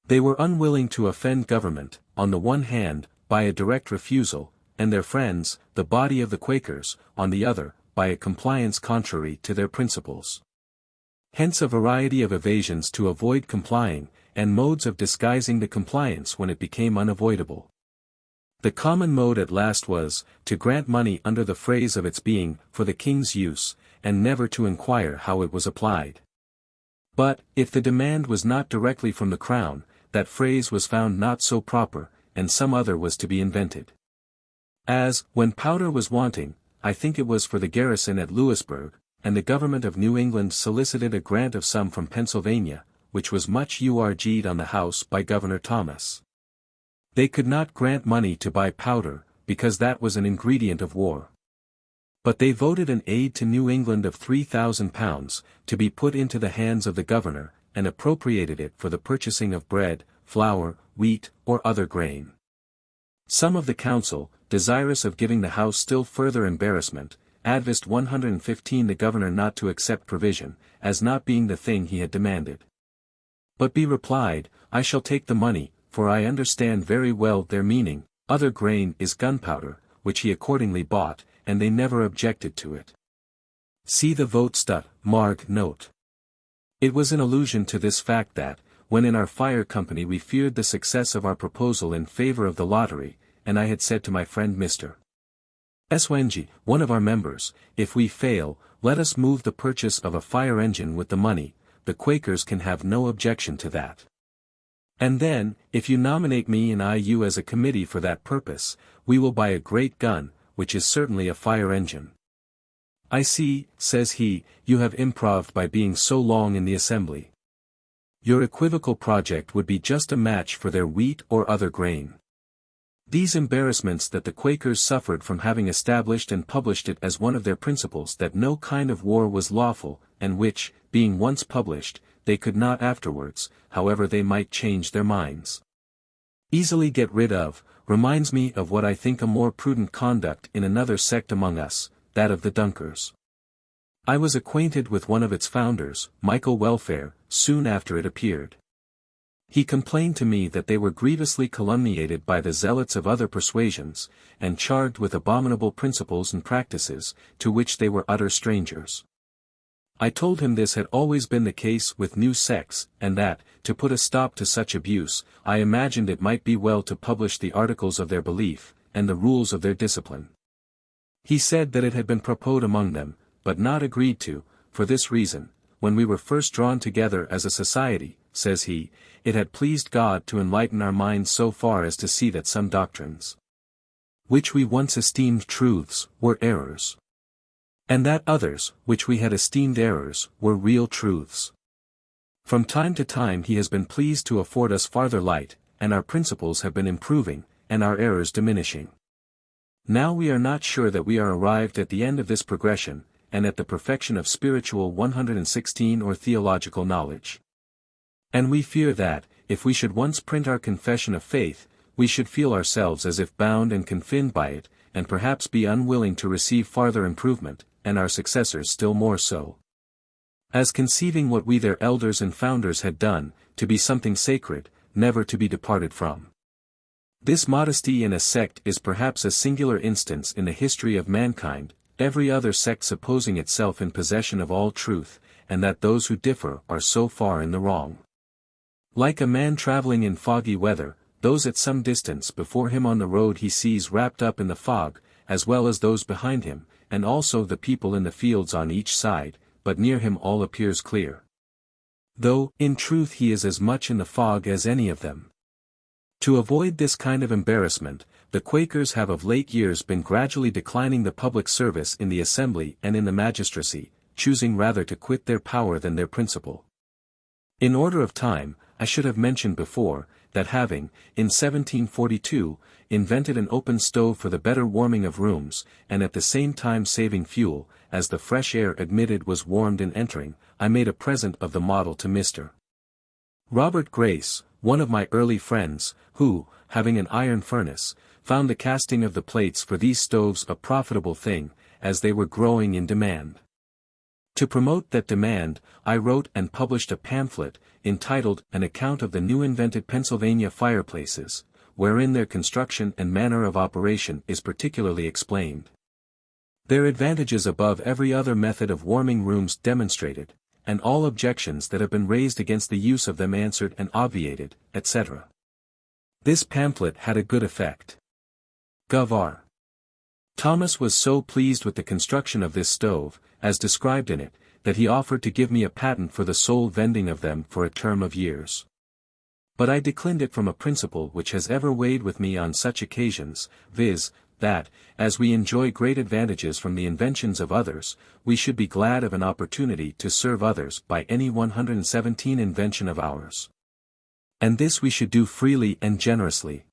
They were unwilling to offend government, on the one hand, by a direct refusal, and their friends, the body of the Quakers, on the other, by a compliance contrary to their principles. Hence a variety of evasions to avoid complying, and modes of disguising the compliance when it became unavoidable. The common mode at last was, to grant money under the phrase of its being, for the king's use, and never to inquire how it was applied. But, if the demand was not directly from the Crown, that phrase was found not so proper, and some other was to be invented. As, when powder was wanting, I think it was for the garrison at Louisburg, and the government of New England solicited a grant of some from Pennsylvania, which was much urged on the House by Governor Thomas. They could not grant money to buy powder, because that was an ingredient of war. But they voted an aid to New England of £3,000, to be put into the hands of the governor, and appropriated it for the purchasing of bread, flour, wheat, or other grain. Some of the council, desirous of giving the House still further embarrassment, advised 115 the governor not to accept provision, as not being the thing he had demanded. But B replied, I shall take the money, for I understand very well their meaning, other grain is gunpowder, which he accordingly bought, and they never objected to it. See the votes.marg note. It was in allusion to this fact that, when in our fire company we feared the success of our proposal in favor of the lottery, and I had said to my friend Mr. Swengi, one of our members, if we fail, let us move the purchase of a fire engine with the money, the Quakers can have no objection to that. And then, if you nominate me and I you as a committee for that purpose, we will buy a great gun, which is certainly a fire engine. I see, says he, you have improved by being so long in the assembly. Your equivocal project would be just a match for their wheat or other grain. These embarrassments that the Quakers suffered from having established and published it as one of their principles that no kind of war was lawful, and which, being once published, they could not afterwards, however they might change their minds, easily get rid of, reminds me of what I think a more prudent conduct in another sect among us, that of the Dunkers. I was acquainted with one of its founders, Michael Welfare, soon after it appeared. He complained to me that they were grievously calumniated by the zealots of other persuasions, and charged with abominable principles and practices, to which they were utter strangers. I told him this had always been the case with new sects, and that, to put a stop to such abuse, I imagined it might be well to publish the articles of their belief, and the rules of their discipline. He said that it had been proposed among them, but not agreed to, for this reason, when we were first drawn together as a society, says he, it had pleased God to enlighten our minds so far as to see that some doctrines, which we once esteemed truths, were errors, and that others, which we had esteemed errors, were real truths. From time to time he has been pleased to afford us farther light, and our principles have been improving, and our errors diminishing. Now we are not sure that we are arrived at the end of this progression, and at the perfection of spiritual 116 or theological knowledge. And we fear that, if we should once print our confession of faith, we should feel ourselves as if bound and confined by it, and perhaps be unwilling to receive farther improvement, and our successors still more so. As conceiving what we their elders and founders had done, to be something sacred, never to be departed from. This modesty in a sect is perhaps a singular instance in the history of mankind, every other sect supposing itself in possession of all truth, and that those who differ are so far in the wrong. Like a man traveling in foggy weather, those at some distance before him on the road he sees wrapped up in the fog, as well as those behind him, and also the people in the fields on each side, but near him all appears clear. Though, in truth he is as much in the fog as any of them. To avoid this kind of embarrassment, the Quakers have of late years been gradually declining the public service in the assembly and in the magistracy, choosing rather to quit their power than their principle. In order of time, I should have mentioned before, that having, in 1742, invented an open stove for the better warming of rooms, and at the same time saving fuel, as the fresh air admitted was warmed in entering, I made a present of the model to Mr. Robert Grace, one of my early friends, who, having an iron furnace, found the casting of the plates for these stoves a profitable thing, as they were growing in demand. To promote that demand, I wrote and published a pamphlet, entitled An Account of the New Invented Pennsylvania Fireplaces, wherein their construction and manner of operation is particularly explained. Their advantages above every other method of warming rooms demonstrated, and all objections that have been raised against the use of them answered and obviated, etc. This pamphlet had a good effect. Gov. R. Thomas was so pleased with the construction of this stove, as described in it, that he offered to give me a patent for the sole vending of them for a term of years. But I declined it from a principle which has ever weighed with me on such occasions, viz., that, as we enjoy great advantages from the inventions of others, we should be glad of an opportunity to serve others by any 117 invention of ours. And this we should do freely and generously.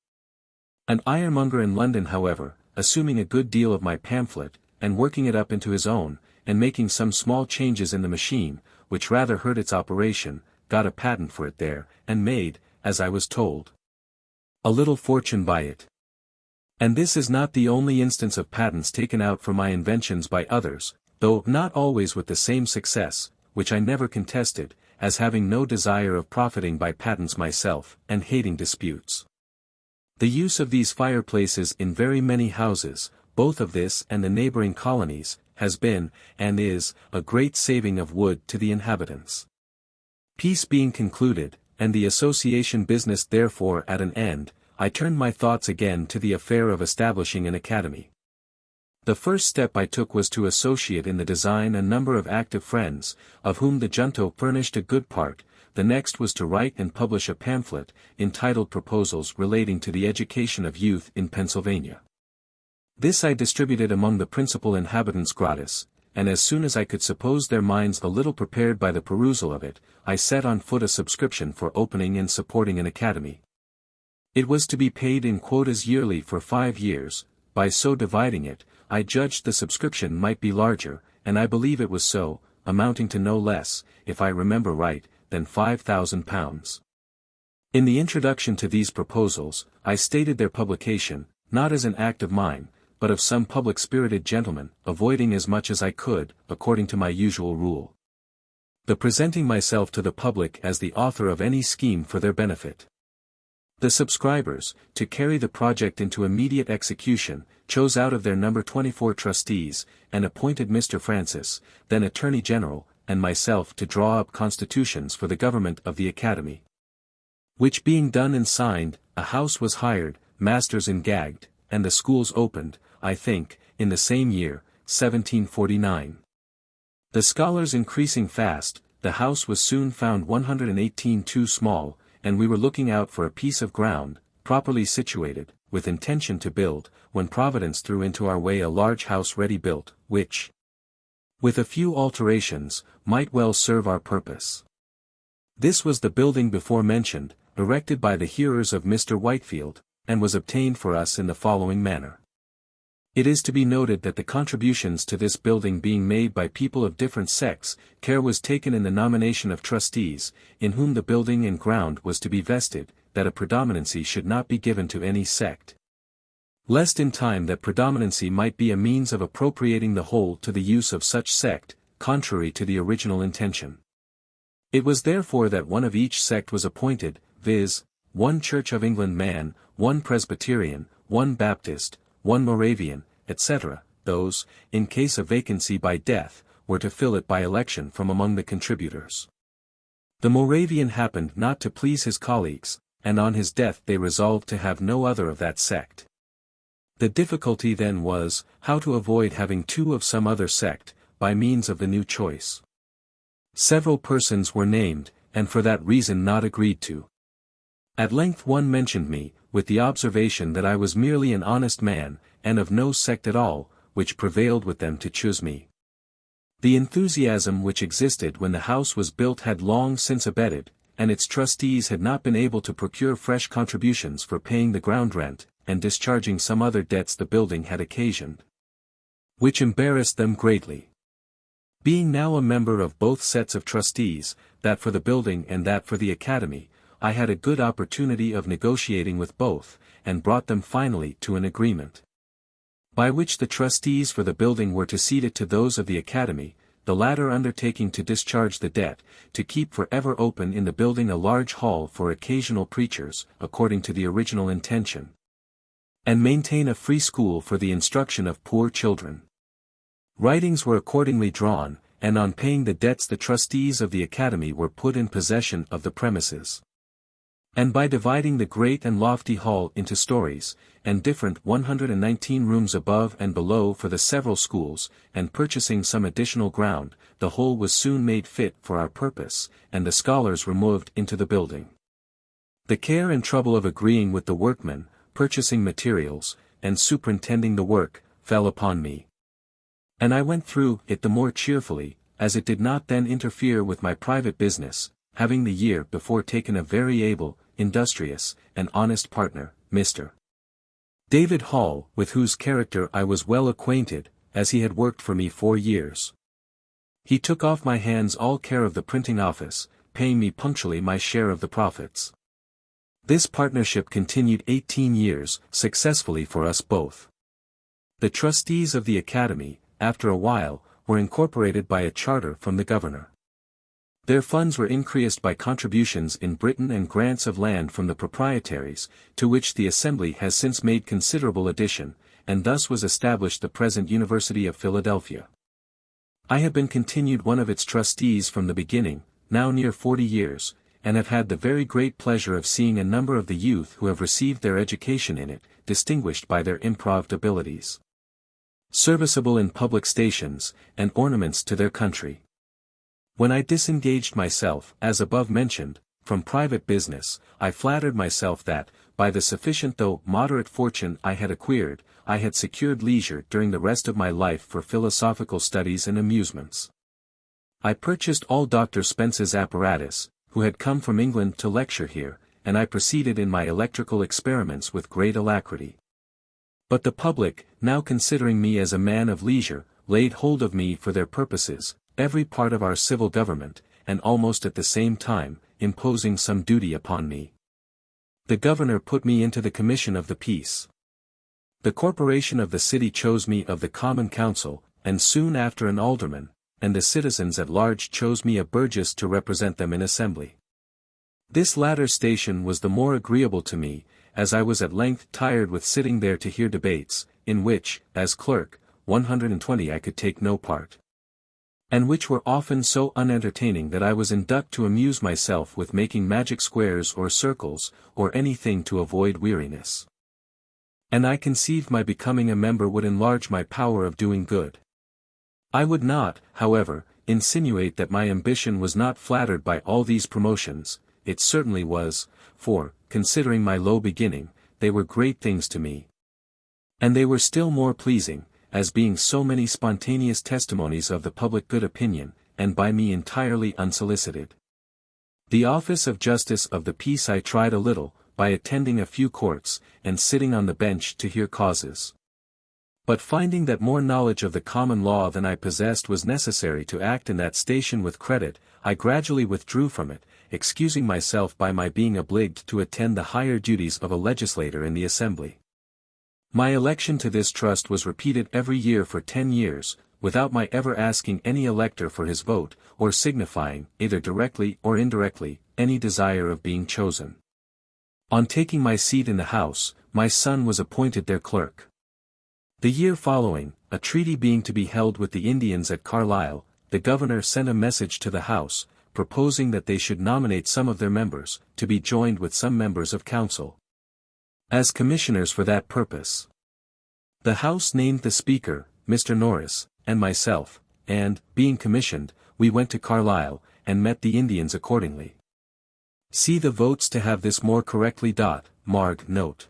An ironmonger in London, however, assuming a good deal of my pamphlet, and working it up into his own, and making some small changes in the machine, which rather hurt its operation, got a patent for it there, and made, as I was told, a little fortune by it. And this is not the only instance of patents taken out for my inventions by others, though not always with the same success, which I never contested, as having no desire of profiting by patents myself, and hating disputes. The use of these fireplaces in very many houses, both of this and the neighboring colonies, has been, and is, a great saving of wood to the inhabitants. Peace being concluded, and the association business therefore at an end, I turned my thoughts again to the affair of establishing an academy. The first step I took was to associate in the design a number of active friends, of whom the junto furnished a good part. The next was to write and publish a pamphlet, entitled Proposals Relating to the Education of Youth in Pennsylvania. This I distributed among the principal inhabitants gratis, and as soon as I could suppose their minds a little prepared by the perusal of it, I set on foot a subscription for opening and supporting an academy. It was to be paid in quotas yearly for 5 years. By so dividing it, I judged the subscription might be larger, and I believe it was so, amounting to no less, if I remember right, than £5,000. In the introduction to these proposals, I stated their publication, not as an act of mine, but of some public-spirited gentleman, avoiding as much as I could, according to my usual rule, the presenting myself to the public as the author of any scheme for their benefit. The subscribers, to carry the project into immediate execution, chose out of their number 24 trustees, and appointed Mr. Francis, then Attorney General, and myself to draw up constitutions for the government of the Academy. Which being done and signed, a house was hired, masters engagged, and the schools opened, I think, in the same year, 1749. The scholars increasing fast, the house was soon found 118 too small, and we were looking out for a piece of ground, properly situated, with intention to build, when Providence threw into our way a large house ready built, which, with a few alterations, might well serve our purpose. This was the building before mentioned, erected by the hearers of Mr. Whitefield, and was obtained for us in the following manner. It is to be noted that the contributions to this building being made by people of different sects, care was taken in the nomination of trustees, in whom the building and ground was to be vested, that a predominancy should not be given to any sect, lest in time that predominancy might be a means of appropriating the whole to the use of such sect, contrary to the original intention. It was therefore that one of each sect was appointed, viz., one Church of England man, one Presbyterian, one Baptist, one Moravian, etc. Those, in case of vacancy by death, were to fill it by election from among the contributors. The Moravian happened not to please his colleagues, and on his death they resolved to have no other of that sect. The difficulty then was, how to avoid having two of some other sect, by means of the new choice. Several persons were named, and for that reason not agreed to. At length one mentioned me, with the observation that I was merely an honest man, and of no sect at all, which prevailed with them to choose me. The enthusiasm which existed when the house was built had long since abated, and its trustees had not been able to procure fresh contributions for paying the ground rent, and discharging some other debts the building had occasioned, which embarrassed them greatly. Being now a member of both sets of trustees, that for the building and that for the academy, I had a good opportunity of negotiating with both, and brought them finally to an agreement, by which the trustees for the building were to cede it to those of the academy, the latter undertaking to discharge the debt, to keep for ever open in the building a large hall for occasional preachers, according to the original intention, and maintain a free school for the instruction of poor children. Writings were accordingly drawn, and on paying the debts the trustees of the academy were put in possession of the premises. And by dividing the great and lofty hall into stories, and different 119 rooms above and below for the several schools, and purchasing some additional ground, the whole was soon made fit for our purpose, and the scholars removed into the building. The care and trouble of agreeing with the workmen, purchasing materials, and superintending the work, fell upon me. And I went through it the more cheerfully, as it did not then interfere with my private business, having the year before taken a very able, industrious, and honest partner, Mr. David Hall, with whose character I was well acquainted, as he had worked for me 4 years. He took off my hands all care of the printing office, paying me punctually my share of the profits. This partnership continued 18 years, successfully for us both. The trustees of the Academy, after a while, were incorporated by a charter from the governor. Their funds were increased by contributions in Britain and grants of land from the proprietaries, to which the Assembly has since made considerable addition, and thus was established the present University of Philadelphia. I have been continued one of its trustees from the beginning, now near 40 years, and have had the very great pleasure of seeing a number of the youth who have received their education in it, distinguished by their improved abilities, serviceable in public stations, and ornaments to their country. When I disengaged myself, as above mentioned, from private business, I flattered myself that, by the sufficient though moderate fortune I had acquired, I had secured leisure during the rest of my life for philosophical studies and amusements. I purchased all Dr. Spence's apparatus, who had come from England to lecture here, and I proceeded in my electrical experiments with great alacrity. But the public, now considering me as a man of leisure, laid hold of me for their purposes, every part of our civil government, and almost at the same time, imposing some duty upon me. The governor put me into the commission of the peace. The corporation of the city chose me of the common council, and soon after an alderman, and the citizens at large chose me a burgess to represent them in assembly. This latter station was the more agreeable to me, as I was at length tired with sitting there to hear debates, in which, as clerk, 120 I could take no part, and which were often so unentertaining that I was induced to amuse myself with making magic squares or circles, or anything to avoid weariness. And I conceived my becoming a member would enlarge my power of doing good. I would not, however, insinuate that my ambition was not flattered by all these promotions. It certainly was, for, considering my low beginning, they were great things to me. And they were still more pleasing, as being so many spontaneous testimonies of the public good opinion, and by me entirely unsolicited. The office of Justice of the Peace I tried a little, by attending a few courts, and sitting on the bench to hear causes. But finding that more knowledge of the common law than I possessed was necessary to act in that station with credit, I gradually withdrew from it, excusing myself by my being obliged to attend the higher duties of a legislator in the Assembly. My election to this trust was repeated every year for 10 years, without my ever asking any elector for his vote, or signifying, either directly or indirectly, any desire of being chosen. On taking my seat in the House, my son was appointed their clerk. The year following, a treaty being to be held with the Indians at Carlisle, the governor sent a message to the House, proposing that they should nominate some of their members, to be joined with some members of council, as commissioners for that purpose. The House named the Speaker, Mr. Norris, and myself, and, being commissioned, we went to Carlisle, and met the Indians accordingly. See the votes to have this more correctly. Marg. Note.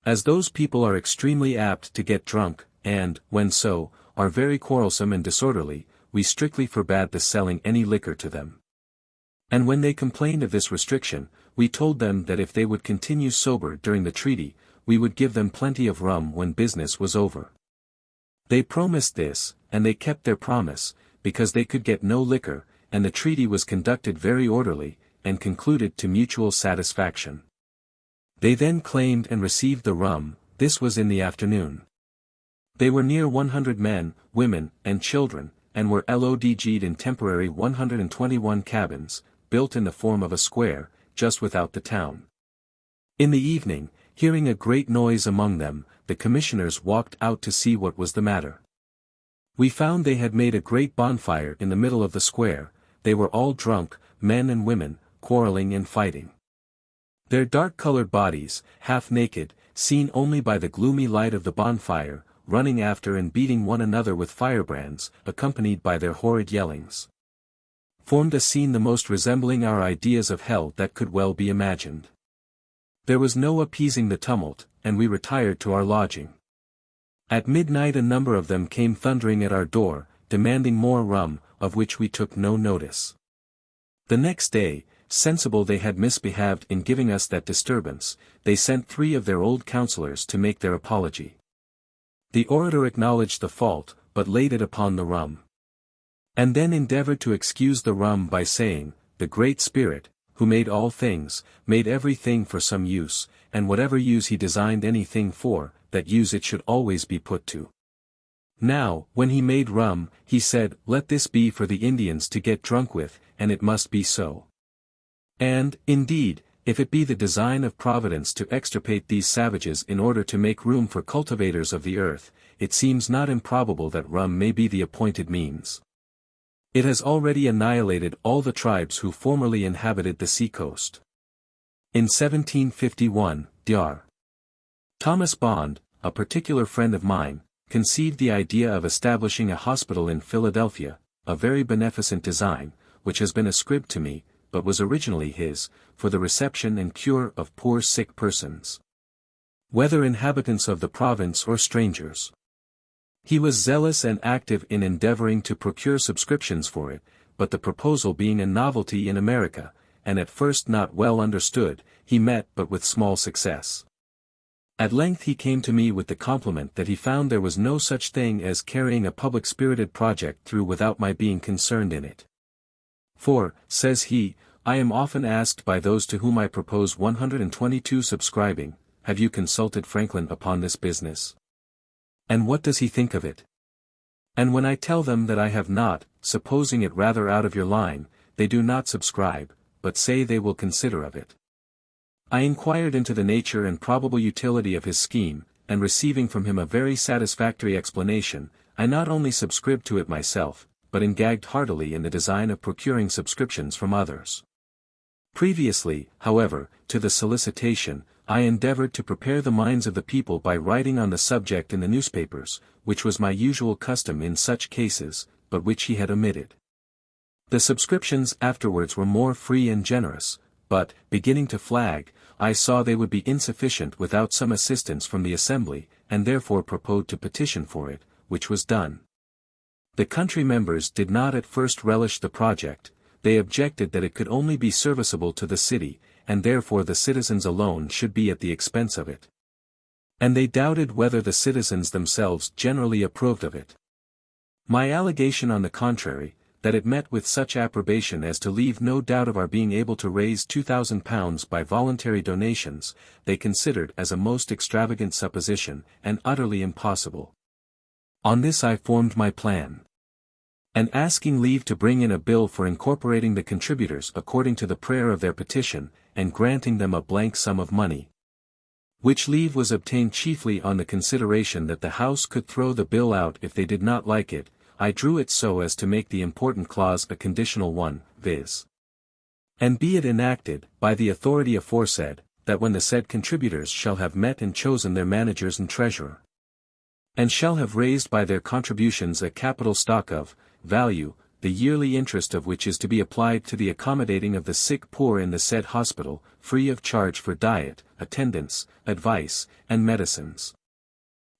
As those people are extremely apt to get drunk, and, when so, are very quarrelsome and disorderly, we strictly forbade the selling any liquor to them. And when they complained of this restriction, we told them that if they would continue sober during the treaty, we would give them plenty of rum when business was over. They promised this, and they kept their promise, because they could get no liquor, and the treaty was conducted very orderly, and concluded to mutual satisfaction. They then claimed and received the rum. This was in the afternoon. They were near 100 men, women, and children, and were lodged in temporary 121 cabins, built in the form of a square, just without the town. In the evening, hearing a great noise among them, the commissioners walked out to see what was the matter. We found they had made a great bonfire in the middle of the square. They were all drunk, men and women, quarreling and fighting. Their dark-colored bodies, half naked, seen only by the gloomy light of the bonfire, running after and beating one another with firebrands, accompanied by their horrid yellings, formed a scene the most resembling our ideas of hell that could well be imagined. There was no appeasing the tumult, and we retired to our lodging. At midnight a number of them came thundering at our door, demanding more rum, of which we took no notice. The next day, sensible they had misbehaved in giving us that disturbance, they sent 3 of their old counselors to make their apology. The orator acknowledged the fault, but laid it upon the rum. And then endeavored to excuse the rum by saying, the Great Spirit, who made all things, made everything for some use, and whatever use he designed anything for, that use it should always be put to. Now, when he made rum, he said, let this be for the Indians to get drunk with, and it must be so. And, indeed, if it be the design of Providence to extirpate these savages in order to make room for cultivators of the earth, it seems not improbable that rum may be the appointed means. It has already annihilated all the tribes who formerly inhabited the sea-coast. In 1751, Dr. Thomas Bond, a particular friend of mine, conceived the idea of establishing a hospital in Philadelphia, a very beneficent design, which has been ascribed to me, but was originally his, for the reception and cure of poor sick persons, whether inhabitants of the province or strangers. He was zealous and active in endeavoring to procure subscriptions for it, but the proposal being a novelty in America, and at first not well understood, he met but with small success. At length he came to me with the compliment that he found there was no such thing as carrying a public-spirited project through without my being concerned in it. For, says he, I am often asked by those to whom I propose 122 subscribing, have you consulted Franklin upon this business? And what does he think of it? And when I tell them that I have not, supposing it rather out of your line, they do not subscribe, but say they will consider of it. I inquired into the nature and probable utility of his scheme, and receiving from him a very satisfactory explanation, I not only subscribed to it myself, but engagged heartily in the design of procuring subscriptions from others. Previously, however, to the solicitation, I endeavored to prepare the minds of the people by writing on the subject in the newspapers, which was my usual custom in such cases, but which he had omitted. The subscriptions afterwards were more free and generous, but, beginning to flag, I saw they would be insufficient without some assistance from the Assembly, and therefore proposed to petition for it, which was done. The country members did not at first relish the project, they objected that it could only be serviceable to the city, and therefore the citizens alone should be at the expense of it. And they doubted whether the citizens themselves generally approved of it. My allegation on the contrary, that it met with such approbation as to leave no doubt of our being able to raise £2,000 by voluntary donations, they considered as a most extravagant supposition, and utterly impossible. On this I formed my plan. And asking leave to bring in a bill for incorporating the contributors according to the prayer of their petition, and granting them a blank sum of money. Which leave was obtained chiefly on the consideration that the House could throw the bill out if they did not like it, I drew it so as to make the important clause a conditional one, viz. And be it enacted, by the authority aforesaid, that when the said contributors shall have met and chosen their managers and treasurer, and shall have raised by their contributions a capital stock of value, the yearly interest of which is to be applied to the accommodating of the sick poor in the said hospital, free of charge for diet, attendance, advice, and medicines.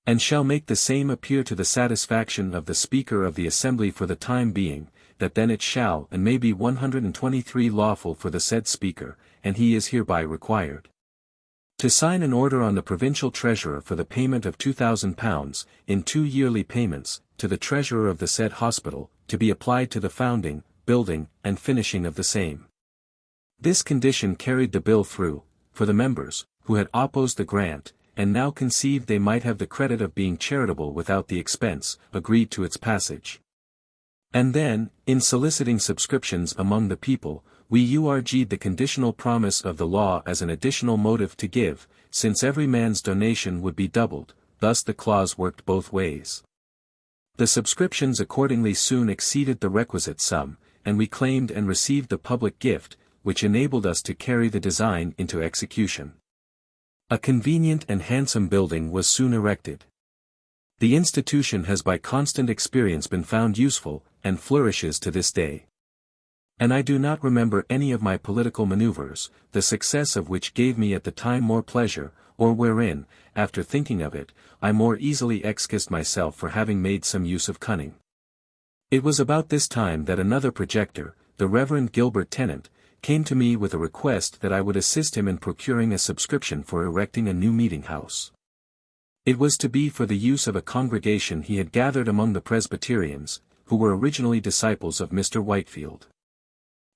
And shall make the same appear to the satisfaction of the Speaker of the Assembly for the time being, that then it shall and may be 123 lawful for the said Speaker, and he is hereby required to sign an order on the Provincial Treasurer for the payment of £2,000, in 2 yearly payments, to the Treasurer of the said hospital, to be applied to the founding, building, and finishing of the same. This condition carried the bill through, for the members, who had opposed the grant, and now conceived they might have the credit of being charitable without the expense, agreed to its passage. And then, in soliciting subscriptions among the people, we urged the conditional promise of the law as an additional motive to give, since every man's donation would be doubled, thus the clause worked both ways. The subscriptions accordingly soon exceeded the requisite sum, and we claimed and received the public gift, which enabled us to carry the design into execution. A convenient and handsome building was soon erected. The institution has by constant experience been found useful, and flourishes to this day. And I do not remember any of my political maneuvers, the success of which gave me at the time more pleasure, or wherein, after thinking of it, I more easily excused myself for having made some use of cunning. It was about this time that another projector, the Reverend Gilbert Tennant, came to me with a request that I would assist him in procuring a subscription for erecting a new meeting house. It was to be for the use of a congregation he had gathered among the Presbyterians, who were originally disciples of Mr. Whitefield.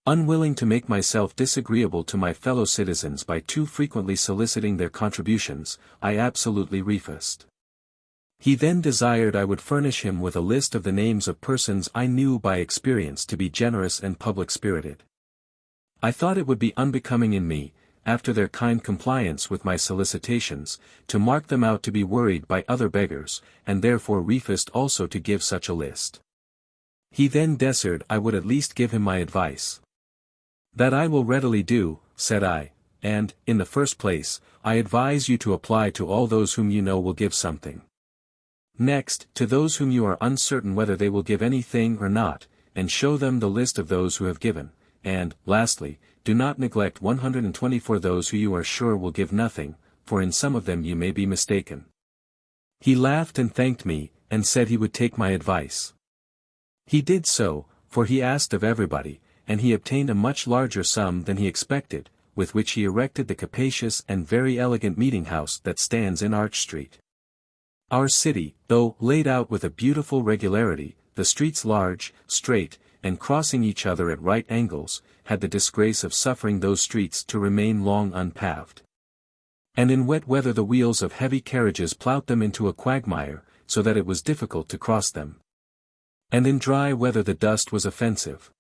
Unwilling to make myself disagreeable to my fellow citizens by too frequently soliciting their contributions, I absolutely refused. He then desired I would furnish him with a list of the names of persons I knew by experience to be generous and public-spirited. I thought it would be unbecoming in me, after their kind compliance with my solicitations, to mark them out to be worried by other beggars, and therefore refused also to give such a list. He then desired I would at least give him my advice. "That I will readily do," said I, "and, in the first place, I advise you to apply to all those whom you know will give something. Next, to those whom you are uncertain whether they will give anything or not, and show them the list of those who have given, and, lastly, do not neglect 124 those who you are sure will give nothing, for in some of them you may be mistaken." He laughed and thanked me, and said he would take my advice. He did so, for he asked of everybody, and he obtained a much larger sum than he expected, with which he erected the capacious and very elegant meeting house that stands in Arch Street. Our city, though laid out with a beautiful regularity, the streets large, straight, and crossing each other at right angles, had the disgrace of suffering those streets to remain long unpaved. And in wet weather the wheels of heavy carriages ploughed them into a quagmire, so that it was difficult to cross them. And in dry weather the dust was offensive.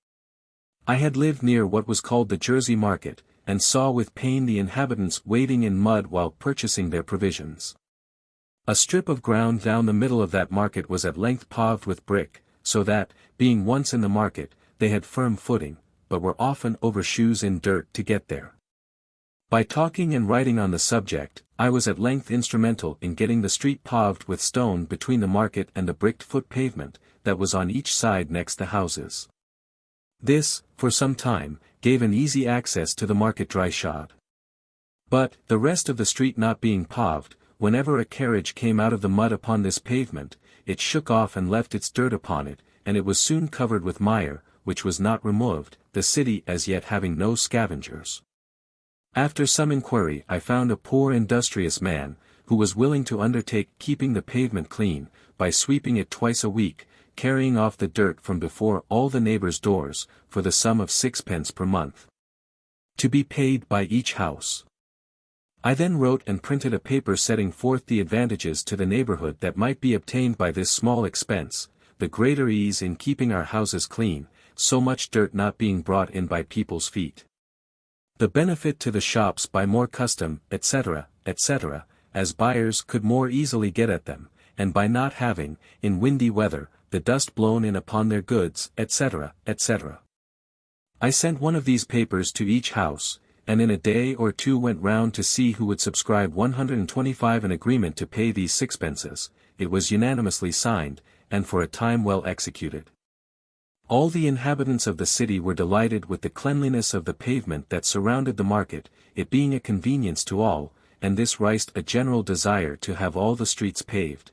I had lived near what was called the Jersey Market, and saw with pain the inhabitants wading in mud while purchasing their provisions. A strip of ground down the middle of that market was at length paved with brick, so that, being once in the market, they had firm footing, but were often over shoes in dirt to get there. By talking and writing on the subject, I was at length instrumental in getting the street paved with stone between the market and the bricked foot pavement, that was on each side next the houses. This, for some time, gave an easy access to the market dryshod. But, the rest of the street not being paved, whenever a carriage came out of the mud upon this pavement, it shook off and left its dirt upon it, and it was soon covered with mire, which was not removed, the city as yet having no scavengers. After some inquiry I found a poor industrious man, who was willing to undertake keeping the pavement clean, by sweeping it twice a week, carrying off the dirt from before all the neighbors' doors, for the sum of 6 pence per month. To be paid by each house. I then wrote and printed a paper setting forth the advantages to the neighborhood that might be obtained by this small expense, the greater ease in keeping our houses clean, so much dirt not being brought in by people's feet. The benefit to the shops by more custom, etc., etc., as buyers could more easily get at them, and by not having, in windy weather, the dust blown in upon their goods, etc., etc. I sent one of these papers to each house, and in a day or two went round to see who would subscribe 125 an agreement to pay these sixpences. It was unanimously signed, and for a time well executed. All the inhabitants of the city were delighted with the cleanliness of the pavement that surrounded the market, it being a convenience to all, and this raised a general desire to have all the streets paved,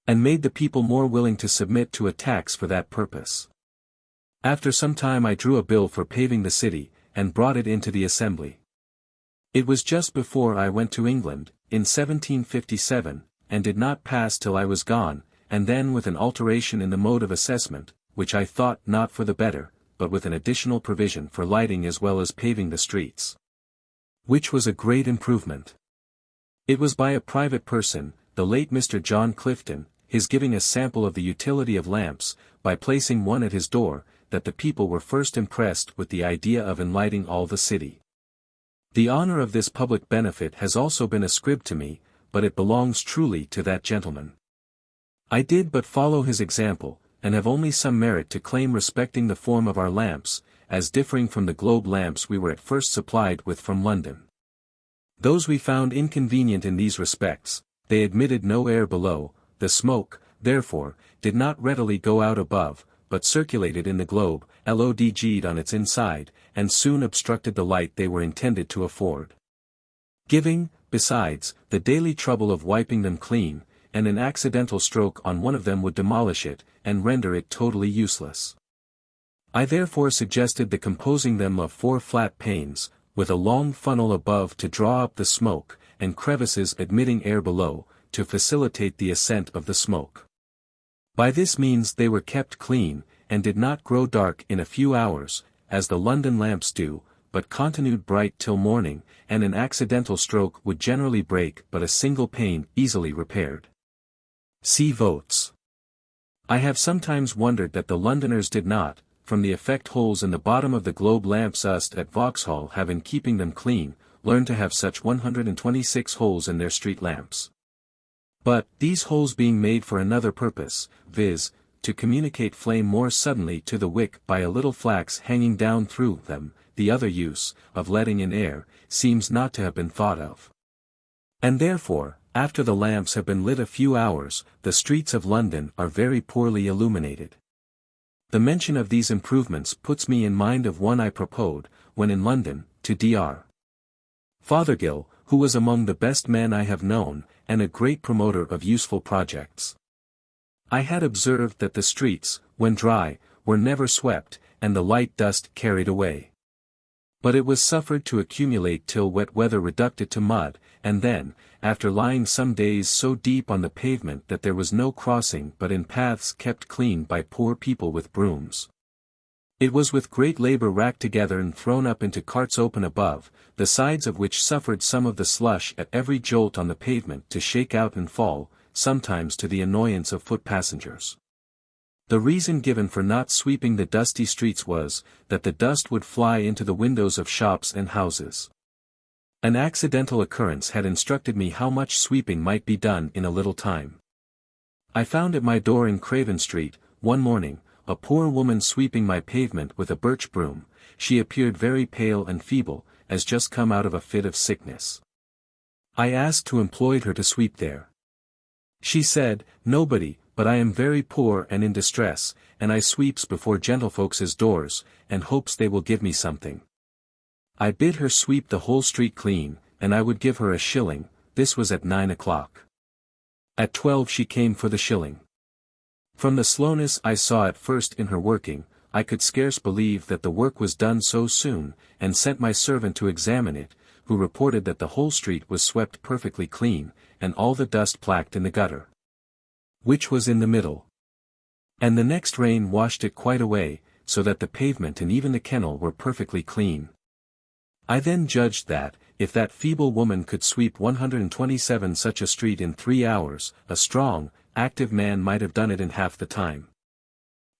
and made the people more willing to submit to a tax for that purpose. After some time I drew a bill for paving the city, and brought it into the assembly. It was just before I went to England, in 1757, and did not pass till I was gone, and then with an alteration in the mode of assessment, which I thought not for the better, but with an additional provision for lighting as well as paving the streets, which was a great improvement. It was by a private person, the late Mr. John Clifton, his giving a sample of the utility of lamps, by placing one at his door, that the people were first impressed with the idea of enlightening all the city. The honor of this public benefit has also been ascribed to me, but it belongs truly to that gentleman. I did but follow his example, and have only some merit to claim respecting the form of our lamps, as differing from the globe lamps we were at first supplied with from London. Those we found inconvenient in these respects, they admitted no air below, the smoke, therefore, did not readily go out above, but circulated in the globe, lodged on its inside, and soon obstructed the light they were intended to afford. Giving, Besides, the daily trouble of wiping them clean, and an accidental stroke on one of them would demolish it, and render it totally useless. I therefore suggested the composing them of 4 flat panes, with a long funnel above to draw up the smoke, and crevices admitting air below, to facilitate the ascent of the smoke. By this means they were kept clean, and did not grow dark in a few hours, as the London lamps do, but continued bright till morning, and an accidental stroke would generally break but a single pane easily repaired. See votes. I have sometimes wondered that the Londoners did not, from the effect holes in the bottom of the globe lamps used at Vauxhall have in keeping them clean, learn to have such 126 holes in their street lamps. But, these holes being made for another purpose, viz., to communicate flame more suddenly to the wick by a little flax hanging down through them, the other use, of letting in air, seems not to have been thought of. And therefore, after the lamps have been lit a few hours, the streets of London are very poorly illuminated. The mention of these improvements puts me in mind of one I proposed, when in London, to Dr. Fothergill, who was among the best men I have known, and a great promoter of useful projects. I had observed that the streets, when dry, were never swept, and the light dust carried away. But it was suffered to accumulate till wet weather reduced it to mud, and then, after lying some days so deep on the pavement that there was no crossing but in paths kept clean by poor people with brooms. It was with great labor racked together and thrown up into carts open above, the sides of which suffered some of the slush at every jolt on the pavement to shake out and fall, sometimes to the annoyance of foot passengers. The reason given for not sweeping the dusty streets was, that the dust would fly into the windows of shops and houses. An accidental occurrence had instructed me how much sweeping might be done in a little time. I found at my door in Craven Street, one morning, a poor woman sweeping my pavement with a birch broom. She appeared very pale and feeble, as just come out of a fit of sickness. I asked who employed her to sweep there. She said, "Nobody, but I am very poor and in distress, and I sweeps before gentlefolks' doors, and hopes they will give me something." I bid her sweep the whole street clean, and I would give her a shilling. This was at 9 o'clock. At 12 she came for the shilling. From the slowness I saw at first in her working, I could scarce believe that the work was done so soon, and sent my servant to examine it, who reported that the whole street was swept perfectly clean, and all the dust placked in the gutter, which was in the middle. And the next rain washed it quite away, so that the pavement and even the kennel were perfectly clean. I then judged that, if that feeble woman could sweep 127 such a street in 3 hours, a strong, active man might have done it in half the time.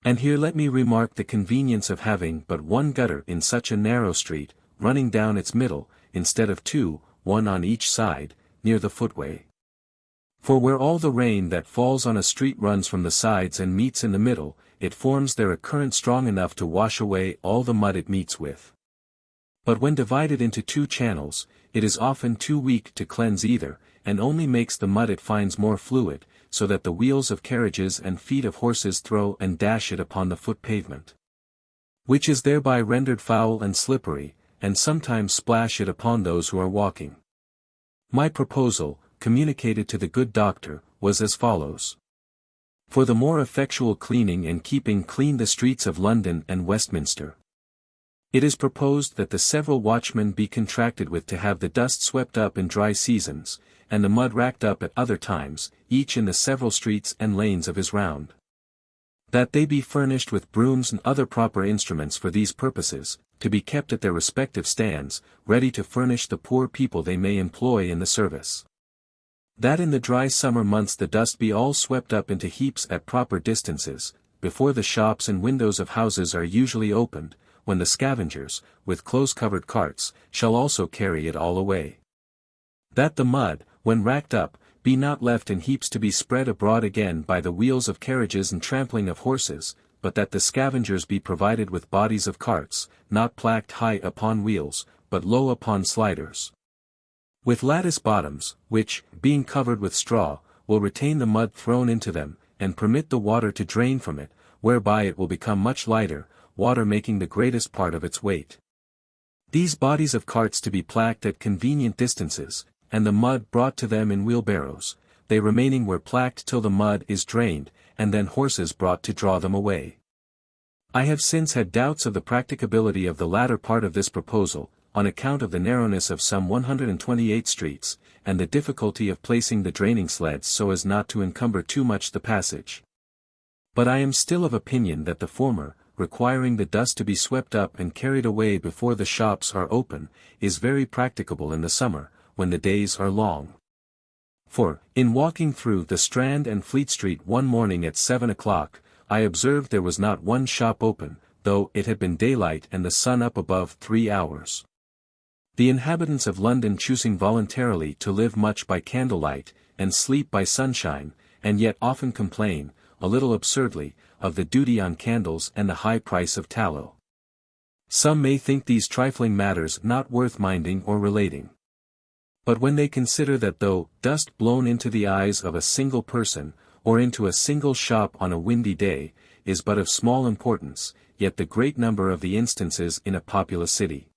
And here let me remark the convenience of having but one gutter in such a narrow street, running down its middle, instead of 2, one on each side, near the footway. For where all the rain that falls on a street runs from the sides and meets in the middle, it forms there a current strong enough to wash away all the mud it meets with. But when divided into 2 channels, it is often too weak to cleanse either, and only makes the mud it finds more fluid, so that the wheels of carriages and feet of horses throw and dash it upon the foot pavement, which is thereby rendered foul and slippery, and sometimes splash it upon those who are walking. My proposal, communicated to the good doctor, was as follows. For the more effectual cleaning and keeping clean the streets of London and Westminster, it is proposed that the several watchmen be contracted with to have the dust swept up in dry seasons, and the mud racked up at other times, each in the several streets and lanes of his round. That they be furnished with brooms and other proper instruments for these purposes, to be kept at their respective stands, ready to furnish the poor people they may employ in the service. That in the dry summer months the dust be all swept up into heaps at proper distances, before the shops and windows of houses are usually opened, when the scavengers, with close-covered carts, shall also carry it all away. That the mud, when racked up, be not left in heaps to be spread abroad again by the wheels of carriages and trampling of horses, but that the scavengers be provided with bodies of carts, not placked high upon wheels, but low upon sliders, with lattice bottoms, which, being covered with straw, will retain the mud thrown into them, and permit the water to drain from it, whereby it will become much lighter, water making the greatest part of its weight. These bodies of carts to be placked at convenient distances, and the mud brought to them in wheelbarrows, they remaining where placked till the mud is drained, and then horses brought to draw them away. I have since had doubts of the practicability of the latter part of this proposal, on account of the narrowness of some 128 streets, and the difficulty of placing the draining sleds so as not to encumber too much the passage. But I am still of opinion that the former, requiring the dust to be swept up and carried away before the shops are open, is very practicable in the summer, when the days are long. For, in walking through the Strand and Fleet Street one morning at 7 o'clock, I observed there was not one shop open, though it had been daylight and the sun up above 3 hours. The inhabitants of London choosing voluntarily to live much by candlelight, and sleep by sunshine, and yet often complain, a little absurdly, of the duty on candles and the high price of tallow. Some may think these trifling matters not worth minding or relating. But when they consider that though dust blown into the eyes of a single person, or into a single shop on a windy day, is but of small importance, yet the great number of the instances in a populous city,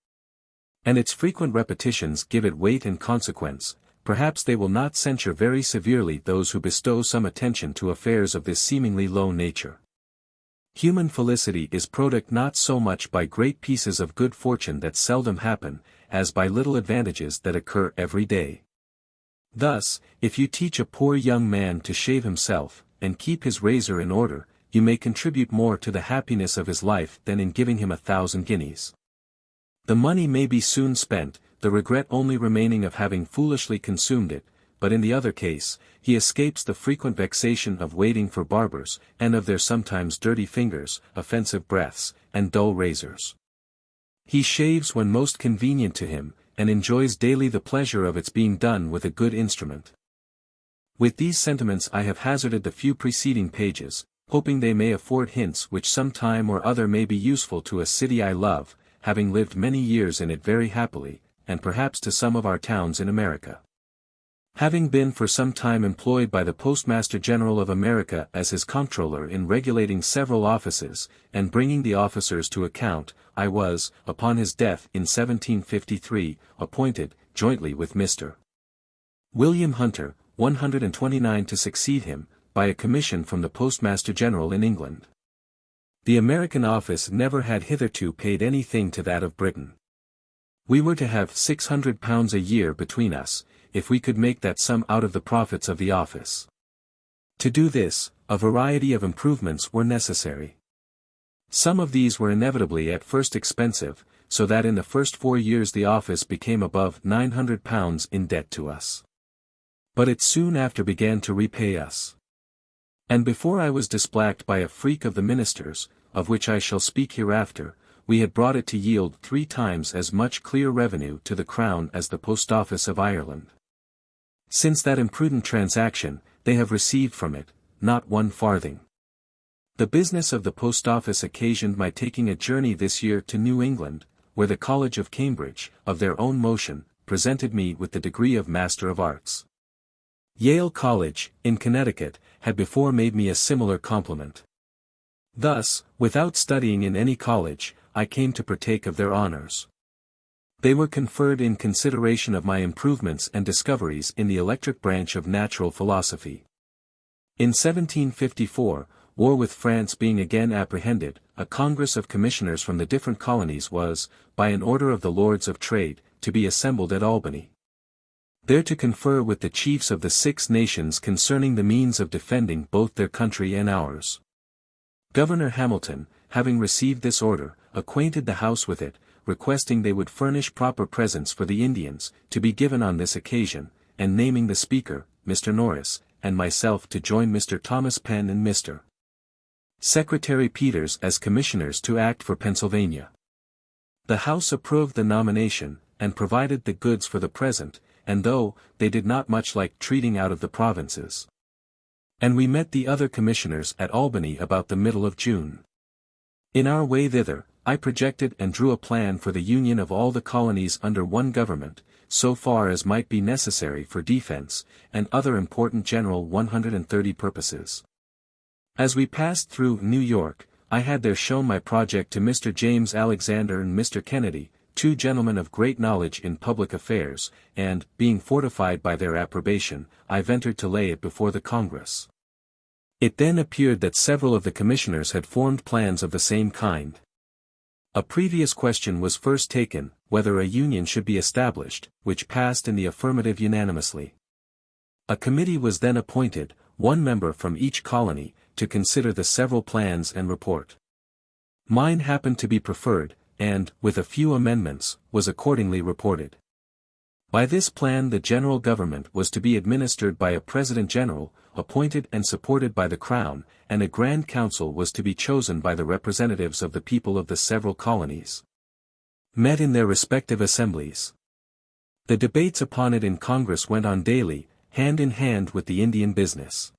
and its frequent repetitions give it weight and consequence, perhaps they will not censure very severely those who bestow some attention to affairs of this seemingly low nature. Human felicity is product not so much by great pieces of good fortune that seldom happen, as by little advantages that occur every day. Thus, if you teach a poor young man to shave himself, and keep his razor in order, you may contribute more to the happiness of his life than in giving him 1,000 guineas. The money may be soon spent, the regret only remaining of having foolishly consumed it, but in the other case, he escapes the frequent vexation of waiting for barbers, and of their sometimes dirty fingers, offensive breaths, and dull razors. He shaves when most convenient to him, and enjoys daily the pleasure of its being done with a good instrument. With these sentiments I have hazarded the few preceding pages, hoping they may afford hints which some time or other may be useful to a city I love, having lived many years in it very happily, and perhaps to some of our towns in America. Having been for some time employed by the Postmaster General of America as his comptroller in regulating several offices, and bringing the officers to account, I was, upon his death in 1753, appointed, jointly with Mr. William Hunter, 129 to succeed him, by a commission from the Postmaster General in England. The American office never had hitherto paid anything to that of Britain. We were to have £600 a year between us, if we could make that sum out of the profits of the office. To do this, a variety of improvements were necessary. Some of these were inevitably at first expensive, so that in the first 4 years the office became above £900 in debt to us. But it soon after began to repay us. And before I was displacked by a freak of the ministers, of which I shall speak hereafter, we had brought it to yield 3 times as much clear revenue to the Crown as the Post Office of Ireland. Since that imprudent transaction, they have received from it, not 1 farthing. The business of the Post Office occasioned my taking a journey this year to New England, where the College of Cambridge, of their own motion, presented me with the degree of Master of Arts. Yale College, in Connecticut, had before made me a similar compliment. Thus, without studying in any college, I came to partake of their honors. They were conferred in consideration of my improvements and discoveries in the electric branch of natural philosophy. In 1754, war with France being again apprehended, a congress of commissioners from the different colonies was, by an order of the Lords of Trade, to be assembled at Albany, there to confer with the chiefs of the 6 nations concerning the means of defending both their country and ours. Governor Hamilton, having received this order, acquainted the House with it, requesting they would furnish proper presents for the Indians, to be given on this occasion, and naming the Speaker, Mr. Norris, and myself to join Mr. Thomas Penn and Mr. Secretary Peters as commissioners to act for Pennsylvania. The House approved the nomination, and provided the goods for the present, and though they did not much like treating out of the provinces. And we met the other commissioners at Albany about the middle of June. In our way thither, I projected and drew a plan for the union of all the colonies under one government, so far as might be necessary for defense, and other important general 130 purposes. As we passed through New York, I had there shown my project to Mr. James Alexander and Mr. Kennedy, two gentlemen of great knowledge in public affairs, and, being fortified by their approbation, I ventured to lay it before the Congress. It then appeared that several of the commissioners had formed plans of the same kind. A previous question was first taken, whether a union should be established, which passed in the affirmative unanimously. A committee was then appointed, one member from each colony, to consider the several plans and report. Mine happened to be preferred, and, with a few amendments, was accordingly reported. By this plan the general government was to be administered by a President General, appointed and supported by the Crown, and a Grand Council was to be chosen by the representatives of the people of the several colonies, met in their respective assemblies. The debates upon it in Congress went on daily, hand in hand with the Indian business.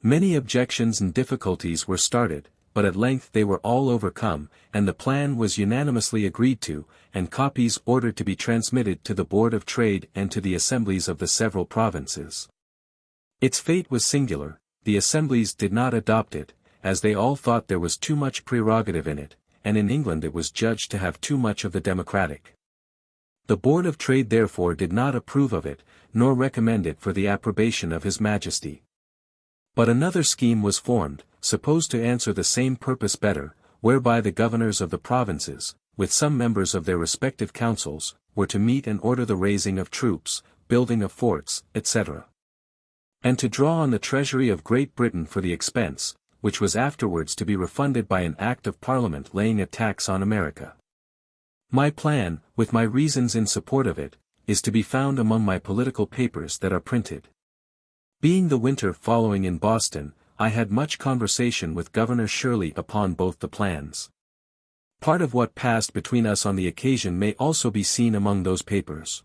Many objections and difficulties were started, but at length they were all overcome, and the plan was unanimously agreed to, and copies ordered to be transmitted to the Board of Trade and to the assemblies of the several provinces. Its fate was singular. The assemblies did not adopt it, as they all thought there was too much prerogative in it, and in England it was judged to have too much of the democratic. The Board of Trade therefore did not approve of it, nor recommend it for the approbation of His Majesty. But another scheme was formed, supposed to answer the same purpose better, whereby the governors of the provinces, with some members of their respective councils, were to meet and order the raising of troops, building of forts, etc. and to draw on the treasury of Great Britain for the expense, which was afterwards to be refunded by an Act of Parliament laying a tax on America. My plan, with my reasons in support of it, is to be found among my political papers that are printed. Being the winter following in Boston, I had much conversation with Governor Shirley upon both the plans. Part of what passed between us on the occasion may also be seen among those papers.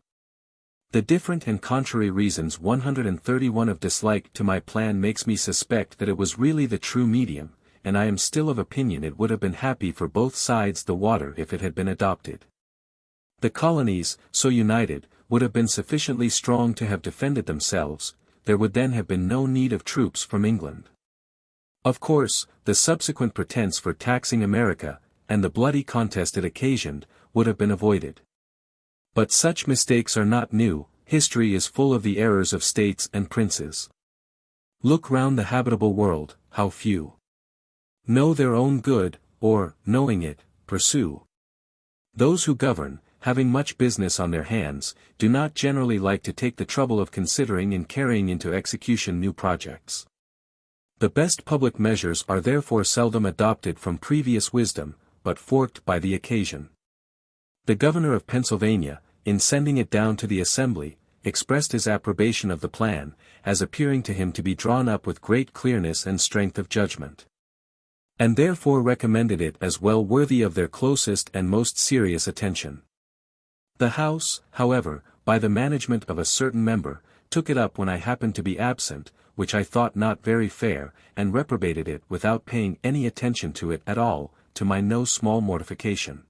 The different and contrary reasons 131 of dislike to my plan makes me suspect that it was really the true medium, and I am still of opinion it would have been happy for both sides the water if it had been adopted. The colonies, so united, would have been sufficiently strong to have defended themselves. There would then have been no need of troops from England. Of course, the subsequent pretense for taxing America, and the bloody contest it occasioned, would have been avoided. But such mistakes are not new. History is full of the errors of states and princes. Look round the habitable world, how few know their own good, or, knowing it, pursue. Those who govern, having much business on their hands, do not generally like to take the trouble of considering and carrying into execution new projects. The best public measures are therefore seldom adopted from previous wisdom, but forked by the occasion. The governor of Pennsylvania, in sending it down to the Assembly, expressed his approbation of the plan, as appearing to him to be drawn up with great clearness and strength of judgment, and therefore recommended it as well worthy of their closest and most serious attention. The House, however, by the management of a certain member, took it up when I happened to be absent, which I thought not very fair, and reprobated it without paying any attention to it at all, to my no small mortification.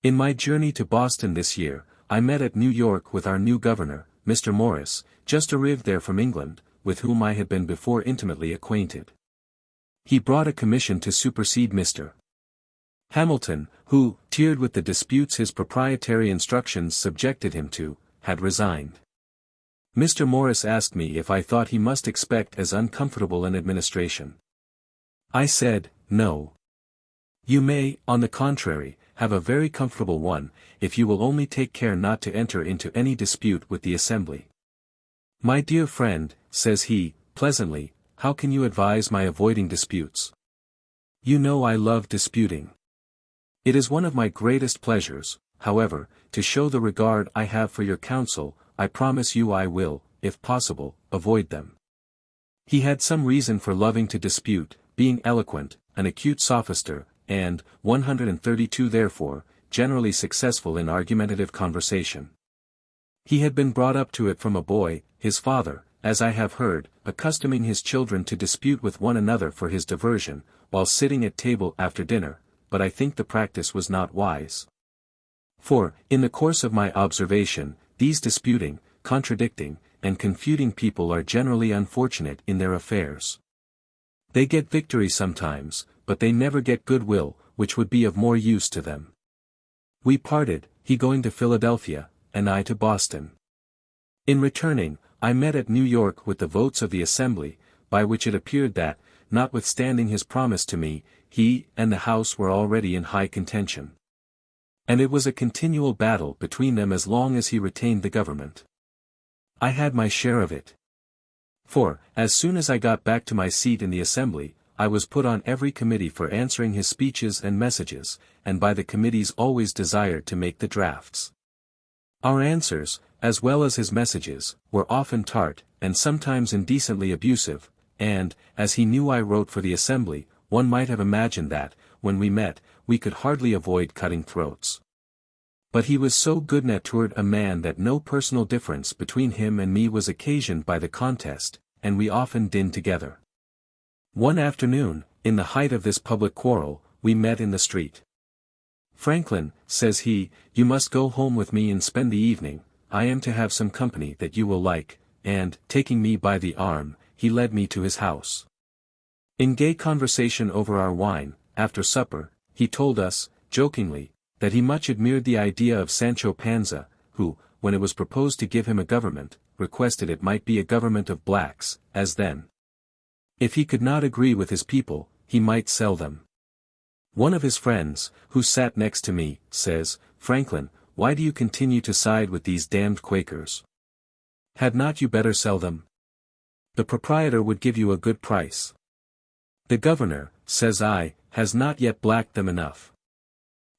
In my journey to Boston this year, I met at New York with our new governor, Mr. Morris, just arrived there from England, with whom I had been before intimately acquainted. He brought a commission to supersede Mr. Hamilton, who, tired with the disputes his proprietary instructions subjected him to, had resigned. Mr. Morris asked me if I thought he must expect as uncomfortable an administration. I said, no. You may, on the contrary, have a very comfortable one, if you will only take care not to enter into any dispute with the Assembly. My dear friend, says he, pleasantly, how can you advise my avoiding disputes? You know I love disputing. It is one of my greatest pleasures, however, to show the regard I have for your counsel. I promise you I will, if possible, avoid them. He had some reason for loving to dispute, being eloquent, an acute sophister, and, 132 therefore, generally successful in argumentative conversation. He had been brought up to it from a boy, his father, as I have heard, accustoming his children to dispute with one another for his diversion, while sitting at table after dinner, but I think the practice was not wise. For, in the course of my observation, these disputing, contradicting, and confuting people are generally unfortunate in their affairs. They get victory sometimes, but they never get goodwill, which would be of more use to them. We parted, he going to Philadelphia, and I to Boston. In returning, I met at New York with the votes of the Assembly, by which it appeared that, notwithstanding his promise to me, he and the House were already in high contention. And it was a continual battle between them as long as he retained the government. I had my share of it. For, as soon as I got back to my seat in the Assembly, I was put on every committee for answering his speeches and messages, and by the committees always desired to make the drafts. Our answers, as well as his messages, were often tart, and sometimes indecently abusive, and, as he knew I wrote for the Assembly, one might have imagined that, when we met, we could hardly avoid cutting throats. But he was so good-natured a man that no personal difference between him and me was occasioned by the contest, and we often dinned together. One afternoon, in the height of this public quarrel, we met in the street. "Franklin," says he, "you must go home with me and spend the evening, I am to have some company that you will like," and, taking me by the arm, he led me to his house. In gay conversation over our wine, after supper, he told us, jokingly, that he much admired the idea of Sancho Panza, who, when it was proposed to give him a government, requested it might be a government of blacks, as then. If he could not agree with his people, he might sell them. One of his friends, who sat next to me, says, "Franklin, why do you continue to side with these damned Quakers? Had not you better sell them? The proprietor would give you a good price." "The governor," says I, "has not yet blacked them enough."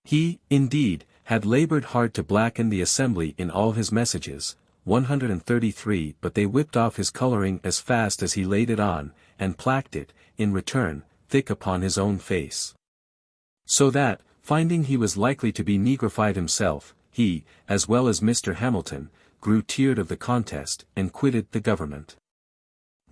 He, indeed, had labored hard to blacken the Assembly in all his messages, 133, but they whipped off his coloring as fast as he laid it on, and placked it, in return, thick upon his own face. So that, finding he was likely to be negrified himself, he, as well as Mr. Hamilton, grew tired of the contest, and quitted the government.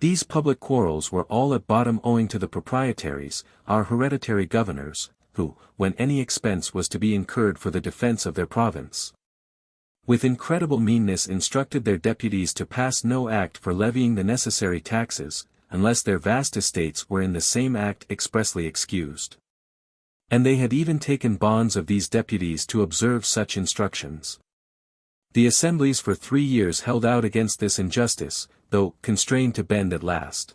These public quarrels were all at bottom owing to the proprietaries, our hereditary governors, who, when any expense was to be incurred for the defense of their province, with incredible meanness instructed their deputies to pass no act for levying the necessary taxes, unless their vast estates were in the same act expressly excused. And they had even taken bonds of these deputies to observe such instructions. The assemblies for 3 years held out against this injustice, though constrained to bend at last.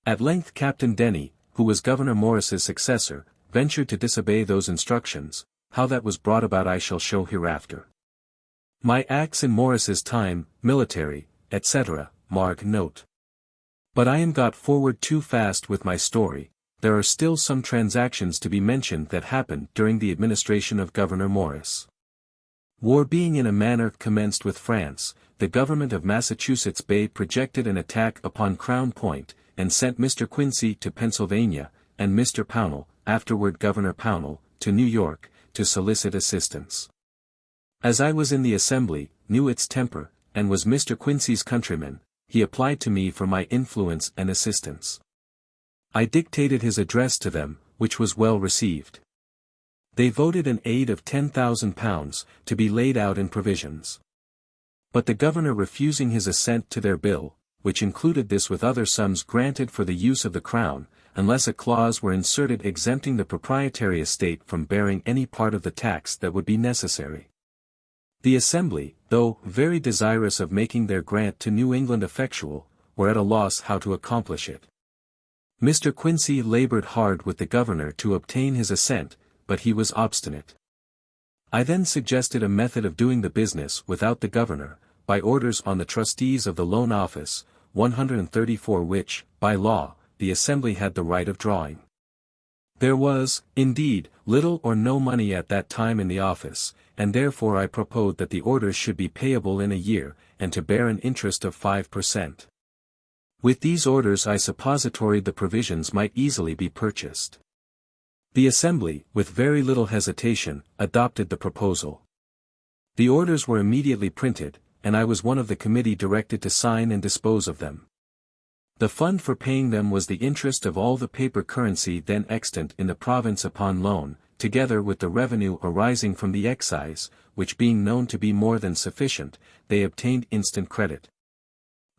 At length Captain Denny, who was Governor Morris's successor, ventured to disobey those instructions. How that was brought about I shall show hereafter. My acts in Morris's time, military, etc., mark note. But I am got forward too fast with my story. There are still some transactions to be mentioned that happened during the administration of Governor Morris. War being in a manner commenced with France, the government of Massachusetts Bay projected an attack upon Crown Point, and sent Mr. Quincy to Pennsylvania, and Mr. Pownall, afterward Governor Pownall, to New York, to solicit assistance. As I was in the Assembly, knew its temper, and was Mr. Quincy's countryman, he applied to me for my influence and assistance. I dictated his address to them, which was well received. They voted an aid of £10,000, to be laid out in provisions. But the governor refusing his assent to their bill, which included this with other sums granted for the use of the crown, unless a clause were inserted exempting the proprietary estate from bearing any part of the tax that would be necessary. The Assembly, though very desirous of making their grant to New England effectual, were at a loss how to accomplish it. Mr. Quincy labored hard with the governor to obtain his assent, but he was obstinate. I then suggested a method of doing the business without the governor, by orders on the trustees of the Loan Office, 134 which, by law, the Assembly had the right of drawing. There was, indeed, little or no money at that time in the office, and therefore I proposed that the orders should be payable in a year, and to bear an interest of 5%. With these orders I suppositoried the provisions might easily be purchased. The Assembly, with very little hesitation, adopted the proposal. The orders were immediately printed, and I was one of the committee directed to sign and dispose of them. The fund for paying them was the interest of all the paper currency then extant in the province upon loan, together with the revenue arising from the excise, which being known to be more than sufficient, they obtained instant credit.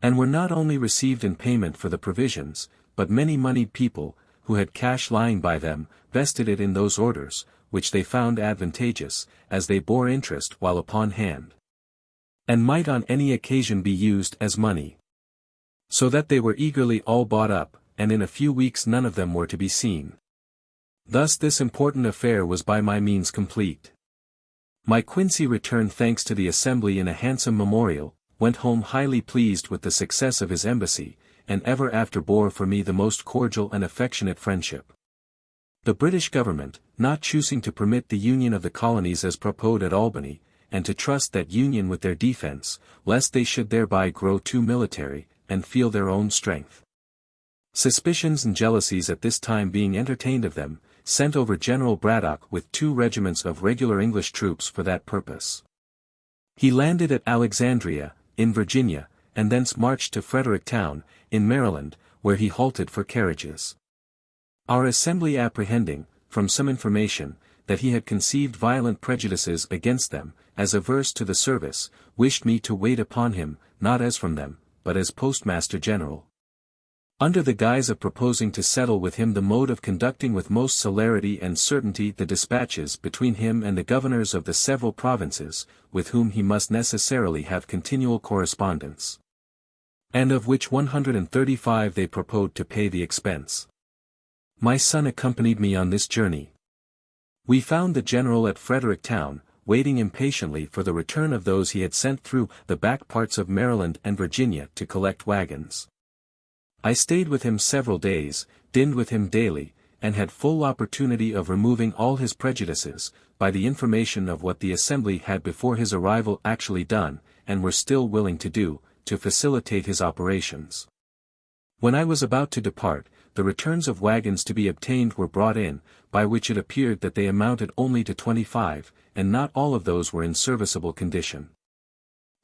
And were not only received in payment for the provisions, but many moneyed people, who had cash lying by them, vested it in those orders, which they found advantageous, as they bore interest while upon hand, and might on any occasion be used as money. So that they were eagerly all bought up, and in a few weeks none of them were to be seen. Thus this important affair was by my means complete. My Quincy returned thanks to the assembly in a handsome memorial, went home highly pleased with the success of his embassy, and ever after bore for me the most cordial and affectionate friendship. The British government, not choosing to permit the union of the colonies as proposed at Albany, and to trust that union with their defense, lest they should thereby grow too military, and feel their own strength. Suspicions and jealousies at this time being entertained of them, sent over General Braddock with 2 regiments of regular English troops for that purpose. He landed at Alexandria, in Virginia, and thence marched to Fredericktown, in Maryland, where he halted for carriages. Our assembly apprehending, from some information, that he had conceived violent prejudices against them, as averse to the service, wished me to wait upon him, not as from them, but as Postmaster General. Under the guise of proposing to settle with him the mode of conducting with most celerity and certainty the dispatches between him and the governors of the several provinces, with whom he must necessarily have continual correspondence, and of which 135 they proposed to pay the expense. My son accompanied me on this journey. We found the general at Fredericktown, waiting impatiently for the return of those he had sent through the back parts of Maryland and Virginia to collect wagons. I stayed with him several days, dined with him daily, and had full opportunity of removing all his prejudices, by the information of what the assembly had before his arrival actually done, and were still willing to do, to facilitate his operations. When I was about to depart, the returns of wagons to be obtained were brought in, by which it appeared that they amounted only to 25, and not all of those were in serviceable condition.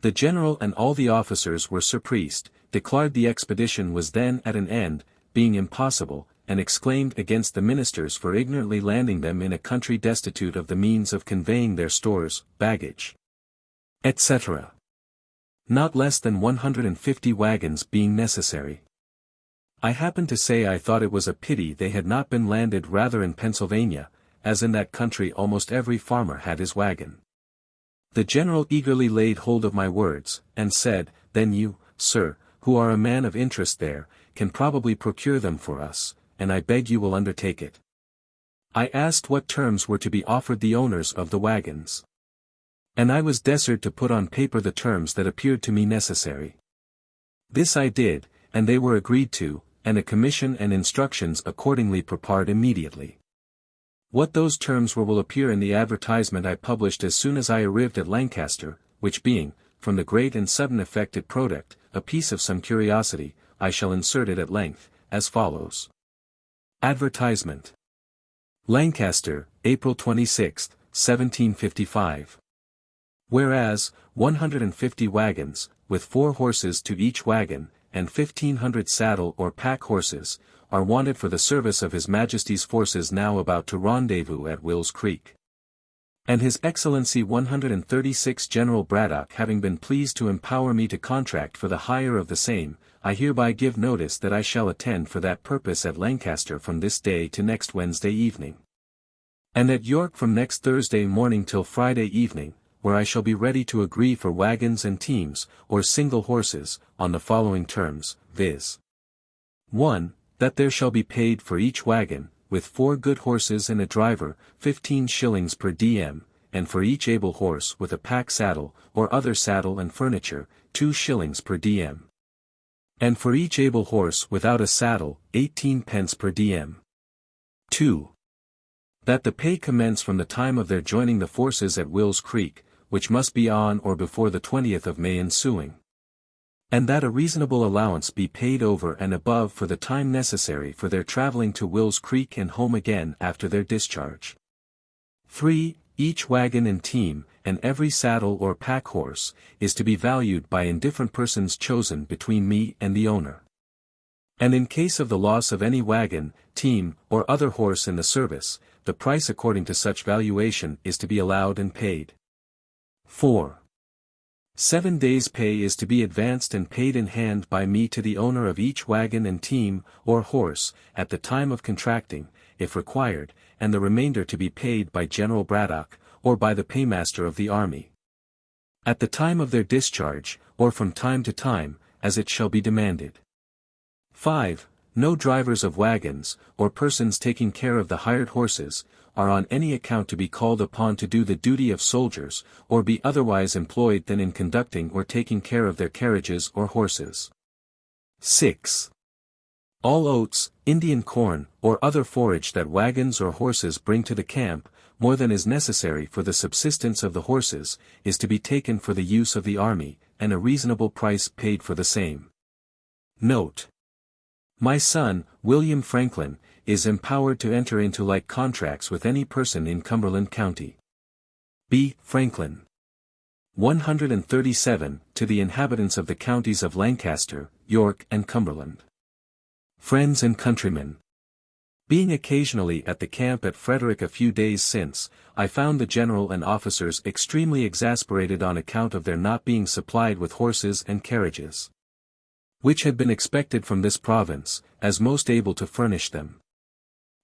The general and all the officers were surprised, declared the expedition was then at an end, being impossible, and exclaimed against the ministers for ignorantly landing them in a country destitute of the means of conveying their stores, baggage, etc. Not less than 150 wagons being necessary. I happened to say I thought it was a pity they had not been landed rather in Pennsylvania, as in that country almost every farmer had his wagon. The general eagerly laid hold of my words, and said, "Then you, sir, who are a man of interest there, can probably procure them for us, and I beg you will undertake it." I asked what terms were to be offered the owners of the wagons, and I was desired to put on paper the terms that appeared to me necessary. This I did, and they were agreed to, and a commission and instructions accordingly prepared immediately. What those terms were will appear in the advertisement I published as soon as I arrived at Lancaster, which being, from the great and sudden effect it product, a piece of some curiosity, I shall insert it at length, as follows. Advertisement. Lancaster, April 26, 1755. Whereas, 150 wagons, with 4 horses to each wagon, and 1,500 saddle or pack horses, are wanted for the service of His Majesty's forces now about to rendezvous at Will's Creek. And His Excellency 136 General Braddock having been pleased to empower me to contract for the hire of the same, I hereby give notice that I shall attend for that purpose at Lancaster from this day to next Wednesday evening, and at York from next Thursday morning till Friday evening, where I shall be ready to agree for wagons and teams, or single horses, on the following terms, viz. 1. That there shall be paid for each wagon, with 4 good horses and a driver, 15 shillings per diem, and for each able horse with a pack saddle, or other saddle and furniture, 2 shillings per diem. And for each able horse without a saddle, 18 pence per diem. 2. That the pay commence from the time of their joining the forces at Will's Creek, which must be on or before the 20th of May ensuing. And that a reasonable allowance be paid over and above for the time necessary for their traveling to Will's Creek and home again after their discharge. 3. Each wagon and team, and every saddle or pack horse, is to be valued by indifferent persons chosen between me and the owner. And in case of the loss of any wagon, team, or other horse in the service, the price according to such valuation is to be allowed and paid. 4. 7 days' pay is to be advanced and paid in hand by me to the owner of each wagon and team, or horse, at the time of contracting, if required, and the remainder to be paid by General Braddock, or by the paymaster of the army. At the time of their discharge, or from time to time, as it shall be demanded. 5. No drivers of wagons, or persons taking care of the hired horses, are on any account to be called upon to do the duty of soldiers, or be otherwise employed than in conducting or taking care of their carriages or horses. 6. All oats, Indian corn, or other forage that wagons or horses bring to the camp, more than is necessary for the subsistence of the horses, is to be taken for the use of the army, and a reasonable price paid for the same. Note: My son, William Franklin, is empowered to enter into like contracts with any person in Cumberland County. B. Franklin. 137, to the inhabitants of the counties of Lancaster, York and Cumberland. Friends and countrymen. Being occasionally at the camp at Frederick a few days since, I found the general and officers extremely exasperated on account of their not being supplied with horses and carriages, which had been expected from this province, as most able to furnish them.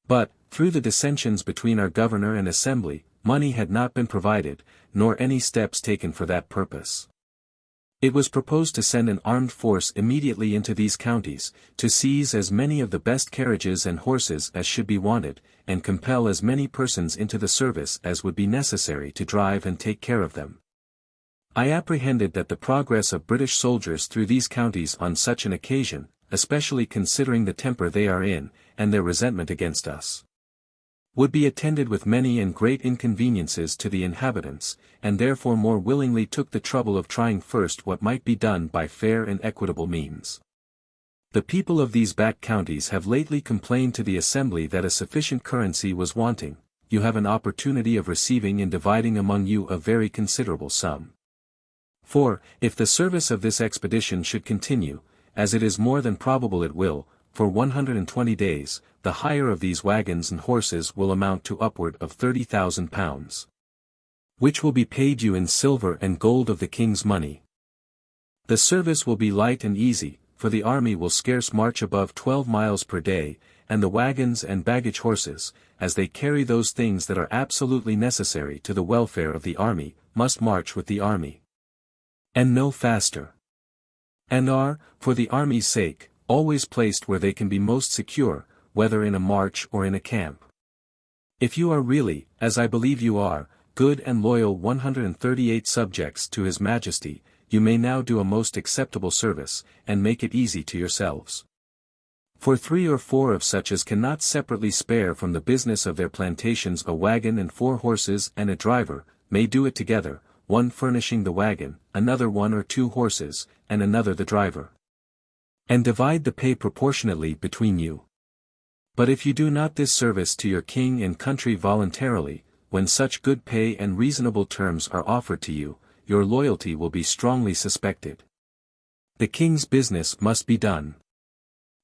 But, through the dissensions between our governor and assembly, money had not been provided, nor any steps taken for that purpose. It was proposed to send an armed force immediately into these counties, to seize as many of the best carriages and horses as should be wanted, and compel as many persons into the service as would be necessary to drive and take care of them. I apprehended that the progress of British soldiers through these counties on such an occasion, especially considering the temper they are in, and their resentment against us, would be attended with many and great inconveniences to the inhabitants, and therefore more willingly took the trouble of trying first what might be done by fair and equitable means. The people of these back counties have lately complained to the Assembly that a sufficient currency was wanting. You have an opportunity of receiving and dividing among you a very considerable sum. For, if the service of this expedition should continue, as it is more than probable it will, for 120 days, the hire of these wagons and horses will amount to upward of £30,000, which will be paid you in silver and gold of the king's money. The service will be light and easy, for the army will scarce march above 12 miles per day, and the wagons and baggage horses, as they carry those things that are absolutely necessary to the welfare of the army, must march with the army, and no faster, and are, for the army's sake, always placed where they can be most secure, whether in a march or in a camp. If you are really, as I believe you are, good and loyal 138 subjects to His Majesty, you may now do a most acceptable service, and make it easy to yourselves. For 3 or 4 of such as cannot separately spare from the business of their plantations a wagon and 4 horses and a driver, may do it together, one furnishing the wagon, another 1 or 2 horses, and another the driver, and divide the pay proportionately between you. But if you do not this service to your king and country voluntarily, when such good pay and reasonable terms are offered to you, your loyalty will be strongly suspected. The king's business must be done.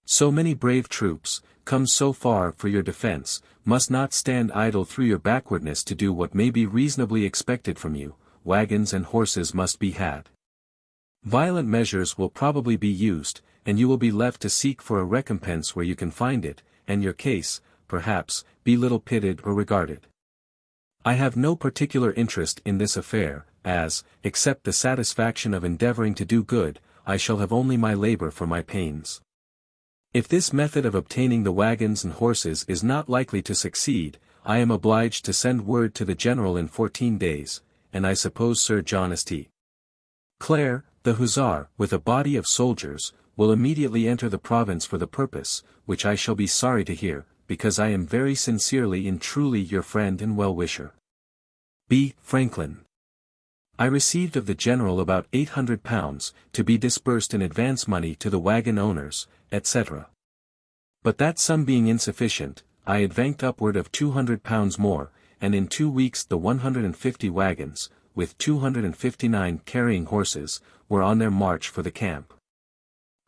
So many brave troops, come so far for your defense, must not stand idle through your backwardness to do what may be reasonably expected from you. Wagons and horses must be had. Violent measures will probably be used, and you will be left to seek for a recompense where you can find it, and your case, perhaps, be little pitied or regarded. I have no particular interest in this affair, as, except the satisfaction of endeavoring to do good, I shall have only my labor for my pains. If this method of obtaining the wagons and horses is not likely to succeed, I am obliged to send word to the general in 14 days, and I suppose Sir John St. Clare, the hussar, with a body of soldiers, will immediately enter the province for the purpose, which I shall be sorry to hear, because I am very sincerely and truly your friend and well-wisher. B. Franklin. I received of the general about £800, to be disbursed in advance money to the wagon owners, etc. But that sum being insufficient, I advanced upward of £200 more, and in 2 weeks the 150 wagons, with 259 carrying horses, were on their march for the camp.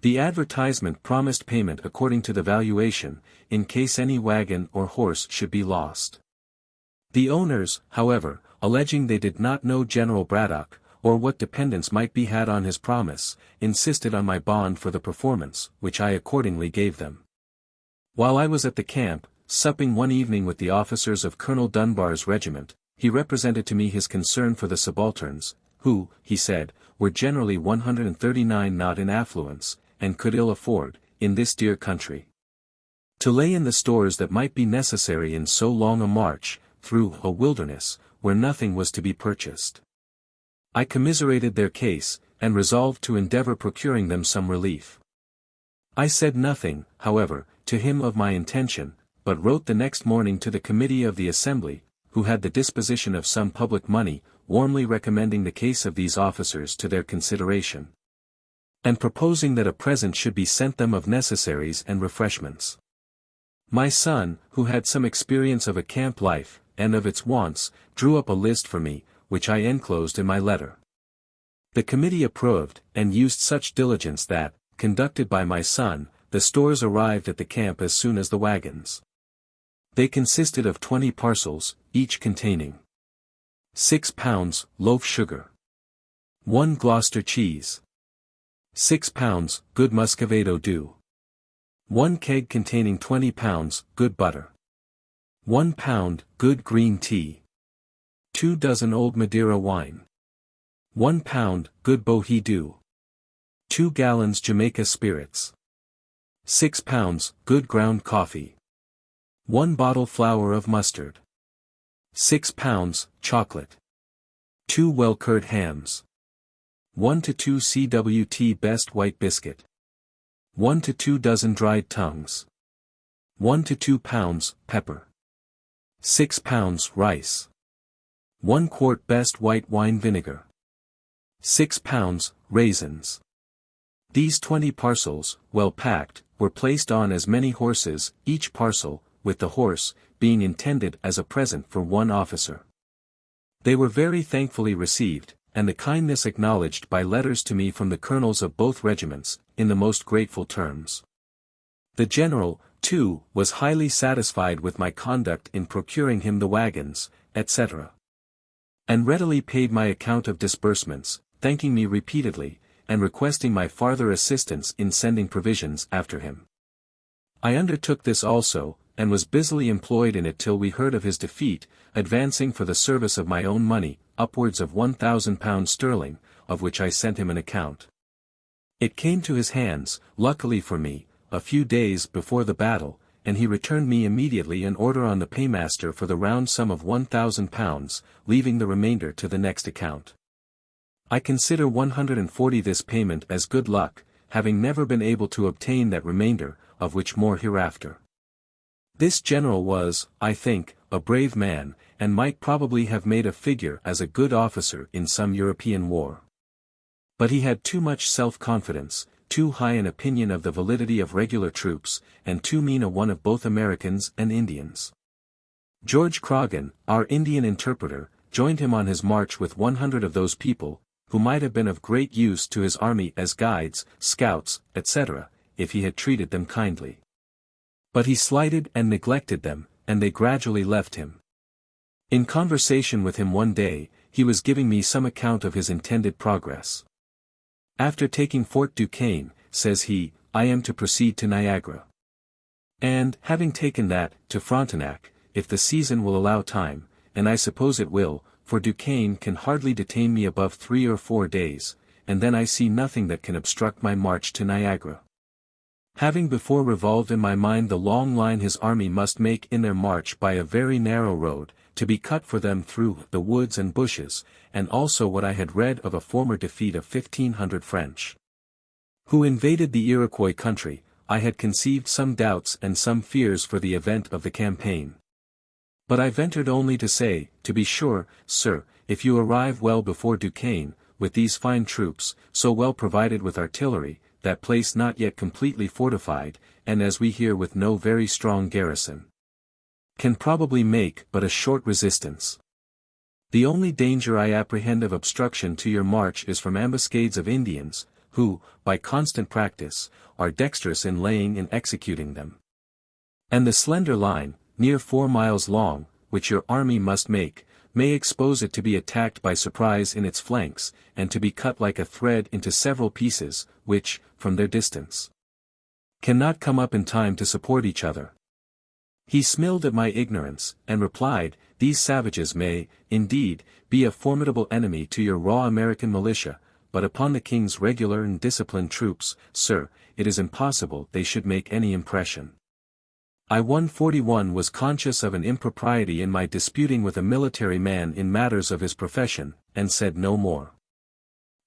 The advertisement promised payment according to the valuation, in case any wagon or horse should be lost. The owners, however, alleging they did not know General Braddock, or what dependence might be had on his promise, insisted on my bond for the performance, which I accordingly gave them. While I was at the camp, supping one evening with the officers of Colonel Dunbar's regiment, he represented to me his concern for the subalterns, who, he said, were generally 139 not in affluence, and could ill afford, in this dear country, to lay in the stores that might be necessary in so long a march, through a wilderness, where nothing was to be purchased. I commiserated their case, and resolved to endeavor procuring them some relief. I said nothing, however, to him of my intention, but wrote the next morning to the committee of the Assembly, who had the disposition of some public money, warmly recommending the case of these officers to their consideration, and proposing that a present should be sent them of necessaries and refreshments. My son, who had some experience of a camp life, and of its wants, drew up a list for me, which I enclosed in my letter. The committee approved, and used such diligence that, conducted by my son, the stores arrived at the camp as soon as the wagons. They consisted of 20 parcels, each containing 6 pounds, loaf sugar, 1 Gloucester cheese, 6 pounds, good Muscovado eau doux, 1 keg containing 20 pounds, good butter, 1 pound, good green tea, 2 dozen old Madeira wine, 1 pound, good Bohea doux, 2 gallons Jamaica spirits, 6 pounds, good ground coffee, 1 bottle flour of mustard, 6 pounds, chocolate, 2 well-cured hams, 1 to 2 cwt best white biscuit, 1 to 2 dozen dried tongues, 1 to 2 pounds, pepper, 6 pounds, rice, 1 quart best white wine vinegar, 6 pounds, raisins. These 20 parcels, well packed, were placed on as many horses, each parcel, with the horse, being intended as a present for one officer. They were very thankfully received, and the kindness acknowledged by letters to me from the colonels of both regiments, in the most grateful terms. The general, too, was highly satisfied with my conduct in procuring him the wagons, etc., and readily paid my account of disbursements, thanking me repeatedly, and requesting my farther assistance in sending provisions after him. I undertook this also, and was busily employed in it till we heard of his defeat, advancing for the service of my own money, upwards of £1,000 sterling, of which I sent him an account. It came to his hands, luckily for me, a few days before the battle, and he returned me immediately an order on the paymaster for the round sum of £1,000, leaving the remainder to the next account. I consider 140 this payment as good luck, having never been able to obtain that remainder, of which more hereafter. This general was, I think, a brave man, and might probably have made a figure as a good officer in some European war. But he had too much self-confidence, too high an opinion of the validity of regular troops, and too mean a one of both Americans and Indians. George Croghan, our Indian interpreter, joined him on his march with 100 of those people, who might have been of great use to his army as guides, scouts, etc., if he had treated them kindly. But he slighted and neglected them, and they gradually left him. In conversation with him one day, he was giving me some account of his intended progress. After taking Fort Duquesne, says he, I am to proceed to Niagara. And, having taken that, to Frontenac, if the season will allow time, and I suppose it will, for Duquesne can hardly detain me above 3 or 4 days, and then I see nothing that can obstruct my march to Niagara. Having before revolved in my mind the long line his army must make in their march by a very narrow road, to be cut for them through the woods and bushes, and also what I had read of a former defeat of 1,500 French, who invaded the Iroquois country, I had conceived some doubts and some fears for the event of the campaign. But I ventured only to say, to be sure, sir, if you arrive well before Duquesne, with these fine troops, so well provided with artillery, that place not yet completely fortified, and as we hear with no very strong garrison, can probably make but a short resistance. The only danger I apprehend of obstruction to your march is from ambuscades of Indians, who, by constant practice, are dexterous in laying and executing them. And the slender line, near 4 miles long, which your army must make, may expose it to be attacked by surprise in its flanks, and to be cut like a thread into several pieces, which, from their distance, cannot come up in time to support each other. He smiled at my ignorance, and replied, "These savages may, indeed, be a formidable enemy to your raw American militia, but upon the king's regular and disciplined troops, sir, it is impossible they should make any impression." I-141 was conscious of an impropriety in my disputing with a military man in matters of his profession, and said no more.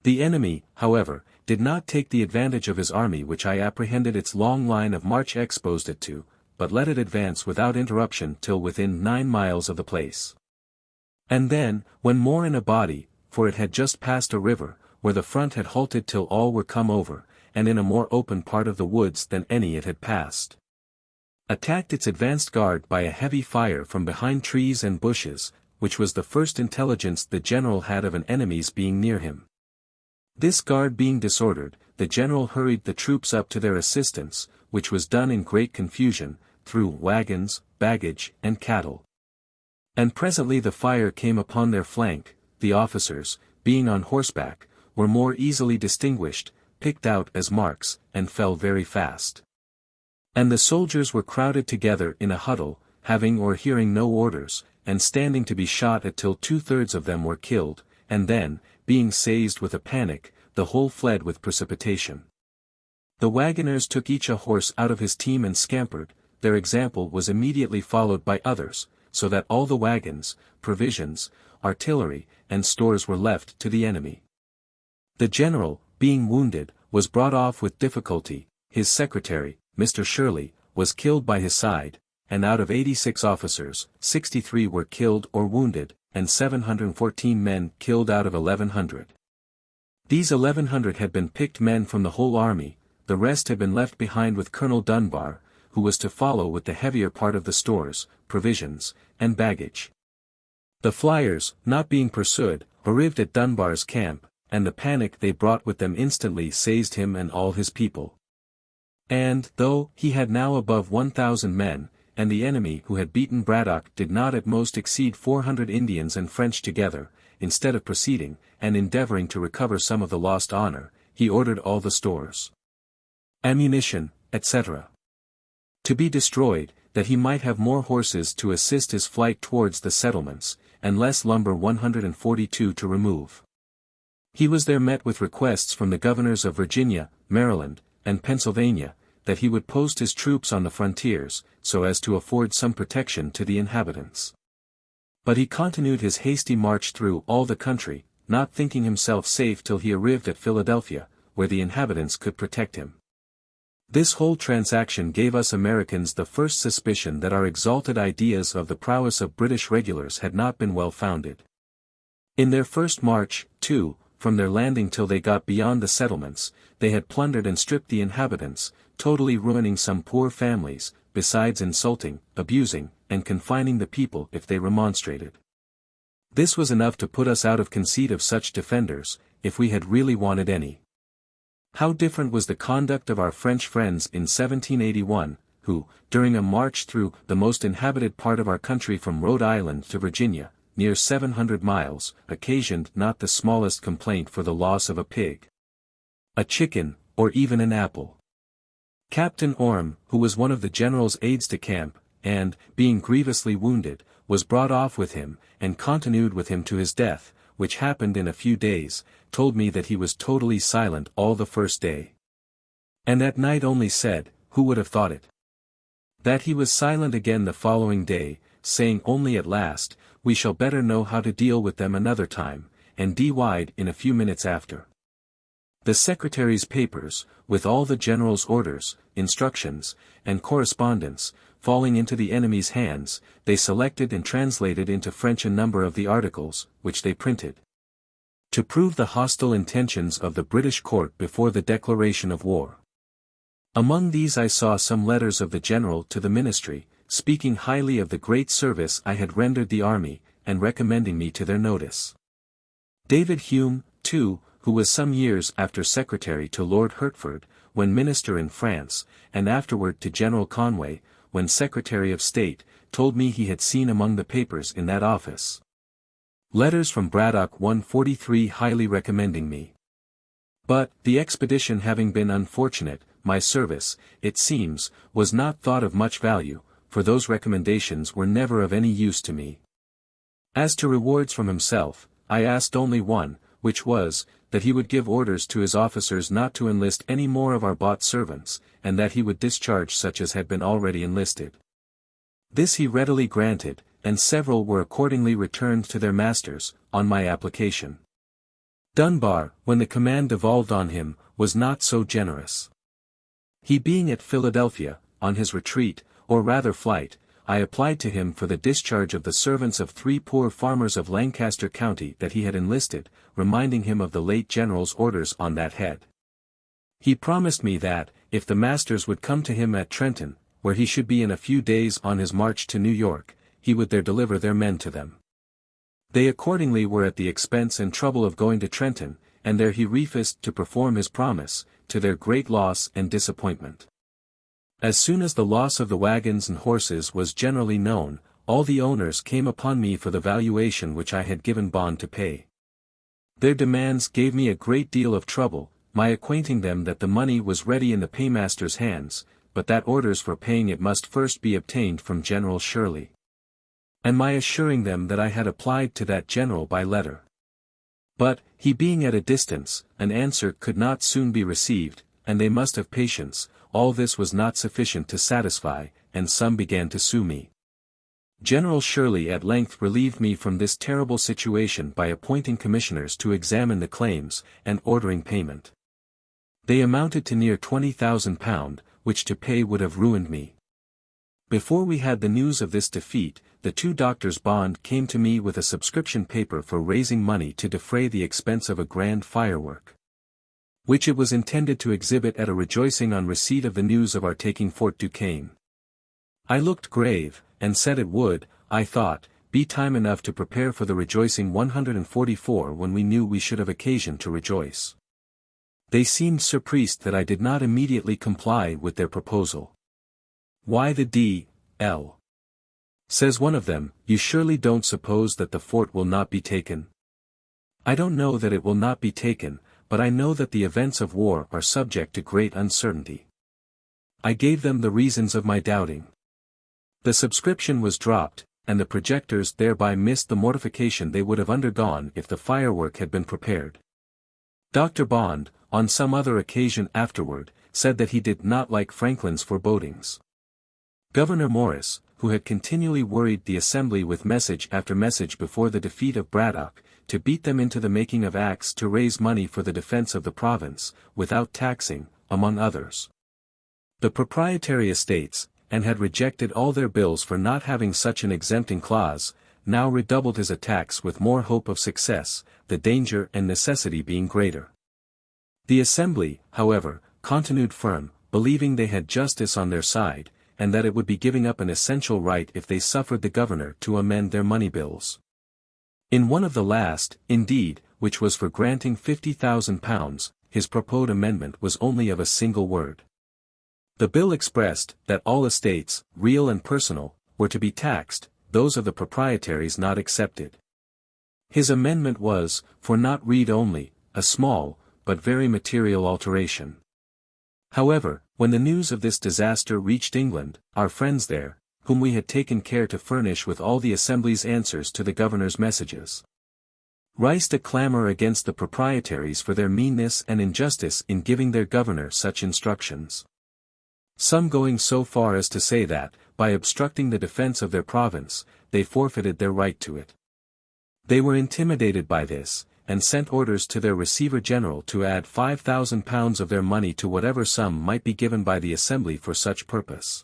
The enemy, however, did not take the advantage of his army which I apprehended its long line of march exposed it to, but let it advance without interruption till within 9 miles of the place. And then, when more in a body, for it had just passed a river, where the front had halted till all were come over, and in a more open part of the woods than any it had passed, attacked its advanced guard by a heavy fire from behind trees and bushes, which was the first intelligence the general had of an enemy's being near him. This guard being disordered, the general hurried the troops up to their assistance, which was done in great confusion, through wagons, baggage, and cattle. And presently the fire came upon their flank. The officers, being on horseback, were more easily distinguished, picked out as marks, and fell very fast. And the soldiers were crowded together in a huddle, having or hearing no orders, and standing to be shot at till 2/3 of them were killed, and then, being seized with a panic, the whole fled with precipitation. The wagoners took each a horse out of his team and scampered. Their example was immediately followed by others, so that all the wagons, provisions, artillery, and stores were left to the enemy. The general, being wounded, was brought off with difficulty. His secretary, Mr. Shirley, was killed by his side, and out of 86 officers, 63 were killed or wounded, and 714 men killed out of 1,100. These 1,100 had been picked men from the whole army. The rest had been left behind with Colonel Dunbar, who was to follow with the heavier part of the stores, provisions, and baggage. The flyers, not being pursued, arrived at Dunbar's camp, and the panic they brought with them instantly seized him and all his people. And, though he had now above 1,000 men, and the enemy who had beaten Braddock did not at most exceed 400 Indians and French together, instead of proceeding, and endeavoring to recover some of the lost honor, he ordered all the stores, ammunition, etc., to be destroyed, that he might have more horses to assist his flight towards the settlements, and less lumber 142 to remove. He was there met with requests from the governors of Virginia, Maryland, and Pennsylvania, that he would post his troops on the frontiers, so as to afford some protection to the inhabitants. But he continued his hasty march through all the country, not thinking himself safe till he arrived at Philadelphia, where the inhabitants could protect him. This whole transaction gave us Americans the first suspicion that our exalted ideas of the prowess of British regulars had not been well founded. In their first march, too, from their landing till they got beyond the settlements, they had plundered and stripped the inhabitants, totally ruining some poor families, besides insulting, abusing, and confining the people if they remonstrated. This was enough to put us out of conceit of such defenders, if we had really wanted any. How different was the conduct of our French friends in 1781, who, during a march through the most inhabited part of our country from Rhode Island to Virginia, near 700 miles, occasioned not the smallest complaint for the loss of a pig, a chicken, or even an apple. Captain Orme, who was one of the general's aides-de-camp, and, being grievously wounded, was brought off with him, and continued with him to his death, which happened in a few days, told me that he was totally silent all the first day. And at night only said, "Who would have thought it?" That he was silent again the following day, saying only at last, "We shall better know how to deal with them another time," and died in a few minutes after. The secretary's papers, with all the general's orders, instructions, and correspondence, falling into the enemy's hands, they selected and translated into French a number of the articles, which they printed, to prove the hostile intentions of the British court before the declaration of war. Among these I saw some letters of the general to the ministry, speaking highly of the great service I had rendered the army, and recommending me to their notice. David Hume, too, who was some years after secretary to Lord Hertford, when minister in France, and afterward to General Conway, when Secretary of State, told me he had seen among the papers in that office letters from Braddock 143 highly recommending me. But, the expedition having been unfortunate, my service, it seems, was not thought of much value, for those recommendations were never of any use to me. As to rewards from himself, I asked only one, which was, that he would give orders to his officers not to enlist any more of our bought servants, and that he would discharge such as had been already enlisted. This he readily granted, and several were accordingly returned to their masters, on my application. Dunbar, when the command devolved on him, was not so generous. He being at Philadelphia, on his retreat, or rather flight, I applied to him for the discharge of the servants of 3 poor farmers of Lancaster County that he had enlisted, reminding him of the late General's orders on that head. He promised me that, if the masters would come to him at Trenton, where he should be in a few days on his march to New York, he would there deliver their men to them. They accordingly were at the expense and trouble of going to Trenton, and there he refused to perform his promise, to their great loss and disappointment. As soon as the loss of the wagons and horses was generally known, all the owners came upon me for the valuation which I had given bond to pay. Their demands gave me a great deal of trouble, my acquainting them that the money was ready in the paymaster's hands, but that orders for paying it must first be obtained from General Shirley. And my assuring them that I had applied to that general by letter. But, he being at a distance, an answer could not soon be received, and they must have patience. All this was not sufficient to satisfy, and some began to sue me. General Shirley at length relieved me from this terrible situation by appointing commissioners to examine the claims, and ordering payment. They amounted to near £20,000, which to pay would have ruined me. Before we had the news of this defeat, the 2 doctors Bond came to me with a subscription paper for raising money to defray the expense of a grand firework, which it was intended to exhibit at a rejoicing on receipt of the news of our taking Fort Duquesne. I looked grave, and said it would, I thought, be time enough to prepare for the rejoicing 144 when we knew we should have occasion to rejoice. They seemed surprised that I did not immediately comply with their proposal. Why the D.L. says one of them, you surely don't suppose that the fort will not be taken? I don't know that it will not be taken, but I know that the events of war are subject to great uncertainty. I gave them the reasons of my doubting. The subscription was dropped, and the projectors thereby missed the mortification they would have undergone if the firework had been prepared. Dr. Bond, on some other occasion afterward, said that he did not like Franklin's forebodings. Governor Morris, who had continually worried the Assembly with message after message before the defeat of Braddock, to beat them into the making of acts to raise money for the defense of the province, without taxing, among others, the proprietary estates, and had rejected all their bills for not having such an exempting clause, now redoubled his attacks with more hope of success, the danger and necessity being greater. The Assembly, however, continued firm, believing they had justice on their side, and that it would be giving up an essential right if they suffered the governor to amend their money bills. In one of the last, indeed, which was for granting £50,000, his proposed amendment was only of a single word. The bill expressed that all estates, real and personal, were to be taxed, those of the proprietaries not excepted. His amendment was, for not read only, a small, but very material alteration. However, when the news of this disaster reached England, our friends there, whom we had taken care to furnish with all the Assembly's answers to the governor's messages, raised a clamor against the proprietaries for their meanness and injustice in giving their governor such instructions. Some going so far as to say that, by obstructing the defense of their province, they forfeited their right to it. They were intimidated by this, and sent orders to their Receiver General to add £5,000 of their money to whatever sum might be given by the Assembly for such purpose.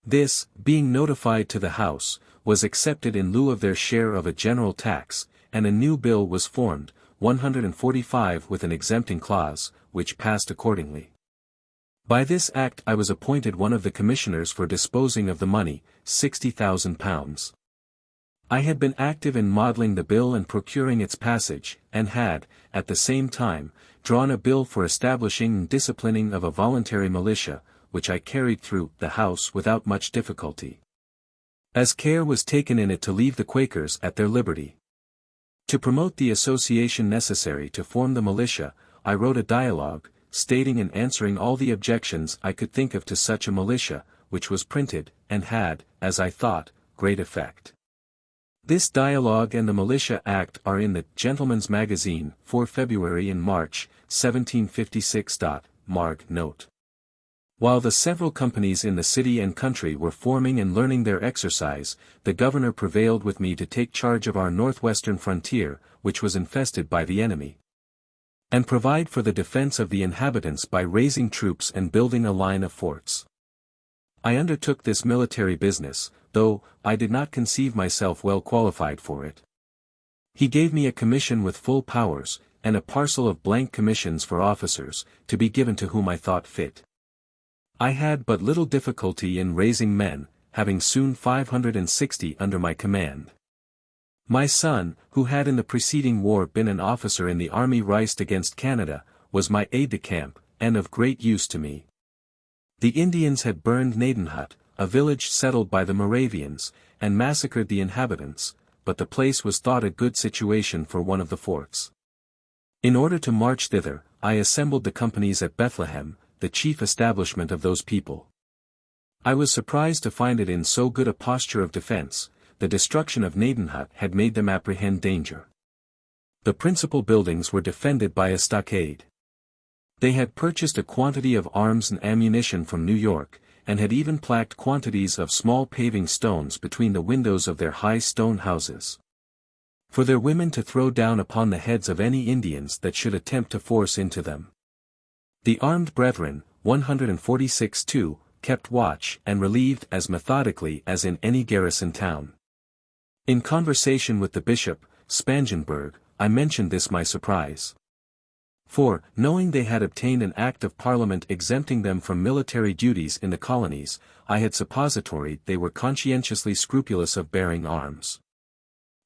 This, being notified to the House, was accepted in lieu of their share of a general tax, and a new bill was formed, 145 with an exempting clause, which passed accordingly. By this act I was appointed one of the commissioners for disposing of the money, £60,000. I had been active in modelling the bill and procuring its passage, and had, at the same time, drawn a bill for establishing and disciplining of a voluntary militia, which I carried through the House without much difficulty, as care was taken in it to leave the Quakers at their liberty. To promote the association necessary to form the militia, I wrote a dialogue, stating and answering all the objections I could think of to such a militia, which was printed, and had, as I thought, great effect. This dialogue and the Militia Act are in the Gentleman's Magazine for February and March, 1756. Marg. Note. While the several companies in the city and country were forming and learning their exercise, the governor prevailed with me to take charge of our northwestern frontier, which was infested by the enemy, and provide for the defense of the inhabitants by raising troops and building a line of forts. I undertook this military business, though I did not conceive myself well qualified for it. He gave me a commission with full powers, and a parcel of blank commissions for officers, to be given to whom I thought fit. I had but little difficulty in raising men, having soon 560 under my command. My son, who had in the preceding war been an officer in the army raised against Canada, was my aide-de-camp, and of great use to me. The Indians had burned Gnadenhut, a village settled by the Moravians, and massacred the inhabitants, but the place was thought a good situation for one of the forts. In order to march thither, I assembled the companies at Bethlehem, the chief establishment of those people. I was surprised to find it in so good a posture of defense. The destruction of Gnadenhut had made them apprehend danger. The principal buildings were defended by a stockade. They had purchased a quantity of arms and ammunition from New York, and had even placked quantities of small paving stones between the windows of their high stone houses, for their women to throw down upon the heads of any Indians that should attempt to force into them. The armed brethren, 146 too, kept watch and relieved as methodically as in any garrison town. In conversation with the Bishop, Spangenberg, I mentioned this my surprise. For, knowing they had obtained an Act of Parliament exempting them from military duties in the colonies, I had suppository they were conscientiously scrupulous of bearing arms.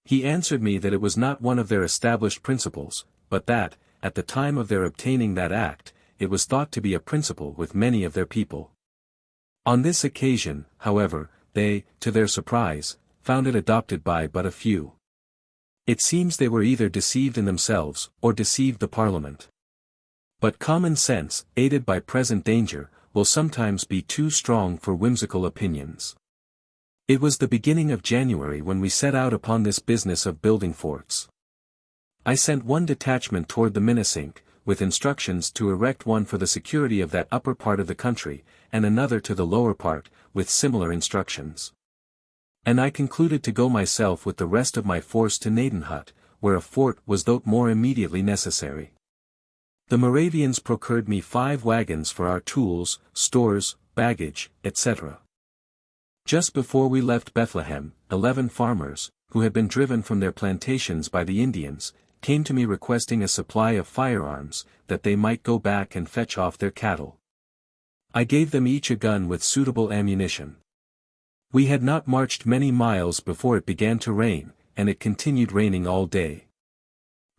He answered me that it was not one of their established principles, but that, at the time of their obtaining that act, it was thought to be a principle with many of their people. On this occasion, however, they, to their surprise, found it adopted by but a few. It seems they were either deceived in themselves, or deceived the Parliament. But common sense, aided by present danger, will sometimes be too strong for whimsical opinions. It was the beginning of January when we set out upon this business of building forts. I sent one detachment toward the Minisink, with instructions to erect one for the security of that upper part of the country, and another to the lower part, with similar instructions. And I concluded to go myself with the rest of my force to Gnadenhut, where a fort was thought more immediately necessary. The Moravians procured me 5 wagons for our tools, stores, baggage, etc. Just before we left Bethlehem, 11 farmers, who had been driven from their plantations by the Indians, came to me requesting a supply of firearms, that they might go back and fetch off their cattle. I gave them each a gun with suitable ammunition. We had not marched many miles before it began to rain, and it continued raining all day.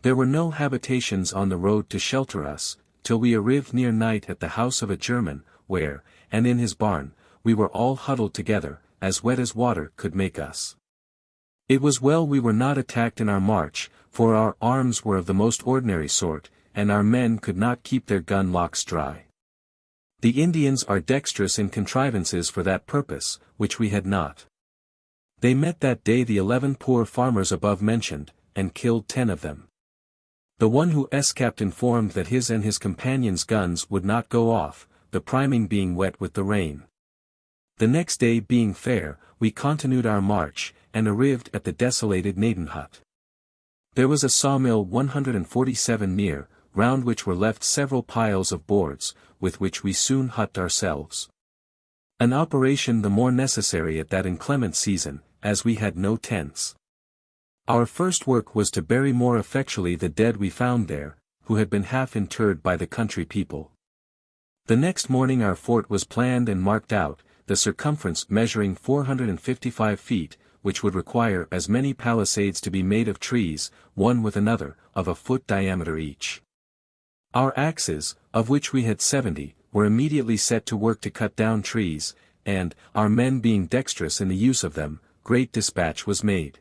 There were no habitations on the road to shelter us, till we arrived near night at the house of a German, where, and in his barn, we were all huddled together, as wet as water could make us. It was well we were not attacked in our march, for our arms were of the most ordinary sort, and our men could not keep their gun locks dry. The Indians are dexterous in contrivances for that purpose, which we had not. They met that day the 11 poor farmers above mentioned, and killed 10 of them. The one who escaped informed that his and his companions' guns would not go off, the priming being wet with the rain. The next day being fair, we continued our march, and arrived at the desolated Gnadenhut. There was a sawmill 147 near, round which were left several piles of boards, with which we soon hut ourselves. An operation the more necessary at that inclement season, as we had no tents. Our first work was to bury more effectually the dead we found there, who had been half interred by the country people. The next morning our fort was planned and marked out, the circumference measuring 455 feet, which would require as many palisades to be made of trees, one with another, of a foot diameter each. Our axes, of which we had 70, were immediately set to work to cut down trees, and, our men being dexterous in the use of them, great dispatch was made.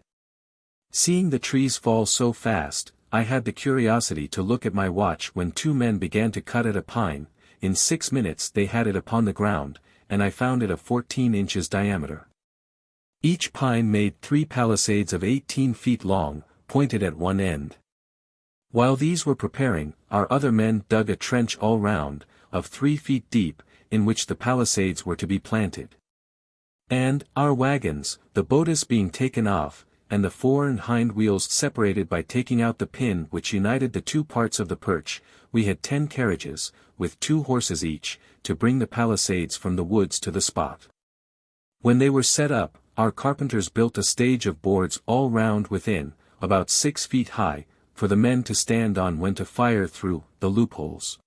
Seeing the trees fall so fast, I had the curiosity to look at my watch when 2 men began to cut at a pine. In 6 minutes they had it upon the ground, and I found it of 14 inches diameter. Each pine made 3 palisades of 18 feet long, pointed at one end. While these were preparing, our other men dug a trench all round, of 3 feet deep, in which the palisades were to be planted. And, our wagons, the bodice being taken off, and the fore and hind wheels separated by taking out the pin which united the 2 parts of the perch, we had 10 carriages, with 2 horses each, to bring the palisades from the woods to the spot. When they were set up, our carpenters built a stage of boards all round within, about 6 feet high, for the men to stand on when to fire through the loopholes.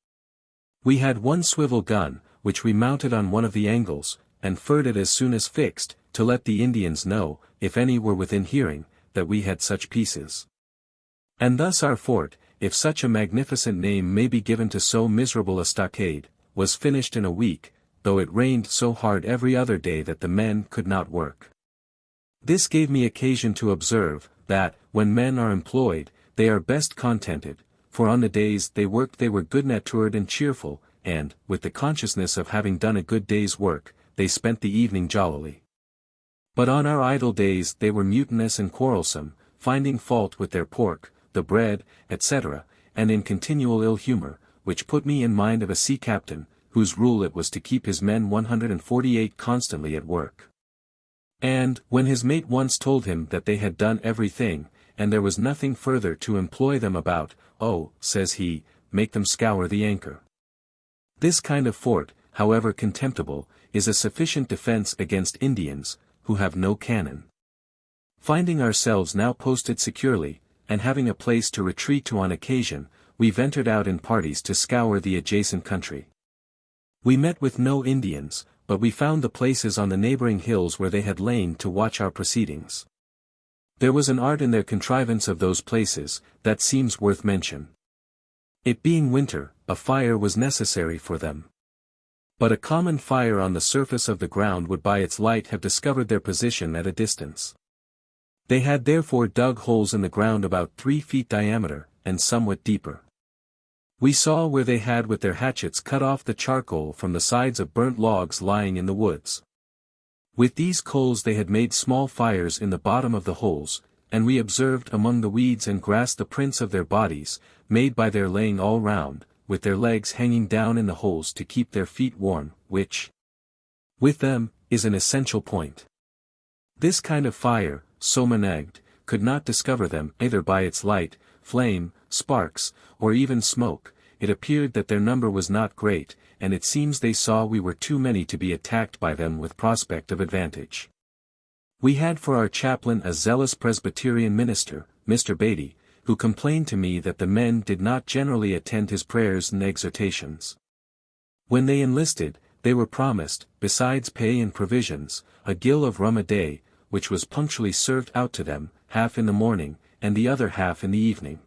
We had 1 swivel gun, which we mounted on one of the angles, and fired it as soon as fixed, to let the Indians know, if any were within hearing, that we had such pieces. And thus our fort, if such a magnificent name may be given to so miserable a stockade, was finished in a week, though it rained so hard every other day that the men could not work. This gave me occasion to observe, that, when men are employed, they are best contented, for on the days they worked they were good-natured and cheerful, and, with the consciousness of having done a good day's work, they spent the evening jollily. But on our idle days they were mutinous and quarrelsome, finding fault with their pork, the bread, etc., and in continual ill humor, which put me in mind of a sea captain, whose rule it was to keep his men 148 constantly at work. And, when his mate once told him that they had done everything, and there was nothing further to employ them about, "Oh," says he, "make them scour the anchor." This kind of fort, however contemptible, is a sufficient defense against Indians, who have no cannon. Finding ourselves now posted securely, and having a place to retreat to on occasion, we ventured out in parties to scour the adjacent country. We met with no Indians, but we found the places on the neighboring hills where they had lain to watch our proceedings. There was an art in their contrivance of those places, that seems worth mention. It being winter, a fire was necessary for them. But a common fire on the surface of the ground would by its light have discovered their position at a distance. They had therefore dug holes in the ground about 3 feet diameter, and somewhat deeper. We saw where they had with their hatchets cut off the charcoal from the sides of burnt logs lying in the woods. With these coals they had made small fires in the bottom of the holes, and we observed among the weeds and grass the prints of their bodies, made by their laying all round, with their legs hanging down in the holes to keep their feet warm, which, with them, is an essential point. This kind of fire, so managed, could not discover them either by its light, flame, sparks, or even smoke. It appeared that their number was not great, and it seems they saw we were too many to be attacked by them with prospect of advantage. We had for our chaplain a zealous Presbyterian minister, Mr. Beatty, who complained to me that the men did not generally attend his prayers and exhortations. When they enlisted, they were promised, besides pay and provisions, a gill of rum a day, which was punctually served out to them, half in the morning, and the other half in the evening.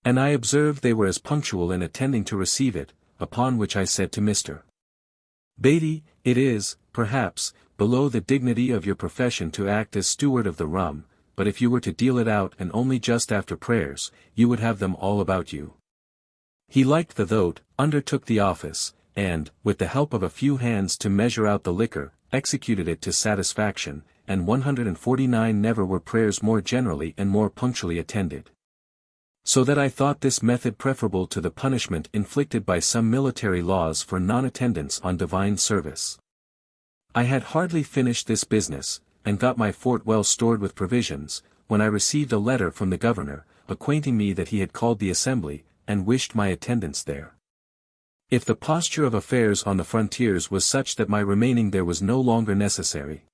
And I observed they were as punctual in attending to receive it, upon which I said to Mr. Beatty, "It is, perhaps, below the dignity of your profession to act as steward of the rum, but if you were to deal it out and only just after prayers, you would have them all about you." He liked the vote, undertook the office, and, with the help of a few hands to measure out the liquor, executed it to satisfaction, and 149 never were prayers more generally and more punctually attended. So that I thought this method preferable to the punishment inflicted by some military laws for non-attendance on divine service. I had hardly finished this business, and got my fort well stored with provisions, when I received a letter from the governor, acquainting me that he had called the assembly, and wished my attendance there. If the posture of affairs on the frontiers was such that my remaining there was no longer necessary.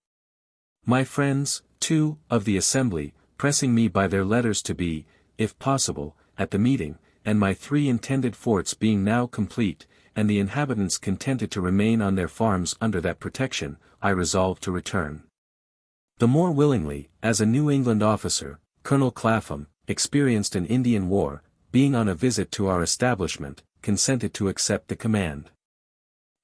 My friends, too, of the assembly, pressing me by their letters to be, if possible, at the meeting, and my 3 intended forts being now complete, and the inhabitants contented to remain on their farms under that protection, I resolved to return. The more willingly, as a New England officer, Colonel Clapham, experienced in Indian war, being on a visit to our establishment, consented to accept the command.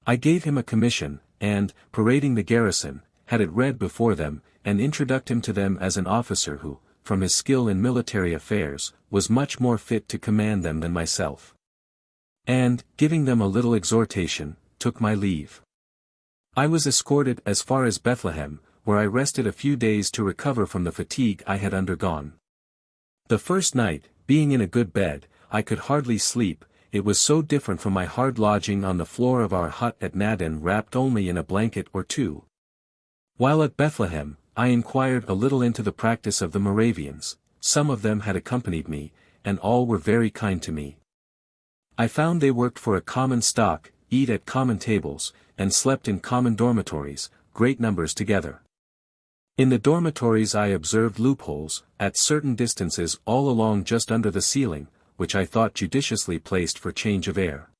I gave him a commission, and, parading the garrison, had it read before them, and introduced him to them as an officer who, from his skill in military affairs, was much more fit to command them than myself. And, giving them a little exhortation, took my leave. I was escorted as far as Bethlehem, where I rested a few days to recover from the fatigue I had undergone. The first night, being in a good bed, I could hardly sleep, it was so different from my hard lodging on the floor of our hut at Naden wrapped only in a blanket or two. While at Bethlehem, I inquired a little into the practice of the Moravians. Some of them had accompanied me, and all were very kind to me. I found they worked for a common stock, eat at common tables, and slept in common dormitories, great numbers together. In the dormitories I observed loopholes, at certain distances all along just under the ceiling, which I thought judiciously placed for change of air.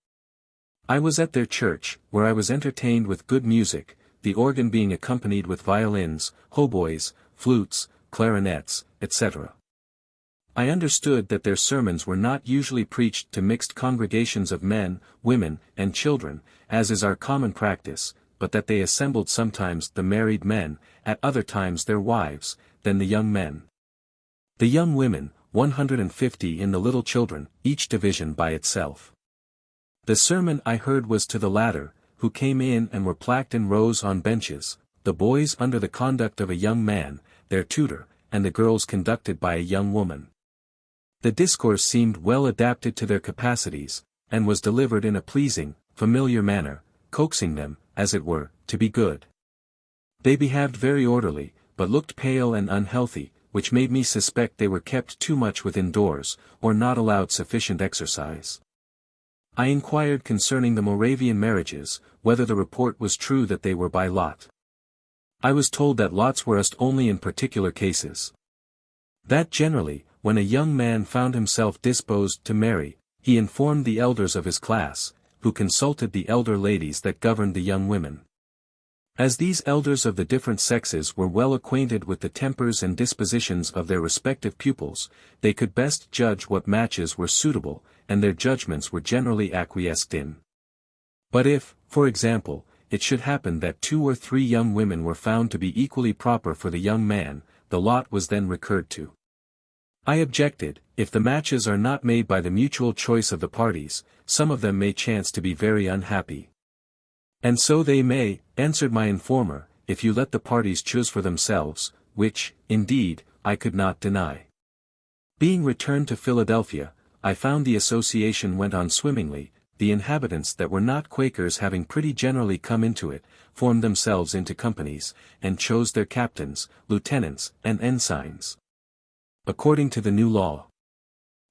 I was at their church, where I was entertained with good music, the organ being accompanied with violins, hautboys, flutes, clarinets, etc. I understood that their sermons were not usually preached to mixed congregations of men, women, and children, as is our common practice, but that they assembled sometimes the married men, at other times their wives, then the young men. The young women, 150 in the little children, each division by itself. The sermon I heard was to the latter, who came in and were placked in rows on benches, the boys under the conduct of a young man, their tutor, and the girls conducted by a young woman. The discourse seemed well adapted to their capacities, and was delivered in a pleasing, familiar manner, coaxing them, as it were, to be good. They behaved very orderly, but looked pale and unhealthy, which made me suspect they were kept too much within doors, or not allowed sufficient exercise. I inquired concerning the Moravian marriages, whether the report was true that they were by lot. I was told that lots were used only in particular cases. That generally, when a young man found himself disposed to marry, he informed the elders of his class, who consulted the elder ladies that governed the young women. As these elders of the different sexes were well acquainted with the tempers and dispositions of their respective pupils, they could best judge what matches were suitable, and their judgments were generally acquiesced in. But if, for example, it should happen that 2 or 3 young women were found to be equally proper for the young man, the lot was then recurred to. I objected, if the matches are not made by the mutual choice of the parties, some of them may chance to be very unhappy. And so they may, answered my informer, if you let the parties choose for themselves, which, indeed, I could not deny. Being returned to Philadelphia, I found the association went on swimmingly, the inhabitants that were not Quakers having pretty generally come into it, formed themselves into companies, and chose their captains, lieutenants, and ensigns. According to the new law.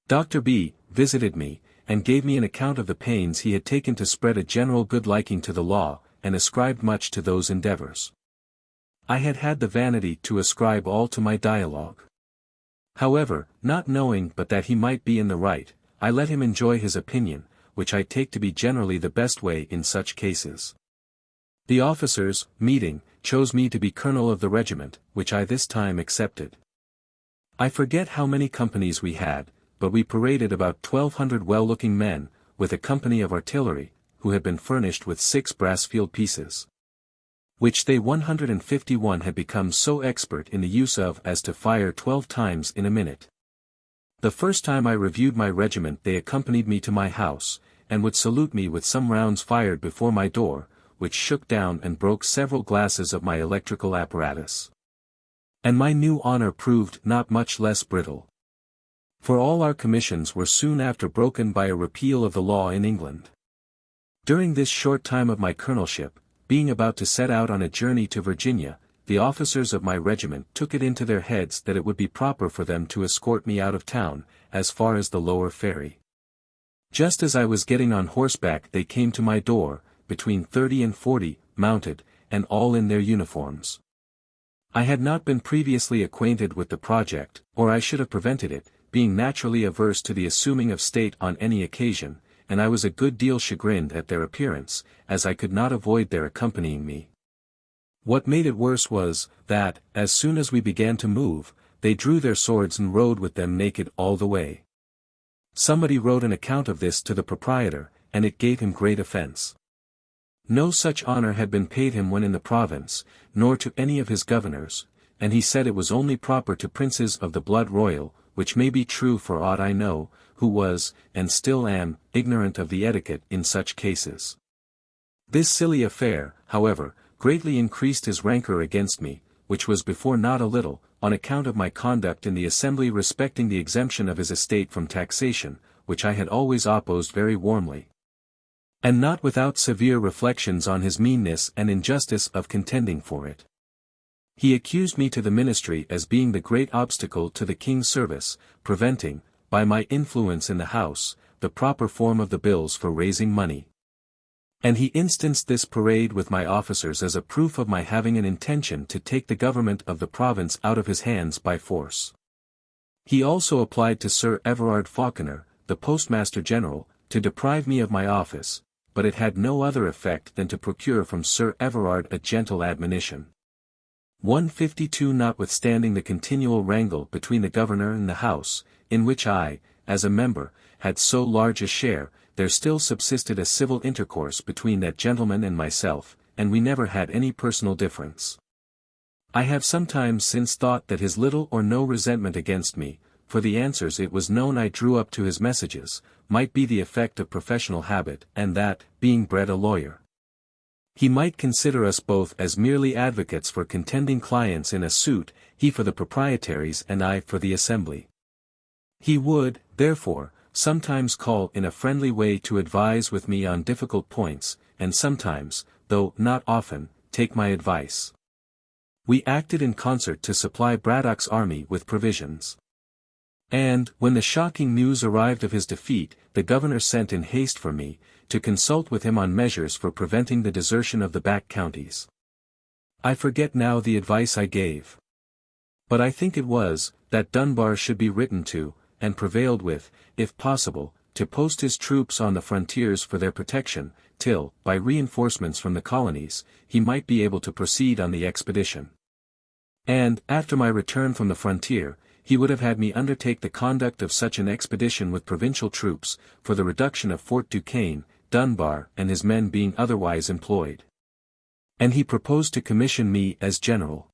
Dr. B. visited me, and gave me an account of the pains he had taken to spread a general good liking to the law, and ascribed much to those endeavors. I had had the vanity to ascribe all to my dialogue. However, not knowing but that he might be in the right, I let him enjoy his opinion, which I take to be generally the best way in such cases. The officers, meeting, chose me to be colonel of the regiment, which I this time accepted. I forget how many companies we had, but we paraded about 1,200 well-looking men, with a company of artillery, who had been furnished with 6 brass field pieces, which they 151 had become so expert in the use of as to fire 12 times in a minute. The first time I reviewed my regiment they accompanied me to my house, and would salute me with some rounds fired before my door, which shook down and broke several glasses of my electrical apparatus. And my new honor proved not much less brittle. For all our commissions were soon after broken by a repeal of the law in England. During this short time of my colonelship, being about to set out on a journey to Virginia, the officers of my regiment took it into their heads that it would be proper for them to escort me out of town, as far as the lower ferry. Just as I was getting on horseback they came to my door, between 30 and 40, mounted, and all in their uniforms. I had not been previously acquainted with the project, or I should have prevented it, being naturally averse to the assuming of state on any occasion, and I was a good deal chagrined at their appearance, as I could not avoid their accompanying me. What made it worse was, that, as soon as we began to move, they drew their swords and rode with them naked all the way. Somebody wrote an account of this to the proprietor, and it gave him great offense. No such honor had been paid him when in the province, nor to any of his governors, and he said it was only proper to princes of the blood royal, which may be true for aught I know, who was, and still am, ignorant of the etiquette in such cases. This silly affair, however, greatly increased his rancor against me, which was before not a little, on account of my conduct in the assembly respecting the exemption of his estate from taxation, which I had always opposed very warmly. And not without severe reflections on his meanness and injustice of contending for it. He accused me to the ministry as being the great obstacle to the king's service, preventing, by my influence in the House, the proper form of the bills for raising money. And he instanced this parade with my officers as a proof of my having an intention to take the government of the province out of his hands by force. He also applied to Sir Everard Falconer, the Postmaster General, to deprive me of my office, but it had no other effect than to procure from Sir Everard a gentle admonition. 152 Notwithstanding the continual wrangle between the governor and the House, in which I, as a member, had so large a share, there still subsisted a civil intercourse between that gentleman and myself, and we never had any personal difference. I have sometimes since thought that his little or no resentment against me, for the answers it was known I drew up to his messages, might be the effect of professional habit, and that, being bred a lawyer, he might consider us both as merely advocates for contending clients in a suit, he for the proprietaries and I for the assembly. He would, therefore, sometimes call in a friendly way to advise with me on difficult points, and sometimes, though not often, take my advice. We acted in concert to supply Braddock's army with provisions. And, when the shocking news arrived of his defeat, the governor sent in haste for me, to consult with him on measures for preventing the desertion of the back counties. I forget now the advice I gave. But I think it was, that Dunbar should be written to, and prevailed with, if possible, to post his troops on the frontiers for their protection, till, by reinforcements from the colonies, he might be able to proceed on the expedition. And, after my return from the frontier, he would have had me undertake the conduct of such an expedition with provincial troops, for the reduction of Fort Duquesne, Dunbar and his men being otherwise employed. And he proposed to commission me as general.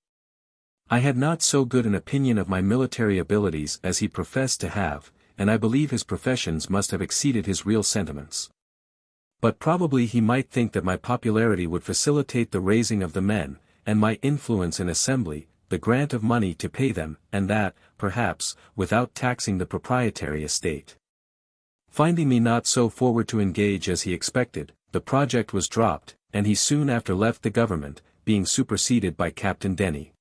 I had not so good an opinion of my military abilities as he professed to have, and I believe his professions must have exceeded his real sentiments. But probably he might think that my popularity would facilitate the raising of the men, and my influence in assembly, the grant of money to pay them, and that, perhaps, without taxing the proprietary estate. Finding me not so forward to engage as he expected, the project was dropped, and he soon after left the government, being superseded by Captain Denny.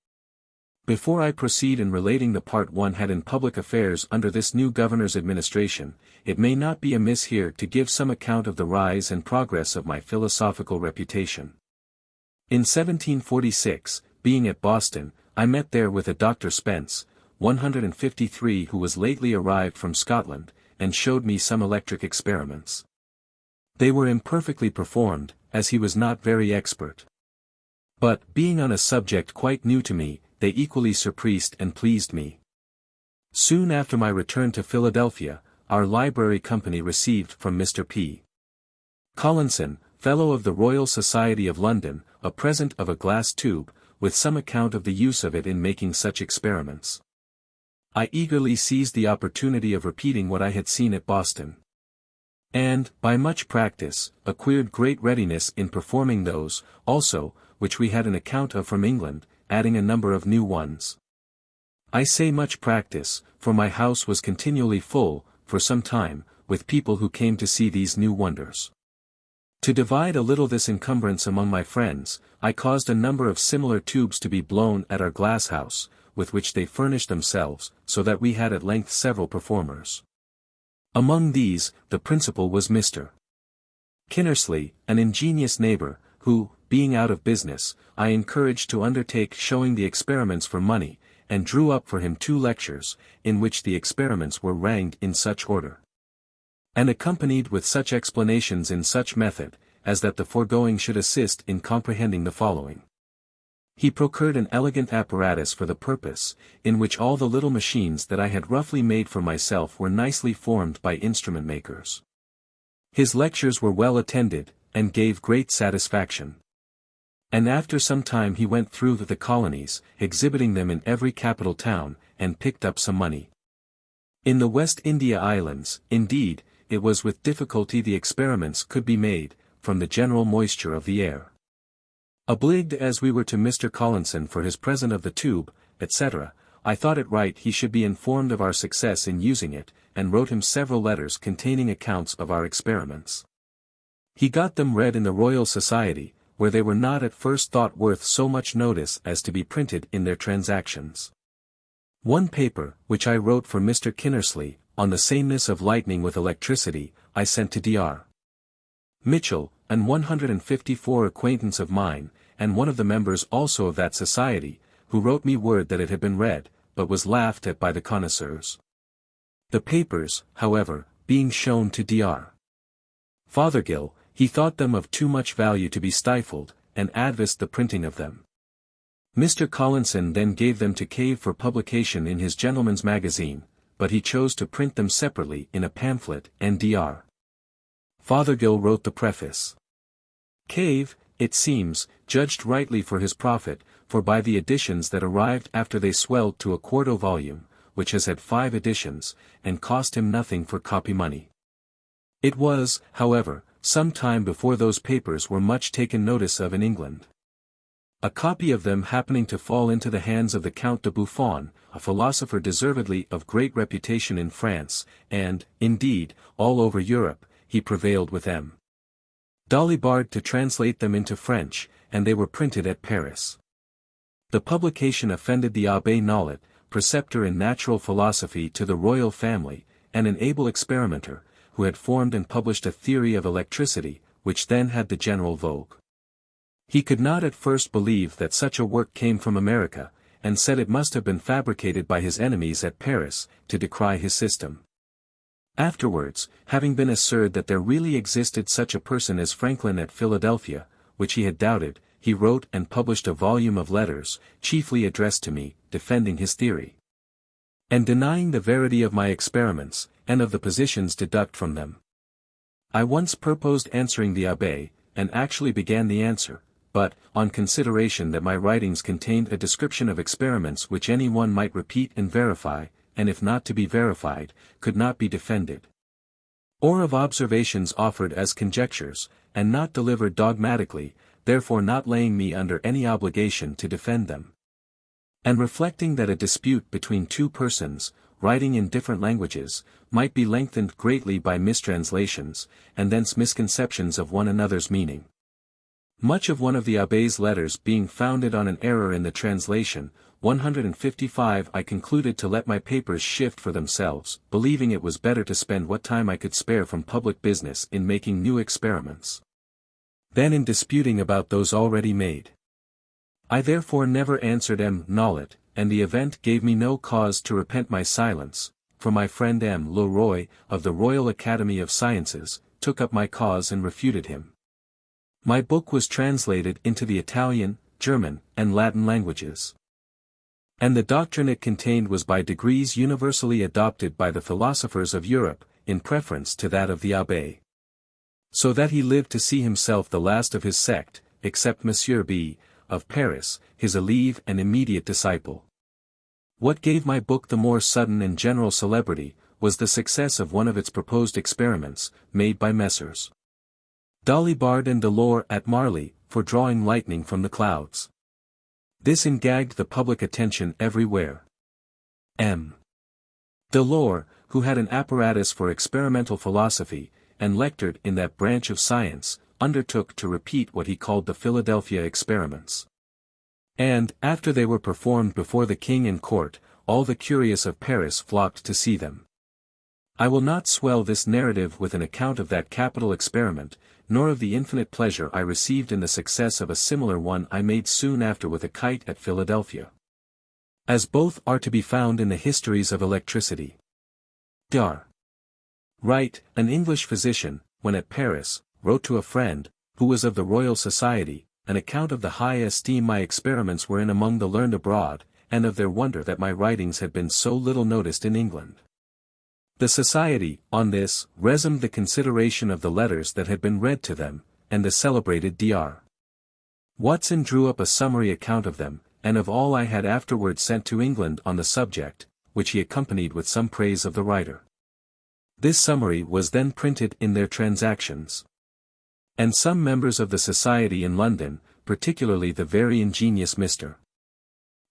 Before I proceed in relating the part one had in public affairs under this new governor's administration, it may not be amiss here to give some account of the rise and progress of my philosophical reputation. In 1746, being at Boston, I met there with a Dr. Spence, 153 who was lately arrived from Scotland, and showed me some electric experiments. They were imperfectly performed, as he was not very expert. But, being on a subject quite new to me, they equally surprised and pleased me. Soon after my return to Philadelphia, our library company received from Mr. P. Collinson, Fellow of the Royal Society of London, a present of a glass tube, with some account of the use of it in making such experiments. I eagerly seized the opportunity of repeating what I had seen at Boston. And, by much practice, acquired great readiness in performing those, also, which we had an account of from England, adding a number of new ones. I say much practice, for my house was continually full, for some time, with people who came to see these new wonders. To divide a little this encumbrance among my friends, I caused a number of similar tubes to be blown at our glass house, with which they furnished themselves, so that we had at length several performers. Among these, the principal was Mr. Kinnersley, an ingenious neighbor, who, being out of business, I encouraged to undertake showing the experiments for money, and drew up for him 2 lectures, in which the experiments were ranged in such order, and accompanied with such explanations in such method, as that the foregoing should assist in comprehending the following. He procured an elegant apparatus for the purpose, in which all the little machines that I had roughly made for myself were nicely formed by instrument makers. His lectures were well attended, and gave great satisfaction. And after some time he went through the colonies, exhibiting them in every capital town, and picked up some money. In the West India Islands, indeed, it was with difficulty the experiments could be made, from the general moisture of the air. Obliged as we were to Mr. Collinson for his present of the tube, etc., I thought it right he should be informed of our success in using it, and wrote him several letters containing accounts of our experiments. He got them read in the Royal Society, where they were not at first thought worth so much notice as to be printed in their transactions. One paper, which I wrote for Mr. Kinnersley, on the sameness of lightning with electricity, I sent to Dr. Mitchell, an 154 acquaintance of mine, and one of the members also of that society, who wrote me word that it had been read, but was laughed at by the connoisseurs. The papers, however, being shown to Dr. Fothergill, he thought them of too much value to be stifled, and advised the printing of them. Mr. Collinson then gave them to Cave for publication in his Gentleman's Magazine, but he chose to print them separately in a pamphlet, and Dr. Fothergill wrote the preface. Cave, it seems, judged rightly for his profit, for by the editions that arrived after they swelled to a quarto volume, which has had 5 editions, and cost him nothing for copy money. It was, however, some time before those papers were much taken notice of in England. A copy of them happening to fall into the hands of the Count de Buffon, a philosopher deservedly of great reputation in France, and, indeed, all over Europe, he prevailed with M. Dalibard to translate them into French, and they were printed at Paris. The publication offended the Abbé Nollet, preceptor in natural philosophy to the royal family, and an able experimenter, who had formed and published a theory of electricity, which then had the general vogue. He could not at first believe that such a work came from America, and said it must have been fabricated by his enemies at Paris, to decry his system. Afterwards, having been assured that there really existed such a person as Franklin at Philadelphia, which he had doubted, he wrote and published a volume of letters, chiefly addressed to me, defending his theory, and denying the verity of my experiments, and of the positions deduced from them. I once purposed answering the Abbé, and actually began the answer, but, on consideration that my writings contained a description of experiments which any one might repeat and verify, and if not to be verified, could not be defended, or of observations offered as conjectures, and not delivered dogmatically, therefore not laying me under any obligation to defend them, and reflecting that a dispute between two persons, writing in different languages, might be lengthened greatly by mistranslations, and thence misconceptions of one another's meaning. Much of one of the Abbé's letters being founded on an error in the translation, 155 I concluded to let my papers shift for themselves, believing it was better to spend what time I could spare from public business in making new experiments, than in disputing about those already made. I therefore never answered M. Nollet, and the event gave me no cause to repent my silence, for my friend M. Leroy, of the Royal Academy of Sciences, took up my cause and refuted him. My book was translated into the Italian, German, and Latin languages, and the doctrine it contained was by degrees universally adopted by the philosophers of Europe, in preference to that of the Abbé. So that he lived to see himself the last of his sect, except Monsieur B., of Paris, his élève and immediate disciple. What gave my book the more sudden and general celebrity, was the success of one of its proposed experiments, made by Messrs. Dalibard and Delort at Marly, for drawing lightning from the clouds. This engagged the public attention everywhere. M. Delort, who had an apparatus for experimental philosophy, and lectured in that branch of science, undertook to repeat what he called the Philadelphia experiments. And, after they were performed before the king and court, all the curious of Paris flocked to see them. I will not swell this narrative with an account of that capital experiment, nor of the infinite pleasure I received in the success of a similar one I made soon after with a kite at Philadelphia, as both are to be found in the histories of electricity. Dr. Wright, an English physician, when at Paris, wrote to a friend, who was of the Royal Society, an account of the high esteem my experiments were in among the learned abroad, and of their wonder that my writings had been so little noticed in England. The Society, on this, resumed the consideration of the letters that had been read to them, and the celebrated Dr. Watson drew up a summary account of them, and of all I had afterwards sent to England on the subject, which he accompanied with some praise of the writer. This summary was then printed in their Transactions. And some members of the Society in London, particularly the very ingenious Mr.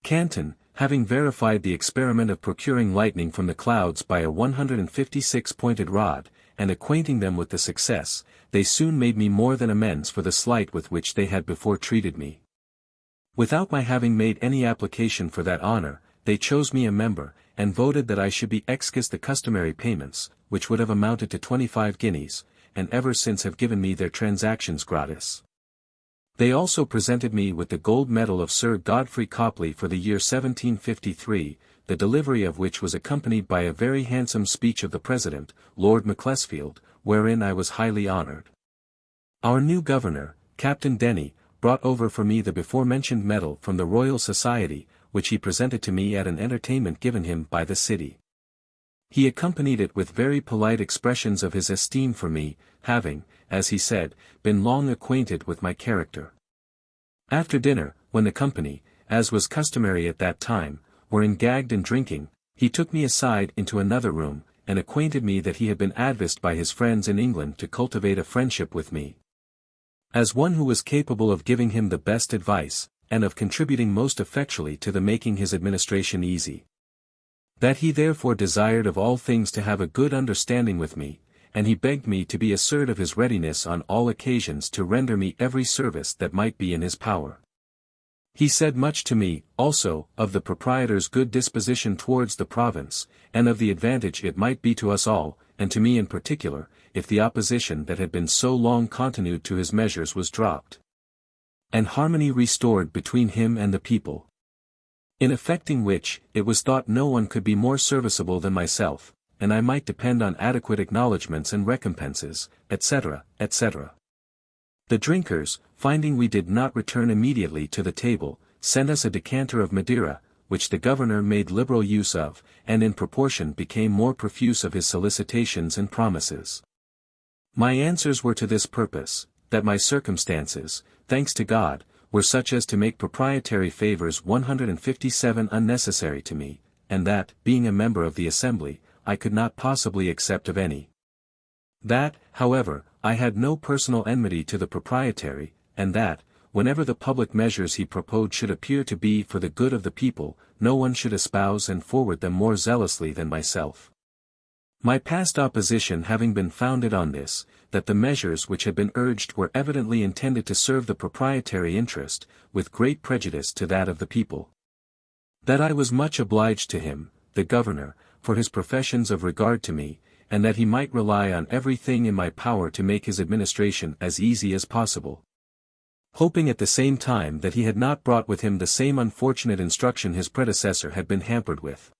Canton, having verified the experiment of procuring lightning from the clouds by a 156-pointed rod, and acquainting them with the success, they soon made me more than amends for the slight with which they had before treated me. Without my having made any application for that honor, they chose me a member, and voted that I should be excused the customary payments, which would have amounted to 25 guineas, and ever since have given me their transactions gratis. They also presented me with the gold medal of Sir Godfrey Copley for the year 1753, the delivery of which was accompanied by a very handsome speech of the President, Lord Macclesfield, wherein I was highly honoured. Our new governor, Captain Denny, brought over for me the before-mentioned medal from the Royal Society, which he presented to me at an entertainment given him by the city. He accompanied it with very polite expressions of his esteem for me, having, as he said, been long acquainted with my character. After dinner, when the company, as was customary at that time, were engagged in drinking, he took me aside into another room, and acquainted me that he had been advised by his friends in England to cultivate a friendship with me, as one who was capable of giving him the best advice, and of contributing most effectually to the making his administration easy. That he therefore desired of all things to have a good understanding with me, and he begged me to be assured of his readiness on all occasions to render me every service that might be in his power. He said much to me, also, of the proprietor's good disposition towards the province, and of the advantage it might be to us all, and to me in particular, if the opposition that had been so long continued to his measures was dropped, and harmony restored between him and the people. In effecting which, it was thought no one could be more serviceable than myself, and I might depend on adequate acknowledgments and recompenses, etc., etc. The drinkers, finding we did not return immediately to the table, sent us a decanter of Madeira, which the governor made liberal use of, and in proportion became more profuse of his solicitations and promises. My answers were to this purpose, that my circumstances, thanks to God, were such as to make proprietary favours 157 unnecessary to me, and that, being a member of the Assembly, I could not possibly accept of any. That, however, I had no personal enmity to the proprietary, and that, whenever the public measures he proposed should appear to be for the good of the people, no one should espouse and forward them more zealously than myself. My past opposition having been founded on this, that the measures which had been urged were evidently intended to serve the proprietary interest, with great prejudice to that of the people. That I was much obliged to him, the governor, for his professions of regard to me, and that he might rely on everything in my power to make his administration as easy as possible. Hoping at the same time that he had not brought with him the same unfortunate instruction his predecessor had been hampered with.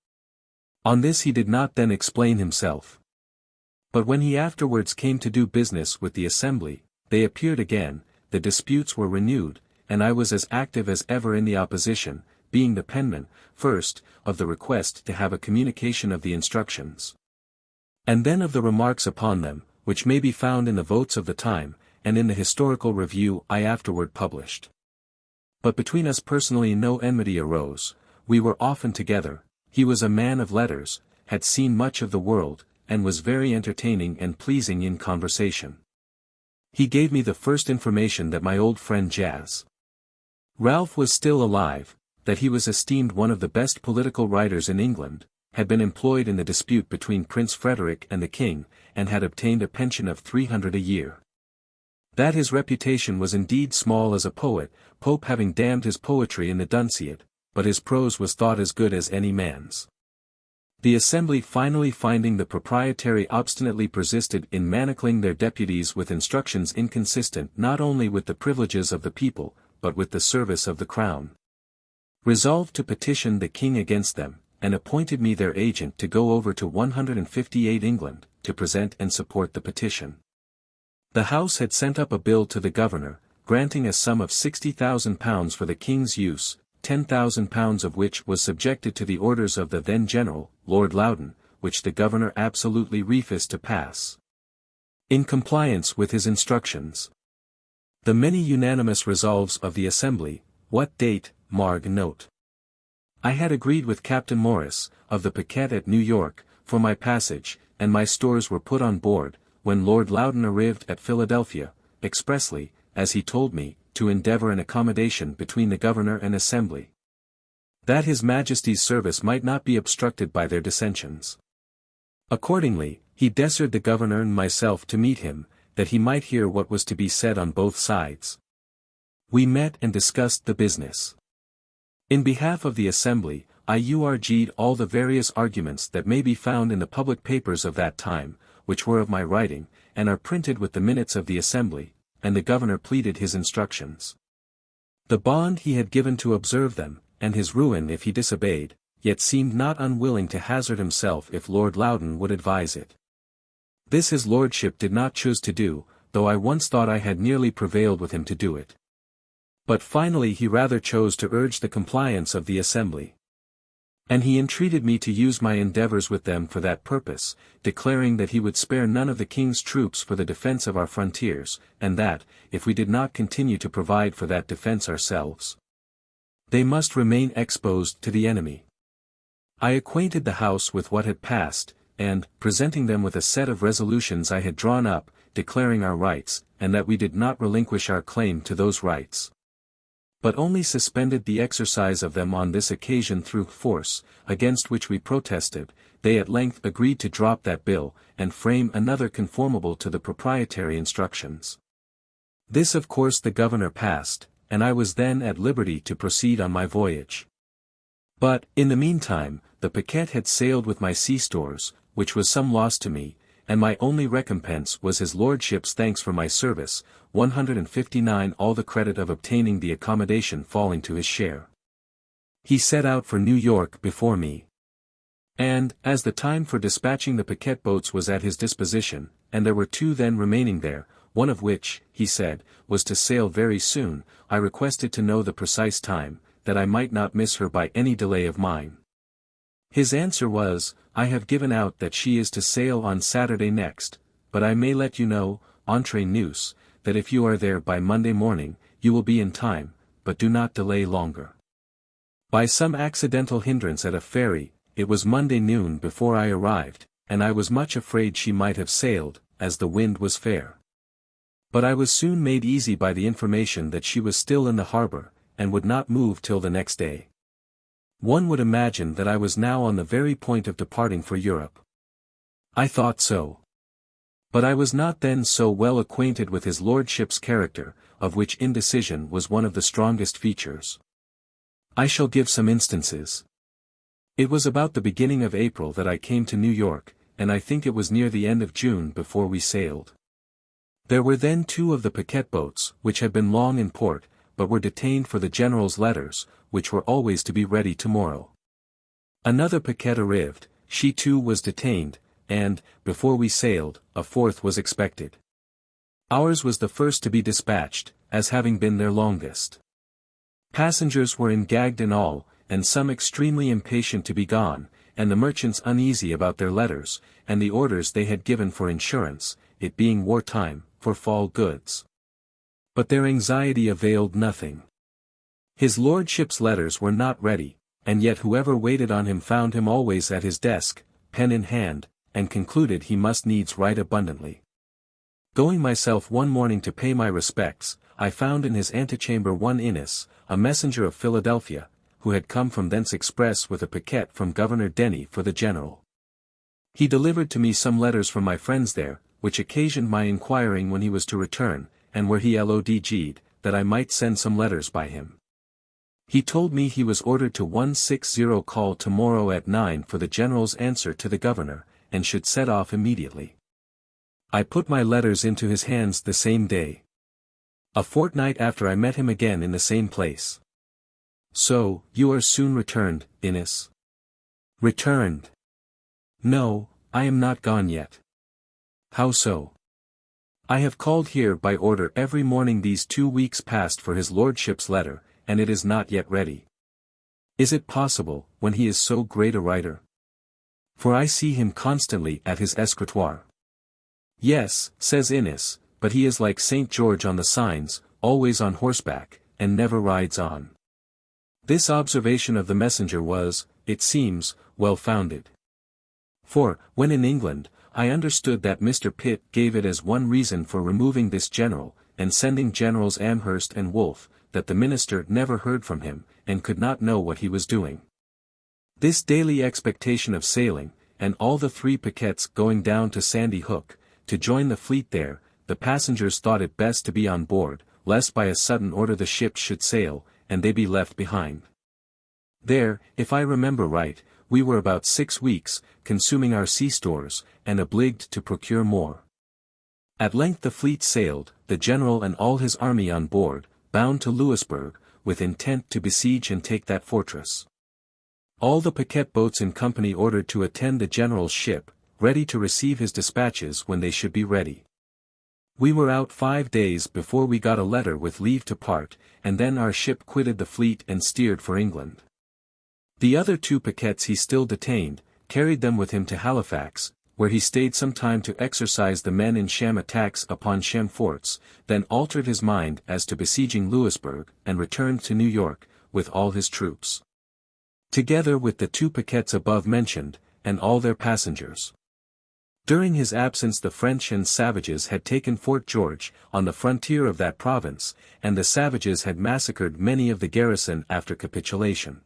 On this he did not then explain himself. But when he afterwards came to do business with the Assembly, they appeared again, the disputes were renewed, and I was as active as ever in the opposition, being the penman, first, of the request to have a communication of the instructions, and then of the remarks upon them, which may be found in the votes of the time, and in the historical review I afterward published. But between us personally no enmity arose, we were often together, he was a man of letters, had seen much of the world, and was very entertaining and pleasing in conversation. He gave me the first information that my old friend Jas. Ralph was still alive, that he was esteemed one of the best political writers in England, had been employed in the dispute between Prince Frederick and the King, and had obtained a pension of 300 a year. That his reputation was indeed small as a poet, Pope having damned his poetry in the Dunciad, but his prose was thought as good as any man's. The Assembly finally finding the proprietary obstinately persisted in manacling their deputies with instructions inconsistent not only with the privileges of the people, but with the service of the Crown, resolved to petition the King against them, and appointed me their agent to go over to 158 England, to present and support the petition. The House had sent up a bill to the Governor, granting a sum of £60,000 for the King's use, £10,000 of which was subjected to the orders of the then General, Lord Loudon, which the Governor absolutely refused to pass, in compliance with his instructions. The many unanimous resolves of the Assembly, what date, Marg. note. I had agreed with Captain Morris, of the Piquette at New York, for my passage, and my stores were put on board, when Lord Loudon arrived at Philadelphia, expressly, as he told me, to endeavour an accommodation between the governor and assembly, that his Majesty's service might not be obstructed by their dissensions. Accordingly, he desired the governor and myself to meet him, that he might hear what was to be said on both sides. We met and discussed the business. In behalf of the assembly, I urged all the various arguments that may be found in the public papers of that time, which were of my writing, and are printed with the minutes of the assembly, and the governor pleaded his instructions. The bond he had given to observe them, and his ruin if he disobeyed, yet seemed not unwilling to hazard himself if Lord Loudon would advise it. This his lordship did not choose to do, though I once thought I had nearly prevailed with him to do it. But finally he rather chose to urge the compliance of the assembly. And he entreated me to use my endeavours with them for that purpose, declaring that he would spare none of the king's troops for the defence of our frontiers, and that, if we did not continue to provide for that defence ourselves, they must remain exposed to the enemy. I acquainted the House with what had passed, and, presenting them with a set of resolutions I had drawn up, declaring our rights, and that we did not relinquish our claim to those rights, but only suspended the exercise of them on this occasion through force, against which we protested, they at length agreed to drop that bill, and frame another conformable to the proprietary instructions. This of course the governor passed, and I was then at liberty to proceed on my voyage. But, in the meantime, the paquet had sailed with my sea stores, which was some loss to me, and my only recompense was his lordship's thanks for my service, 159 all the credit of obtaining the accommodation falling to his share. He set out for New York before me. And, as the time for dispatching the paquet boats was at his disposition, and there were 2 then remaining there, one of which, he said, was to sail very soon, I requested to know the precise time, that I might not miss her by any delay of mine. His answer was, I have given out that she is to sail on Saturday next, but I may let you know, entre nous, that if you are there by Monday morning, you will be in time, but do not delay longer. By some accidental hindrance at a ferry, it was Monday noon before I arrived, and I was much afraid she might have sailed, as the wind was fair. But I was soon made easy by the information that she was still in the harbour, and would not move till the next day. One would imagine that I was now on the very point of departing for Europe. I thought so. But I was not then so well acquainted with his lordship's character, of which indecision was one of the strongest features. I shall give some instances. It was about the beginning of April that I came to New York, and I think it was near the end of June before we sailed. There were then 2 of the paquet boats, which had been long in port, but were detained for the general's letters, which were always to be ready tomorrow. Another paquet arrived, she too was detained, and, before we sailed, a 4th was expected. Ours was the first to be dispatched, as having been their longest. Passengers were gagged in all, and some extremely impatient to be gone, and the merchants uneasy about their letters, and the orders they had given for insurance, it being war time, for fall goods. But their anxiety availed nothing. His lordship's letters were not ready, and yet whoever waited on him found him always at his desk, pen in hand, and concluded he must needs write abundantly. Going myself one morning to pay my respects, I found in his antechamber one Innes, a messenger of Philadelphia, who had come from thence express with a paquet from Governor Denny for the general. He delivered to me some letters from my friends there, which occasioned my inquiring when he was to return, and where he lodged, that I might send some letters by him. He told me he was ordered to 160 call tomorrow at 9 for the general's answer to the governor, and should set off immediately. I put my letters into his hands the same day. A fortnight after I met him again in the same place. So, you are soon returned, Innes? Returned? No, I am not gone yet. How so? I have called here by order every morning these 2 weeks past for his lordship's letter, and it is not yet ready. Is it possible, when he is so great a writer? For I see him constantly at his escritoire. Yes, says Innes, but he is like St. George on the signs, always on horseback, and never rides on. This observation of the messenger was, it seems, well founded. For, when in England, I understood that Mr. Pitt gave it as one reason for removing this general, and sending Generals Amherst and Wolfe, that the minister never heard from him, and could not know what he was doing. This daily expectation of sailing, and all the 3 paquettes going down to Sandy Hook, to join the fleet there, the passengers thought it best to be on board, lest by a sudden order the ship should sail, and they be left behind. There, if I remember right, we were about 6 weeks, consuming our sea stores, and obliged to procure more. At length the fleet sailed, the general and all his army on board, bound to Louisbourg, with intent to besiege and take that fortress. All the paquette boats in company ordered to attend the general's ship, ready to receive his dispatches when they should be ready. We were out 5 days before we got a letter with leave to part, and then our ship quitted the fleet and steered for England. The other 2 paquettes he still detained, carried them with him to Halifax, where he stayed some time to exercise the men in sham attacks upon sham forts, then altered his mind as to besieging Louisbourg, and returned to New York, with all his troops. Together with the 2 paquettes above mentioned, and all their passengers. During his absence the French and savages had taken Fort George, on the frontier of that province, and the savages had massacred many of the garrison after capitulation.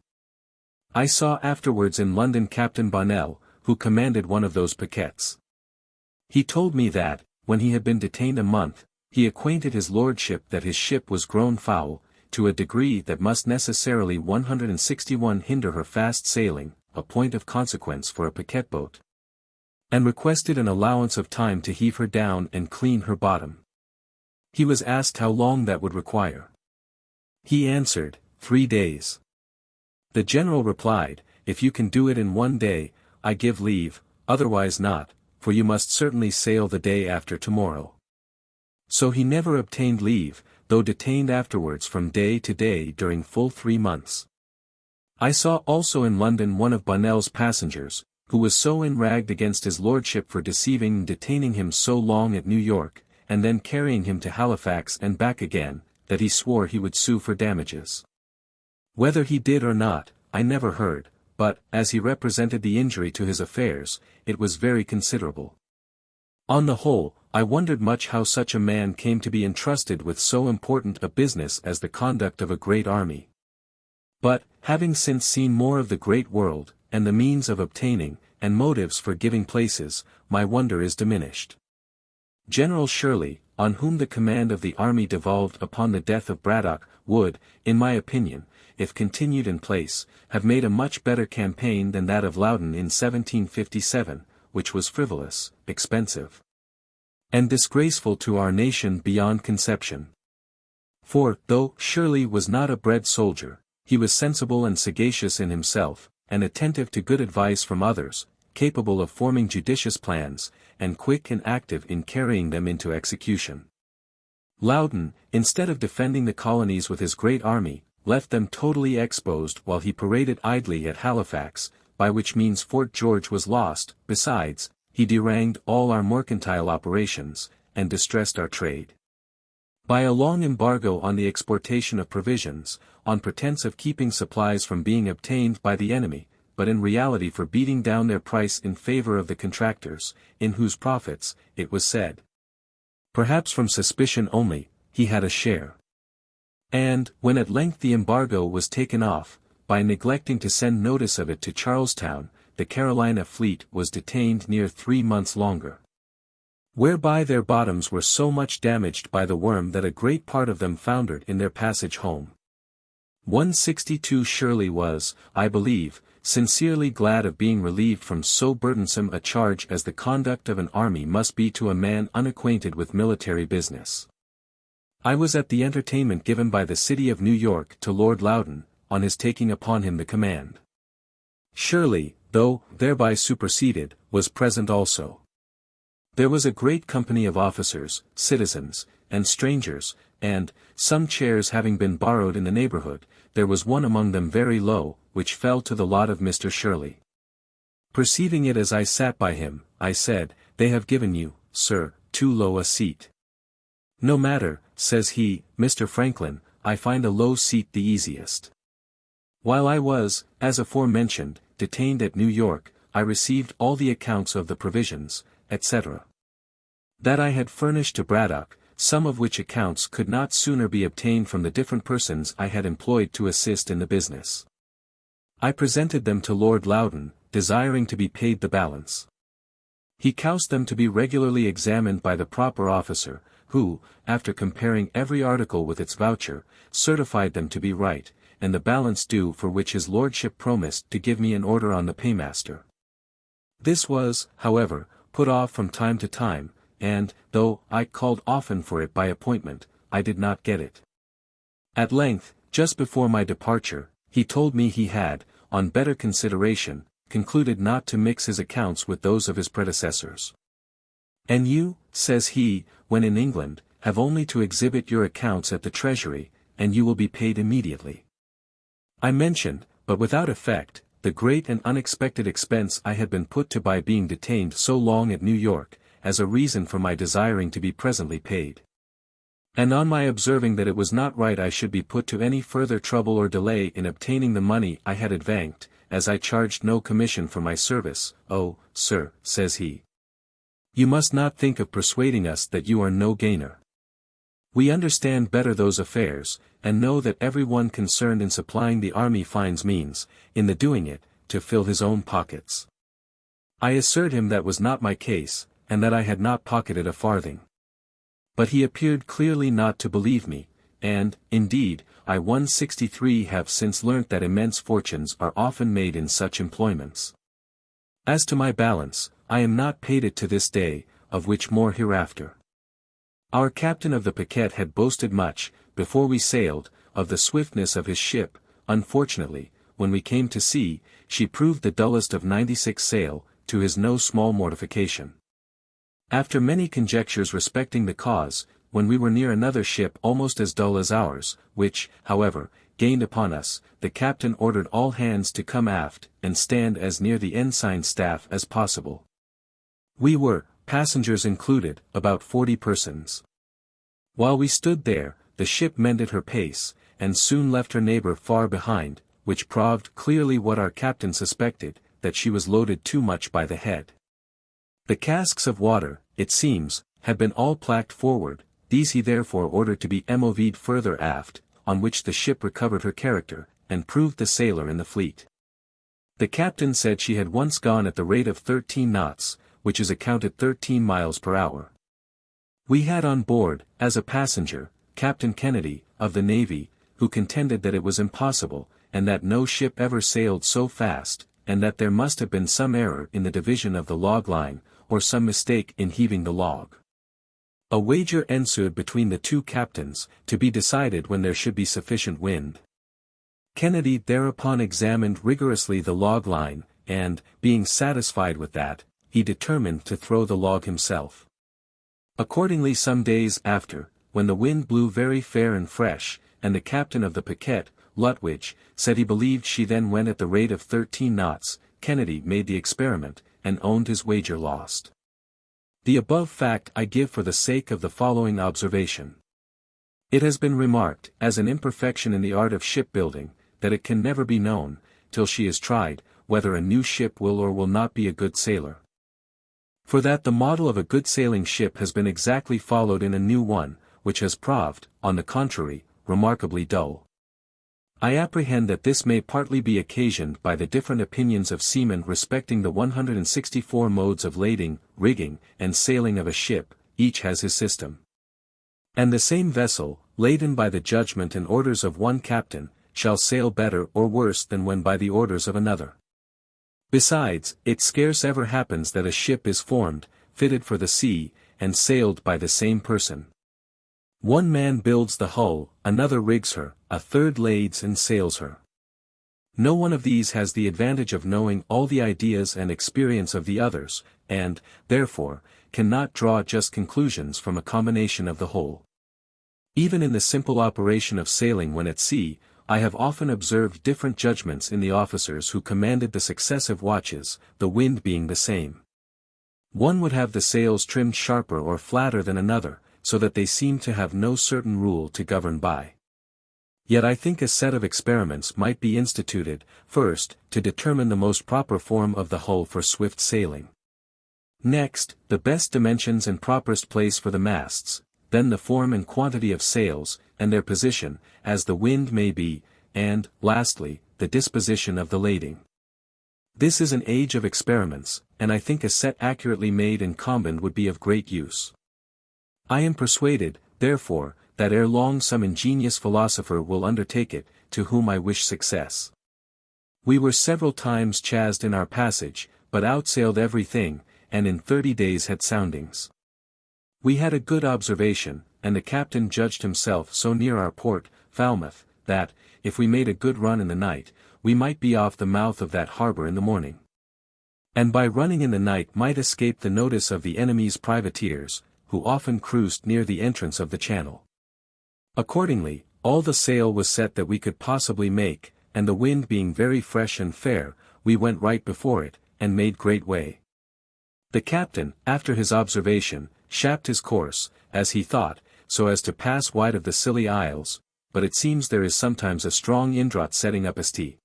I saw afterwards in London Captain Bonnell, who commanded one of those paquettes. He told me that, when he had been detained a month, he acquainted his lordship that his ship was grown foul, to a degree that must necessarily 161 hinder her fast sailing, a point of consequence for a paquette boat. And requested an allowance of time to heave her down and clean her bottom. He was asked how long that would require. He answered, 3 days. The general replied, if you can do it in 1 day, I give leave, otherwise not, for you must certainly sail the day after tomorrow. So he never obtained leave, though detained afterwards from day to day during full 3 months. I saw also in London one of Bonnell's passengers, who was so enraged against his lordship for deceiving and detaining him so long at New York, and then carrying him to Halifax and back again, that he swore he would sue for damages. Whether he did or not, I never heard, but, as he represented the injury to his affairs, it was very considerable. On the whole, I wondered much how such a man came to be entrusted with so important a business as the conduct of a great army. But, having since seen more of the great world, and the means of obtaining, and motives for giving places, my wonder is diminished. General Shirley, on whom the command of the army devolved upon the death of Braddock, would, in my opinion, if continued in place, have made a much better campaign than that of Loudon in 1757, which was frivolous, expensive, and disgraceful to our nation beyond conception. For, though Shirley was not a bred soldier, he was sensible and sagacious in himself, and attentive to good advice from others, capable of forming judicious plans, and quick and active in carrying them into execution. Loudon, instead of defending the colonies with his great army, left them totally exposed while he paraded idly at Halifax, by which means Fort George was lost. Besides, he deranged all our mercantile operations, and distressed our trade. By a long embargo on the exportation of provisions, on pretence of keeping supplies from being obtained by the enemy, but in reality for beating down their price in favor of the contractors, in whose profits, it was said, perhaps from suspicion only, he had a share. And, when at length the embargo was taken off, by neglecting to send notice of it to Charlestown, the Carolina fleet was detained near 3 months longer. Whereby their bottoms were so much damaged by the worm that a great part of them foundered in their passage home. 162 Shirley was, I believe, sincerely glad of being relieved from so burdensome a charge as the conduct of an army must be to a man unacquainted with military business. I was at the entertainment given by the city of New York to Lord Loudon, on his taking upon him the command. Shirley, though thereby superseded, was present also. There was a great company of officers, citizens, and strangers, and, some chairs having been borrowed in the neighborhood, there was one among them very low, which fell to the lot of Mr. Shirley. Perceiving it as I sat by him, I said, "They have given you, sir, too low a seat." "No matter," says he, "Mr. Franklin, I find a low seat the easiest." While I was, as aforementioned, detained at New York, I received all the accounts of the provisions, etc., that I had furnished to Braddock, some of which accounts could not sooner be obtained from the different persons I had employed to assist in the business. I presented them to Lord Loudon, desiring to be paid the balance. He caused them to be regularly examined by the proper officer, who, after comparing every article with its voucher, certified them to be right, and the balance due, for which his lordship promised to give me an order on the paymaster. This was, however, put off from time to time, and, though I called often for it by appointment, I did not get it. At length, just before my departure, he told me he had, on better consideration, concluded not to mix his accounts with those of his predecessors. "And you," says he, "when in England, have only to exhibit your accounts at the Treasury, and you will be paid immediately." I mentioned, but without effect, the great and unexpected expense I had been put to by being detained so long at New York, as a reason for my desiring to be presently paid. And on my observing that it was not right I should be put to any further trouble or delay in obtaining the money I had advanced, as I charged no commission for my service, "Oh, sir," says he, "you must not think of persuading us that you are no gainer. We understand better those affairs, and know that every one concerned in supplying the army finds means, in the doing it, to fill his own pockets." I assured him that was not my case, and that I had not pocketed a farthing. But he appeared clearly not to believe me, and, indeed, I 163 have since learnt that immense fortunes are often made in such employments. As to my balance, I am not paid it to this day, of which more hereafter. Our captain of the paquet had boasted much, before we sailed, of the swiftness of his ship. Unfortunately, when we came to sea, she proved the dullest of 96 sail, to his no small mortification. After many conjectures respecting the cause, when we were near another ship almost as dull as ours, which, however, gained upon us, the captain ordered all hands to come aft, and stand as near the ensign's staff as possible. We were, passengers included, about 40 persons. While we stood there, the ship mended her pace, and soon left her neighbor far behind, which proved clearly what our captain suspected, that she was loaded too much by the head. The casks of water, it seems, had been all placked forward. These he therefore ordered to be moved further aft, on which the ship recovered her character, and proved the sailor in the fleet. The captain said she had once gone at the rate of 13 knots, which is accounted 13 miles per hour. We had on board, as a passenger, Captain Kennedy, of the Navy, who contended that it was impossible, and that no ship ever sailed so fast, and that there must have been some error in the division of the log line, or some mistake in heaving the log. A wager ensued between the two captains, to be decided when there should be sufficient wind. Kennedy thereupon examined rigorously the log line, and, being satisfied with that, he determined to throw the log himself. Accordingly some days after, when the wind blew very fair and fresh, and the captain of the paquet, Lutwidge, said he believed she then went at the rate of 13 knots, Kennedy made the experiment, and owned his wager lost. The above fact I give for the sake of the following observation. It has been remarked, as an imperfection in the art of shipbuilding, that it can never be known, till she is tried, whether a new ship will or will not be a good sailor. For that the model of a good sailing ship has been exactly followed in a new one, which has proved, on the contrary, remarkably dull. I apprehend that this may partly be occasioned by the different opinions of seamen respecting the 164 modes of lading, rigging, and sailing of a ship. Each has his system. And the same vessel, laden by the judgment and orders of one captain, shall sail better or worse than when by the orders of another. Besides, it scarce ever happens that a ship is formed, fitted for the sea, and sailed by the same person. One man builds the hull, another rigs her, a third lades and sails her. No one of these has the advantage of knowing all the ideas and experience of the others, and, therefore, cannot draw just conclusions from a combination of the whole. Even in the simple operation of sailing when at sea, I have often observed different judgments in the officers who commanded the successive watches, the wind being the same. One would have the sails trimmed sharper or flatter than another, so that they seem to have no certain rule to govern by. Yet I think a set of experiments might be instituted, first, to determine the most proper form of the hull for swift sailing. Next, the best dimensions and properest place for the masts, then the form and quantity of sails, and their position, as the wind may be, and, lastly, the disposition of the lading. This is an age of experiments, and I think a set accurately made and combined would be of great use. I am persuaded, therefore, that ere long some ingenious philosopher will undertake it, to whom I wish success. We were several times chased in our passage, but outsailed everything, and in 30 days had soundings. We had a good observation, and the captain judged himself so near our port, Falmouth, that, if we made a good run in the night, we might be off the mouth of that harbour in the morning. And by running in the night might escape the notice of the enemy's privateers, who often cruised near the entrance of the channel. Accordingly, all the sail was set that we could possibly make, and the wind being very fresh and fair, we went right before it, and made great way. The captain, after his observation, shaped his course, as he thought, so as to pass wide of the Scilly Isles, but it seems there is sometimes a strong indraught setting up St.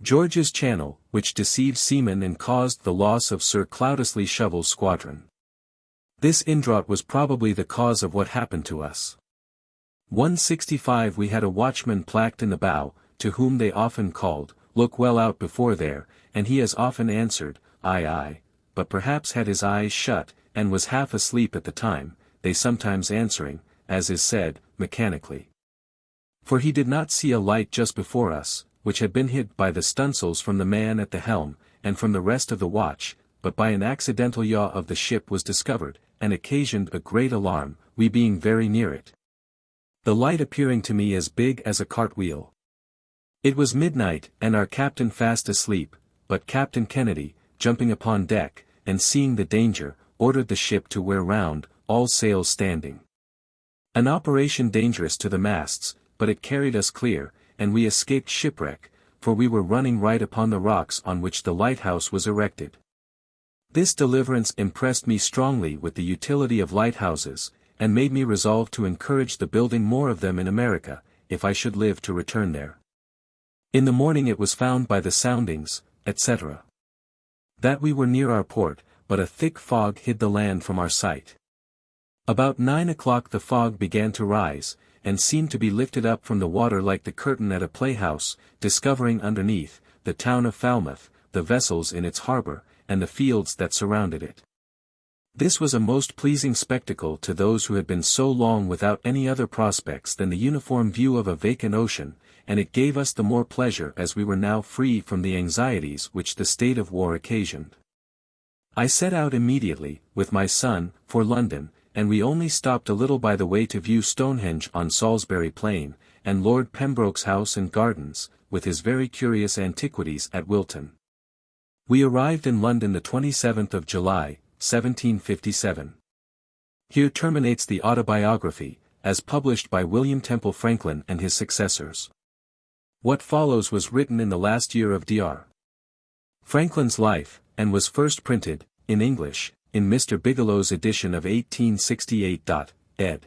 George's Channel, which deceived seamen and caused the loss of Sir Cloudesley Shovel's squadron. This indraught was probably the cause of what happened to us. 165 We had a watchman placked in the bow, to whom they often called, "Look well out before there," and he as often answered, "Aye aye," but perhaps had his eyes shut, and was half asleep at the time, they sometimes answering, as is said, mechanically. For he did not see a light just before us, which had been hid by the stunsails from the man at the helm, and from the rest of the watch, but by an accidental yaw of the ship was discovered, and occasioned a great alarm, we being very near it. The light appearing to me as big as a cart-wheel. It was midnight, and our captain fast asleep, but Captain Kennedy, jumping upon deck, and seeing the danger, ordered the ship to wear round, all sails standing. An operation dangerous to the masts, but it carried us clear, and we escaped shipwreck, for we were running right upon the rocks on which the lighthouse was erected. This deliverance impressed me strongly with the utility of lighthouses, and made me resolve to encourage the building more of them in America, if I should live to return there. In the morning it was found by the soundings, etc., that we were near our port, but a thick fog hid the land from our sight. About 9 o'clock the fog began to rise, and seemed to be lifted up from the water like the curtain at a playhouse, discovering underneath, the town of Falmouth, the vessels in its harbour, and the fields that surrounded it. This was a most pleasing spectacle to those who had been so long without any other prospects than the uniform view of a vacant ocean, and it gave us the more pleasure as we were now free from the anxieties which the state of war occasioned. I set out immediately, with my son, for London, and we only stopped a little by the way to view Stonehenge on Salisbury Plain, and Lord Pembroke's house and gardens, with his very curious antiquities at Wilton. We arrived in London the 27th of July, 1757. Here terminates the autobiography, as published by William Temple Franklin and his successors. What follows was written in the last year of Dr. Franklin's life, and was first printed, in English, in Mr. Bigelow's edition of 1868. Ed.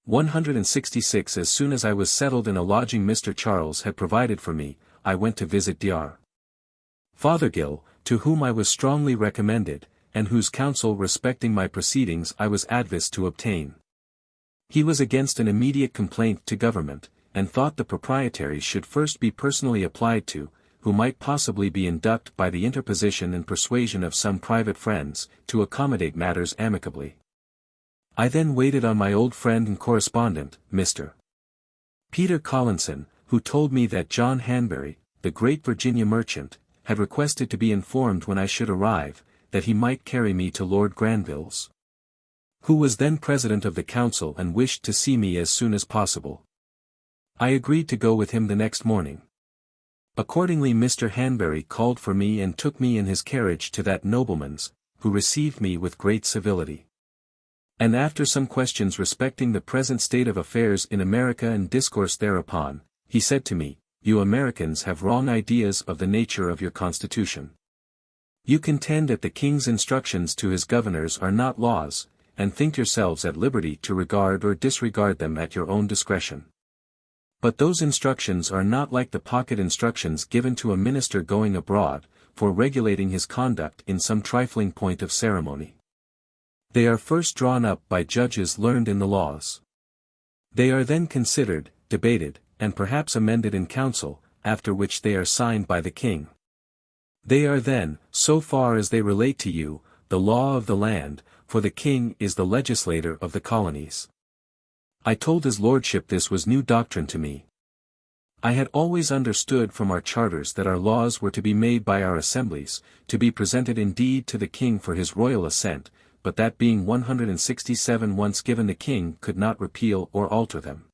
166 As soon as I was settled in a lodging Mr. Charles had provided for me, I went to visit Dr. Fothergill, to whom I was strongly recommended, and whose counsel respecting my proceedings I was advised to obtain. He was against an immediate complaint to government, and thought the proprietary should first be personally applied to, who might possibly be induced by the interposition and persuasion of some private friends, to accommodate matters amicably. I then waited on my old friend and correspondent, Mr. Peter Collinson, who told me that John Hanbury, the great Virginia merchant, had requested to be informed when I should arrive, that he might carry me to Lord Granville's, who was then president of the council and wished to see me as soon as possible. I agreed to go with him the next morning. Accordingly Mr. Hanbury called for me and took me in his carriage to that nobleman's, who received me with great civility. And after some questions respecting the present state of affairs in America and discourse thereupon, he said to me, "You Americans have wrong ideas of the nature of your constitution. You contend that the king's instructions to his governors are not laws, and think yourselves at liberty to regard or disregard them at your own discretion. But those instructions are not like the pocket instructions given to a minister going abroad, for regulating his conduct in some trifling point of ceremony. They are first drawn up by judges learned in the laws. They are then considered, debated, and perhaps amended in council, after which they are signed by the king. They are then, so far as they relate to you, the law of the land, for the king is the legislator of the colonies. I told his lordship this was new doctrine to me. I had always understood from our charters that our laws were to be made by our assemblies, to be presented indeed to the king for his royal assent, but that being 167 once given the king could not repeal or alter them.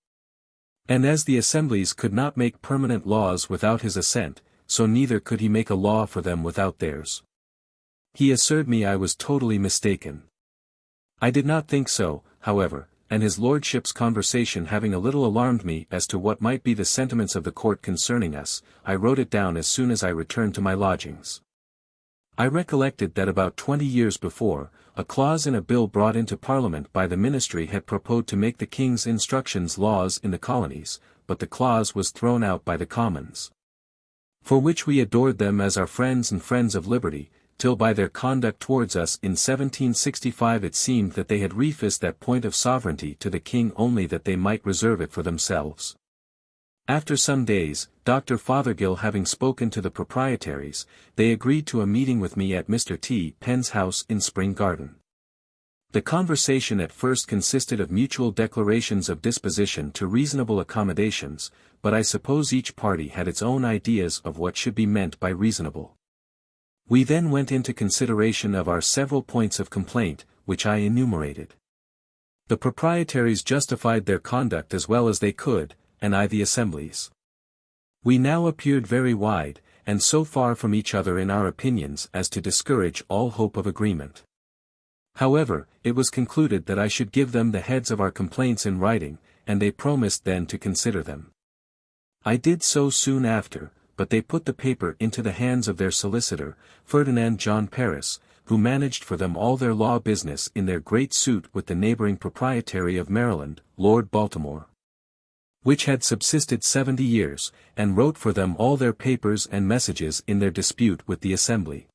And as the assemblies could not make permanent laws without his assent, so neither could he make a law for them without theirs. He assured me I was totally mistaken. I did not think so, however, and his lordship's conversation having a little alarmed me as to what might be the sentiments of the court concerning us, I wrote it down as soon as I returned to my lodgings. I recollected that about 20 years before, a clause in a bill brought into Parliament by the ministry had proposed to make the king's instructions laws in the colonies, but the clause was thrown out by the Commons. For which we adored them as our friends and friends of liberty, till by their conduct towards us in 1765 it seemed that they had refused that point of sovereignty to the king only that they might reserve it for themselves. After some days, Dr. Fothergill having spoken to the proprietaries, they agreed to a meeting with me at Mr. T. Penn's house in Spring Garden. The conversation at first consisted of mutual declarations of disposition to reasonable accommodations, but I suppose each party had its own ideas of what should be meant by reasonable. We then went into consideration of our several points of complaint, which I enumerated. The proprietaries justified their conduct as well as they could, and I the assemblies. We now appeared very wide, and so far from each other in our opinions as to discourage all hope of agreement. However, it was concluded that I should give them the heads of our complaints in writing, and they promised then to consider them. I did so soon after, but they put the paper into the hands of their solicitor, Ferdinand John Paris, who managed for them all their law business in their great suit with the neighboring proprietary of Maryland, Lord Baltimore, which had subsisted 70 years, and wrote for them all their papers and messages in their dispute with the assembly.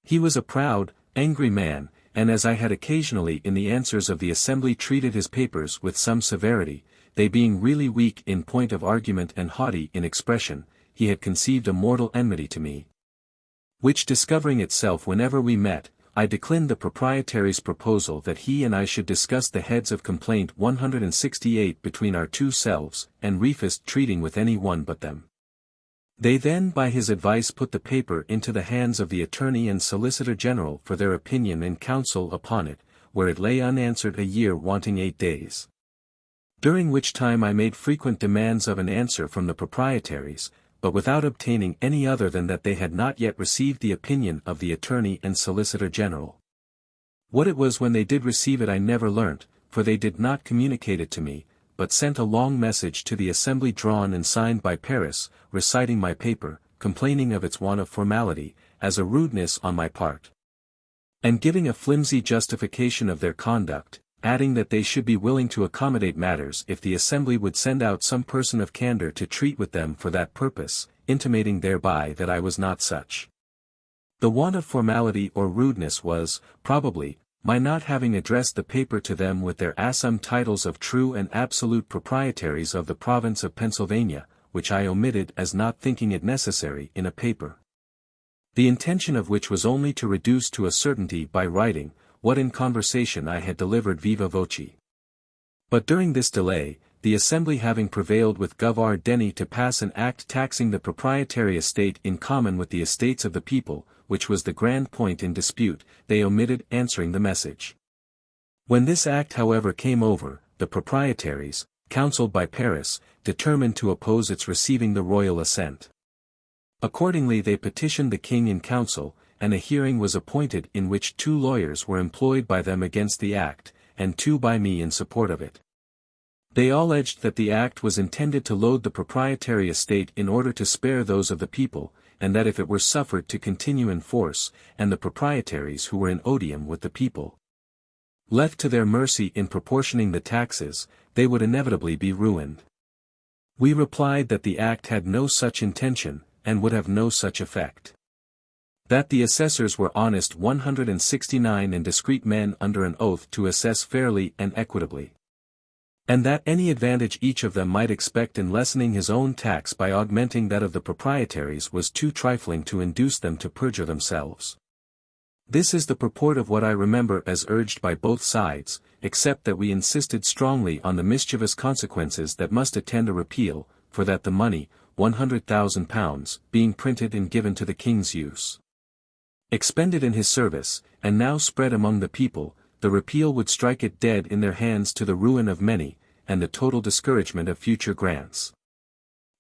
He was a proud, angry man, and as I had occasionally in the answers of the assembly treated his papers with some severity, they being really weak in point of argument and haughty in expression, he had conceived a mortal enmity to me, which discovering itself whenever we met, I declined the proprietary's proposal that he and I should discuss the heads of complaint 168 between our two selves, and refused treating with any one but them. They then by his advice put the paper into the hands of the Attorney and Solicitor General for their opinion and counsel upon it, where it lay unanswered a year wanting 8 days. During which time I made frequent demands of an answer from the proprietaries, but without obtaining any other than that they had not yet received the opinion of the Attorney and Solicitor General. What it was when they did receive it I never learnt, for they did not communicate it to me, but sent a long message to the assembly drawn and signed by Paris, reciting my paper, complaining of its want of formality, as a rudeness on my part, and giving a flimsy justification of their conduct, adding that they should be willing to accommodate matters if the assembly would send out some person of candor to treat with them for that purpose, intimating thereby that I was not such. The want of formality or rudeness was, probably, my not having addressed the paper to them with their assumed titles of true and absolute proprietaries of the province of Pennsylvania, which I omitted as not thinking it necessary in a paper, the intention of which was only to reduce to a certainty by writing, what in conversation I had delivered viva voce. But during this delay, the assembly having prevailed with Gov. Denny to pass an act taxing the proprietary estate in common with the estates of the people, which was the grand point in dispute, they omitted answering the message. When this act however came over, the proprietaries, counselled by Paris, determined to oppose its receiving the royal assent. Accordingly they petitioned the king in council, and a hearing was appointed in which 2 lawyers were employed by them against the act, and 2 by me in support of it. They all alleged that the act was intended to load the proprietary estate in order to spare those of the people, and that if it were suffered to continue in force, and the proprietaries who were in odium with the people left to their mercy in proportioning the taxes, they would inevitably be ruined. We replied that the act had no such intention, and would have no such effect. That the assessors were honest 169 and discreet men under an oath to assess fairly and equitably. And that any advantage each of them might expect in lessening his own tax by augmenting that of the proprietaries was too trifling to induce them to perjure themselves. This is the purport of what I remember as urged by both sides, except that we insisted strongly on the mischievous consequences that must attend a repeal, for that the money, £100,000, being printed and given to the king's use, expended in his service, and now spread among the people, the repeal would strike it dead in their hands to the ruin of many, and the total discouragement of future grants.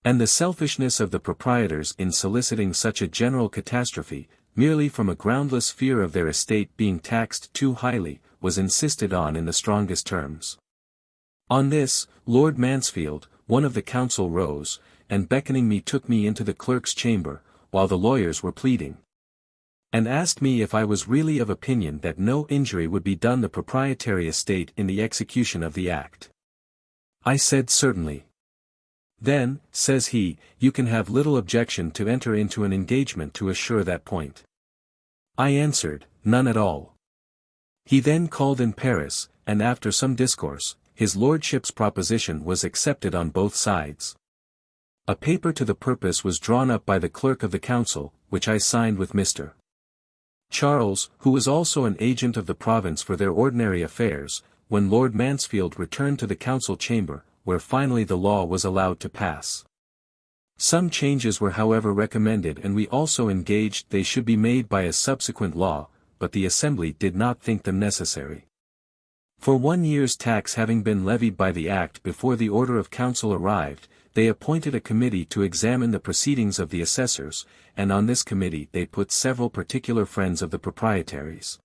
And the selfishness of the proprietors in soliciting such a general catastrophe, merely from a groundless fear of their estate being taxed too highly, was insisted on in the strongest terms. On this, Lord Mansfield, one of the council, rose, and beckoning me took me into the clerk's chamber, while the lawyers were pleading, and asked me if I was really of opinion that no injury would be done the proprietary estate in the execution of the act. I said certainly. Then, says he, you can have little objection to enter into an engagement to assure that point. I answered, none at all. He then called in Paris, and after some discourse, his lordship's proposition was accepted on both sides. A paper to the purpose was drawn up by the clerk of the council, which I signed with Mr. Charles, who was also an agent of the province for their ordinary affairs, when Lord Mansfield returned to the council chamber, where finally the law was allowed to pass. Some changes were however recommended, and we also engaged they should be made by a subsequent law, but the Assembly did not think them necessary. For 1 year's tax having been levied by the Act before the Order of Council arrived, they appointed a committee to examine the proceedings of the assessors, and on this committee they put several particular friends of the proprietaries.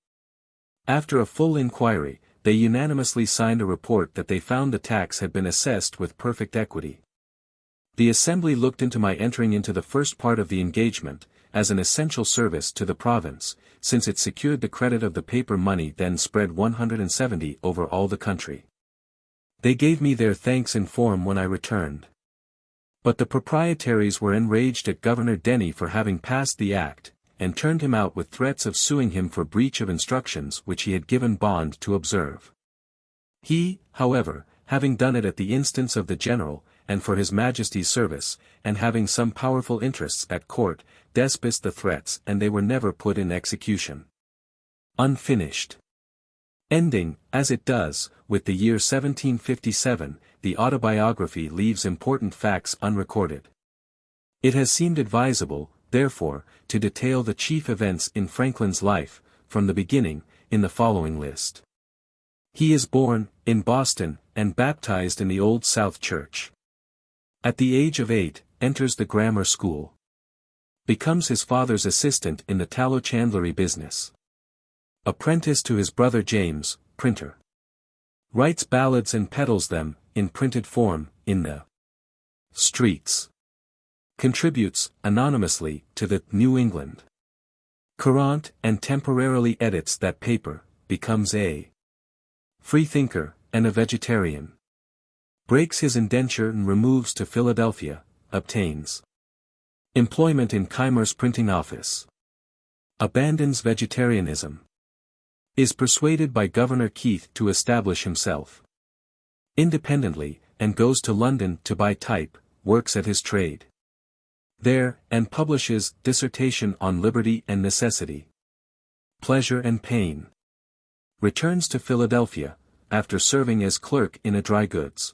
After a full inquiry, they unanimously signed a report that they found the tax had been assessed with perfect equity. The Assembly looked into my entering into the first part of the engagement, as an essential service to the province, since it secured the credit of the paper money then spread 170 over all the country. They gave me their thanks in form when I returned. But the proprietaries were enraged at Governor Denny for having passed the act, and turned him out with threats of suing him for breach of instructions which he had given bond to observe. He, however, having done it at the instance of the general, and for his Majesty's service, and having some powerful interests at court, dismissed the threats, and they were never put in execution. Unfinished. Ending, as it does, with the year 1757, the autobiography leaves important facts unrecorded. It has seemed advisable, therefore, to detail the chief events in Franklin's life, from the beginning, in the following list. He is born, in Boston, and baptized in the Old South Church. At the age of 8, enters the grammar school. Becomes his father's assistant in the tallow chandlery business. Apprentice to his brother James, printer. Writes ballads and peddles them, in printed form, in the streets. Contributes, anonymously, to the New England Courant, and temporarily edits that paper, becomes a freethinker, and a vegetarian. Breaks his indenture and removes to Philadelphia, obtains employment in Keimer's printing office. Abandons vegetarianism. Is persuaded by Governor Keith to establish himself independently, and goes to London to buy type, works at his trade there, and publishes Dissertation on Liberty and Necessity. Pleasure and Pain. Returns to Philadelphia, after serving as clerk in a dry goods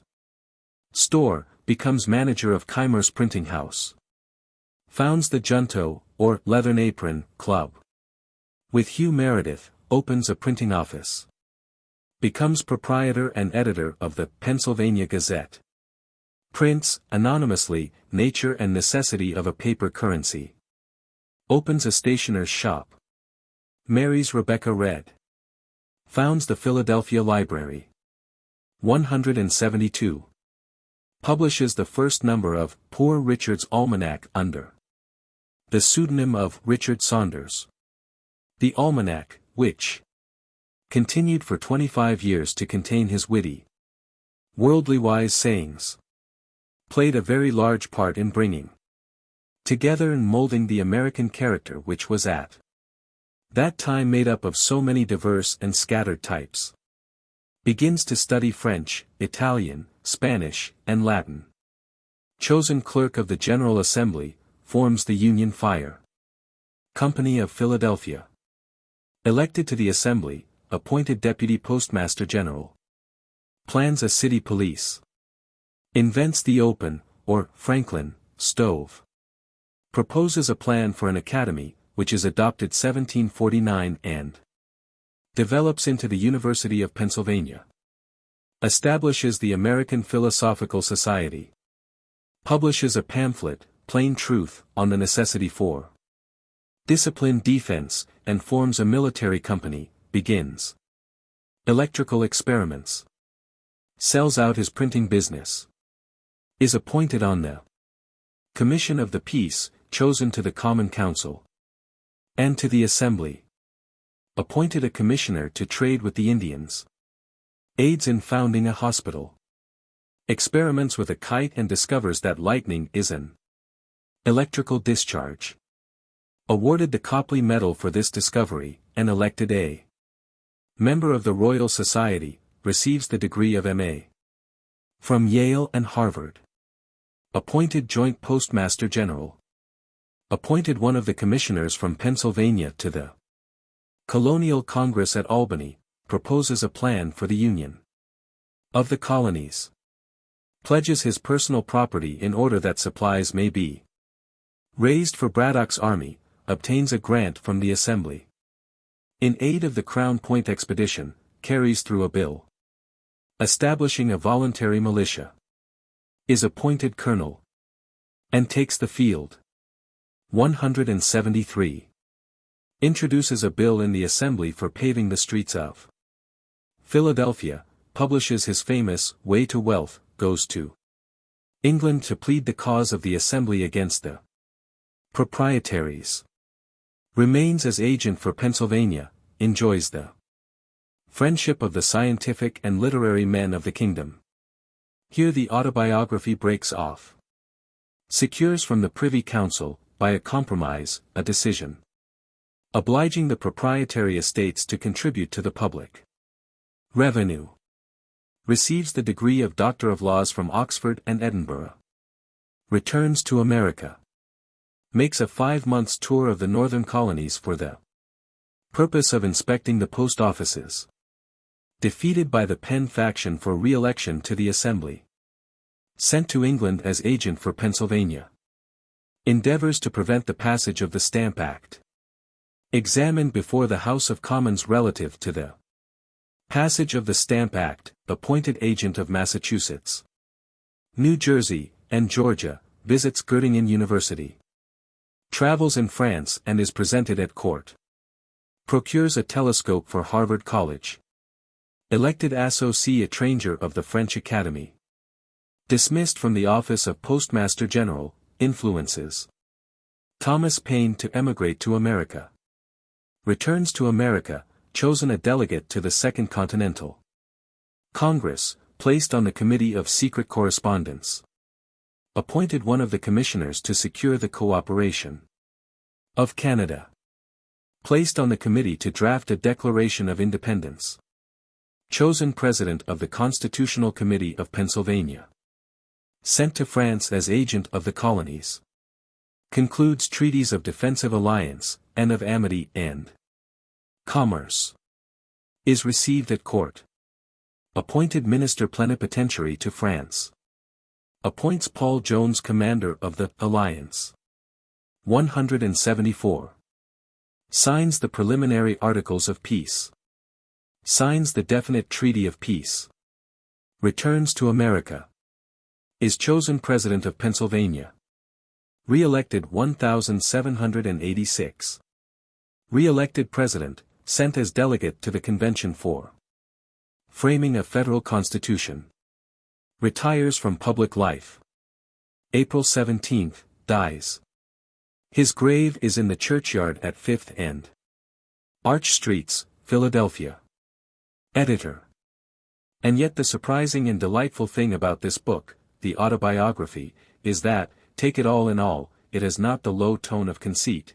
store, becomes manager of Keimer's printing house. Founds the Junto, or Leathern Apron, Club. With Hugh Meredith, opens a printing office. Becomes proprietor and editor of the Pennsylvania Gazette. Prints, anonymously, Nature and Necessity of a Paper Currency. Opens a stationer's shop. Marries Rebecca Red. Founds the Philadelphia Library. 172. Publishes the first number of Poor Richard's Almanac under the pseudonym of Richard Saunders. The almanac, which continued for 25 years to contain his witty, worldly wise sayings, played a very large part in bringing together in molding the American character which was at that time made up of so many diverse and scattered types. Begins to study French, Italian, Spanish, and Latin. Chosen clerk of the General Assembly, forms the Union Fire Company of Philadelphia. Elected to the Assembly, appointed Deputy Postmaster General. Plans a city police. Invents the open, or Franklin, stove. Proposes a plan for an academy, which is adopted 1749 and develops into the University of Pennsylvania. Establishes the American Philosophical Society. Publishes a pamphlet, Plain Truth, on the necessity for disciplined defense, and forms a military company, begins electrical experiments. Sells out his printing business. Is appointed on the Commission of the Peace, chosen to the Common Council and to the Assembly. Appointed a commissioner to trade with the Indians. Aids in founding a hospital. Experiments with a kite and discovers that lightning is an electrical discharge. Awarded the Copley Medal for this discovery, and elected a member of the Royal Society, receives the degree of M.A. from Yale and Harvard. Appointed Joint Postmaster General. Appointed one of the commissioners from Pennsylvania to the Colonial Congress at Albany, proposes a plan for the Union of the Colonies. Pledges his personal property in order that supplies may be raised for Braddock's army, obtains a grant from the Assembly. In aid of the Crown Point expedition, carries through a bill establishing a voluntary militia. Is appointed colonel. And takes the field. 173. Introduces a bill in the Assembly for paving the streets of Philadelphia, publishes his famous Way to Wealth, goes to England to plead the cause of the Assembly against the proprietaries. Remains as agent for Pennsylvania, enjoys the friendship of the scientific and literary men of the kingdom. Here the autobiography breaks off. Secures from the Privy Council, by a compromise, a decision obliging the proprietary estates to contribute to the public revenue. Receives the degree of Doctor of Laws from Oxford and Edinburgh. Returns to America. Makes a 5 months tour of the northern colonies for the purpose of inspecting the post offices. Defeated by the Penn faction for re-election to the Assembly. Sent to England as agent for Pennsylvania. Endeavors to prevent the passage of the Stamp Act. Examined before the House of Commons relative to the passage of the Stamp Act, appointed agent of Massachusetts, New Jersey, and Georgia, visits Göttingen University. Travels in France and is presented at court. Procures a telescope for Harvard College. Elected Associate Tranger of the French Academy. Dismissed from the office of Postmaster General, influences Thomas Paine to emigrate to America. Returns to America, chosen a delegate to the Second Continental Congress, placed on the Committee of Secret Correspondence. Appointed one of the commissioners to secure the cooperation of Canada. Placed on the committee to draft a Declaration of Independence. Chosen President of the Constitutional Committee of Pennsylvania. Sent to France as agent of the colonies. Concludes treaties of defensive alliance, and of amity and commerce. Is received at court. Appointed Minister Plenipotentiary to France. Appoints Paul Jones commander of the Alliance. 174. Signs the preliminary Articles of Peace. Signs the definite Treaty of Peace. Returns to America. Is chosen President of Pennsylvania. Re-elected 1786. Re-elected President, sent as delegate to the Convention for framing a federal constitution. Retires from public life. April 17, dies. His grave is in the churchyard at 5th and Arch Streets, Philadelphia. Editor. And yet the surprising and delightful thing about this book, the autobiography, is that, take it all in all, it has not the low tone of conceit,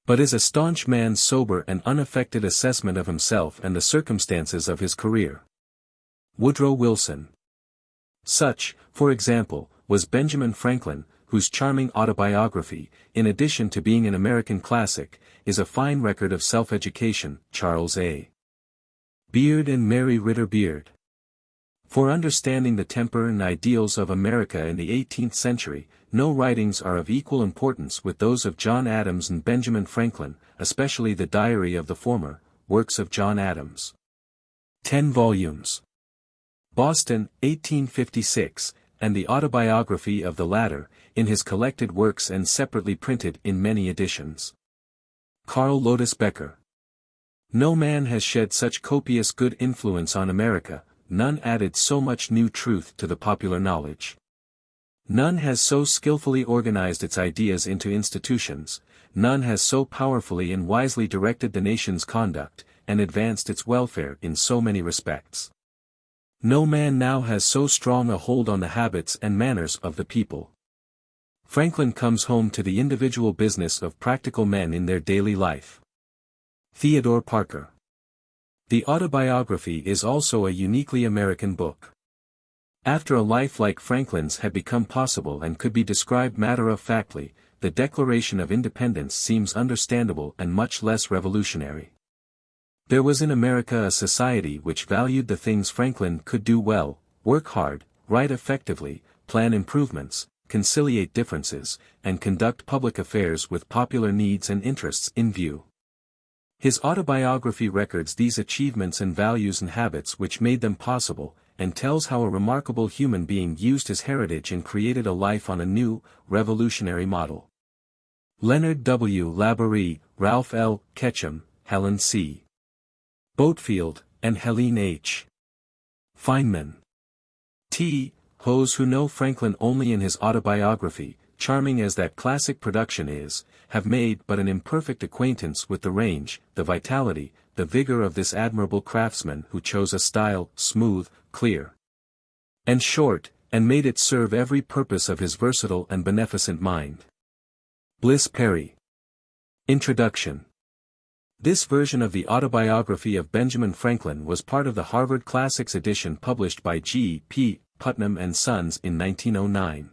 but is a staunch man's sober and unaffected assessment of himself and the circumstances of his career. Woodrow Wilson. Such, for example, was Benjamin Franklin, whose charming autobiography, in addition to being an American classic, is a fine record of self-education. Charles A. Beard and Mary Ritter Beard. For understanding the temper and ideals of America in the 18th century, no writings are of equal importance with those of John Adams and Benjamin Franklin, especially the diary of the former, Works of John Adams. 10 volumes. Boston, 1856, and the autobiography of the latter, in his collected works and separately printed in many editions. Carl Lotus Becker. No man has shed such copious good influence on America, none added so much new truth to the popular knowledge. None has so skillfully organized its ideas into institutions, none has so powerfully and wisely directed the nation's conduct, and advanced its welfare in so many respects. No man now has so strong a hold on the habits and manners of the people. Franklin comes home to the individual business of practical men in their daily life. Theodore Parker. The autobiography is also a uniquely American book. After a life like Franklin's had become possible and could be described matter-of-factly, the Declaration of Independence seems understandable and much less revolutionary. There was in America a society which valued the things Franklin could do well: work hard, write effectively, plan improvements, conciliate differences, and conduct public affairs with popular needs and interests in view. His autobiography records these achievements and values and habits which made them possible, and tells how a remarkable human being used his heritage and created a life on a new, revolutionary model. Leonard W. Laborie, Ralph L. Ketchum, Helen C. Boatfield, and Helene H. Feynman. T. Those who know Franklin only in his autobiography, charming as that classic production is, have made but an imperfect acquaintance with the range, the vitality, the vigor of this admirable craftsman who chose a style, smooth, clear, and short, and made it serve every purpose of his versatile and beneficent mind. Bliss Perry. Introduction. This version of the autobiography of Benjamin Franklin was part of the Harvard Classics edition published by G. P. Putnam and Sons in 1909.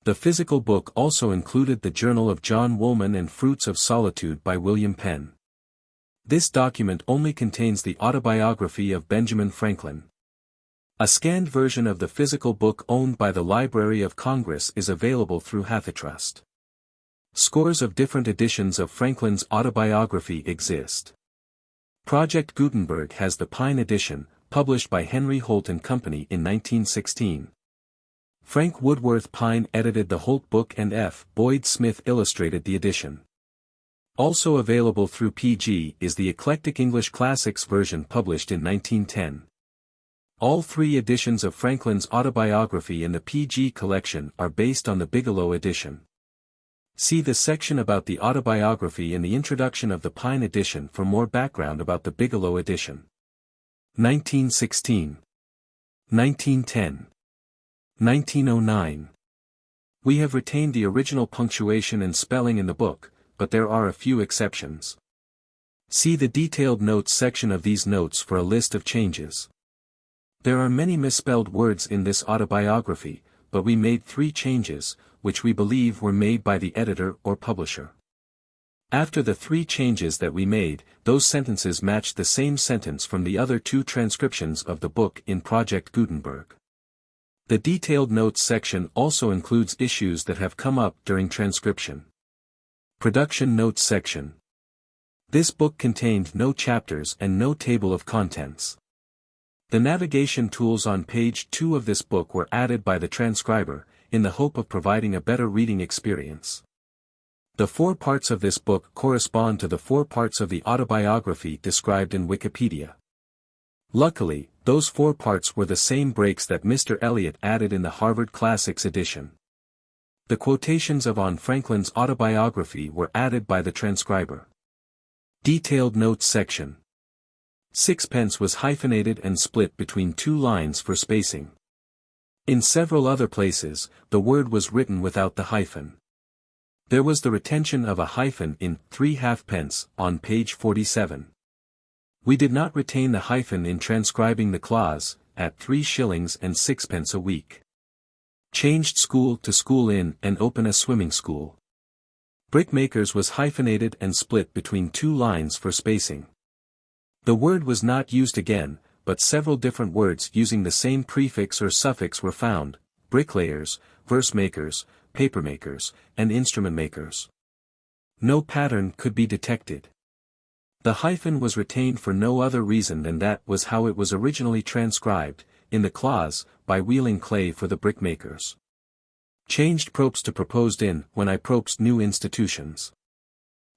The physical book also included the Journal of John Woolman and Fruits of Solitude by William Penn. This document only contains the autobiography of Benjamin Franklin. A scanned version of the physical book owned by the Library of Congress is available through Hathitrust. Scores of different editions of Franklin's autobiography exist. Project Gutenberg has the Pine edition, published by Henry Holt & Company in 1916. Frank Woodworth Pine edited the Holt book and F. Boyd Smith illustrated the edition. Also available through PG is the Eclectic English Classics version published in 1910. All three editions of Franklin's autobiography in the PG collection are based on the Bigelow edition. See the section about the autobiography in the introduction of the Pine edition for more background about the Bigelow edition. 1916. 1910. 1909. We have retained the original punctuation and spelling in the book, but there are a few exceptions. See the detailed notes section of these notes for a list of changes. There are many misspelled words in this autobiography, but we made 3 changes, which we believe were made by the editor or publisher. After the 3 changes that we made, those sentences matched the same sentence from the other 2 transcriptions of the book in Project Gutenberg. The detailed notes section also includes issues that have come up during transcription. Production Notes section. This book contained no chapters and no table of contents. The navigation tools on page 2 of this book were added by the transcriber, in the hope of providing a better reading experience. The 4 parts of this book correspond to the 4 parts of the autobiography described in Wikipedia. Luckily, those 4 parts were the same breaks that Mr. Eliot added in the Harvard Classics edition. The quotations of on Franklin's autobiography were added by the transcriber. Detailed Notes section. Sixpence was hyphenated and split between 2 lines for spacing. In several other places, the word was written without the hyphen. There was the retention of a hyphen in 3 halfpence on page 47. We did not retain the hyphen in transcribing the clause, at 3 shillings and 6pence a week. Changed school to school in and open a swimming school. Brickmakers was hyphenated and split between 2 lines for spacing. The word was not used again, but several different words using the same prefix or suffix were found: bricklayers, verse makers, papermakers, and instrument makers. No pattern could be detected. The hyphen was retained for no other reason than that was how it was originally transcribed, in the clause, by wheeling clay for the brickmakers. Changed propes to proposed in, when I proped new institutions.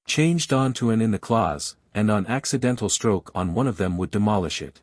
Changed on to an in the clause, and on accidental stroke on one of them would demolish it.